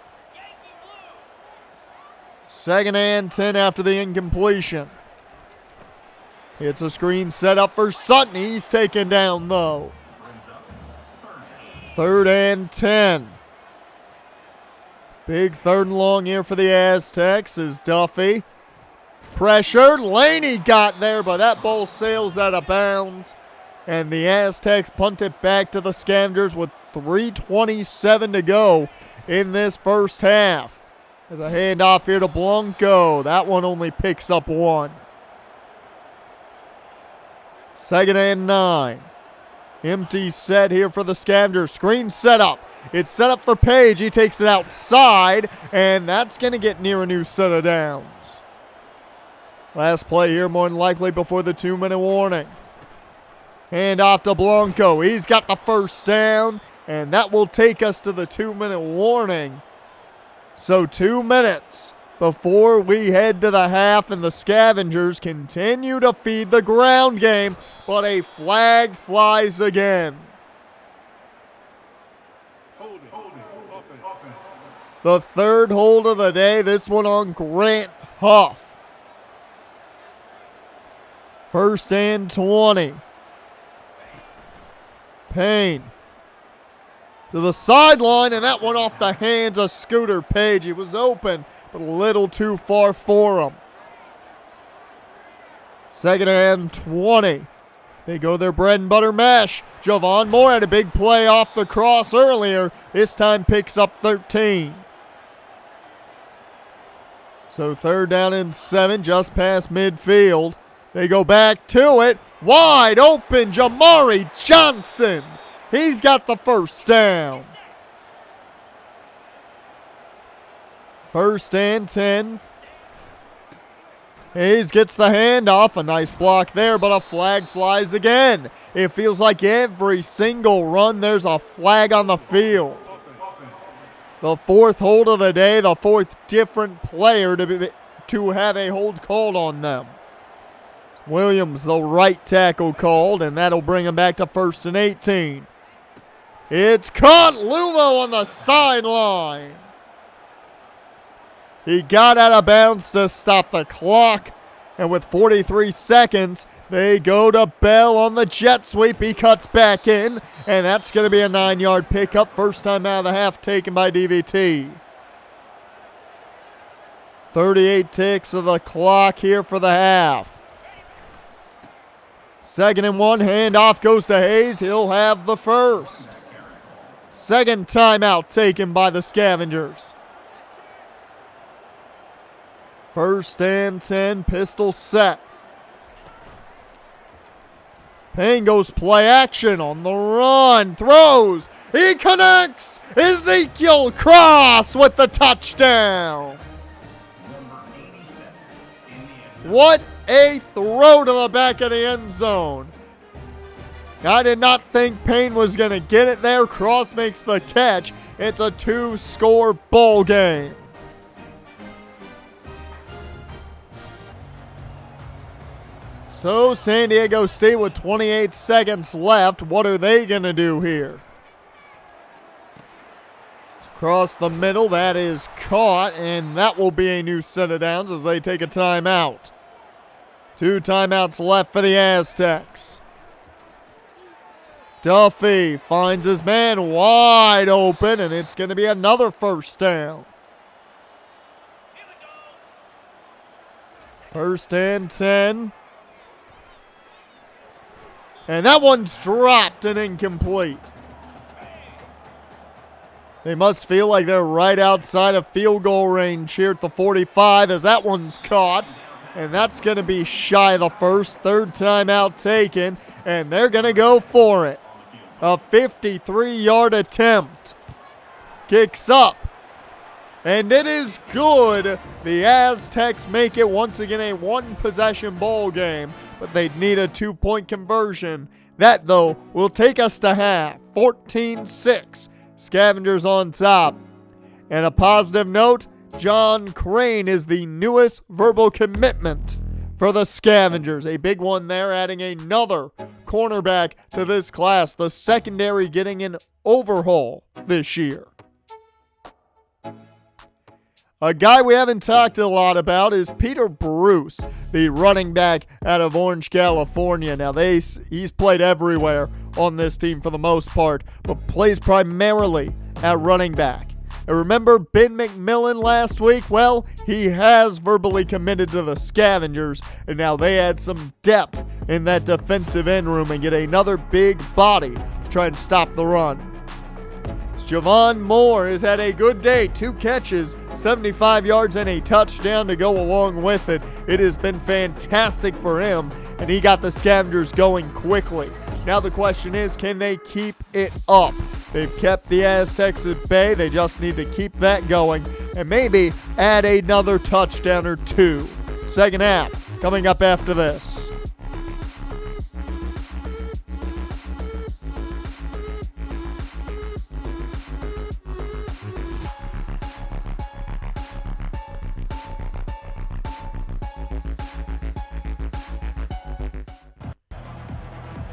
2nd and 10 after the incompletion. It's a screen set up for Sutton. He's taken down, though. 3rd and 10. Big 3rd and long here for the Aztecs is Duffy. Pressured. Laney got there, but that ball sails out of bounds. And the Aztecs punt it back to the Scavengers with 3:27 to go in this 1st half. There's a handoff here to Blanco. That one only picks up 1. 2nd and 9. Empty set here for the Scavengers. Screen set up. It's set up for Page. He takes it outside, and that's going to get near a new set of downs. Last play here more than likely before the 2-minute warning. Hand off to Blanco. He's got the 1st down, and that will take us to the 2-minute warning. So 2 minutes before we head to the half, and the Scavengers continue to feed the ground game, but a flag flies again. The 3rd hold of the day, this one on Grant Huff. 1st and 20. Payne to the sideline, and that one off the hands of Scooter Page. He was open, but a little too far for him. 2nd and 20. They go their bread and butter mesh. Javon Moore had a big play off the cross earlier. This time picks up 13. So 3rd down and 7, just past midfield. They go back to it. Wide open, Jamari Johnson. He's got the 1st down. 1st and 10. Hayes gets the handoff. A nice block there, but a flag flies again. It feels like every single run there's a flag on the field. The fourth hold of the day, the fourth different player to have a hold called on them. Williams, the right tackle called, and that'll bring him back to 1st and 18. It's caught. Luvo on the sideline. He got out of bounds to stop the clock, and with 43 seconds, they go to Bell on the jet sweep. He cuts back in, and that's going to be a 9-yard pickup. First time out of the half taken by DVT. 38 ticks of the clock here for the half. 2nd and 1, handoff goes to Hayes. He'll have the first. Second timeout taken by the Scavengers. 1st and 10, pistol set. Payne goes play action on the run, throws, he connects. Ezekiel Cross with the touchdown. What a throw to the back of the end zone. I did not think Payne was going to get it there. Cross makes the catch. It's a 2-score ball game. So San Diego State with 28 seconds left. What are they going to do here? It's across the middle. That is caught, and that will be a new set of downs as they take a timeout. 2 timeouts left for the Aztecs. Duffy finds his man wide open, and it's going to be another first down. 1st and 10. And that one's dropped and incomplete. They must feel like they're right outside of field goal range here at the 45 as that one's caught. And that's going to be shy of the first. 3rd timeout taken, and they're going to go for it. A 53-yard attempt. Kicks up. And it is good. The Aztecs make it once again a 1-possession ball game, but they'd need a 2-point conversion. That, though, will take us to half. 14-6. Scavengers on top. And a positive note, John Crane is the newest verbal commitment for the Scavengers. A big one there, adding another cornerback to this class. The secondary getting an overhaul this year. A guy we haven't talked a lot about is Peter Bruce, the running back out of Orange, California. Now, he's played everywhere on this team for the most part, but plays primarily at running back. And remember Ben McMillan last week? Well, he has verbally committed to the Scavengers, and now they add some depth in that defensive end room and get another big body to try and stop the run. Javon Moore has had a good day. 2 catches, 75 yards, and a touchdown to go along with it. It has been fantastic for him, and he got the Scavengers going quickly. Now the question is, can they keep it up? They've kept the Aztecs at bay. They just need to keep that going and maybe add another touchdown or 2. Second half coming up after this.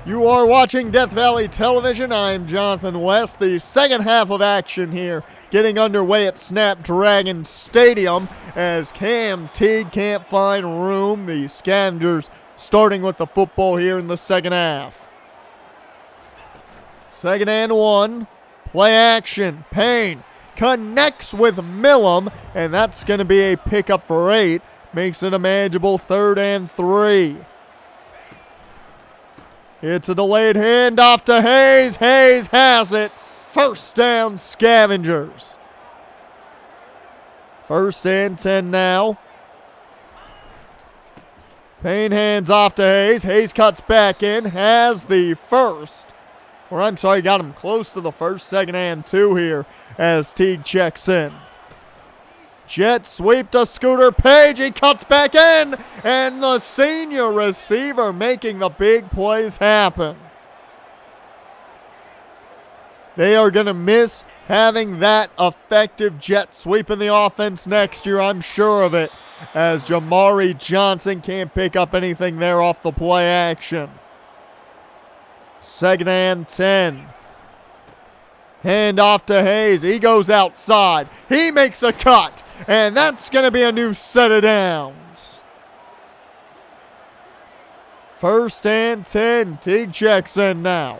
You are watching Death Valley Television. I'm Jonathan West. The second half of action here getting underway at Snapdragon Stadium as Cam Teague can't find room. The Scavengers starting with the football here in the second half. 2nd and 1. Play action. Payne connects with Millum, and that's going to be a pickup for 8. Makes it a manageable 3rd and 3. It's a delayed handoff to Hayes. Hayes has it. First down, Scavengers. 1st and 10 now. Payne hands off to Hayes. Hayes cuts back in. Has the first. Or I'm sorry, got him close to the first. 2nd and 2 here as Teague checks in. Jet sweep to Scooter Page. He cuts back in. And the senior receiver making the big plays happen. They are going to miss having that effective jet sweep in the offense next year. I'm sure of it. As Jamari Johnson can't pick up anything there off the play action. 2nd and 10. Hand off to Hayes. He goes outside. He makes a cut. And that's going to be a new set of downs. 1st and 10. Teague checks in now.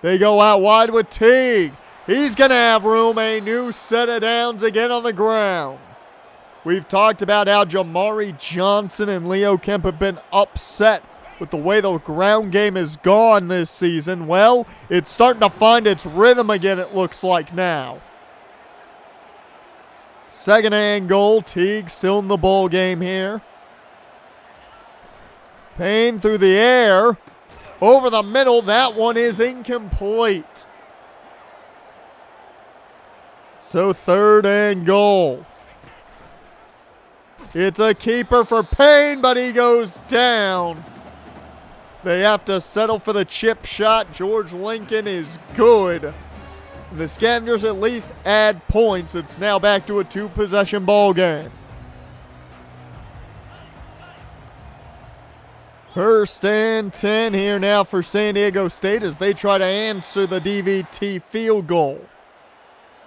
They go out wide with Teague. He's going to have room. A new set of downs again on the ground. We've talked about how Jamari Johnson and Leo Kemp have been upset with the way the ground game has gone this season. Well, it's starting to find its rhythm again, it looks like now. 2nd and goal. Teague still in the ball game here. Payne through the air. Over the middle. That one is incomplete. So 3rd and goal. It's a keeper for Payne, but he goes down. They have to settle for the chip shot. George Lincoln is good. The Scavengers at least add points. It's now back to a 2-possession ball game. 1st and 10 here now for San Diego State as they try to answer the DVT field goal.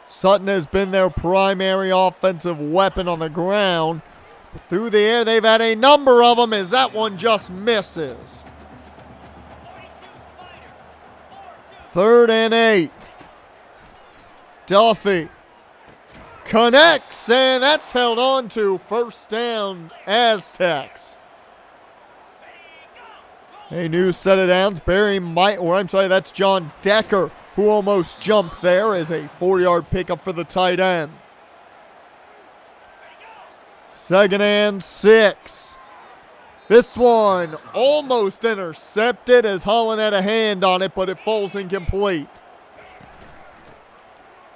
Sutton has been their primary offensive weapon on the ground. But through the air, they've had a number of them as that one just misses. 3rd and 8. Duffy connects, and that's held on to. 1st down, Aztecs. A new set of downs. That's John Decker, who almost jumped there as a 4-yard pickup for the tight end. 2nd and 6. This one almost intercepted as Holland had a hand on it, but it falls incomplete.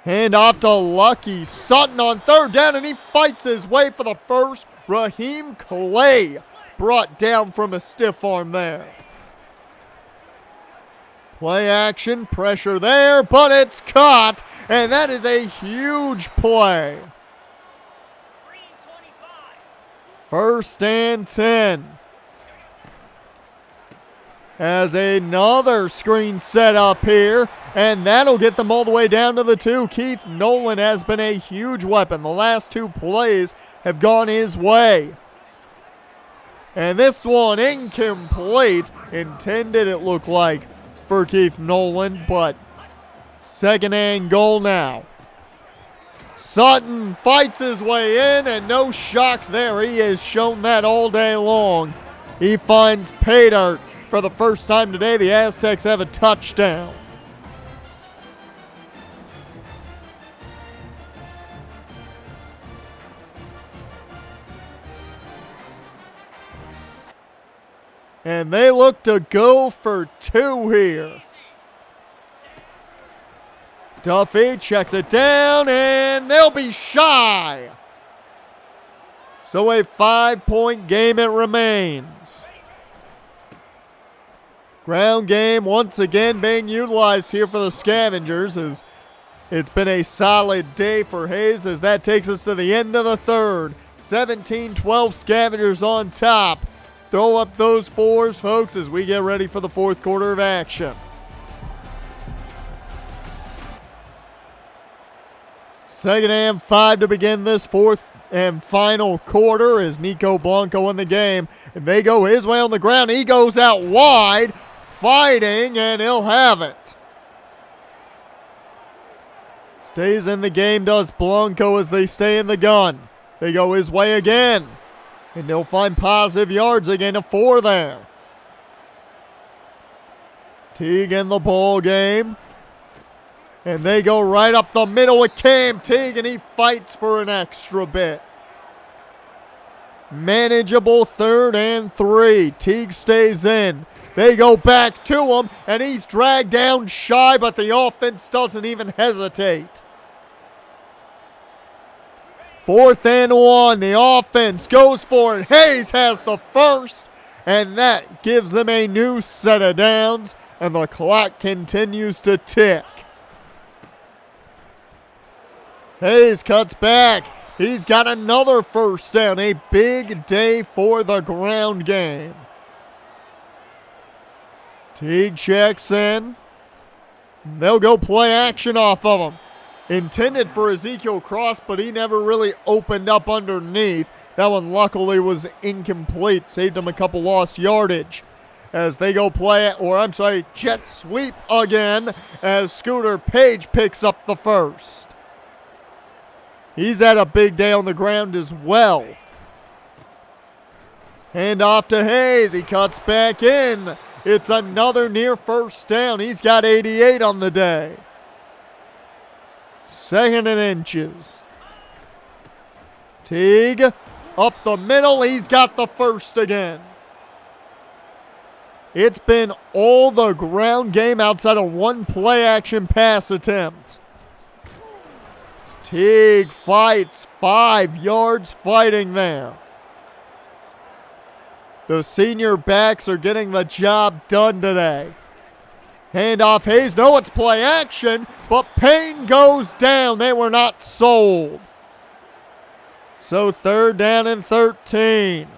Hand off to Lucky Sutton on 3rd down, and he fights his way for the first. Raheem Clay brought down from a stiff arm there. Play action, pressure there, but it's caught, and that is a huge play. 1st and 10. As another screen set up here, and that'll get them all the way down to the 2. Keith Nolan has been a huge weapon. The last 2 plays have gone his way. And this one incomplete. Intended, it looked like, for Keith Nolan, but 2nd and goal now. Sutton fights his way in, and no shock there. He has shown that all day long. He finds pay dirt for the first time today. The Aztecs have a touchdown. And they look to go for 2 here. Duffy checks it down, and they'll be shy. So a 5-point game it remains. Ground game once again being utilized here for the Scavengers as it's been a solid day for Hayes as that takes us to the end of the 3rd. 17-12 Scavengers on top. Throw up those 4s, folks, as we get ready for the 4th quarter of action. Second and 5 to begin this 4th and final quarter is Nico Blanco in the game. And they go his way on the ground. He goes out wide, fighting, and he'll have it. Stays in the game, does Blanco, as they stay in the gun. They go his way again. And they'll find positive yards again to 4 there. Teague in the ball game. And they go right up the middle with Cam Teague, and he fights for an extra bit. Manageable 3rd and 3. Teague stays in. They go back to him, and he's dragged down shy, but the offense doesn't even hesitate. 4th and 1. The offense goes for it. Hayes has the first, and that gives them a new set of downs, and the clock continues to tick. Hayes cuts back. He's got another first down. A big day for the ground game. Teague checks in. They'll go play action off of him. Intended for Ezekiel Cross, but he never really opened up underneath. That one luckily was incomplete. Saved him a couple lost yardage. As they go jet sweep again as Scooter Page picks up the first. He's had a big day on the ground as well. Hand off to Hayes. He cuts back in. It's another near first down. He's got 88 on the day. 2nd and inches. Teague up the middle. He's got the first again. It's been all the ground game outside of one play action pass attempt. Teague fights 5 yards fighting there. The senior backs are getting the job done today. Handoff Hayes. No, it's play action, but Payne goes down. They were not sold. So 3rd down and 13.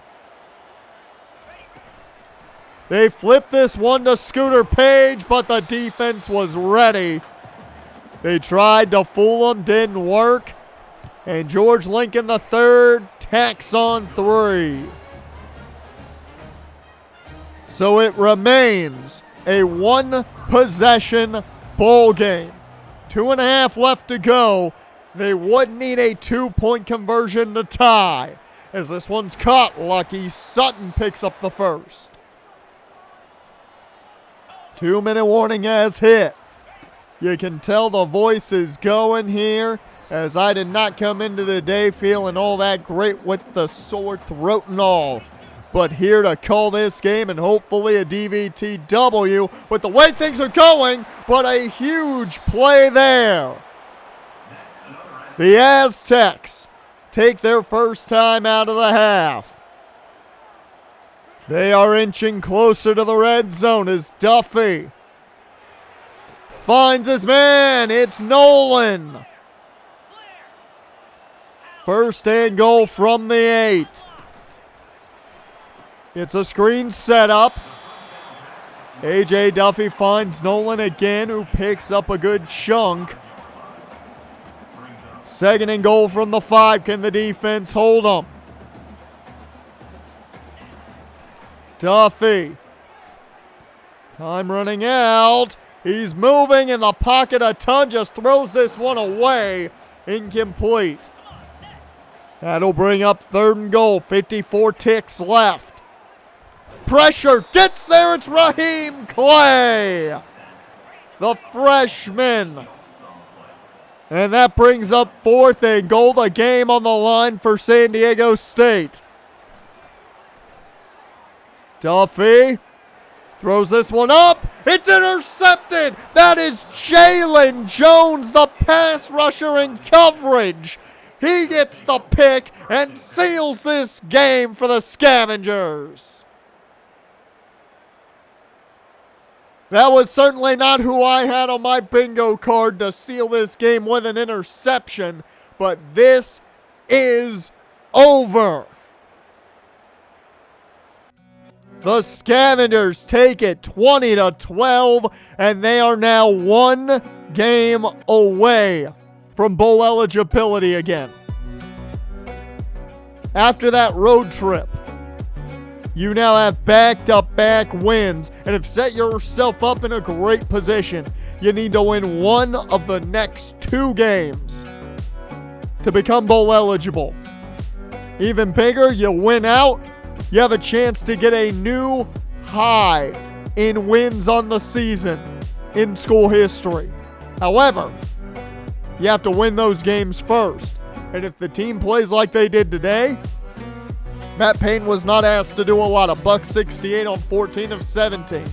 They flip this one to Scooter Page, but the defense was ready. They tried to fool him, didn't work. And George Lincoln III tacks on 3. So it remains a 1-possession ball game. 2.5 left to go. They would need a 2-point conversion to tie. As this one's caught lucky, Sutton picks up the first. 2-minute warning has hit. You can tell the voice is going here, as I did not come into the day feeling all that great with the sore throat and all. But here to call this game and hopefully a DVTW with the way things are going, but a huge play there. The Aztecs take their first time out of the half. They are inching closer to the red zone as Duffy finds his man. It's Nolan. 1st and goal from the 8. It's a screen setup. A.J. Duffy finds Nolan again, who picks up a good chunk. 2nd and goal from the 5. Can the defense hold them? Duffy. Time running out. He's moving in the pocket a ton. Just throws this one away. Incomplete. That'll bring up 3rd and goal. 54 ticks left. Pressure gets there. It's Raheem Clay, the freshman. And that brings up 4th and goal. The game on the line for San Diego State. Duffy throws this one up. It's intercepted. That is Jalen Jones, the pass rusher in coverage. He gets the pick and seals this game for the Scavengers. That was certainly not who I had on my bingo card to seal this game with an interception, but this is over. The Scavengers take it 20-12, and they are now 1 game away from bowl eligibility again. After that road trip, you now have back-to-back wins and have set yourself up in a great position. You need to win 1 of the next 2 games to become bowl eligible. Even bigger, you win out, you have a chance to get a new high in wins on the season in school history. However, you have to win those games first. And if the team plays like they did today, Matt Payne was not asked to do a lot. $168 on 14 of 17.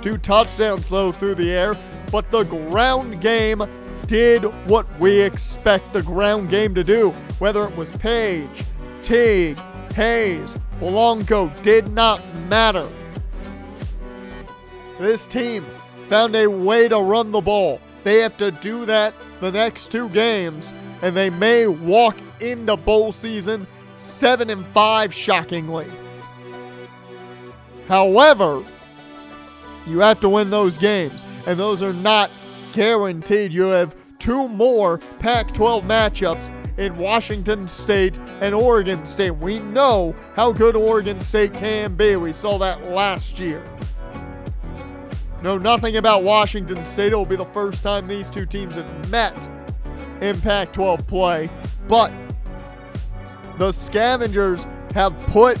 2 touchdowns, though, through the air. But the ground game did what we expect the ground game to do. whether it was Page, Teague, Hayes, Blanco, did not matter. This team found a way to run the ball. They have to do that the next 2 games, and they may walk into bowl season 7-5, shockingly. However, you have to win those games, and those are not guaranteed. You have 2 more Pac-12 matchups in Washington State and Oregon State. We know how good Oregon State can be. We saw that last year. Know nothing about Washington State. It will be the first time these 2 teams have met in Pac-12 play. But the Scavengers have put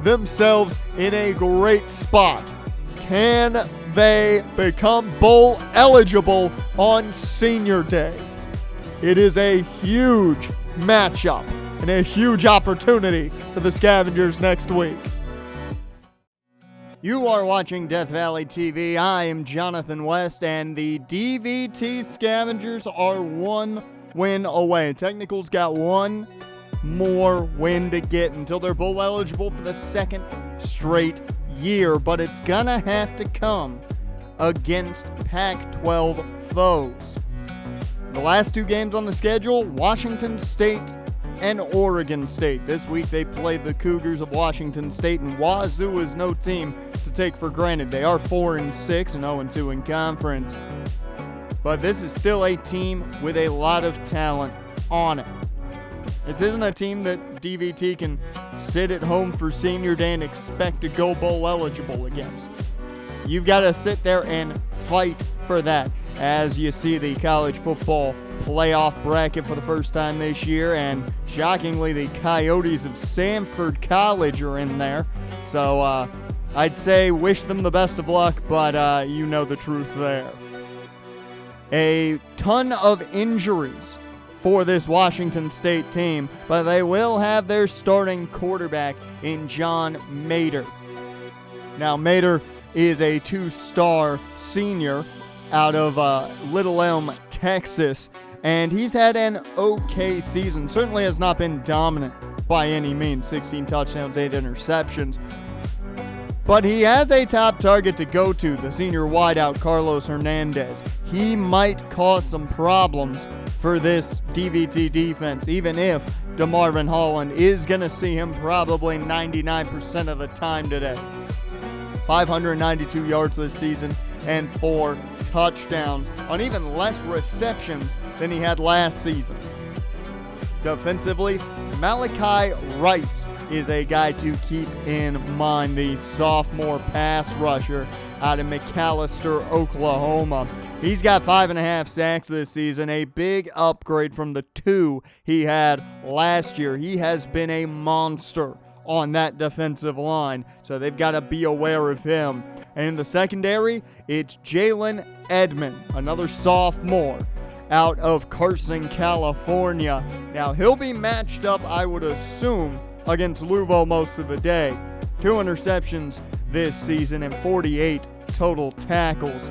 themselves in a great spot. Can they become bowl eligible on Senior Day? It is a huge matchup and a huge opportunity for the Scavengers next week. You are watching Death Valley TV. I am Jonathan West, and the DVT Scavengers are 1 win away. Technical's got 1 more win to get until they're bowl eligible for the 2nd straight year, but it's gonna have to come against Pac-12 foes. The last 2 games on the schedule, Washington State and Oregon State. This week they play the Cougars of Washington State, and Wazoo is no team to take for granted. They are 4-6 and 0-2 in conference, but this is still a team with a lot of talent on it. This isn't a team that DVT can sit at home for Senior Day and expect to go bowl eligible against. You've got to sit there and fight for that. As you see the college football playoff bracket for the first time this year, and shockingly the Coyotes of Samford College are in there. So I'd say wish them the best of luck, but you know the truth there. A ton of injuries for this Washington State team, but they will have their starting quarterback in John Mater. Now, Mater is a 2-star senior out of Little Elm, Texas, and he's had an okay season. Certainly has not been dominant by any means. 16 touchdowns, 8 interceptions. But he has a top target to go to, the senior wideout, Carlos Hernandez. He might cause some problems for this DVT defense, even if DeMarvin Holland is going to see him probably 99% of the time today. 592 yards this season and 4 touchdowns on even less receptions than he had last season. Defensively, Malachi Rice is a guy to keep in mind, the sophomore pass rusher out of McAlester, Oklahoma. He's got 5.5 sacks this season, a big upgrade from the 2 he had last year. He has been a monster on that defensive line, so they've got to be aware of him. And in the secondary, it's Jalen Edmond, another sophomore out of Carson, California. Now, he'll be matched up, I would assume, against Louisville most of the day. 2 interceptions this season and 48 total tackles.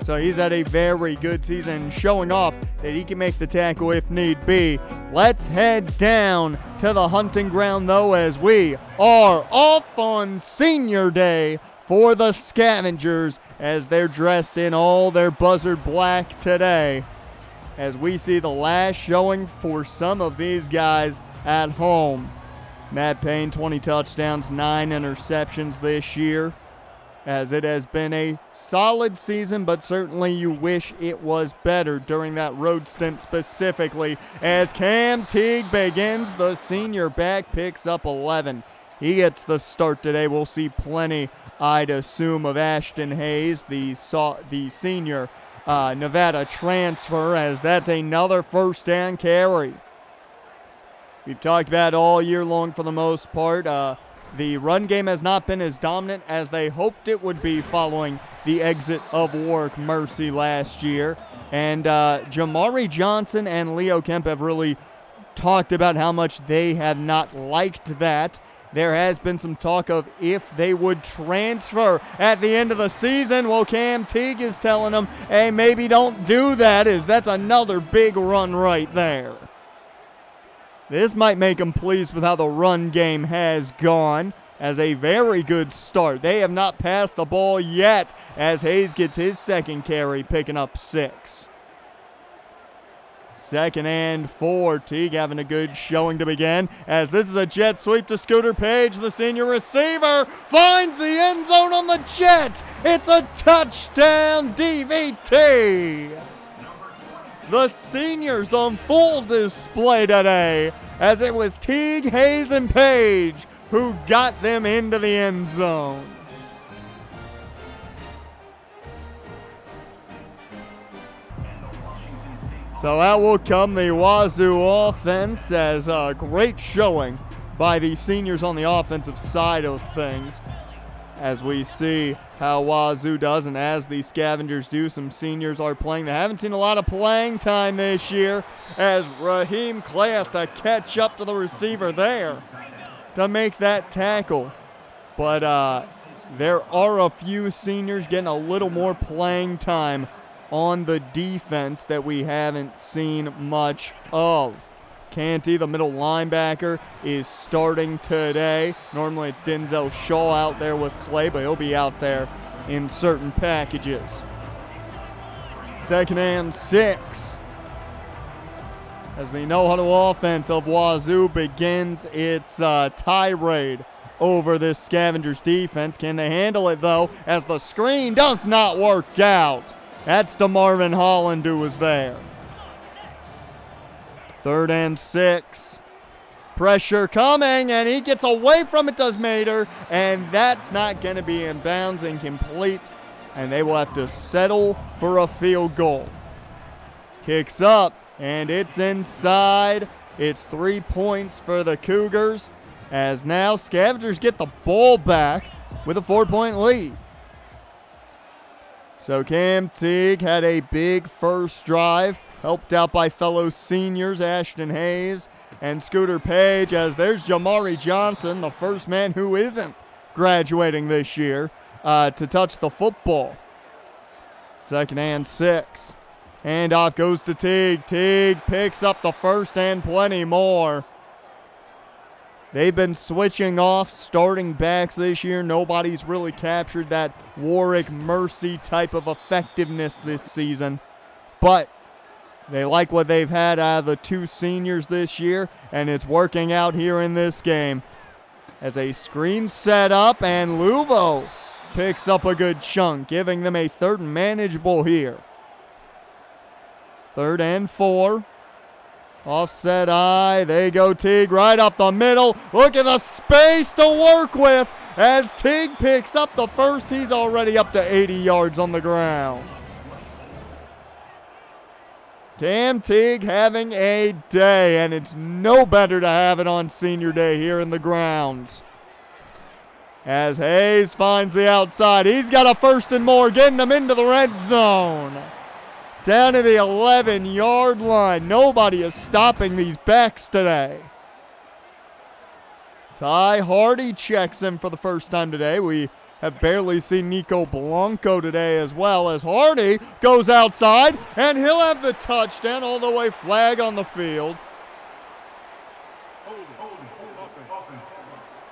So he's had a very good season, showing off that he can make the tackle if need be. Let's head down to the hunting ground, though, as we are off on Senior Day for the Scavengers, as they're dressed in all their buzzard black today, as we see the last showing for some of these guys at home. Matt Payne, 20 touchdowns, 9 interceptions this year, as it has been a solid season, but certainly you wish it was better during that road stint specifically. As Cam Teague begins, the senior back picks up 11. He gets the start today. We'll see plenty, I'd assume, of Ashton Hayes, the senior Nevada transfer, as that's another first down carry. We've talked about it all year long for the most part. The run game has not been as dominant as they hoped it would be following the exit of Warwick Mercy last year. And Jamari Johnson and Leo Kemp have really talked about how much they have not liked that. There has been some talk of if they would transfer at the end of the season. Well, Cam Teague is telling them, hey, maybe don't do that, as that's another big run right there. This might make them pleased with how the run game has gone, as a very good start. They have not passed the ball yet, as Hayes gets his second carry, picking up 6. 2nd and 4. Teague having a good showing to begin, as this is a jet sweep to Scooter Page. The senior receiver finds the end zone on the jet. It's a touchdown DVT. The seniors on full display today, as it was Teague, Hayes, and Page who got them into the end zone. So out will come the Wazoo offense, as a great showing by the seniors on the offensive side of things, as we see how Wazoo does, and as the Scavengers do. Some seniors are playing. They haven't seen a lot of playing time this year, as Raheem Clay has to catch up to the receiver there to make that tackle. But there are a few seniors getting a little more playing time on the defense that we haven't seen much of. Canty, the middle linebacker, is starting today. Normally it's Denzel Shaw out there with Clay, but he'll be out there in certain packages. 2nd and 6. As the no-huddle offense of Wazoo begins its tirade over this Scavengers defense. Can they handle it, though, as the screen does not work out? That's DeMarvin Holland who was there. 3rd and 6. Pressure coming, and he gets away from it, does Mater, and that's not going to be in bounds and complete, and they will have to settle for a field goal. Kicks up, and it's inside. It's 3 points for the Cougars, as now Scavengers get the ball back with a 4-point lead. So Cam Teague had a big first drive, helped out by fellow seniors Ashton Hayes and Scooter Page, as there's Jamari Johnson, the first man who isn't graduating this year, to touch the football. 2nd and 6. Handoff goes to Teague. Teague picks up the first and plenty more. They've been switching off starting backs this year. Nobody's really captured that Warwick Mercy type of effectiveness this season. But they like what they've had out of the 2 seniors this year, and it's working out here in this game. As a screen set up, and Luvo picks up a good chunk, giving them a 3rd and manageable here. 3rd and 4. Offset eye. They go Teague right up the middle. Look at the space to work with as Teague picks up the first. He's already up to 80 yards on the ground. Cam Teague having a day, and it's no better to have it on senior day here in the grounds. As Hayes finds the outside. He's got a 1st and more, getting them into the red zone. Down to the 11-yard line. Nobody is stopping these backs today. Ty Hardy checks him for the first time today. We have barely seen Nico Blanco today as well, as Hardy goes outside, and he'll have the touchdown. All the way flag on the field.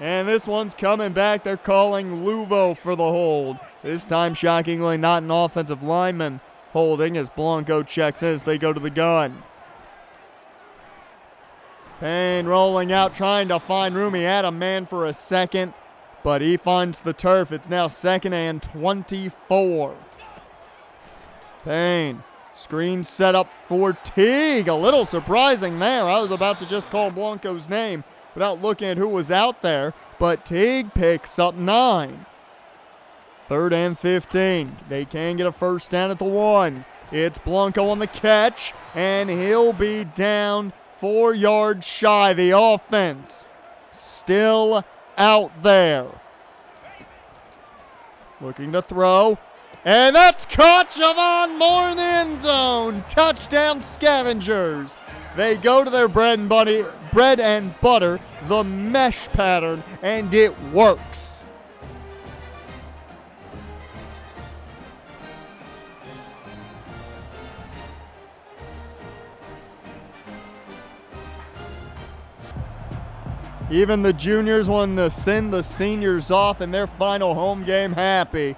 And this one's coming back. They're calling Luvo for the hold. This time, shockingly, not an offensive lineman holding, as Blanco checks as they go to the gun. Payne rolling out, trying to find room. He had a man for a second, but he finds the turf. It's now 2nd and 24. Payne, screen set up for Teague. A little surprising there. I was about to just call Blanco's name without looking at who was out there, but Teague picks up 9. 3rd and 15. They can get a first down at the 1. It's Blanco on the catch, and he'll be down 4 yards shy. The offense still out there. Looking to throw, and that's caught. Javon Moore in the end zone. Touchdown Scavengers. They go to their bread and butter, the mesh pattern, and it works. Even the juniors wanting to send the seniors off in their final home game happy.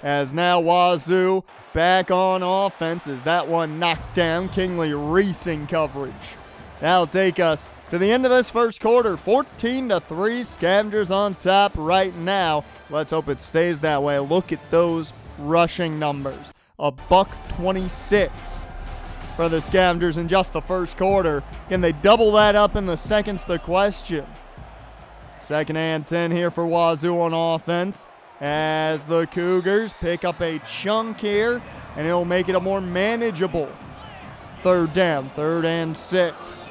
As now Wazoo back on offense as that one knocked down. Kingley racing coverage. That'll take us to the end of this first quarter. 14-3, Scavengers on top right now. Let's hope it stays that way. Look at those rushing numbers. $126 for the Scavengers in just the first quarter. Can they double that up in the second's the question. Second and 10 here for Wazoo on offense as the Cougars pick up a chunk here, and it'll make it a more manageable third down, 3rd and 6.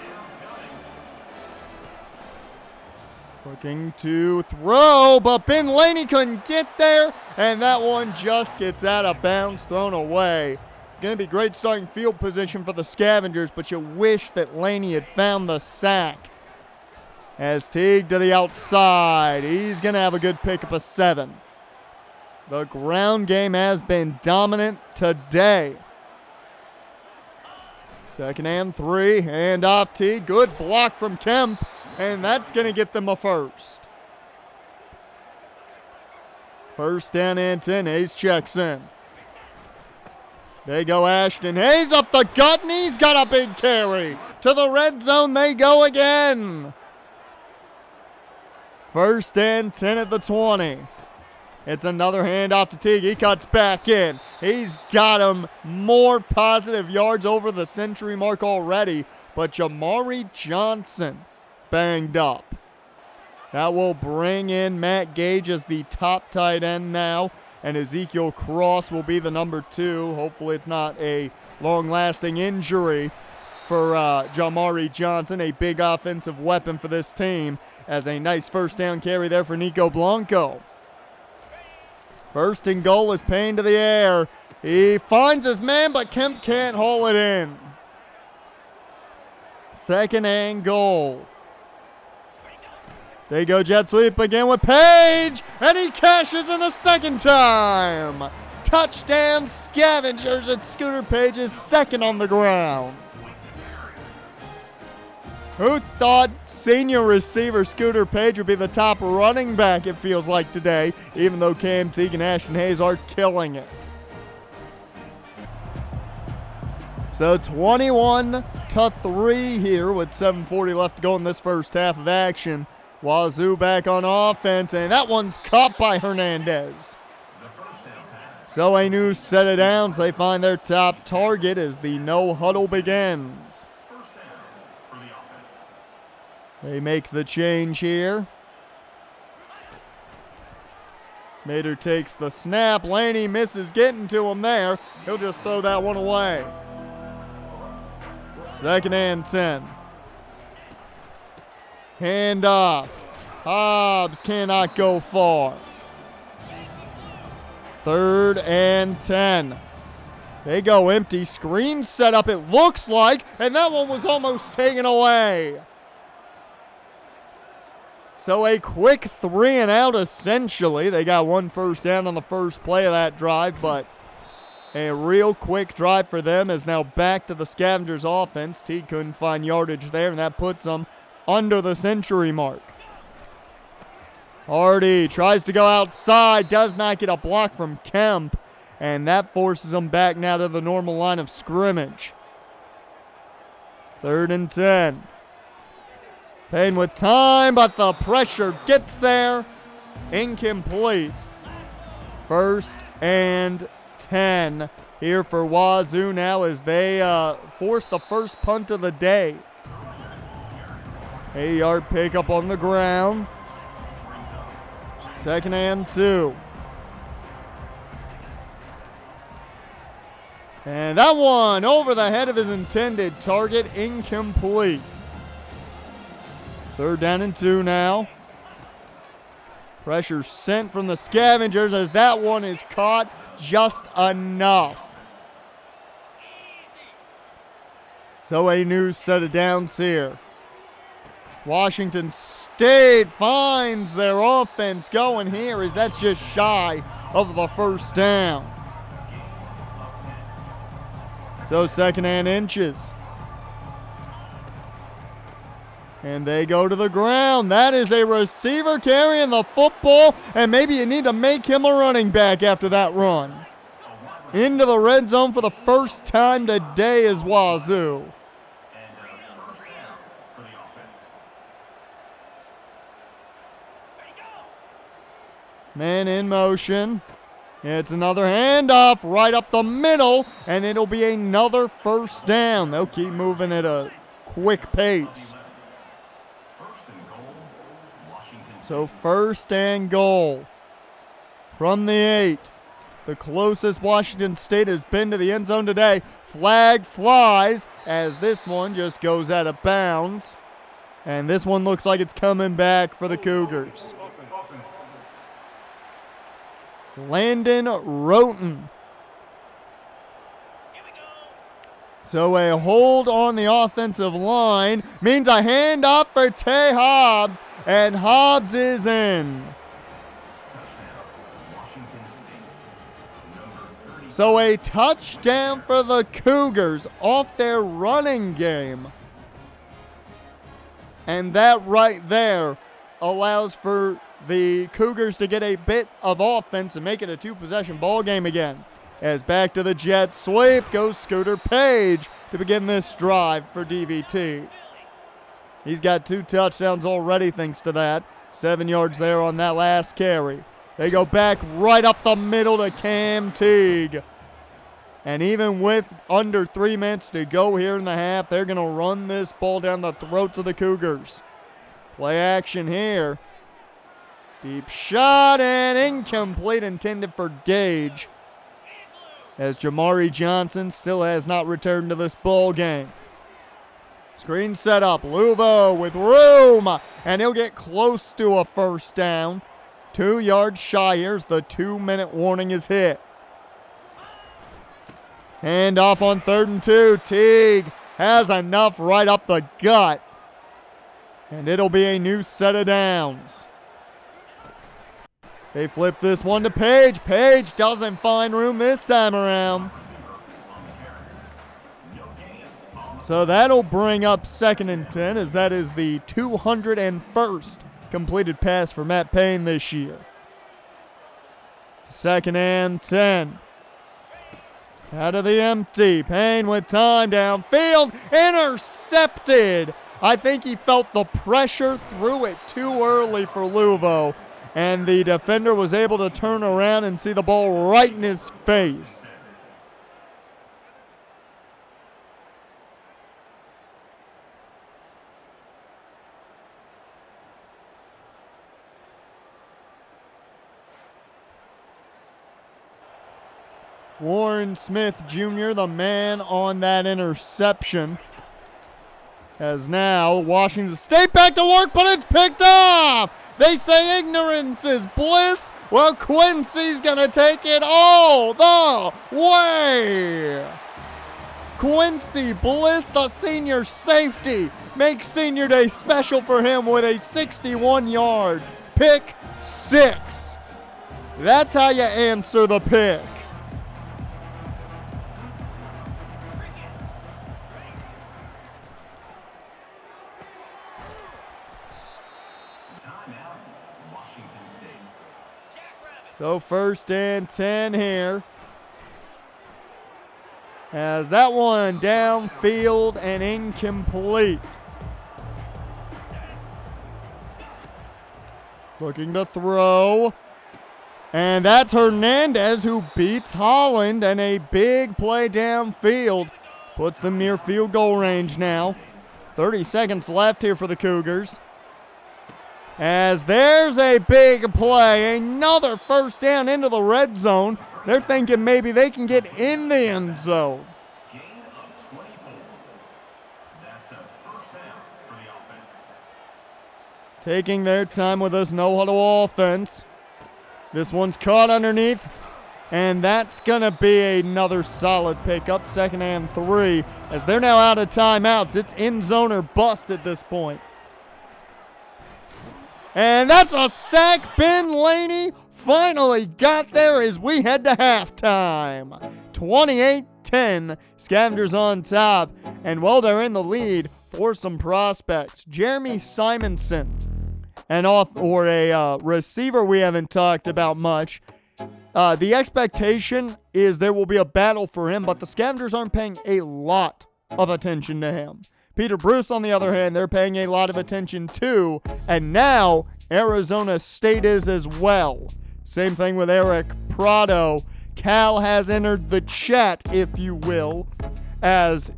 Looking to throw, but Ben Laney couldn't get there, and that one just gets out of bounds, thrown away. It's going to be great starting field position for the Scavengers, but you wish that Laney had found the sack. As Teague to the outside, he's going to have a good pickup of 7. The ground game has been dominant today. 2nd and 3, hand off Teague, good block from Kemp, and that's going to get them a first. 1st down and 10, Hayes checks in. They go Ashton Hayes up the gut, and he's got a big carry. To the red zone they go again. 1st and 10 at the 20. It's another handoff to Teague. He cuts back in. He's got him more positive yards over the century mark already, but Jamari Johnson banged up. That will bring in Matt Gage as the top tight end now, and Ezekiel Cross will be the number 2. Hopefully it's not a long-lasting injury for Jamari Johnson, a big offensive weapon for this team, as a nice 1st down carry there for Nico Blanco. 1st and goal is Payne to the air. He finds his man, but Kemp can't haul it in. 2nd and goal. They go jet sweep again with Page, and he cashes in a 2nd time. Touchdown Scavengers at Scooter Page's 2nd on the ground. Who thought senior receiver Scooter Page would be the top running back, it feels like today, even though Cam Teague and Ashton Hayes are killing it. So 21-3 here with 7:40 left to go in this first half of action. Wazoo back on offense, and that one's caught by Hernandez. So a new set of downs. They find their top target as the no huddle begins. They make the change here. Mater takes the snap. Laney misses getting to him there. He'll just throw that one away. 2nd and 10. Hand off. Hobbs cannot go far. 3rd and 10. They go empty. Screen set up, it looks like, and that one was almost taken away. So a quick 3 and out essentially. They got 1 first down on the first play of that drive, but a real quick drive for them is now back to the Scavengers offense. Teague couldn't find yardage there, and that puts them under the century mark. Hardy tries to go outside, does not get a block from Kemp, and that forces them back now to the normal line of scrimmage. 3rd and 10. Payne with time, but the pressure gets there. Incomplete. 1st and 10 here for Wazoo now as they force the first punt of the day. 8-yard pickup on the ground. 2nd and 2. And that one over the head of his intended target, incomplete. 3rd down and 2 now. Pressure sent from the Scavengers as that one is caught just enough. So a new set of downs here. Washington State finds their offense going here as that's just shy of the 1st down. So 2nd and inches. And they go to the ground. That is a receiver carrying the football, and maybe you need to make him a running back after that run. Into the red zone for the first time today is Wazoo. Man in motion. It's another handoff right up the middle, and it'll be another first down. They'll keep moving at a quick pace. So first and goal from the 8. The closest Washington State has been to the end zone today. Flag flies as this one just goes out of bounds. And this one looks like it's coming back for the Cougars. Landon Roten. So a hold on the offensive line means a handoff for Tay Hobbs, and Hobbs is in. So a touchdown for the Cougars off their running game. And that right there allows for the Cougars to get a bit of offense and make it a two-possession ball game again. As back to the jet sweep goes Scooter Page to begin this drive for DVT. He's got 2 touchdowns already thanks to that. 7 yards there on that last carry. They go back right up the middle to Cam Teague. And even with under 3 minutes to go here in the half, they're going to run this ball down the throats of the Cougars. Play action here. Deep shot and incomplete, intended for Gage, as Jamari Johnson still has not returned to this ball game. Screen set up. Luvo with room, and he'll get close to a first down. 2 yards shy. Here's the 2-minute warning is hit. Hand off on 3rd and 2. Teague has enough right up the gut, and it'll be a new set of downs. They flip this one to Page. Page doesn't find room this time around. So that'll bring up 2nd and 10, as that is the 201st completed pass for Matt Payne this year. 2nd and 10. Out of the empty. Payne with time downfield. Intercepted. I think he felt the pressure, threw it too early for Luvo, and the defender was able to turn around and see the ball right in his face. Warren Smith Jr., the man on that interception. As now Washington State back to work, but it's picked off. They say ignorance is bliss. Well, Quincy's going to take it all the way. Quincy Bliss, the senior safety, makes Senior Day special for him with a 61-yard pick 6. That's how you answer the pick. So 1st and 10 here. As that one downfield and incomplete. Looking to throw. And that's Hernandez who beats Holland, and a big play downfield puts them near field goal range now. 30 seconds left here for the Cougars. As there's a big play, another first down into the red zone. They're thinking maybe they can get in the end zone. Gain of 24. That's a first down for the offense. Taking their time with this no-huddle offense. This one's caught underneath, and that's going to be another solid pickup. 2nd and 3, as they're now out of timeouts. It's end zone or bust at this point. And that's a sack. Ben Laney finally got there as we head to halftime. 28-10, Scavengers on top. And while they're in the lead, for some prospects. Jeremy Simonson, a receiver we haven't talked about much. The expectation is there will be a battle for him, but the Scavengers aren't paying a lot of attention to him. Peter Bruce, on the other hand, they're paying a lot of attention to, and now Arizona State is as well. Same thing with Eric Prado. Cal has entered the chat, if you will, as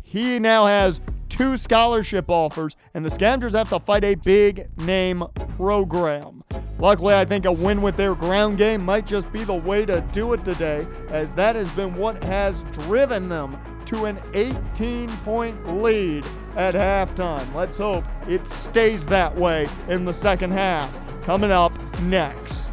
he now has 2 scholarship offers, and the Scavengers have to fight a big-name program. Luckily, I think a win with their ground game might just be the way to do it today, as that has been what has driven them to an 18-point lead at halftime. Let's hope it stays that way in the second half. Coming up next.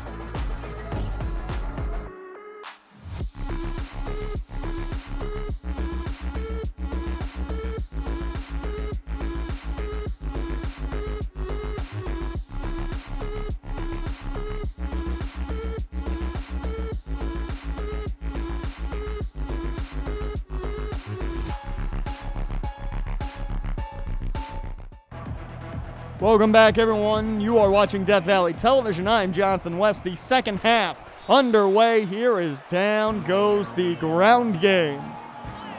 Welcome back, everyone. You are watching Death Valley Television. I'm Jonathan West. The second half underway. Here is down goes the ground game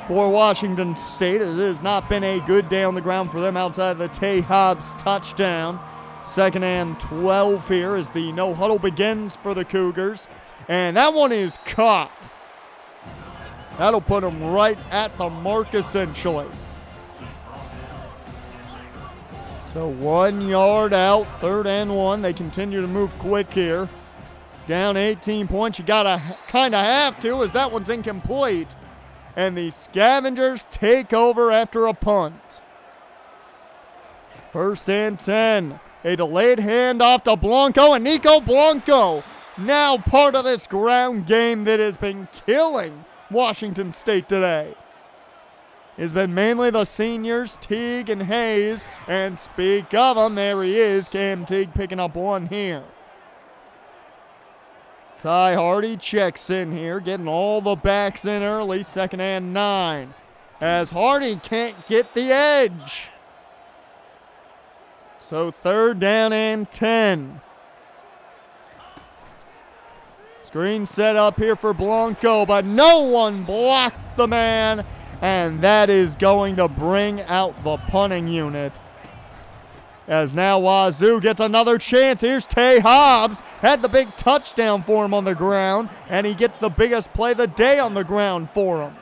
for Washington State. It has not been a good day on the ground for them outside of the Tay Hobbs touchdown. Second and 12 here as the no huddle begins for the Cougars. And that one is caught. That'll put them right at the mark, essentially. So 1 yard out, 3rd and 1. They continue to move quick here. Down 18 points. You gotta kind of have to, as that one's incomplete. And the Scavengers take over after a punt. 1st and 10. A delayed handoff to Blanco, and Nico Blanco, now part of this ground game that has been killing Washington State today. It's been mainly the seniors, Teague and Hayes. And speak of them, there he is, Cam Teague picking up one here. Ty Hardy checks in here, getting all the backs in early, 2nd and 9. As Hardy can't get the edge. So 3rd down and 10. Screen set up here for Blanco, but no one blocked the man. And that is going to bring out the punting unit. As now Wazoo gets another chance. Here's Tay Hobbs. Had the big touchdown for him on the ground. And he gets the biggest play of the day on the ground for him.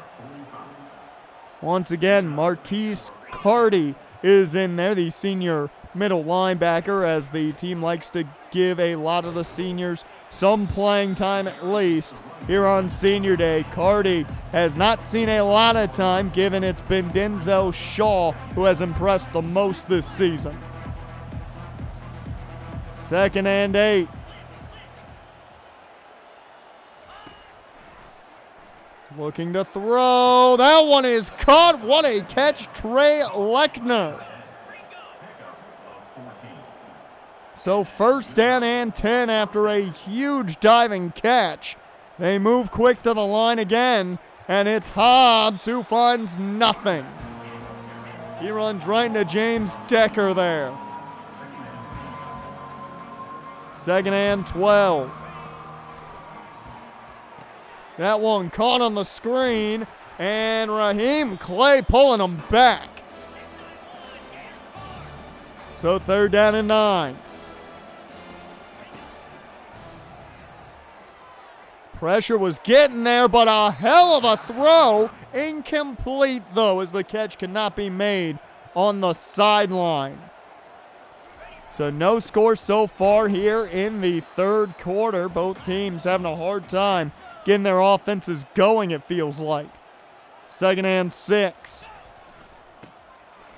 Once again, Marquise Carty is in there, the senior middle linebacker, as the team likes to give a lot of the seniors some playing time at least. Here on Senior Day, Carty has not seen a lot of time, given it's been Denzel Shaw who has impressed the most this season. 2nd and 8. Looking to throw. That one is caught. What a catch, Trey Lechner. So 1st down and 10 after a huge diving catch. They move quick to the line again, and it's Hobbs who finds nothing. He runs right into James Decker there. 2nd and 12. That one caught on the screen, and Raheem Clay pulling him back. So 3rd down and 9. Pressure was getting there, but a hell of a throw. Incomplete, though, as the catch could not be made on the sideline. So no score so far here in the 3rd quarter. Both teams having a hard time getting their offenses going, it feels like. 2nd and 6.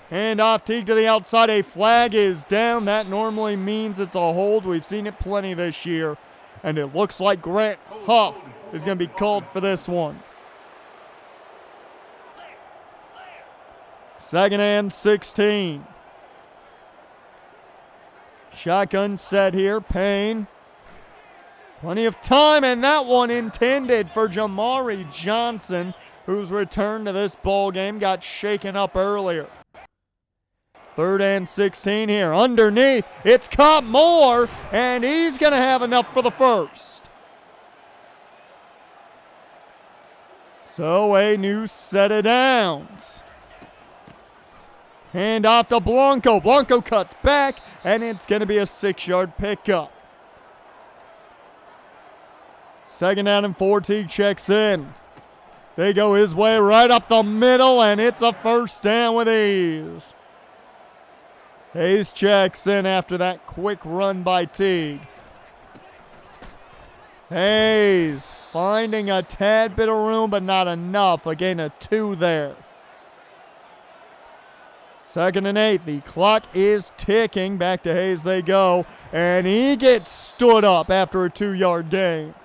Hand off, Teague to the outside. A flag is down. That normally means it's a hold. We've seen it plenty this year. And it looks like Grant Huff is going to be called for this one. 2nd and 16. Shotgun set here. Payne. Plenty of time, and that one intended for Jamari Johnson, whose return to this ball game got shaken up earlier. 3rd and 16 here. Underneath, it's caught Moore, and he's going to have enough for the first. So a new set of downs. Hand off to Blanco. Blanco cuts back, and it's going to be a 6-yard pickup. 2nd down and 4. Teague checks in. They go his way right up the middle, and it's a 1st down with ease. Hayes checks in after that quick run by Teague. Hayes finding a tad bit of room, but not enough. A gain of 2 there. 2nd and 8. The clock is ticking. Back to Hayes they go, and he gets stood up after a 2-yard gain.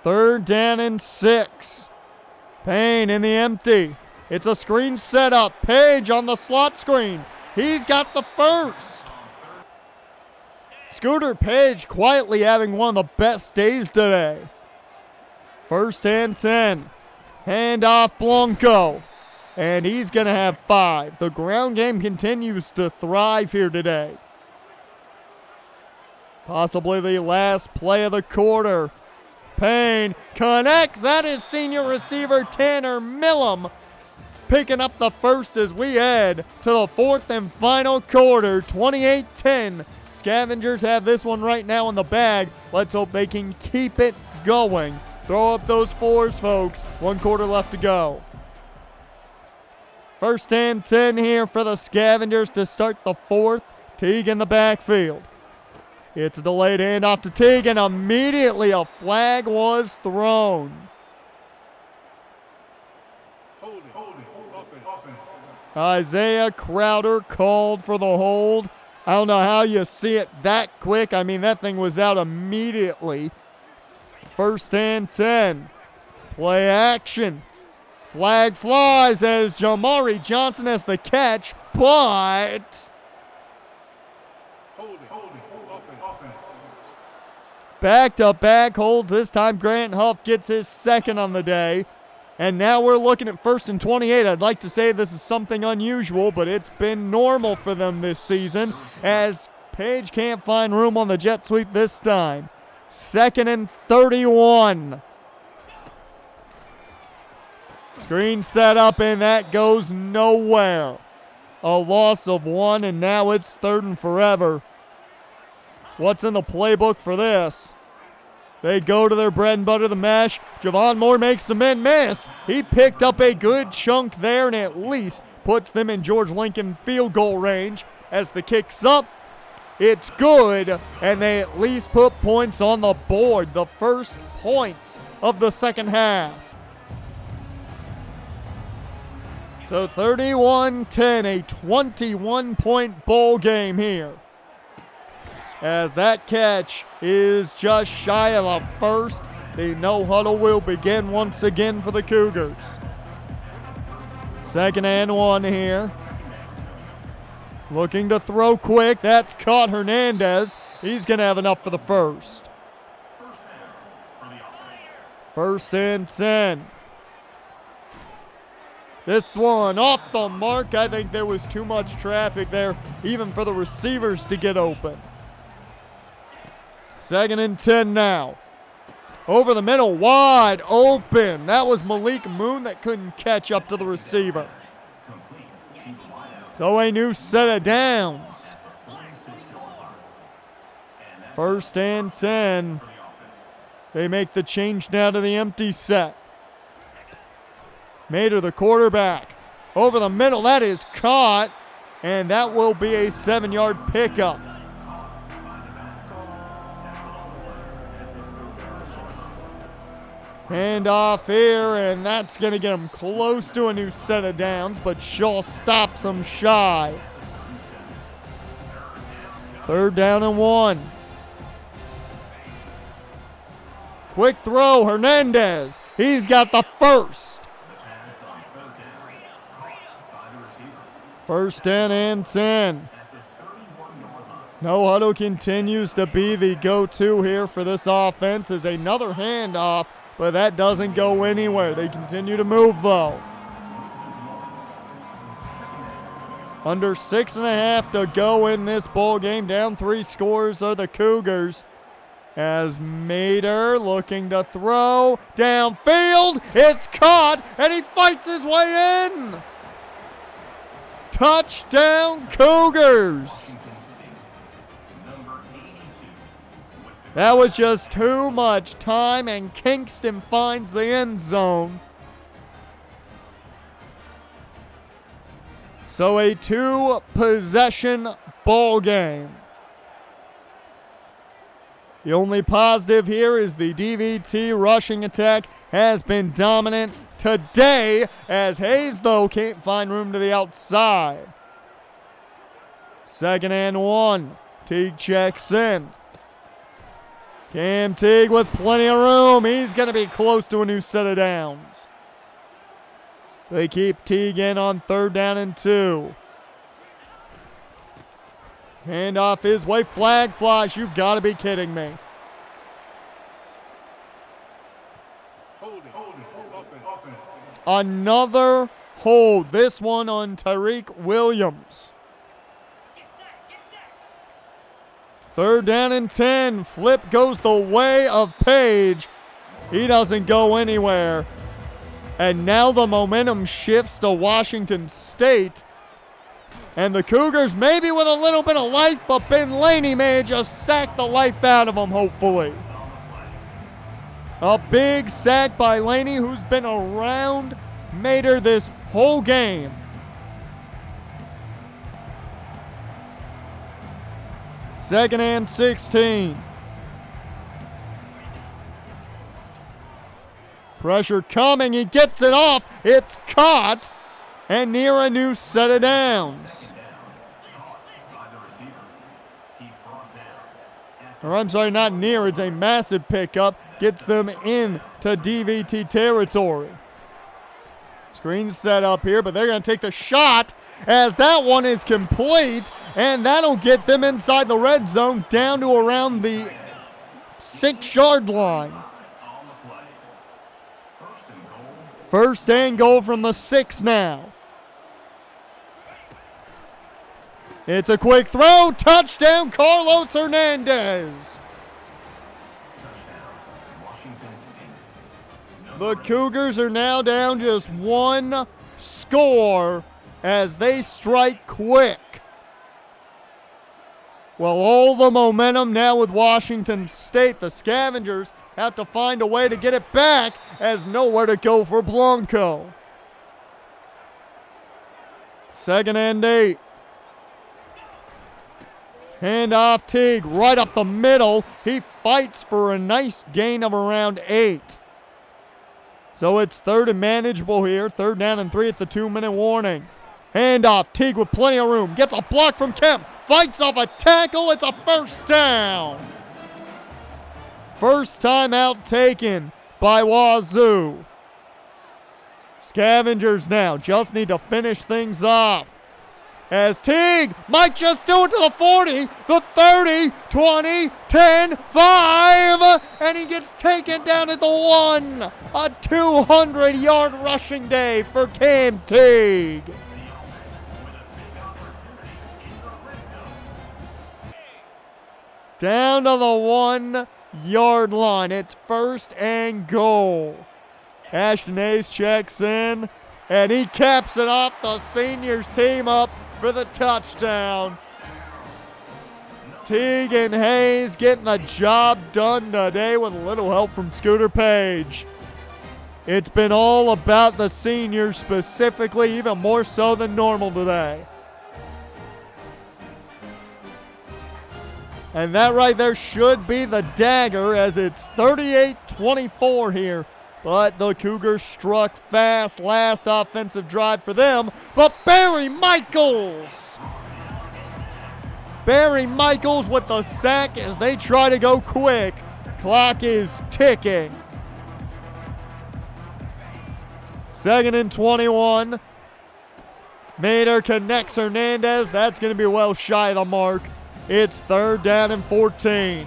3rd down and 6. Payne in the empty. It's a screen setup. Page on the slot screen. He's got the first. Scooter Page quietly having one of the best days today. 1st and 10. Hand off Blanco. And he's going to have 5. The ground game continues to thrive here today. Possibly the last play of the quarter. Payne connects. That is senior receiver Tanner Millam picking up the first as we head to the 4th and final quarter. 28-10. Scavengers have this one right now in the bag. Let's hope they can keep it going. Throw up those 4s, folks. 1 quarter left to go. 1st and 10 here for the Scavengers to start the 4th. Teague in the backfield. It's a delayed handoff to Teague, and immediately a flag was thrown. Isaiah Crowder called for the hold. I don't know how you see it that quick. I mean, that thing was out immediately. 1st and 10. Play action. Flag flies as Jamari Johnson has the catch, but back-to-back holds. This time Grant Huff gets his 2nd on the day. And now we're looking at 1st and 28. I'd like to say this is something unusual, but it's been normal for them this season as Page can't find room on the jet sweep this time. 2nd and 31. Screen set up, and that goes nowhere. A loss of 1, and now it's 3rd and forever. What's in the playbook for this? They go to their bread and butter, the mesh. Javon Moore makes the men miss. He picked up a good chunk there and at least puts them in George Lincoln field goal range. As the kick's up, it's good, and they at least put points on the board. The first points of the 2nd half. So 31-10, a 21-point bowl game here. As that catch is just shy of a first, the no huddle will begin once again for the Cougars. 2nd and 1 here. Looking to throw quick. That's caught Hernandez. He's going to have enough for the first. 1st and 10. This one off the mark. I think there was too much traffic there, even for the receivers to get open. 2nd and 10 now. Over the middle, wide open. That was Malik Moon that couldn't catch up to the receiver. So a new set of downs. 1st and 10. They make the change now to the empty set. Mater, the quarterback. Over the middle, that is caught. And that will be a 7-yard pickup. Hand off here, and that's going to get him close to a new set of downs, but Shaw stops him shy. 3rd down and 1. Quick throw, Hernandez. He's got the first. 1st down and 10. No huddle continues to be the go-to here for this offense as another handoff. But that doesn't go anywhere. They continue to move, though. Under 6.5 to go in this ball game. Down 3 scores are the Cougars. As Mater looking to throw downfield. It's caught, and he fights his way in. Touchdown, Cougars. That was just too much time, and Kingston finds the end zone. So a 2-possession ball game. The only positive here is the DVT rushing attack has been dominant today, as Hayes, though, can't find room to the outside. 2nd and 1. Teague checks in. Cam Teague with plenty of room. He's going to be close to a new set of downs. They keep Teague in on 3rd down and 2. Hand off his way. Flag flies. You've got to be kidding me. Another hold. This one on Tyreek Williams. 3rd down and 10. Flip goes the way of Page. He doesn't go anywhere. And now the momentum shifts to Washington State. And the Cougars, maybe with a little bit of life, but Ben Laney may just sack the life out of them, hopefully. A big sack by Laney, who's been around Mater this whole game. Second and 16. Pressure coming. He gets it off. It's caught. And near a new set of downs. Or I'm sorry, not near. It's a massive pickup. Gets them into DVT territory. Screen set up here, but they're going to take the shot as that one is complete. And that'll get them inside the red zone down to around the 6-yard line. 1st and goal from the 6 now. It's a quick throw. Touchdown, Carlos Hernandez. The Cougars are now down just 1 score as they strike quick. Well, all the momentum now with Washington State. The Scavengers have to find a way to get it back as nowhere to go for Blanco. 2nd and 8. Hand off Teague right up the middle. He fights for a nice gain of around 8. So it's 3rd and manageable here. 3rd down and 3 at the 2-minute warning. Hand off. Teague with plenty of room. Gets a block from Kemp. Fights off a tackle. It's a 1st down. First time out taken by Wazoo. Scavengers now just need to finish things off. As Teague might just do it to the 40, the 30, 20, 10, 5, and he gets taken down at the 1. A 200-yard rushing day for Cam Teague. Down to the 1-yard line. It's 1st and goal. Ashton Hayes checks in, and he caps it off. The seniors team up for the touchdown. Teague and Hayes getting the job done today with a little help from Scooter Page. It's been all about the seniors specifically, even more so than normal today. And that right there should be the dagger, as it's 38-24 here. But the Cougars struck fast. Last offensive drive for them. But Barry Michaels with the sack as they try to go quick. Clock is ticking. 2nd and 21. Mater connects Hernandez. That's going to be well shy of the mark. It's 3rd down and 14.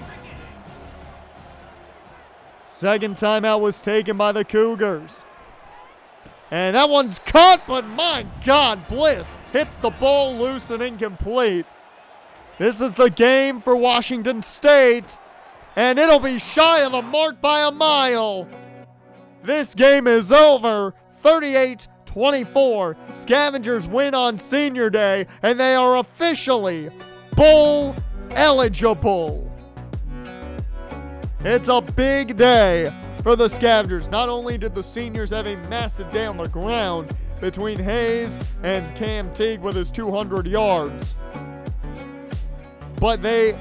Second timeout was taken by the Cougars. And that one's caught, but my God, Bliss hits the ball loose and incomplete. This is the game for Washington State, and it'll be shy of the mark by a mile. This game is over, 38-24. Scavengers win on Senior Day, and they are officially bowl eligible. It's a big day for the Scavengers. Not only did the seniors have a massive day on the ground between Hayes and Cam Teague with his 200 yards, but they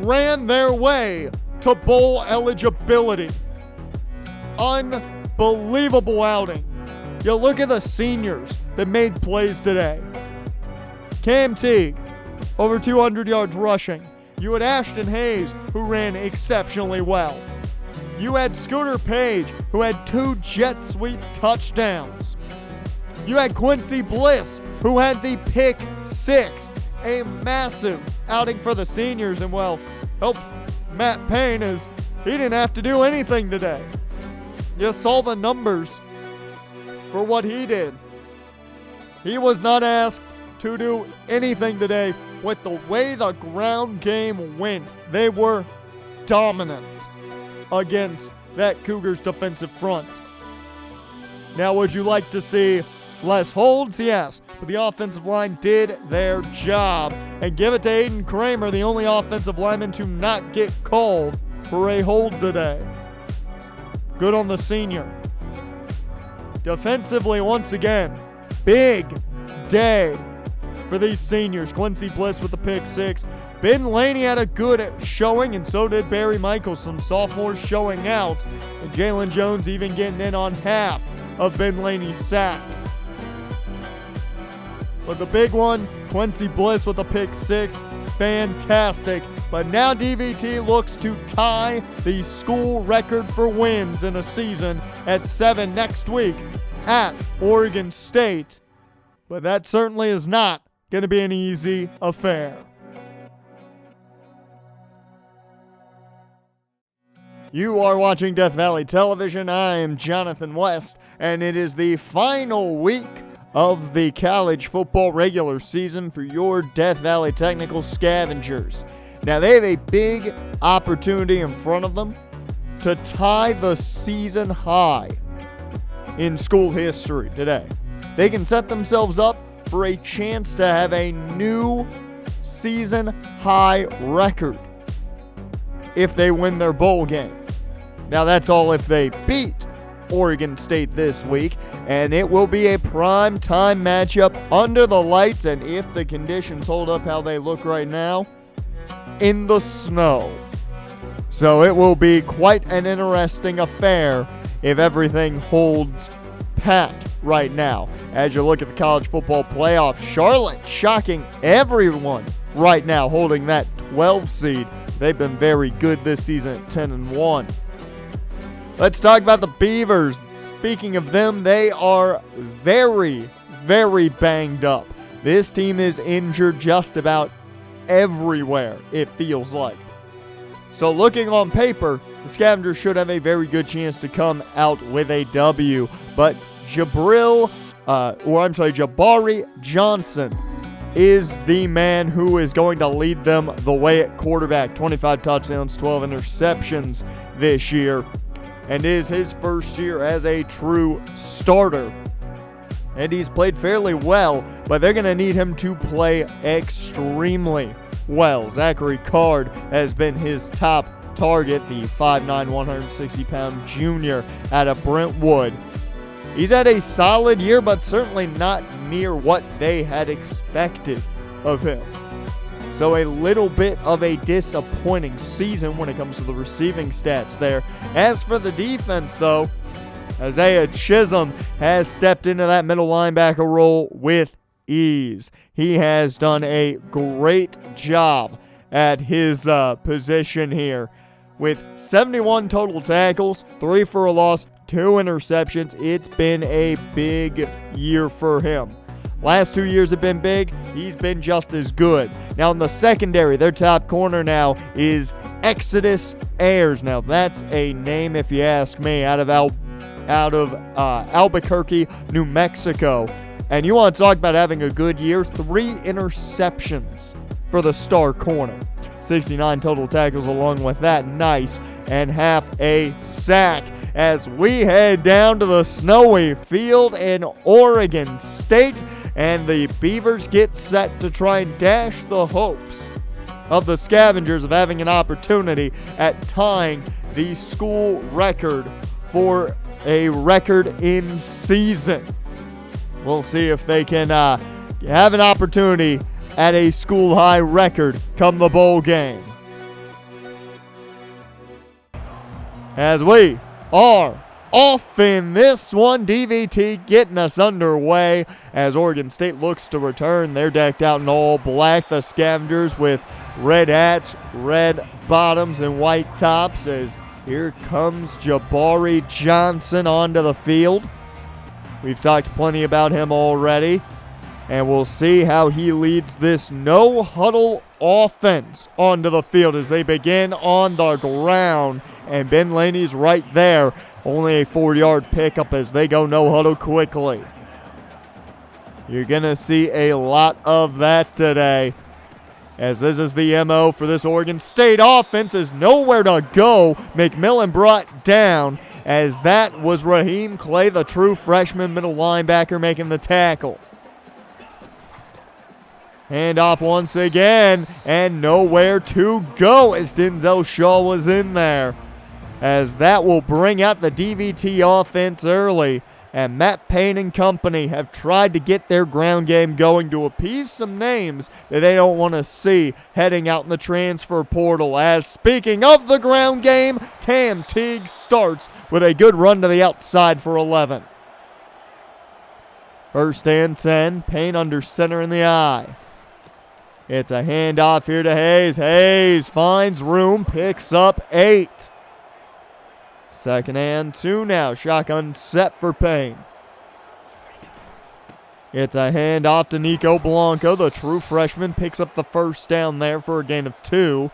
ran their way to bowl eligibility. Unbelievable outing. You look at the seniors that made plays today. Cam Teague, over 200 yards rushing. You had Ashton Hayes, who ran exceptionally well. You had Scooter Page, who had 2 jet sweep touchdowns. You had Quincy Bliss, who had the pick 6. A massive outing for the seniors, and well, helps Matt Payne as he didn't have to do anything today. You saw the numbers for what he did. He was not asked to do anything today. With the way the ground game went, they were dominant against that Cougars defensive front. Now, would you like to see less holds? Yes, but the offensive line did their job. And give it to Aiden Kramer, the only offensive lineman to not get called for a hold today. Good on the senior. Defensively, once again, big day for these seniors. Quincy Bliss with the pick 6. Ben Laney had a good showing, and so did Barry Michelson. Sophomores showing out, and Jalen Jones even getting in on half of Ben Laney's sack. But the big one, Quincy Bliss with a pick 6. Fantastic. But now DVT looks to tie the school record for wins in a season at 7 next week at Oregon State. But that certainly is not going to be an easy affair. You are watching Death Valley Television. I am Jonathan West, and it is the final week of the college football regular season for your Death Valley Technical Scavengers. Now, they have a big opportunity in front of them to tie the season high in school history today. They can set themselves up for a chance to have a new season high record if they win their bowl game. Now, that's all if they beat Oregon State this week, and it will be a prime time matchup under the lights, and if the conditions hold up how they look right now, in the snow. So it will be quite an interesting affair if everything holds pat right now. As you look at the college football playoff, Charlotte shocking everyone right now, holding that 12 seed. They've been very good this season at 10-1. Let's talk about the Beavers. Speaking of them, they are very, very banged up. This team is injured just about everywhere, it feels like. So looking on paper, the Scavengers should have a very good chance to come out with a W. But Jabari Johnson is the man who is going to lead them the way at quarterback. 25 touchdowns, 12 interceptions this year. And is his first year as a true starter. And he's played fairly well, but they're going to need him to play extremely well. Zachary Card has been his top target, the 5'9", 160-pound junior out of Brentwood. He's had a solid year, but certainly not near what they had expected of him. So a little bit of a disappointing season when it comes to the receiving stats there. As for the defense, though, Isaiah Chisholm has stepped into that middle linebacker role with ease. He has done a great job at his position here with 71 total tackles, 3 for a loss, 2 interceptions. It's been a big year for him. Last 2 years have been big. He's been just as good. Now in the secondary, their top corner now is Exodus Ayers. Now that's a name, if you ask me, out of out of Albuquerque, New Mexico. And you want to talk about having a good year? 3 interceptions for the star corner. 69 total tackles along with that. Nice. And half a sack as we head down to the snowy field in Oregon State. And the Beavers get set to try and dash the hopes of the Scavengers of having an opportunity at tying the school record for a record in season. We'll see if they can have an opportunity at a school-high record come the bowl game. As we are off in this one, DVT getting us underway as Oregon State looks to return. They're decked out in all black. The Scavengers with red hats, red bottoms, and white tops as here comes Jabari Johnson onto the field. We've talked plenty about him already, and we'll see how he leads this no-huddle offense onto the field as they begin on the ground. And Ben Laney's right there. Only a 4-yard pickup as they go no-huddle quickly. You're going to see a lot of that today, as this is the MO for this Oregon State offense, is nowhere to go. McMillan brought down, as that was Raheem Clay, the true freshman middle linebacker, making the tackle. Handoff once again, and nowhere to go as Denzel Shaw was in there. As that will bring out the DVT offense early. And Matt Payne and company have tried to get their ground game going to appease some names that they don't want to see heading out in the transfer portal. As speaking of the ground game, Cam Teague starts with a good run to the outside for 11. 1st and 10, Payne under center in the eye. It's a handoff here to Hayes. Hayes finds room, picks up 8. 2nd and 2 now. Shotgun set for Payne. It's a handoff to Nico Blanco. The true freshman picks up the 1st down there for a gain of 2.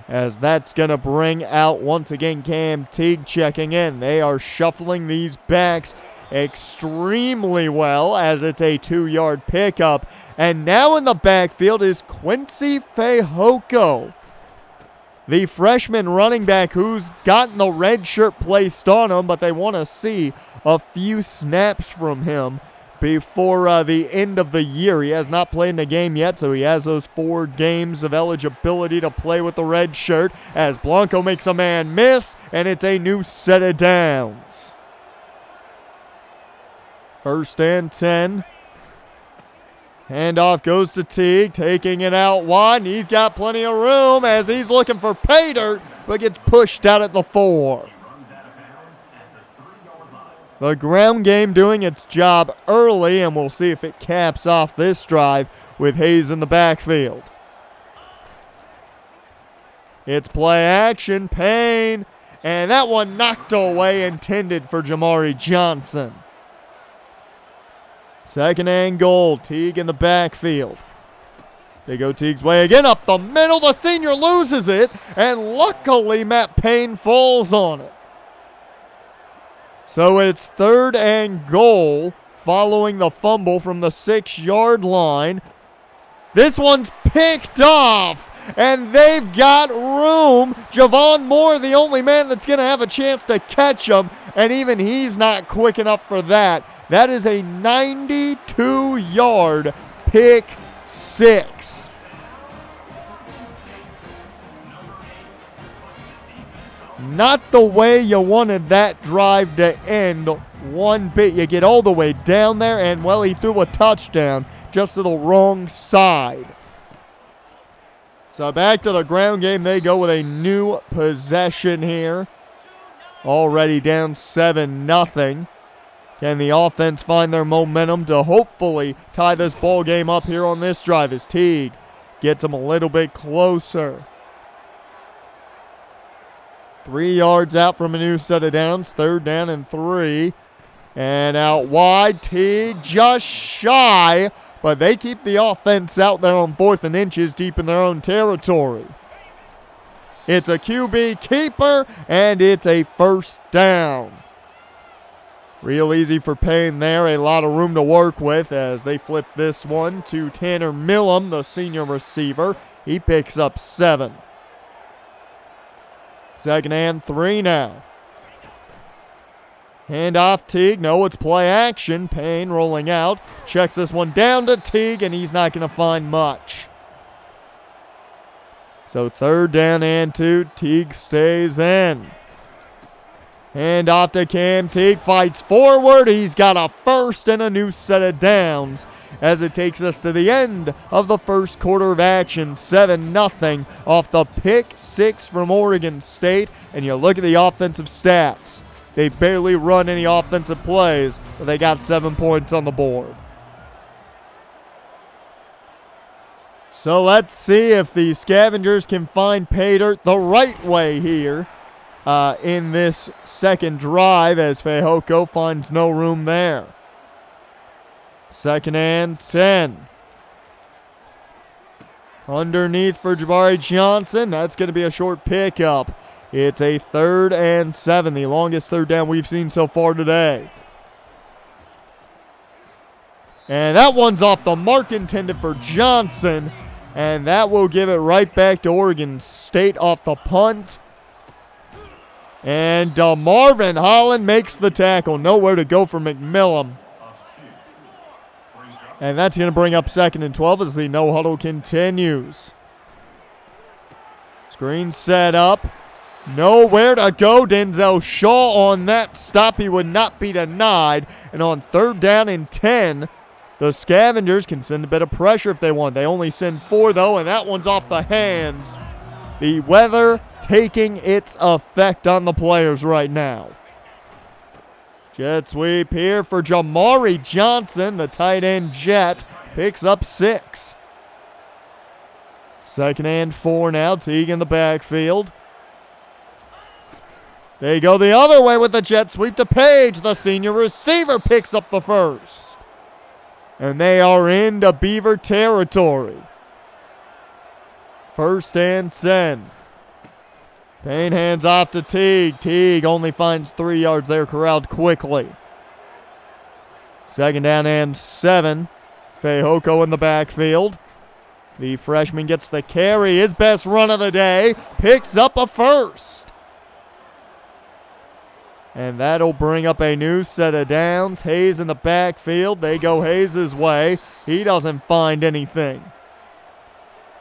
As that's going to bring out once again Cam Teague checking in. They are shuffling these backs extremely well as it's a 2-yard pickup. And now in the backfield is Quincy Fehoko, the freshman running back who's gotten the red shirt placed on him, but they want to see a few snaps from him before the end of the year. He has not played in a game yet, so he has those 4 games of eligibility to play with the red shirt as Blanco makes a man miss, and it's a new set of downs. 1st and 10. Handoff goes to Teague, taking it out wide, and he's got plenty of room as he's looking for pay dirt, but gets pushed out at the 4. The ground game doing its job early, and we'll see if it caps off this drive with Hayes in the backfield. It's play action, Payne, and that one knocked away, intended for Jamari Johnson. 2nd and goal, Teague in the backfield. They go Teague's way again, up the middle. The senior loses it, and luckily Matt Payne falls on it. So it's 3rd and goal following the fumble from the 6-yard line. This one's picked off, and they've got room. Javon Moore, the only man that's going to have a chance to catch him, and even he's not quick enough for that. That is a 92-yard pick 6. Not the way you wanted that drive to end one bit. You get all the way down there, and, well, he threw a touchdown just to the wrong side. So back to the ground game they go with a new possession here. Already down 7-0. Can the offense find their momentum to hopefully tie this ball game up here on this drive as Teague gets them a little bit closer. 3 yards out from a new set of downs. 3rd down and 3. And out wide, Teague just shy, but they keep the offense out there on 4th and inches deep in their own territory. It's a QB keeper, and it's a 1st down. Real easy for Payne there. A lot of room to work with as they flip this one to Tanner Millam, the senior receiver. He picks up 7. 2nd and 3 now. Hand off Teague. No, it's play action. Payne rolling out. Checks this one down to Teague, and he's not going to find much. So 3rd down and 2. Teague stays in. Hand off to Cam. Teague fights forward. He's got a first and a new set of downs as it takes us to the end of the first quarter of action. 7-0 off the pick 6 from Oregon State. And you look at the offensive stats. They barely run any offensive plays, but they got 7 points on the board. So let's see if the Scavengers can find pay dirt the right way here. In this second drive as Fehoko finds no room there. 2nd and 10. Underneath for Jabari Johnson. That's going to be a short pickup. It's a 3rd and 7, the longest 3rd down we've seen so far today. And that one's off the mark, intended for Johnson. And that will give it right back to Oregon State off the punt. And Marvin Holland makes the tackle. Nowhere to go for McMillan. And that's going to bring up 2nd and 12 as the no huddle continues. Screen set up. Nowhere to go. Denzel Shaw on that stop. He would not be denied. And on 3rd down and 10, the Scavengers can send a bit of pressure if they want. They only send 4, though, and that one's off the hands. The weather taking its effect on the players right now. Jet sweep here for Jamari Johnson. The tight end Jet picks up 6. 2nd and 4 now. Teague in the backfield. They go the other way with the jet sweep to Page. The senior receiver picks up the first. And they are into Beaver territory. 1st and 10. Payne hands off to Teague. Teague only finds 3 yards there, corralled quickly. 2nd down and 7. Fehoko in the backfield. The freshman gets the carry. His best run of the day. Picks up a first. And that'll bring up a new set of downs. Hayes in the backfield. They go Hayes' way. He doesn't find anything.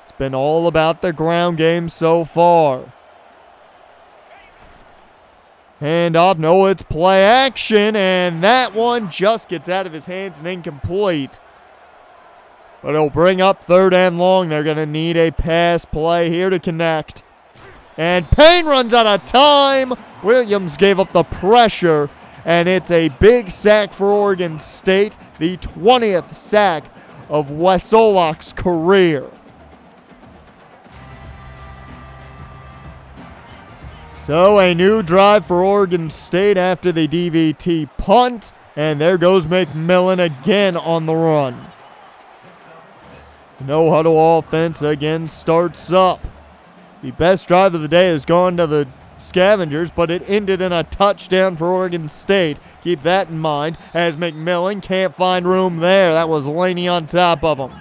It's been all about the ground game so far. Hand off. No, it's play action. And that one just gets out of his hands and incomplete. But it'll bring up 3rd and long. They're going to need a pass play here to connect. And Payne runs out of time. Williams gave up the pressure. And it's a big sack for Oregon State. The 20th sack of Wesolak's career. So a new drive for Oregon State after the DVT punt. And there goes McMillan again on the run. No huddle offense again starts up. The best drive of the day has gone to the Scavengers, but it ended in a touchdown for Oregon State. Keep that in mind as McMillan can't find room there. That was Laney on top of him.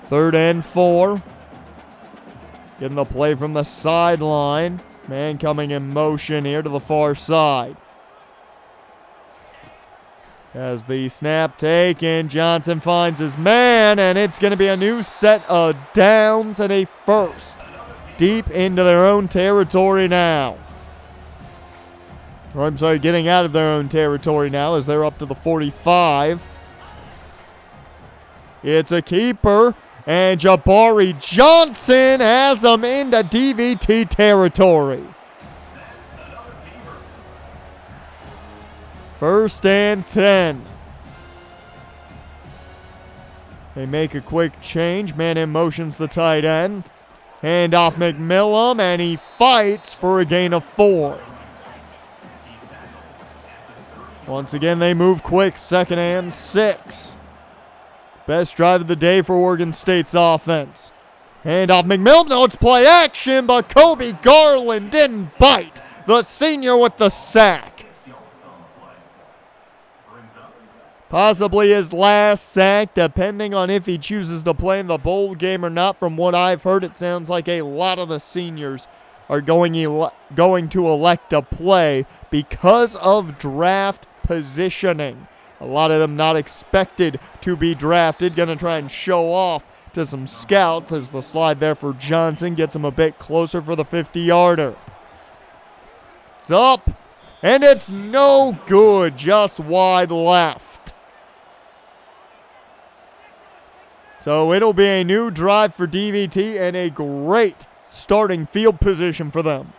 3rd and 4. Getting the play from the sideline. Man coming in motion here to the far side. As the snap taken, Johnson finds his man, and it's going to be a new set of downs and a first. Deep into their own territory now. Or I'm sorry, getting out of their own territory now as they're up to the 45. It's a keeper, and Jabari Johnson has them into DVT territory. 1st and 10. They make a quick change. Man in motion's the tight end. Hand off McMillan, and he fights for a gain of 4. Once again, they move quick. 2nd and 6. Best drive of the day for Oregon State's offense. Hand off McMillan. No, it's play action, but Kobe Garland didn't bite. The senior with the sack. Possibly his last sack, depending on if he chooses to play in the bowl game or not. From what I've heard, it sounds like a lot of the seniors are going to elect to play because of draft positioning. A lot of them not expected to be drafted. Going to try and show off to some scouts as the slide there for Johnson gets him a bit closer for the 50-yarder. It's up, and it's no good, just wide left. So it'll be a new drive for DVT and a great starting field position for them.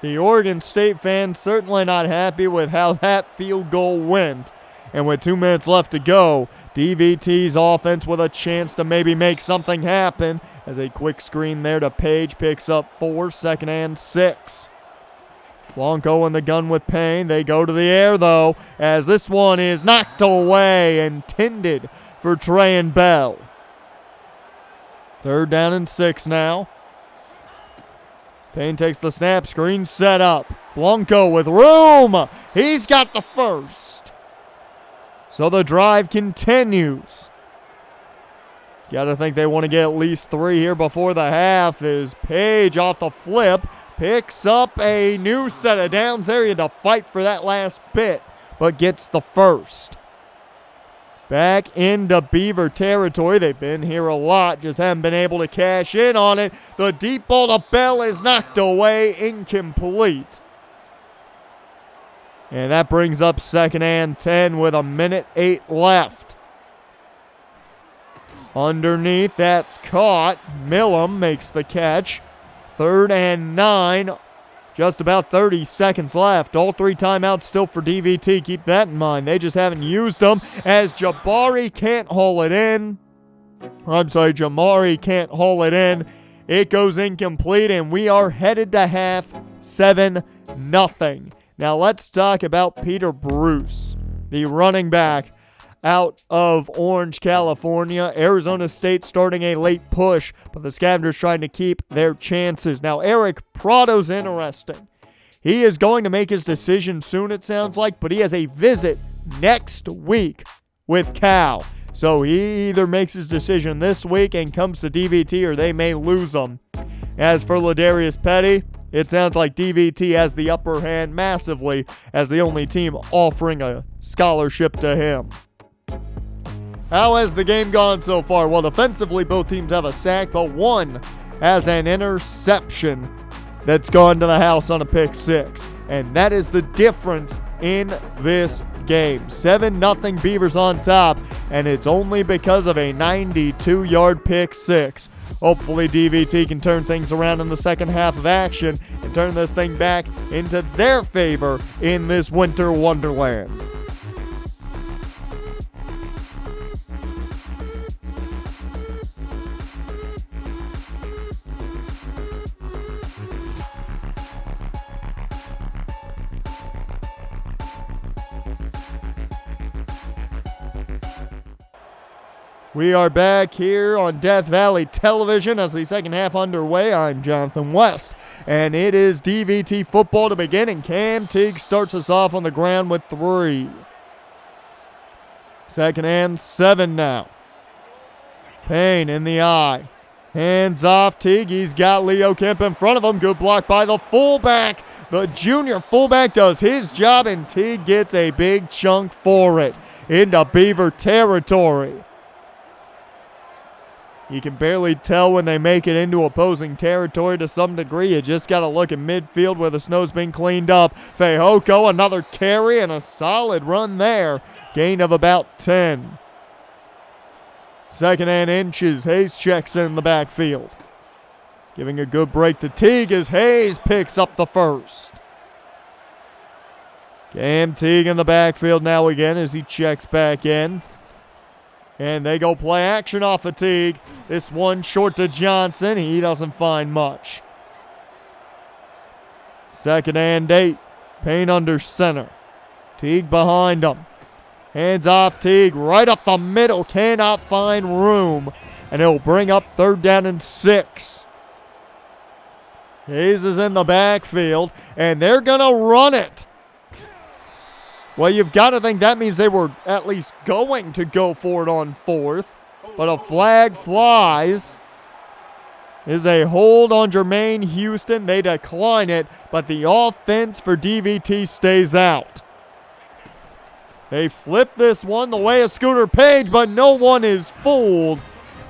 The Oregon State fans certainly not happy with how that field goal went. And with 2 minutes left to go, DVT's offense with a chance to maybe make something happen. As a quick screen there to Page picks up 4, 2nd and 6. Blanco in the gun with Payne. They go to the air though, as this one is knocked away, intended for Trey and Bell. 3rd down and 6 now. Payne takes the snap, screen set up. Blanco with room. He's got the first. So the drive continues. Got to think they want to get at least 3 here before the half. As Page off the flip picks up a new set of downs. There, he had to fight for that last bit, but gets the first. Back into Beaver territory. They've been here a lot, just haven't been able to cash in on it. The deep ball to Bell is knocked away, incomplete. And that brings up 2nd and 10 with 1:08 left. Underneath, that's caught. Millam makes the catch. 3rd and 9. Just about 30 seconds left. All 3 timeouts still for DVT. Keep that in mind. They just haven't used them as Jamari can't haul it in. Jamari can't haul it in. It goes incomplete, and we are headed to half 7-0. Now let's talk about Peter Bruce, the running back out of Orange, California. Arizona State starting a late push, but the Scavengers trying to keep their chances. Now, Eric Prado's interesting. He is going to make his decision soon, it sounds like, but he has a visit next week with Cal. So he either makes his decision this week and comes to DVT, or they may lose him. As for Ladarius Petty, it sounds like DVT has the upper hand massively as the only team offering a scholarship to him. How has the game gone so far? Well, defensively, both teams have a sack, but one has an interception that's gone to the house on a pick 6. And that is the difference in this game. 7-0 Beavers on top, and it's only because of a 92-yard pick 6. Hopefully DVT can turn things around in the second half of action and turn this thing back into their favor in this winter wonderland. We are back here on Death Valley Television as the second half underway. I'm Jonathan West, and it is DVT football to begin, and Cam Teague starts us off on the ground with 3. 2nd and 7 now. Payne in the eye. Hands off Teague. He's got Leo Kemp in front of him. Good block by the fullback. The junior fullback does his job, and Teague gets a big chunk for it into Beaver territory. You can barely tell when they make it into opposing territory to some degree. You just got to look at midfield where the snow's been cleaned up. Fehoko, another carry and a solid run there. Gain of about 10. 2nd and inches. Hayes checks in the backfield. Giving a good break to Teague as Hayes picks up the first. Cam Teague in the backfield now again as he checks back in. And they go play action off of Teague. This one short to Johnson. He doesn't find much. 2nd and 8. Payne under center. Teague behind him. Hands off Teague, right up the middle, cannot find room. And it'll bring up 3rd down and 6. Hayes is in the backfield, and they're going to run it. Well, you've got to think that means they were at least going to go for it on 4th. But a flag flies. Is a hold on Jermaine Houston. They decline it, but the offense for DVT stays out. They flip this one the way of Scooter Page, but no one is fooled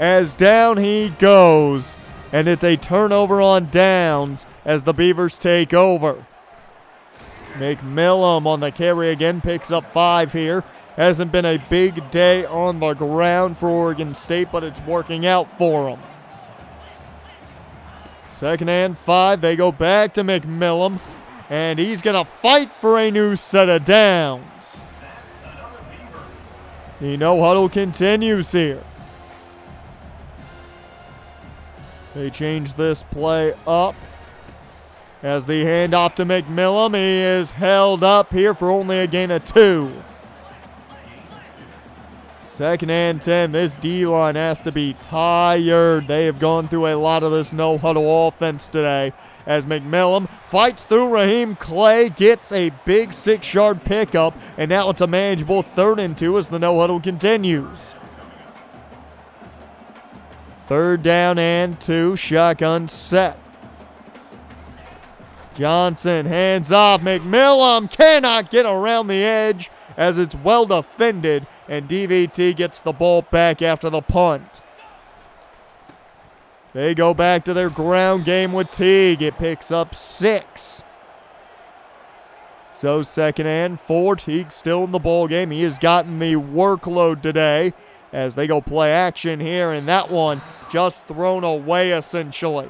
as down he goes. And it's a turnover on downs as the Beavers take over. McMillan on the carry again, picks up 5 here. Hasn't been a big day on the ground for Oregon State, but it's working out for them. 2nd and 5, they go back to McMillan, and he's going to fight for a new set of downs. The no huddle continues here. They change this play up. As the handoff to McMillan, he is held up here for only a gain of 2. 2nd and 10, this D-line has to be tired. They have gone through a lot of this no-huddle offense today. As McMillan fights through Raheem Clay, gets a big 6-yard pickup, and now it's a manageable 3rd and 2 as the no-huddle continues. 3rd down and 2, shotgun set. Johnson hands off. McMillan cannot get around the edge as it's well defended, and DVT gets the ball back after the punt. They go back to their ground game with Teague. It picks up 6. So 2nd and 4. Teague still in the ball game. He has gotten the workload today as they go play action here, and that one just thrown away essentially.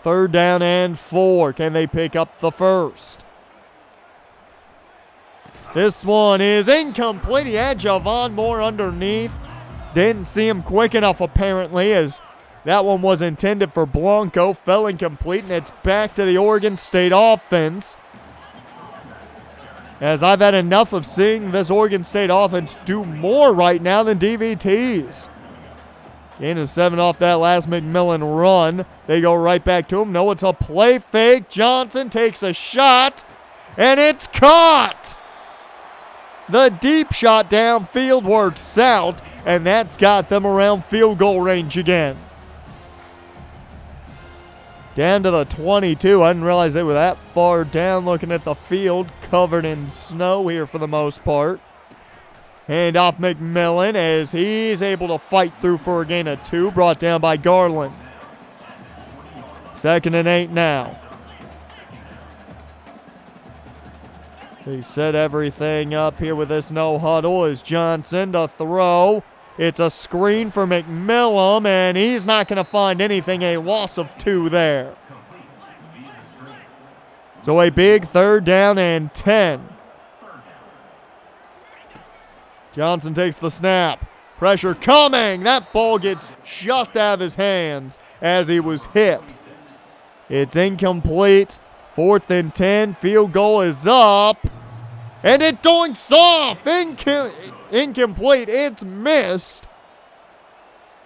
3rd down and 4. Can they pick up the 1st? This one is incomplete. He had Javon Moore underneath. Didn't see him quick enough apparently, as that one was intended for Blanco. Fell incomplete, and it's back to the Oregon State offense. As I've had enough of seeing this Oregon State offense do more right now than DVT's. Gain of 7 off that last McMillan run. They go right back to him. No, it's a play fake. Johnson takes a shot, and it's caught. The deep shot downfield works out, and that's got them around field goal range again. Down to the 22. I didn't realize they were that far down looking at the field, covered in snow here for the most part. Hand off McMillan as he's able to fight through for a gain of 2, brought down by Garland. 2nd and 8 now. They set everything up here with this no huddle as Johnson to throw. It's a screen for McMillan, and he's not going to find anything. A loss of 2 there. So a big 3rd down and 10. Johnson takes the snap. Pressure coming. That ball gets just out of his hands as he was hit. It's incomplete. 4th and 10. Field goal is up. And it doinks off. Incomplete. It's missed.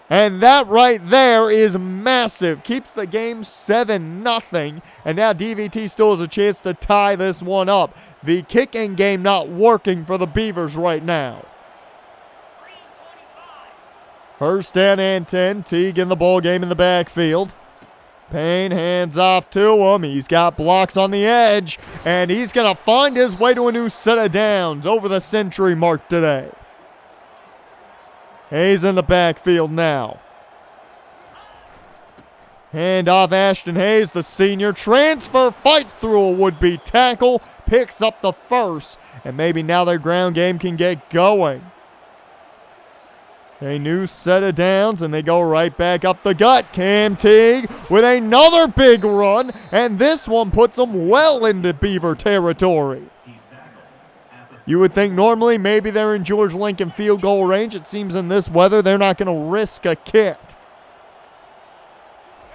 And that right there is massive. Keeps the game 7-0. And now DVT still has a chance to tie this one up. The kicking game not working for the Beavers right now. 1st down and 10. Teague in the ball game in the backfield. Payne hands off to him. He's got blocks on the edge, and he's going to find his way to a new set of downs over the century mark today. Hayes in the backfield now. Hand off Ashton Hayes, the senior. Transfer, fights through a would-be tackle, picks up the 1st, and maybe now their ground game can get going. A new set of downs, and they go right back up the gut. Cam Teague with another big run, and this one puts them well into Beaver territory. You would think normally maybe they're in George Lincoln field goal range. It seems in this weather they're not going to risk a kick.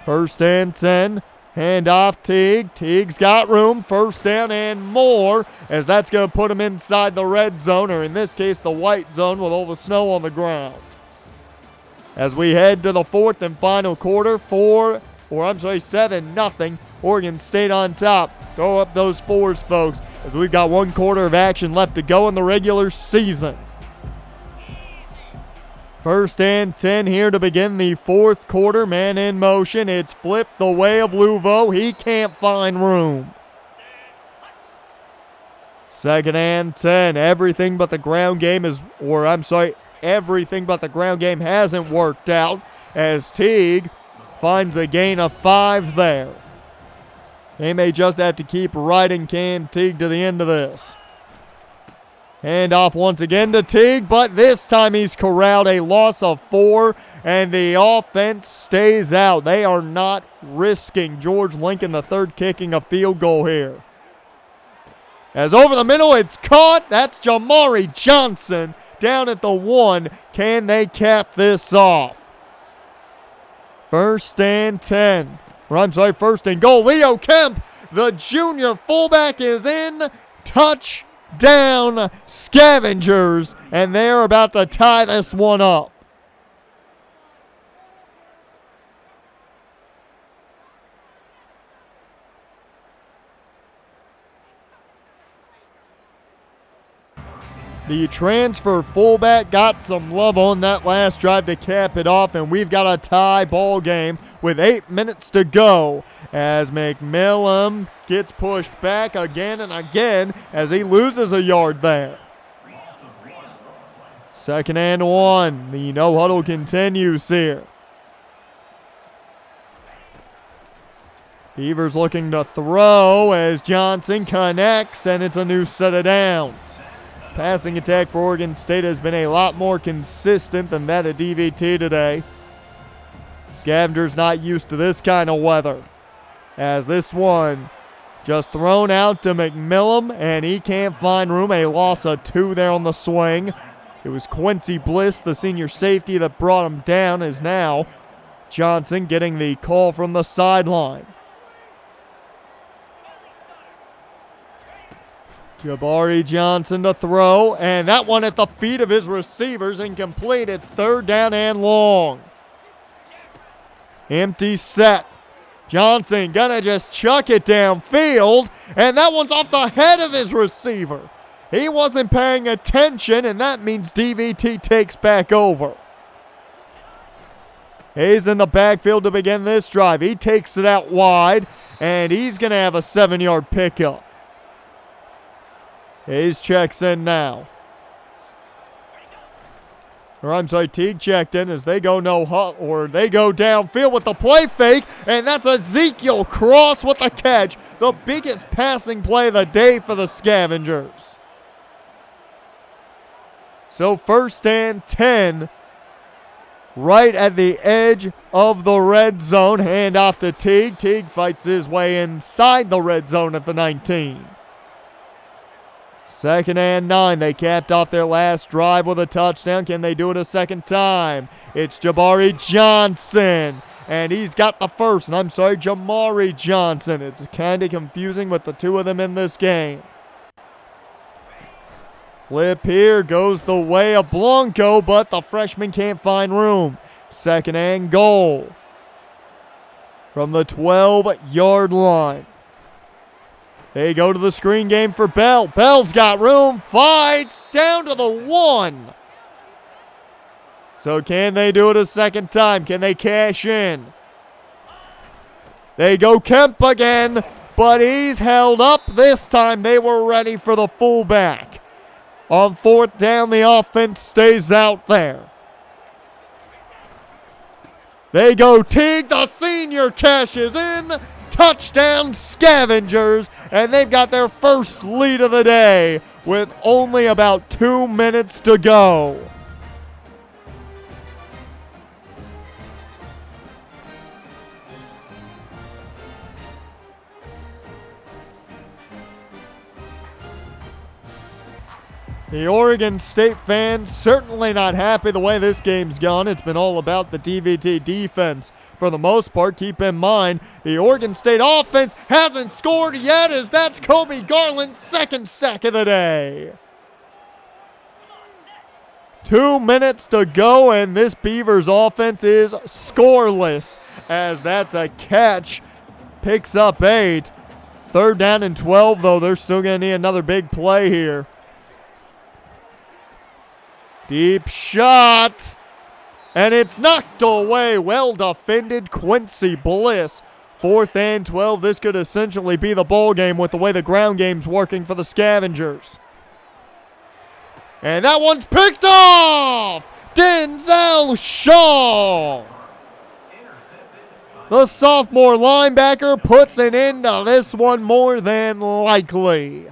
1st and 10. Hand off Teague. Teague's got room. First down and more, as that's going to put him inside the red zone, or in this case, the white zone with all the snow on the ground. As we head to the fourth and final quarter, 7-0. Oregon State on top. Throw up those fours, folks, as we've got one quarter of action left to go in the regular season. First and 10 here to begin the fourth quarter. Man in motion. It's flipped the way of Luvo. He can't find room. Second and 10. Everything but the ground game hasn't worked out, as Teague finds a gain of 5 there. They may just have to keep riding Cam Teague to the end of this. Hand off once again to Teague, but this time he's corralled, a loss of 4, and the offense stays out. They are not risking George Lincoln III kicking a field goal here. As over the middle, it's caught. That's Jamari Johnson down at the 1. Can they cap this off? First and 10. First and goal. Leo Kemp, the junior fullback, is in. Touchdown, Scavengers, and they're about to tie this one up. The transfer fullback got some love on that last drive to cap it off, and we've got a tie ball game with 8 minutes to go as McMillan gets pushed back again and again as he loses a yard there. Second and 1. The no huddle continues here. Beavers looking to throw as Johnson connects, and it's a new set of downs. Passing attack for Oregon State has been a lot more consistent than that of DVT today. Scavengers not used to this kind of weather, as this one just thrown out to McMillan, and he can't find room. A loss of 2 there on the swing. It was Quincy Bliss, the senior safety, that brought him down, as now Johnson getting the call from the sideline. Jabari Johnson to throw, and that one at the feet of his receivers, incomplete. It's third down and long. Empty set. Johnson gonna just chuck it downfield, and that one's off the head of his receiver. He wasn't paying attention, and that means DVT takes back over. He's in the backfield to begin this drive. He takes it out wide, and he's gonna have a 7-yard pickup. Hayes checks in now. Teague checked in as they go they go downfield with the play fake, and that's Ezekiel Cross with the catch. The biggest passing play of the day for the Scavengers. So first and 10, right at the edge of the red zone. Hand off to Teague. Teague fights his way inside the red zone at the 19. Second and 9. They capped off their last drive with a touchdown. Can they do it a second time? It's Jabari Johnson, and he's got the first. Jamari Johnson. It's kind of confusing with the two of them in this game. Flip here goes the way of Blanco, but the freshman can't find room. Second and goal from the 12-yard line. They go to the screen game for Bell. Bell's got room, fights down to the 1. So can they do it a second time? Can they cash in? They go Kemp again, but he's held up this time. They were ready for the fullback. On fourth down, the offense stays out there. They go Teague, the senior cashes in. Touchdown Scavengers, and they've got their first lead of the day with only about 2 minutes to go. The Oregon State fans certainly not happy the way this game's gone. It's been all about the DVT defense for the most part. Keep in mind, the Oregon State offense hasn't scored yet, as that's Kobe Garland's second sack of the day. 2 minutes to go, and this Beavers offense is scoreless, as that's a catch. Picks up 8. 3rd down and 12, though. They're still going to need another big play here. Deep shot, and it's knocked away. Well defended, Quincy Bliss. 4th and 12. This could essentially be the ball game with the way the ground game's working for the Scavengers. And that one's picked off! Denzel Shaw! The sophomore linebacker puts an end to this one more than likely.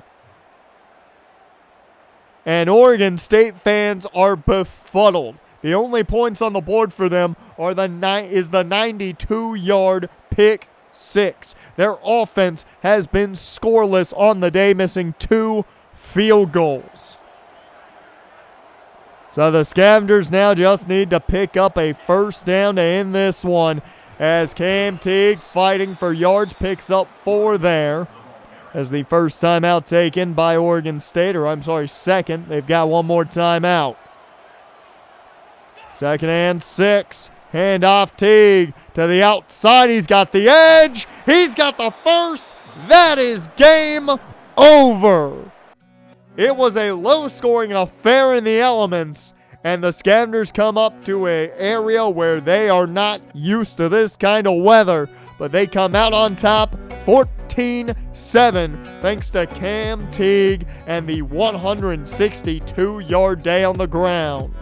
And Oregon State fans are befuddled. The only points on the board for them are the 92-yard pick 6. Their offense has been scoreless on the day, missing 2 field goals. So the Scavengers now just need to pick up a 1st down to end this one, as Cam Teague, fighting for yards, picks up 4 there. As the first timeout taken by Oregon State, second. They've got one more timeout. 2nd and 6. Hand off Teague to the outside. He's got the edge. He's got the first. That is game over. It was a low-scoring affair in the elements, and the Scavengers come up to an area where they are not used to this kind of weather, but they come out on top 14-7 thanks to Cam Teague and the 162-yard day on the ground.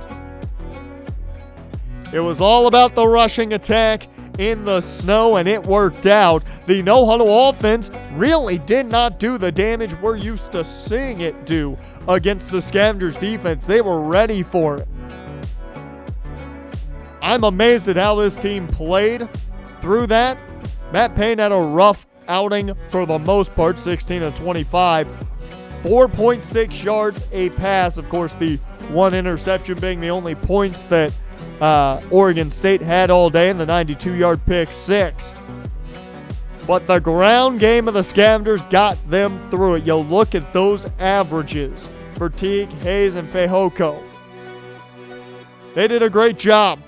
It was all about the rushing attack in the snow, and it worked out. The no-huddle offense really did not do the damage we're used to seeing it do against the Scavengers defense. They were ready for it. I'm amazed at how this team played through that. Matt Payne had a rough outing for the most part, 16 of 25. 4.6 yards a pass. Of course, the 1 interception being the only points that Oregon State had all day, in the 92-yard pick 6. But the ground game of the Scavengers got them through it. You look at those averages for Teague, Hayes, and Fehoko. They did a great job.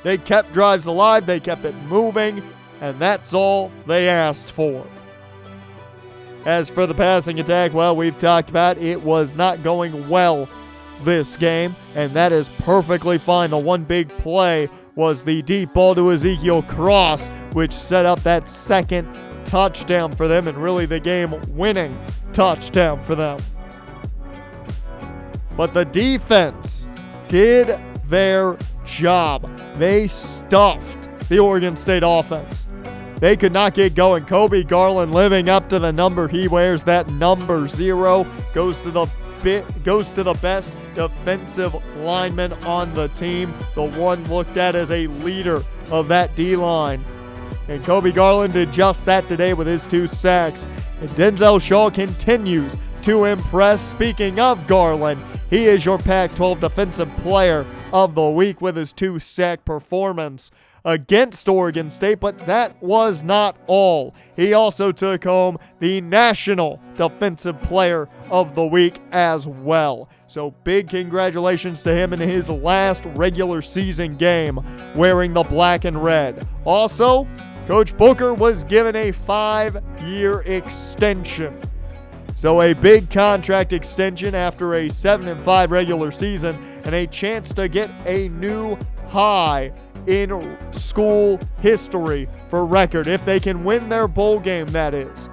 They kept drives alive. They kept it moving. And that's all they asked for. As for the passing attack, well, we've talked about it was not going well this game, and that is perfectly fine. The one big play was the deep ball to Ezekiel Cross, which set up that second touchdown for them, and really the game-winning touchdown for them. But the defense did their job. They stuffed the Oregon State offense. They could not get going. Kobe Garland living up to the number he wears. That number 0 goes to the best defensive lineman on the team, the one looked at as a leader of that D-line. And Kobe Garland did just that today with his 2 sacks. And Denzel Shaw continues to impress. Speaking of Garland, he is your Pac-12 Defensive Player of the Week with his 2-sack performance against Oregon State, but that was not all. He also took home the National Defensive Player of the Week as well. So big congratulations to him in his last regular season game wearing the black and red. Also, Coach Booker was given a 5-year extension. So a big contract extension after a 7-5 regular season, and a chance to get a new high in school history for record, if they can win their bowl game, that is.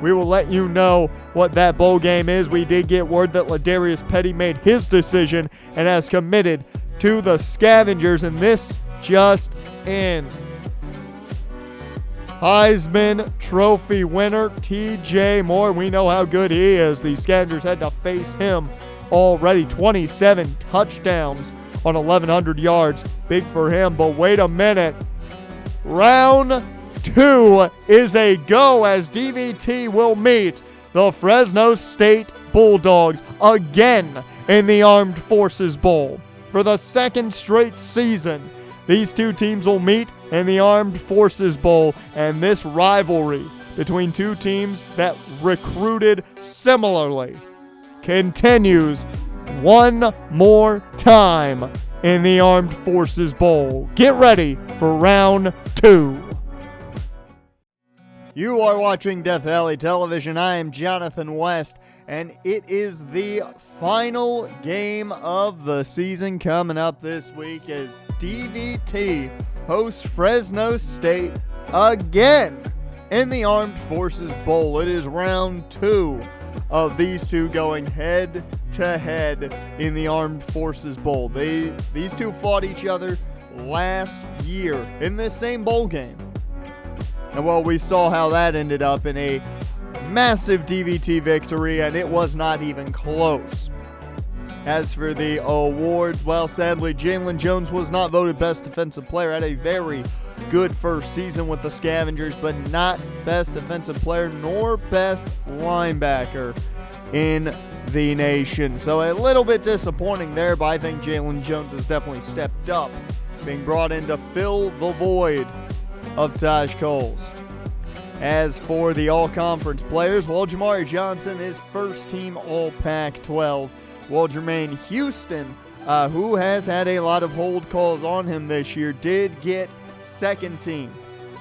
We will let you know what that bowl game is. We did get word that Ladarius Petty made his decision and has committed to the Scavengers, and this just in. Heisman Trophy winner TJ Moore, we know how good he is. The Scavengers had to face him already. 27 touchdowns on 1,100 yards. Big for him, but wait a minute. Round 2 is a go, as DVT will meet the Fresno State Bulldogs again in the Armed Forces Bowl. For the second straight season, these two teams will meet in the Armed Forces Bowl, and this rivalry between two teams that recruited similarly continues one more time in the Armed Forces Bowl. Get ready for round 2. You are watching Death Valley Television. I am Jonathan West, and it is the final game of the season coming up this week as DVT hosts Fresno State again in the Armed Forces Bowl. It is round 2 of these two going head to head in the Armed Forces Bowl. These two fought each other last year in this same bowl game. And well, we saw how that ended up in a massive DVT victory, and it was not even close. As for the awards, well, sadly, Jalen Jones was not voted Best Defensive Player. Had a very good first season with the Scavengers, but not Best Defensive Player nor Best Linebacker in the nation. So a little bit disappointing there, but I think Jalen Jones has definitely stepped up, being brought in to fill the void of Taj Coles. As for the all-conference players, well, Jamari Johnson is first-team All-Pac-12. Well, Jermaine Houston, who has had a lot of hold calls on him this year, did get second-team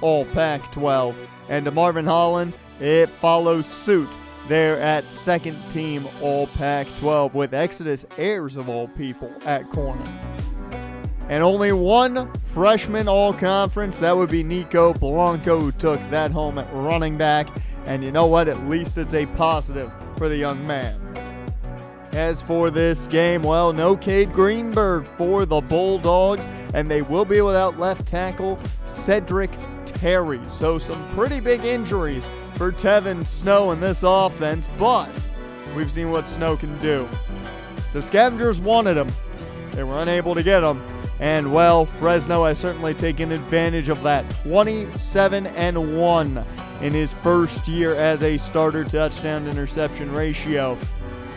All-Pac-12. And to Marvin Holland, it follows suit there at second-team All-Pac-12 with Exodus Ayers, of all people, at corner. And only one freshman all-conference, that would be Nico Blanco, who took that home at running back. And you know what? At least it's a positive for the young man. As for this game, well, no Cade Greenberg for the Bulldogs, and they will be without left tackle Cedric Terry. So some pretty big injuries for Tevin Snow in this offense, but we've seen what Snow can do. The Scavengers wanted him. They were unable to get him. And, well, Fresno has certainly taken advantage of that. 27-1 in his first year as a starter, touchdown-interception ratio.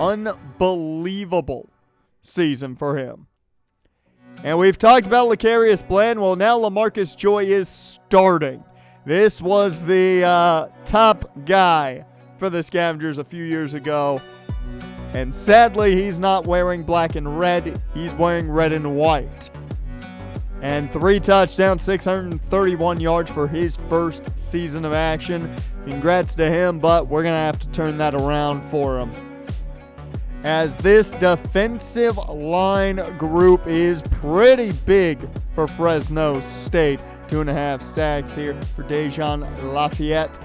Unbelievable season for him. And we've talked about Lecarius Bland. Well, now LaMarcus Joy is starting. This was the top guy for the Scavengers a few years ago. And sadly, he's not wearing black and red. He's wearing red and white. And 3 touchdowns, 631 yards for his first season of action. Congrats to him, but we're going to have to turn that around for him. As this defensive line group is pretty big for Fresno State. 2.5 sacks here for Dejan Lafayette.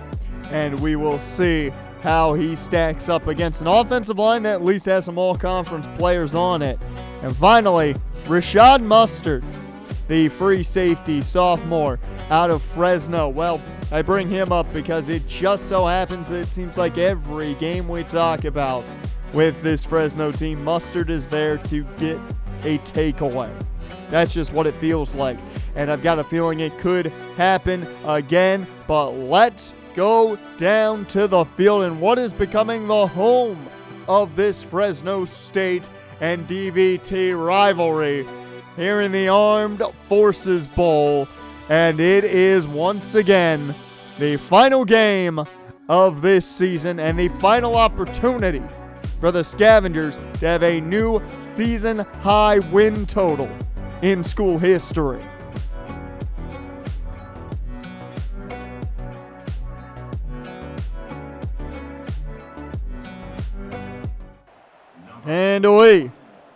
And we will see how he stacks up against an offensive line that at least has some all-conference players on it. And finally, Rashad Mustard, the free safety sophomore out of Fresno. Well, I bring him up because it just so happens that it seems like every game we talk about with this Fresno team, Mustard is there to get a takeaway. That's just what it feels like. And I've got a feeling it could happen again. But let's go down to the field and what is becoming the home of this Fresno State and DVT rivalry here in the Armed Forces Bowl. And it is once again the final game of this season and the final opportunity for the Scavengers to have a new season high win total in school history. And we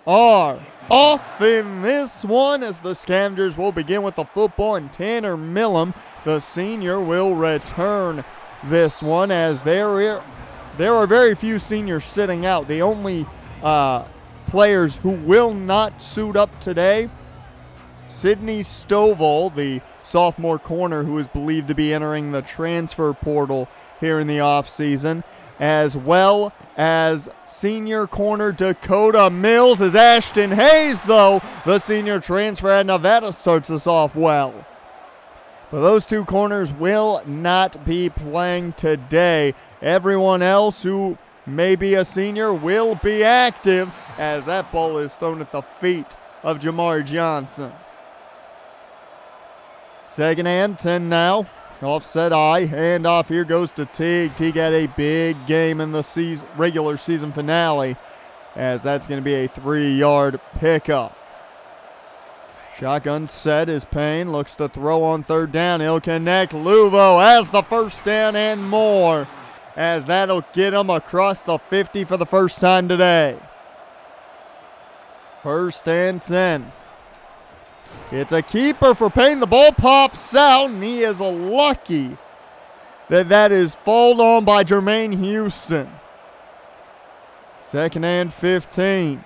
are off in this one as the Scavengers will begin with the football, and Tanner Millam, the senior, will return this one as there are very few seniors sitting out. The only players who will not suit up today, Sidney Stovall, the sophomore corner who is believed to be entering the transfer portal here in the offseason, as well as senior corner Dakota Mills. As Ashton Hayes, though, the senior transfer at Nevada, starts us off well. But those two corners will not be playing today. Everyone else who maybe a senior, will be active as that ball is thrown at the feet of Jamari Johnson. Second and 10 now. Offset I, handoff here goes to Teague. Teague had a big game in the regular season finale, as that's going to be a 3-yard pickup. Shotgun set is Payne, looks to throw on third down. He'll connect. Luvo has the first down and more, as that'll get him across the 50 for the first time today. First and 10. It's a keeper for Payne. The ball pops out, and he is lucky that is fouled on by Jermaine Houston. Second and 15.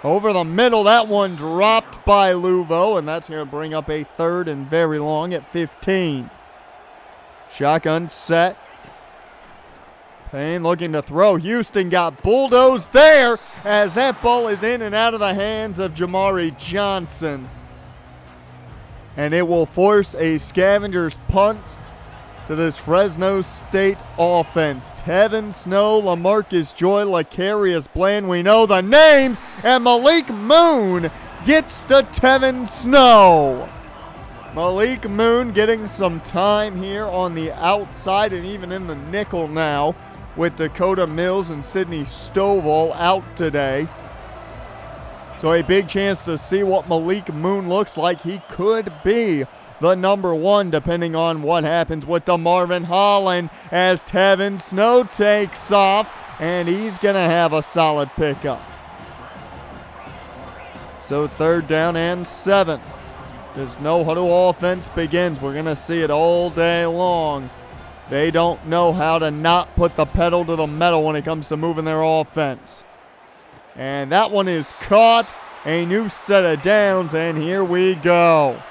Over the middle, that one dropped by Luvo, and that's going to bring up a third and very long at 15. Shotgun set. Payne looking to throw. Houston got bulldozed there as that ball is in and out of the hands of Jamari Johnson. And it will force a Scavengers punt to this Fresno State offense. Tevin Snow, LaMarcus Joy, Lacarius Bland, we know the names, and Malik Moon gets to Tevin Snow. Malik Moon getting some time here on the outside and even in the nickel now, with Dakota Mills and Sidney Stovall out today. So a big chance to see what Malik Moon looks like. He could be the number one depending on what happens with DeMarvin Holland as Tevin Snow takes off, and he's going to have a solid pickup. So third down and 7. This no-huddle offense begins. We're going to see it all day long. They don't know how to not put the pedal to the metal when it comes to moving their offense. And that one is caught. A new set of downs, and here we go.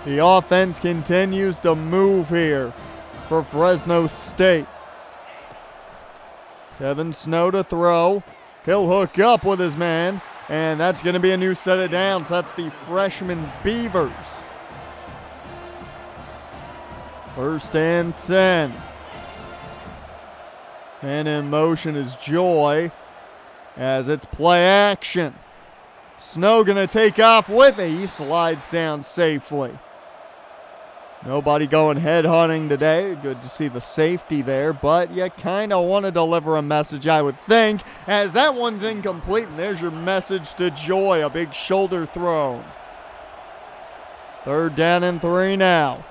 The offense continues to move here for Fresno State. Tevin Snow to throw. He'll hook up with his man, and that's going to be a new set of downs. That's the freshman Beavers. First and 10. Man in motion is Joy as it's play action. Snow going to take off with it. He slides down safely. Nobody going head hunting today. Good to see the safety there, but you kind of want to deliver a message, I would think, as that one's incomplete, and there's your message to Joy, a big shoulder throw. Third down and 3 now.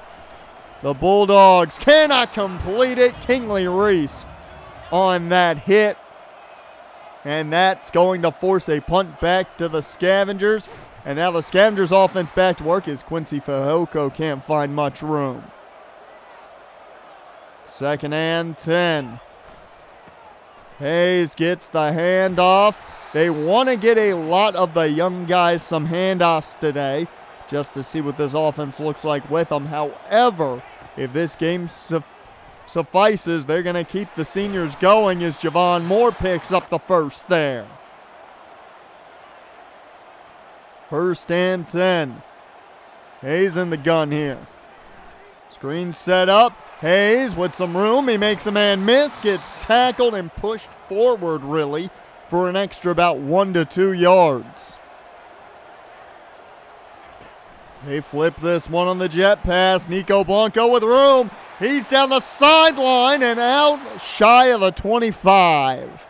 The Bulldogs cannot complete it. Kingley Reese on that hit. And that's going to force a punt back to the Scavengers. And now the Scavengers offense back to work as Quincy Fehoko can't find much room. Second and 10. Hayes gets the handoff. They want to get a lot of the young guys some handoffs today, just to see what this offense looks like with them. However, if this game suffices, they're going to keep the seniors going as Javon Moore picks up the first there. First and 10. Hayes in the gun here. Screen set up. Hayes with some room. He makes a man miss, gets tackled and pushed forward really for an extra about 1 to 2 yards. They flip this one on the jet pass. Nico Blanco with room. He's down the sideline and out shy of the 25.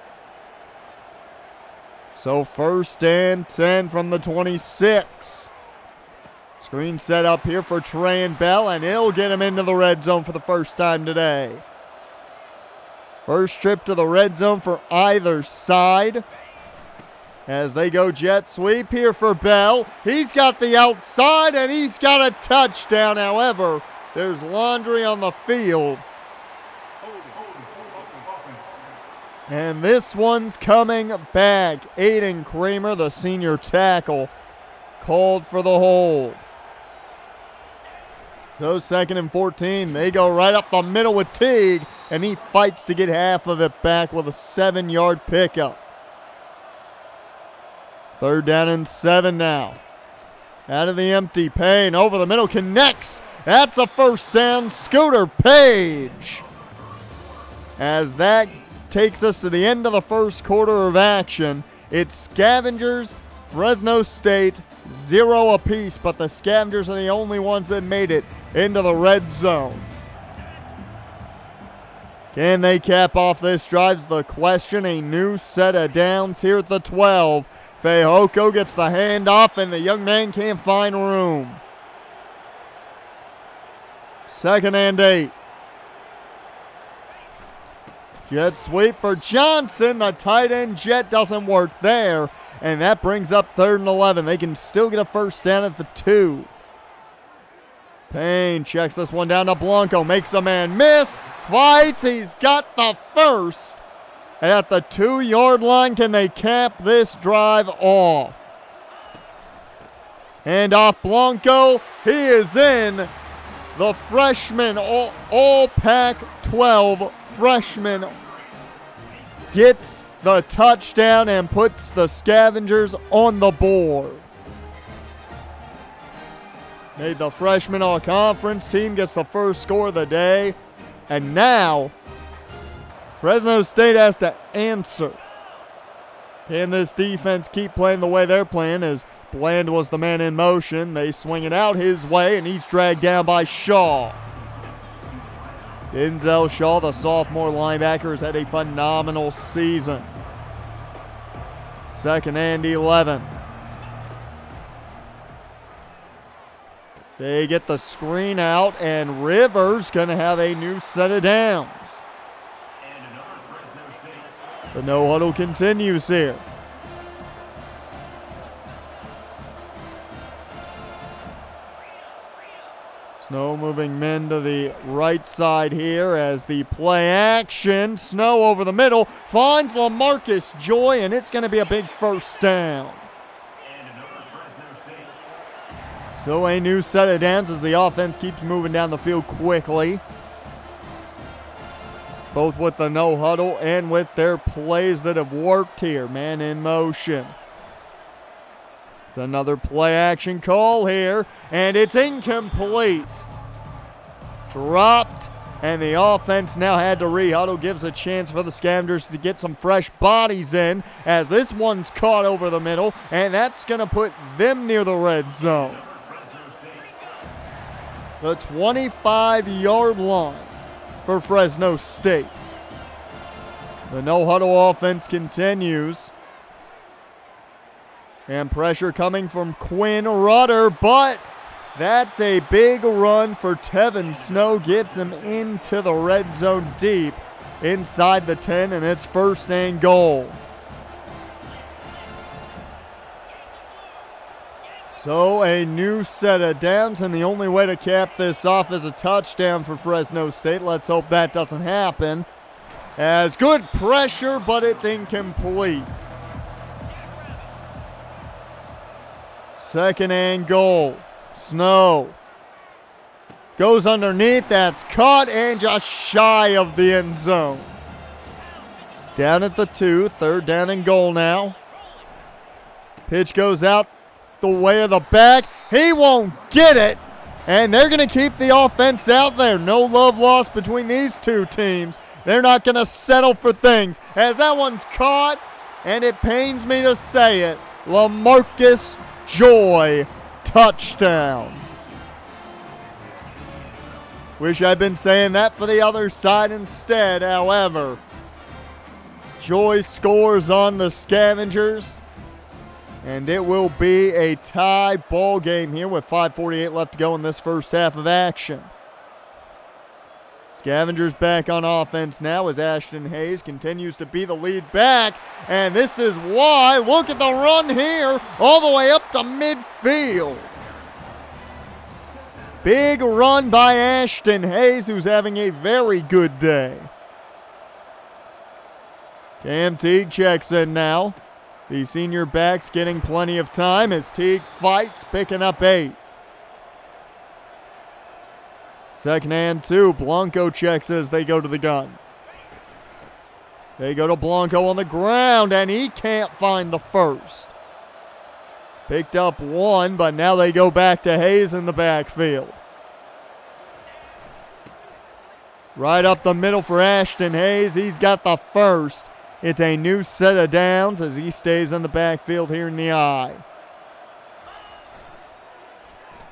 So first and 10 from the 26. Screen set up here for Trayan Bell, and he'll get him into the red zone for the first time today. First trip to the red zone for either side. As they go jet sweep here for Bell. He's got the outside, and he's got a touchdown. However, there's laundry on the field. And this one's coming back. Aiden Kramer, the senior tackle, called for the hold. So second and 14. They go right up the middle with Teague, and he fights to get half of it back with a 7-yard pickup. Third down and 7 now. Out of the empty, Payne over the middle, connects. That's a first down. Scooter Page as that takes us to the end of the first quarter of action. It's Scavengers, Fresno State, 0 apiece, but the Scavengers are the only ones that made it into the red zone. Can they cap off this drive's the question. A new set of downs here at the 12. Fehoko gets the handoff, and the young man can't find room. 2nd and 8. Jet sweep for Johnson. The tight end jet doesn't work there, and that brings up 3rd and 11. They can still get a first down at the 2. Payne checks this one down to Blanco. Makes a man miss. Fights. He's got the first. And at the 2-yard line, can they cap this drive off? And off Blanco. He is in. The freshman, all Pac-12 freshman, gets the touchdown and puts the Scavengers on the board. Made the freshman all-conference team, gets the first score of the day. And now, Fresno State has to answer. Can this defense keep playing the way they're playing, as Bland was the man in motion? They swing it out his way, and he's dragged down by Shaw. Denzel Shaw, the sophomore linebacker, has had a phenomenal season. 2nd and 11. They get the screen out, and Rivers going to have a new set of downs. The no huddle continues here. Snow moving men to the right side here as the play action. Snow over the middle finds LaMarcus Joy, and it's going to be a big first down. So a new set of downs as the offense keeps moving down the field quickly. Both with the no huddle and with their plays that have worked here. Man in motion. It's another play action call here, and it's incomplete. Dropped, and the offense now had to re-huddle. Gives a chance for the Scavengers to get some fresh bodies in, as this one's caught over the middle, and that's going to put them near the red zone. The 25-yard line for Fresno State. The no-huddle offense continues. And pressure coming from Quinn Rudder, but that's a big run for Tevin Snow. Gets him into the red zone deep inside the 10, and it's 1st and goal. So a new set of downs, and the only way to cap this off is a touchdown for Fresno State. Let's hope that doesn't happen. As good pressure, but it's incomplete. 2nd and goal. Snow goes underneath. That's caught and just shy of the end zone. Down at the 2. 3rd down and goal now. Pitch goes out the way of the back. He won't get it. And they're going to keep the offense out there. No love lost between these two teams. They're not going to settle for things. As that one's caught, and it pains me to say it, LaMarcus Joy, touchdown. Wish I'd been saying that for the other side instead. However, Joy scores on the Scavengers, and it will be a tie ball game here with 5:48 left to go in this first half of action. Scavengers back on offense now as Ashton Hayes continues to be the lead back. And this is why. Look at the run here all the way up to midfield. Big run by Ashton Hayes, who's having a very good day. Cam Teague checks in now. The senior back's getting plenty of time as Teague fights, picking up 8. 2nd and 2. Blanco checks as they go to the gun. They go to Blanco on the ground, and he can't find the first. Picked up 1, but now they go back to Hayes in the backfield. Right up the middle for Ashton Hayes. He's got the first. It's a new set of downs as he stays in the backfield here in the I.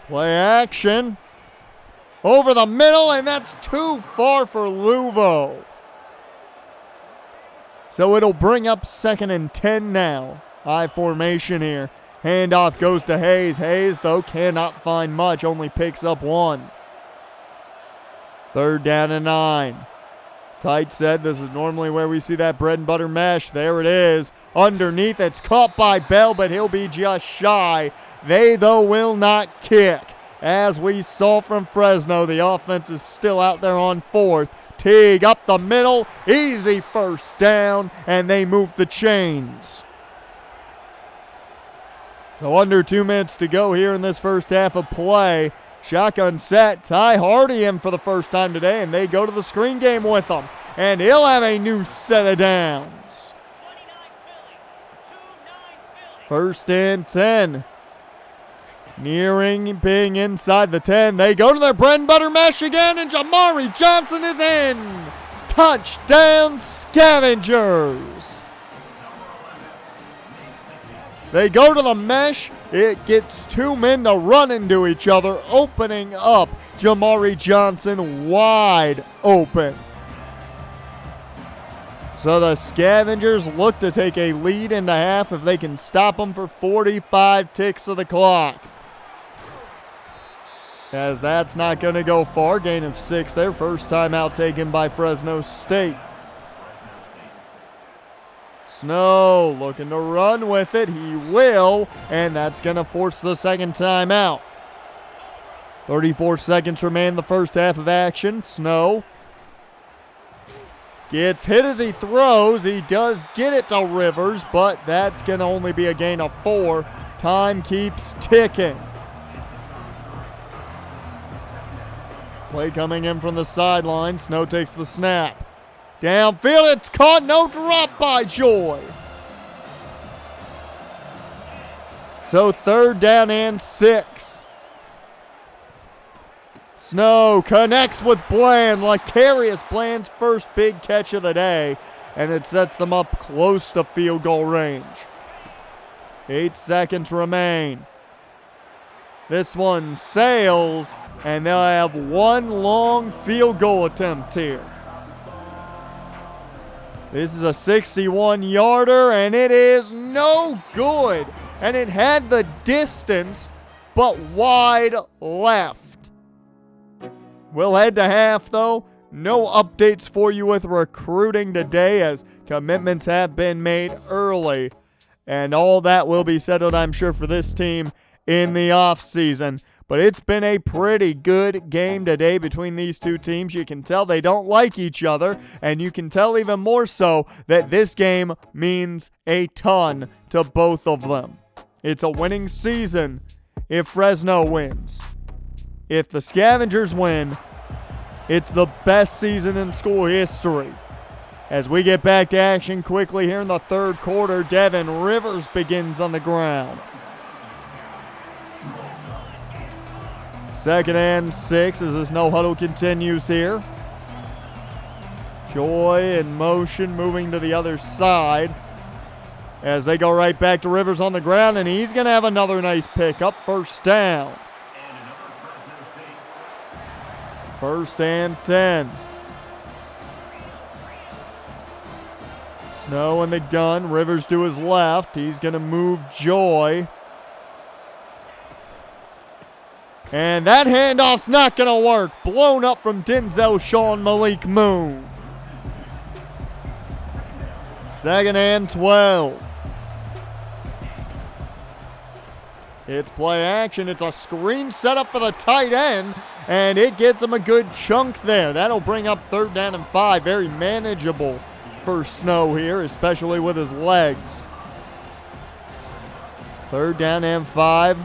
Play action. Over the middle, and that's too far for Luvo. So it'll bring up 2nd and 10 now. I formation here. Handoff goes to Hayes. Hayes, though, cannot find much. Only picks up 1. 3rd down and 9. Tight said this is normally where we see that bread and butter mesh. There it is. Underneath, it's caught by Bell, but he'll be just shy. They, though, will not kick. As we saw from Fresno, the offense is still out there on 4th. Teague up the middle. Easy first down, and they move the chains. So under 2 minutes to go here in this first half of play. Shotgun set. Ty Hardy in for the first time today, and they go to the screen game with him. And he'll have a new set of downs. 1st and 10. Nearing being inside the 10. They go to their bread and butter mesh again, and Jamari Johnson is in. Touchdown, Scavengers. They go to the mesh. It gets 2 men to run into each other, opening up Jamari Johnson wide open. So the Scavengers look to take a lead into half if they can stop them for 45 ticks of the clock. As that's not going to go far. Gain of 6 there. First time out taken by Fresno State. Snow looking to run with it. He will. And that's going to force the 2nd time out. 34 seconds remain in the first half of action. Snow gets hit as he throws. He does get it to Rivers, but that's going to only be a gain of 4. Time keeps ticking. Play coming in from the sideline. Snow takes the snap. Downfield, it's caught. No drop by Joy. So 3rd down and 6. Snow connects with Bland. Lakarius Bland's first big catch of the day. And it sets them up close to field goal range. 8 seconds remain. This one sails, and they'll have 1 long field goal attempt here. This is a 61-yarder, and it is no good. And it had the distance, but wide left. We'll head to half, though. No updates for you with recruiting today, as commitments have been made early. And all that will be settled, I'm sure, for this team in the offseason. But it's been a pretty good game today between these two teams. You can tell they don't like each other, and you can tell even more so that this game means a ton to both of them. It's a winning season if Fresno wins. If the Scavengers win, it's the best season in school history. As we get back to action quickly here in the 3rd quarter, Devin Rivers begins on the ground. 2nd and 6 as this no huddle continues here. Joy in motion, moving to the other side as they go right back to Rivers on the ground, and he's going to have another nice pickup. 1st down. 1st and 10. Snow in the gun. Rivers to his left. He's going to move Joy. And that handoff's not going to work. Blown up from Denzel Sean Malik Moon. 2nd and 12. It's play action. It's a screen setup for the tight end. And it gets him a good chunk there. That'll bring up 3rd down and 5. Very manageable for Snow here, especially with his legs. 3rd down and 5.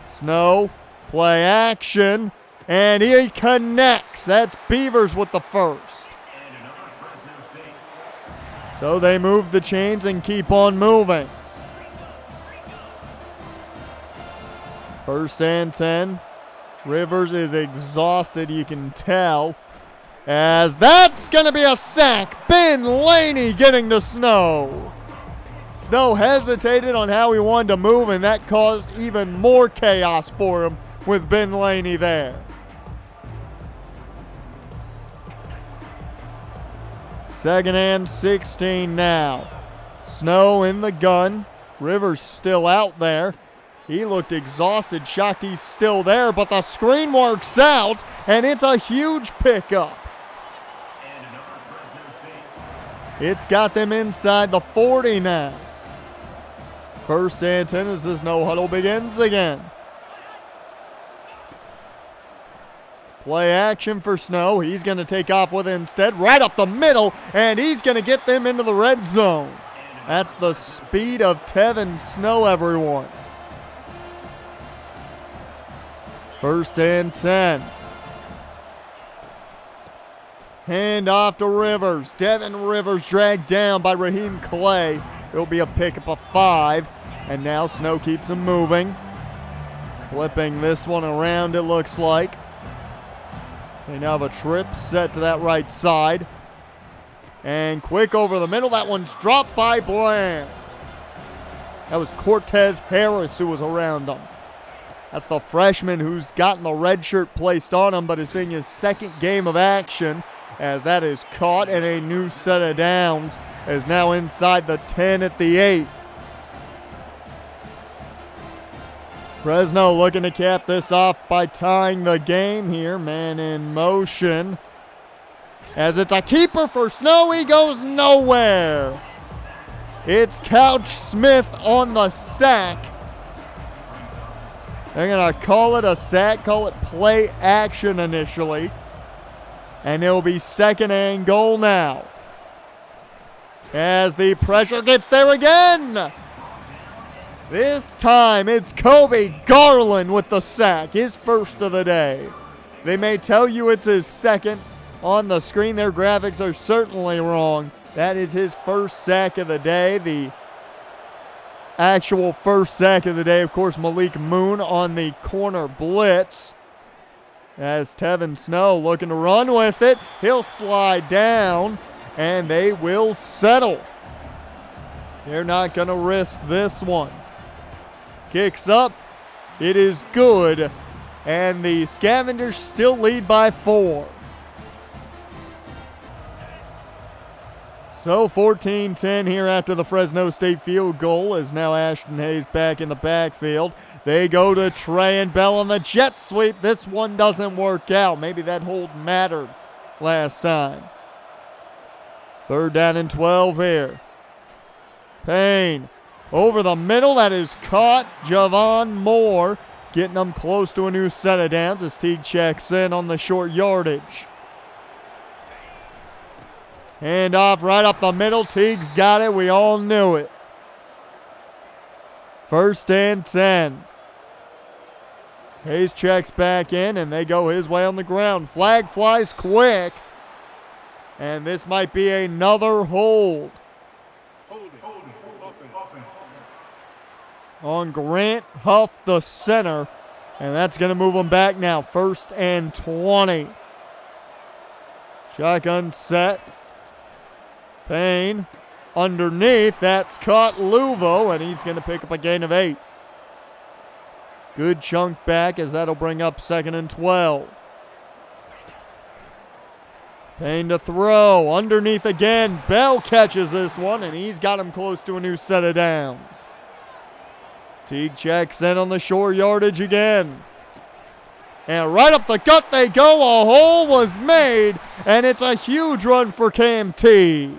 Snow. Play action, and he connects. That's Beavers with the first. So they move the chains and keep on moving. 1st and 10. Rivers is exhausted, you can tell, as that's going to be a sack. Ben Laney getting to Snow. Snow hesitated on how he wanted to move, and that caused even more chaos for him with Ben Laney there. Second and 16 now. Snow in the gun. Rivers still out there. He looked exhausted, shocked he's still there, but the screen works out, and it's a huge pickup. It's got them inside the 40 now. First and 10 as this no huddle begins again. Play action for Snow. He's going to take off with it instead, right up the middle, and he's going to get them into the red zone. That's the speed of Tevin Snow, everyone. First and 10. Hand off to Rivers. Devin Rivers dragged down by Raheem Clay. It'll be a pickup of 5. And now Snow keeps him moving. Flipping this one around, it looks like. They now have a trip set to that right side. And quick over the middle. That one's dropped by Bland. That was Cortez Harris who was around him. That's the freshman who's gotten the red shirt placed on him, but is seeing his second game of action as that is caught, and a new set of downs is now inside the 10 at the 8. Fresno looking to cap this off by tying the game here. Man in motion. As it's a keeper for Snow, he goes nowhere. It's Couch Smith on the sack. They're going to call it a sack, call it play action initially. And it'll be second and goal now. As the pressure gets there again. This time it's Kobe Garland with the sack, his first of the day. They may tell you it's his second. On the screen, their graphics are certainly wrong. That is his first sack of the day. The actual first sack of the day, of course, Malik Moon on the corner blitz. As Tevin Snow looking to run with it. He'll slide down, and they will settle. They're not going to risk this one. Kicks up. It is good. And the Scavengers still lead by 4. So 14-10 here after the Fresno State field goal is now Ashton Hayes back in the backfield. They go to Trey and Bell on the jet sweep. This one doesn't work out. Maybe that hold mattered last time. Third down and 12 here. Payne over the middle. That is caught. Javon Moore getting them close to a new set of downs as Teague checks in on the short yardage. Hand off right up the middle. Teague's got it. We all knew it. First and 10. Hayes checks back in, and they go his way on the ground. Flag flies quick. And this might be another hold. On Grant Huff, the center. And that's going to move them back now. First and 20. Shotgun set. Payne underneath. That's caught Luvo, and he's going to pick up a gain of 8. Good chunk back as that'll bring up second and 12. Payne to throw. Underneath again. Bell catches this one, and he's got him close to a new set of downs. Teague checks in on the short yardage again. And right up the gut they go. A hole was made, and it's a huge run for Cam Teague.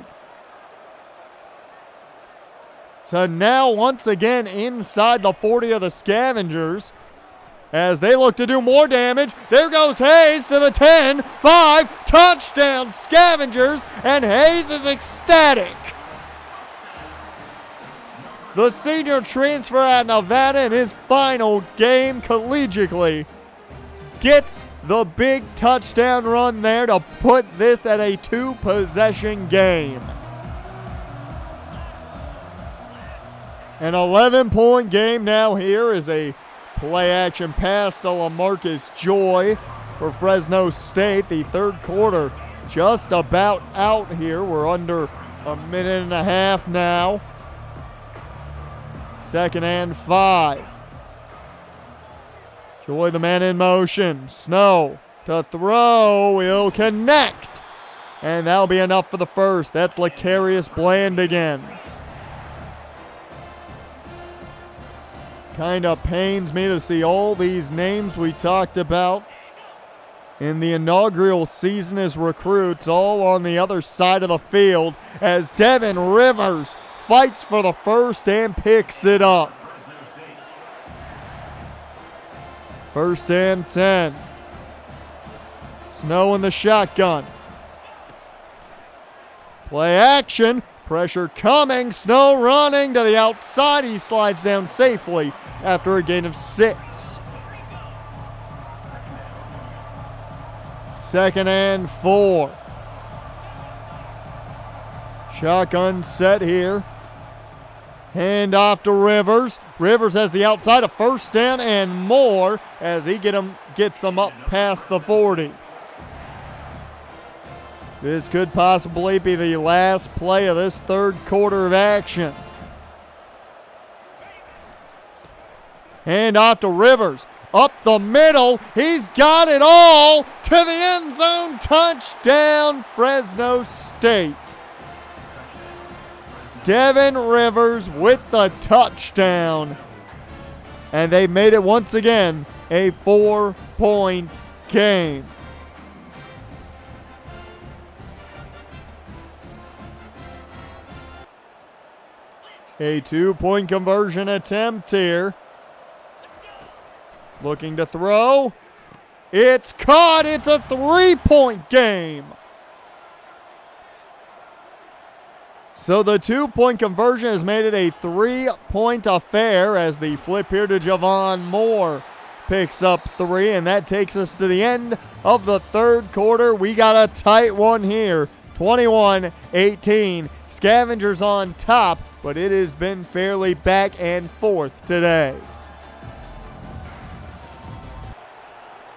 So now once again inside the 40 of the Scavengers as they look to do more damage. There goes Hayes to the 10, 5, touchdown Scavengers, and Hayes is ecstatic. The senior transfer out of Nevada in his final game collegiately gets the big touchdown run there to put this at a 2-possession game. An 11-point game now here is a play-action pass to LaMarcus Joy for Fresno State. The third quarter just about out here. We're under a minute and a half now. 2nd and 5. Joy, the man in motion. Snow to throw. He'll connect. And that'll be enough for the first. That's Lecarius Bland again. Kind of pains me to see all these names we talked about in the inaugural season as recruits all on the other side of the field as Devin Rivers fights for the first and picks it up. 1st and 10. Snow in the shotgun. Play action. Pressure coming. Snow running to the outside. He slides down safely after a gain of 6. 2nd and 4. Shotgun set here. Hand off to Rivers. Rivers has the outside, a 1st down and more as he gets him up past the 40. This could possibly be the last play of this 3rd quarter of action. Hand off to Rivers. Up the middle. He's got it all to the end zone. Touchdown, Fresno State. Devin Rivers with the touchdown. And they made it once again a 4-point game. A 2-point conversion attempt here. Looking to throw. It's caught. It's a 3-point game. So the 2-point conversion has made it a 3-point affair as the flip here to Javon Moore picks up 3, and that takes us to the end of the 3rd quarter. We got a tight one here, 21-18. Scavengers on top, but it has been fairly back and forth today.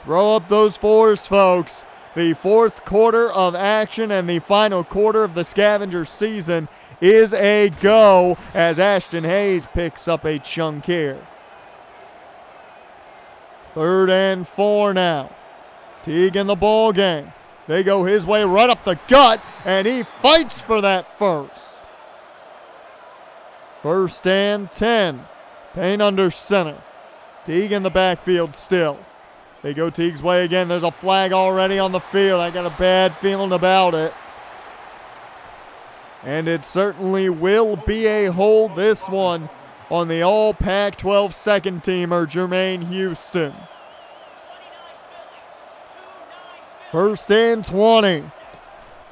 Throw up those 4s, folks. The 4th quarter of action and the final quarter of the Scavengers season is a go as Ashton Hayes picks up a chunk here. 3rd and 4 now. Teague in the ball game. They go his way right up the gut, and he fights for that first. 1st and 10. Payne under center. Teague in the backfield still. They go Teague's way again. There's a flag already on the field. I got a bad feeling about it. And it certainly will be a hold, this one, on the all Pac-12 second-teamer, Jermaine Houston. 1st and 20.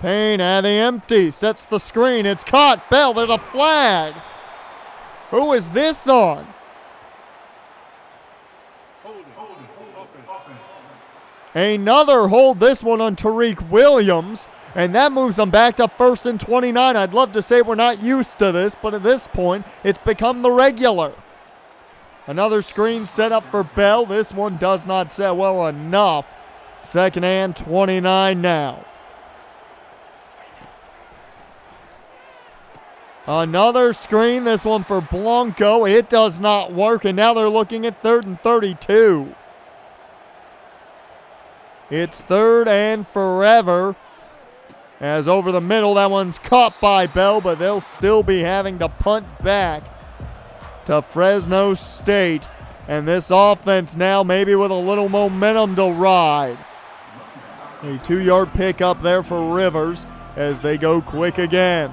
Payne at the empty. Sets the screen. It's caught. Bell, there's a flag. Who is this on? Another hold, this one on Tariq Williams, and that moves them back to 1st and 29. I'd love to say we're not used to this, but at this point, it's become the regular. Another screen set up for Bell. This one does not set well enough. 2nd and 29 now. Another screen, this one for Blanco. It does not work, and now they're looking at 3rd and 32. It's 3rd and forever. As over the middle, that one's caught by Bell, but they'll still be having to punt back to Fresno State. And this offense now maybe with a little momentum to ride. A 2-yard pickup there for Rivers as they go quick again.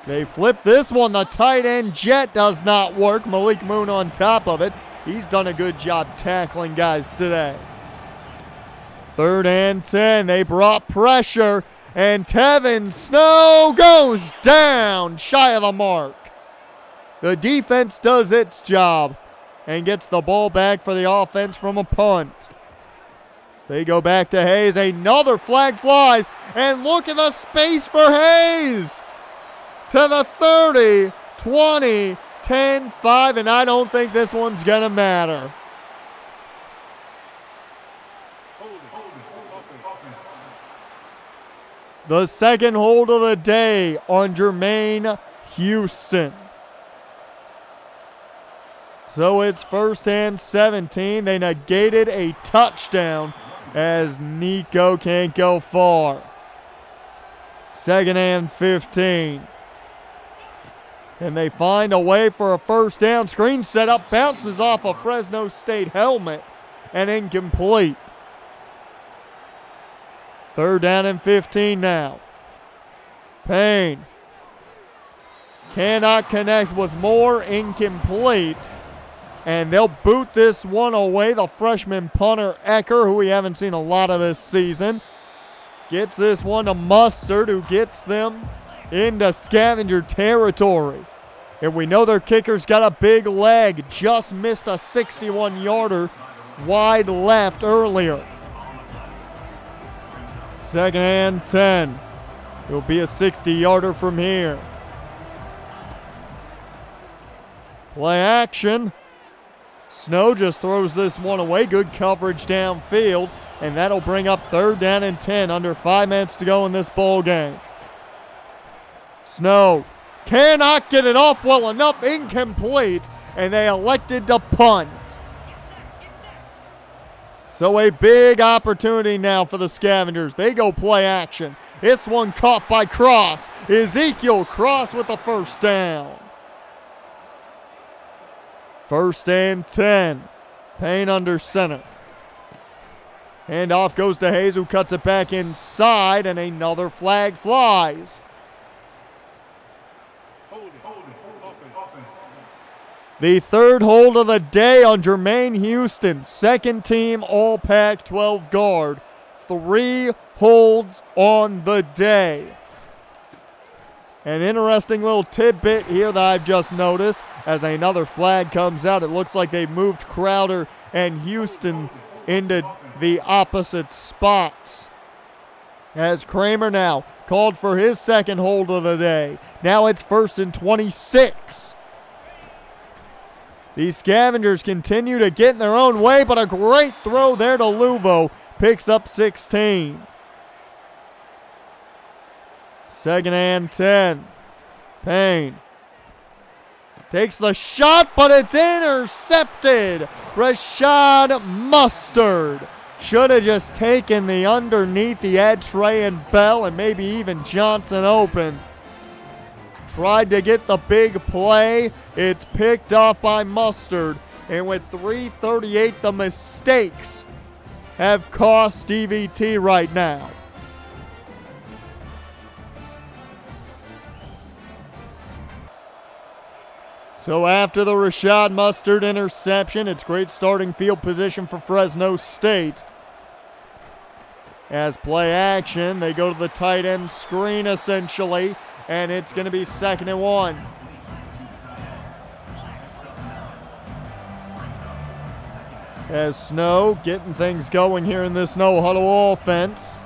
They flip this one. The tight end jet does not work. Malik Moon on top of it. He's done a good job tackling guys today. 3rd and 10. They brought pressure, and Tevin Snow goes down shy of the mark. The defense does its job and gets the ball back for the offense from a punt. So they go back to Hayes. Another flag flies, and look at the space for Hayes. To the 30, 20, 10, 5, and I don't think this one's going to matter. the second hold of the day on Jermaine Houston. So it's 1st and 17. They negated a touchdown as Nico can't go far. 2nd and 15. And they find a way for a first down. Screen set up, bounces off a Fresno State helmet and incomplete. 3rd down and 15 now. Payne cannot connect with Moore, incomplete. And they'll boot this one away. The freshman punter Ecker, who we haven't seen a lot of this season, gets this one to Mustard, who gets them into Scavenger territory. And we know their kicker's got a big leg, just missed a 61-yarder wide left earlier. 2nd and 10. It'll be a 60-yarder from here. Play action. Snow just throws this one away. Good coverage downfield. And that'll bring up 3rd down and 10. Under 5 minutes to go in this ball game. Snow cannot get it off well enough. Incomplete. And they elected to punt. So a big opportunity now for the Scavengers. They go play action. This one caught by Cross. Ezekiel Cross with the first down. 1st and 10. Payne under center. Handoff goes to Hayes, who cuts it back inside, and another flag flies. The 3rd hold of the day on Jermaine Houston, 2nd team All Pac-12 guard. 3 holds on the day. An interesting little tidbit here that I've just noticed as another flag comes out. It looks like they moved Crowder and Houston into the opposite spots. As Kramer now called for his 2nd hold of the day. Now it's 1st and 26. These Scavengers continue to get in their own way, but a great throw there to Luvo. Picks up 16. 2nd and 10. Payne takes the shot, but it's intercepted. Rashad Mustard should have just taken the underneath. He had Trey and Bell and maybe even Johnson open. Tried to get the big play. It's picked off by Mustard. And with 3:38, the mistakes have cost DVT right now. So after the Rashad Mustard interception, it's great starting field position for Fresno State. As play action, they go to the tight end screen essentially, and it's going to be 2nd and 1. As Snow getting things going here in this no-huddle offense.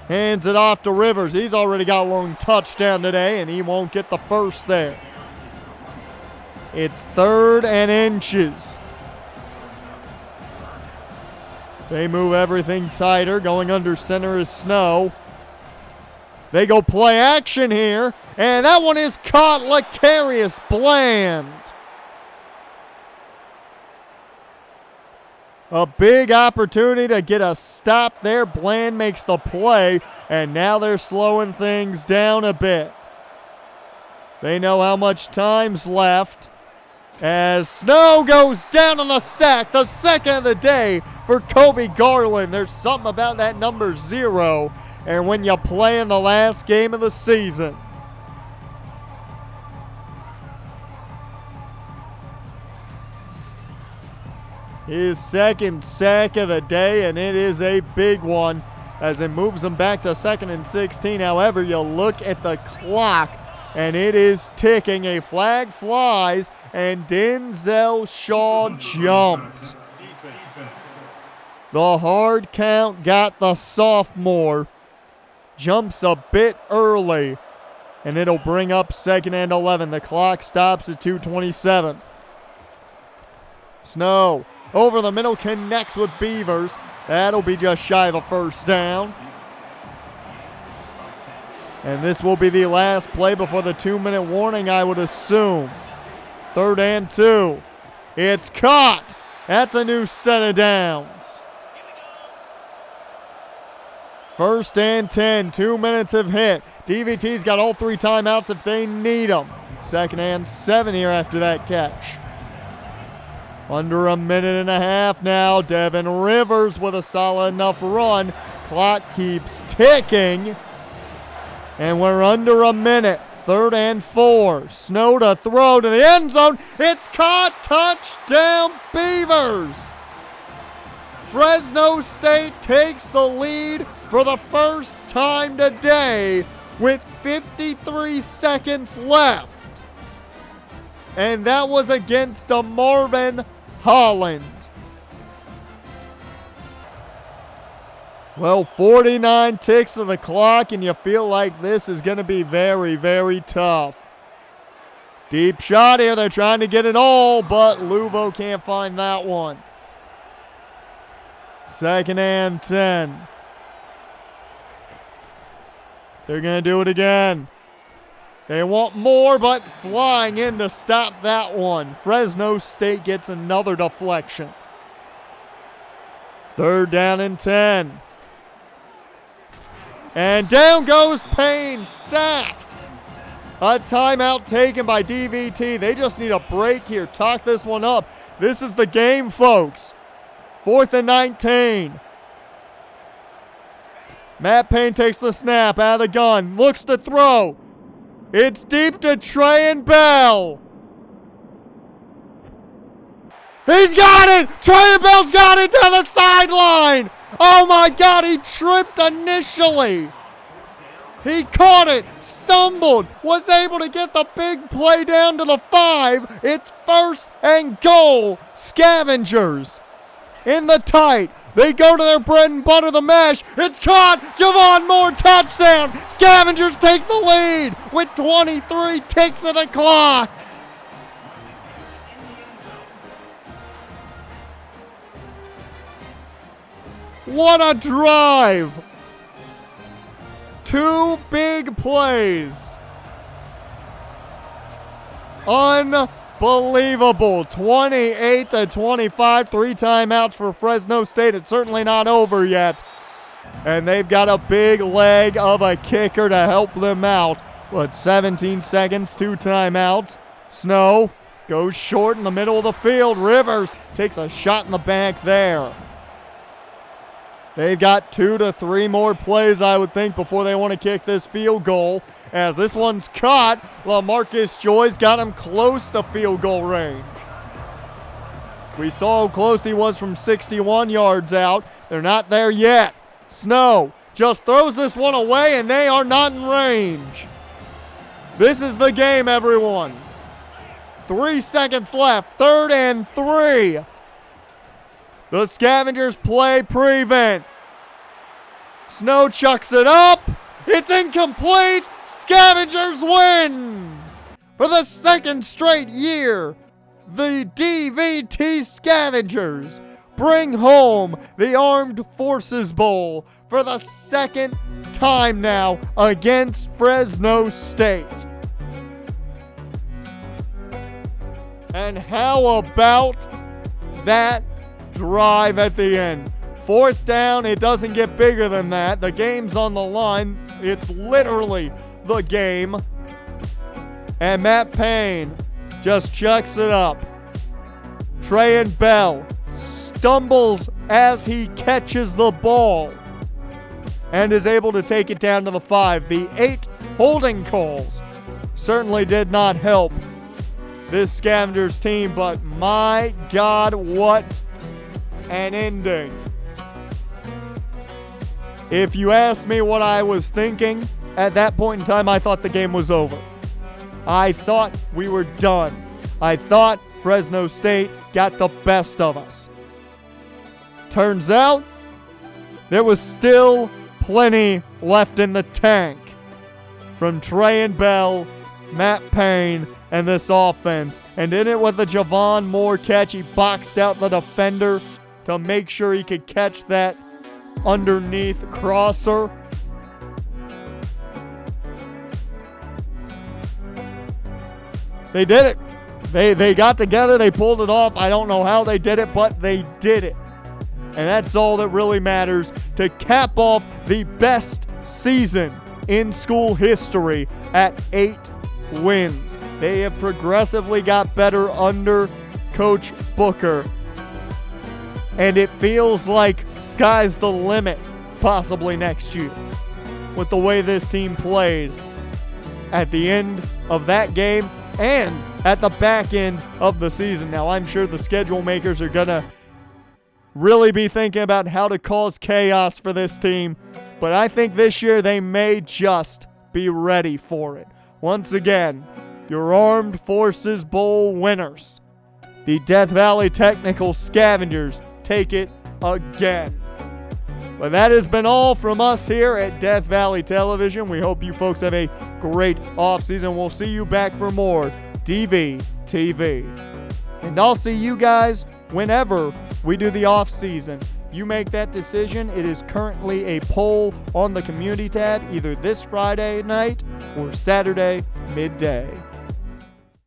Hands it off to Rivers. He's already got a long touchdown today, and he won't get the first there. It's 3rd and inches. They move everything tighter. Going under center is Snow. They go play action here, and that one is caught. Lecarius Bland. A big opportunity to get a stop there. Bland makes the play, and now they're slowing things down a bit. They know how much time's left. As Snow goes down on the sack, the 2nd of the day for Kobe Garland. There's something about that number 0, and when you play in the last game of the season. His 2nd sack of the day, and it is a big one as it moves them back to 2nd and 16. However, you look at the clock, and it is ticking. A flag flies, and Denzel Shaw jumped. The hard count got the sophomore. Jumps a bit early, and it'll bring up 2nd and 11. The clock stops at 2:27. Snow over the middle connects with Beavers. That'll be just shy of a first down. And this will be the last play before the 2-minute warning, I would assume. 3rd and 2. It's caught. That's a new set of downs. 1st and 10. 2 minutes have hit. DVT's got all 3 timeouts if they need them. 2nd and 7 here after that catch. Under a minute and a half now. Devin Rivers with a solid enough run. Clock keeps ticking. And we're under a minute. 3rd and 4. Snow to throw to the end zone. It's caught. Touchdown Beavers. Fresno State takes the lead for the first time today with 53 seconds left. And that was against a Marvin Holland. Well, 49 ticks of the clock, and you feel like this is going to be very, very tough. Deep shot here. They're trying to get it all, but Luvo can't find that one. 2nd and 10. They're going to do it again. They want more, but flying in to stop that one. Fresno State gets another deflection. 3rd down and 10. And down goes Payne, sacked. A timeout taken by DVT. They just need a break here. Talk this one up. This is the game, folks. 4th and 19. Matt Payne takes the snap out of the gun. Looks to throw. It's deep to Trayan Bell. He's got it! Trayan Bell's got it down the sideline! Oh my God, he tripped initially. He caught it, stumbled, was able to get the big play down to the 5. It's 1st and goal. Scavengers in the tight. They go to their bread and butter, the mesh. It's caught. Javon Moore, touchdown. Scavengers take the lead with 23 ticks of the clock. What a drive. 2 big plays. Unbelievable. 28-25. 3 timeouts for Fresno State. It's certainly not over yet. And they've got a big leg of a kicker to help them out. But 17 seconds, 2 timeouts. Snow goes short in the middle of the field. Rivers takes a shot in the back there. They've got 2 to 3 more plays, I would think, before they want to kick this field goal. As this one's caught, LaMarcus Joy's got him close to field goal range. We saw how close he was from 61 yards out. They're not there yet. Snow just throws this one away, and they are not in range. This is the game, everyone. 3 seconds left. 3rd and 3. The Scavengers play prevent. Snow chucks it up. It's incomplete. Scavengers win. For the 2nd straight year, the DVT Scavengers bring home the Armed Forces Bowl for the 2nd time now against Fresno State. And how about that drive at the end? 4th down, it doesn't get bigger than that. The game's on the line. It's literally the game. And Matt Payne just chucks it up. Trayan Bell stumbles as he catches the ball and is able to take it down to the 5. The 8 holding calls certainly did not help this Scavengers team, but my God, what an ending. If you ask me what I was thinking, at that point in time, I thought the game was over. I thought we were done. I thought Fresno State got the best of us. Turns out, there was still plenty left in the tank from Trayan Bell, Matt Payne, and this offense. And in it with the Javon Moore catch, he boxed out the defender to make sure he could catch that underneath crosser. They did it. They got together. They pulled it off. I don't know how they did it, but they did it. And that's all that really matters to cap off the best season in school history at 8 wins. They have progressively got better under Coach Booker. And it feels like sky's the limit possibly next year with the way this team played at the end of that game and at the back end of the season. Now, I'm sure the schedule makers are going to really be thinking about how to cause chaos for this team, but I think this year they may just be ready for it. Once again, your Armed Forces Bowl winners, the Death Valley Technical Scavengers, take it again. But that has been all from us here at Death Valley Television. We hope you folks have a great offseason. We'll see you back for more DVTV. And I'll see you guys whenever we do the offseason. You make that decision. It is currently a poll on the community tab either this Friday night or Saturday midday.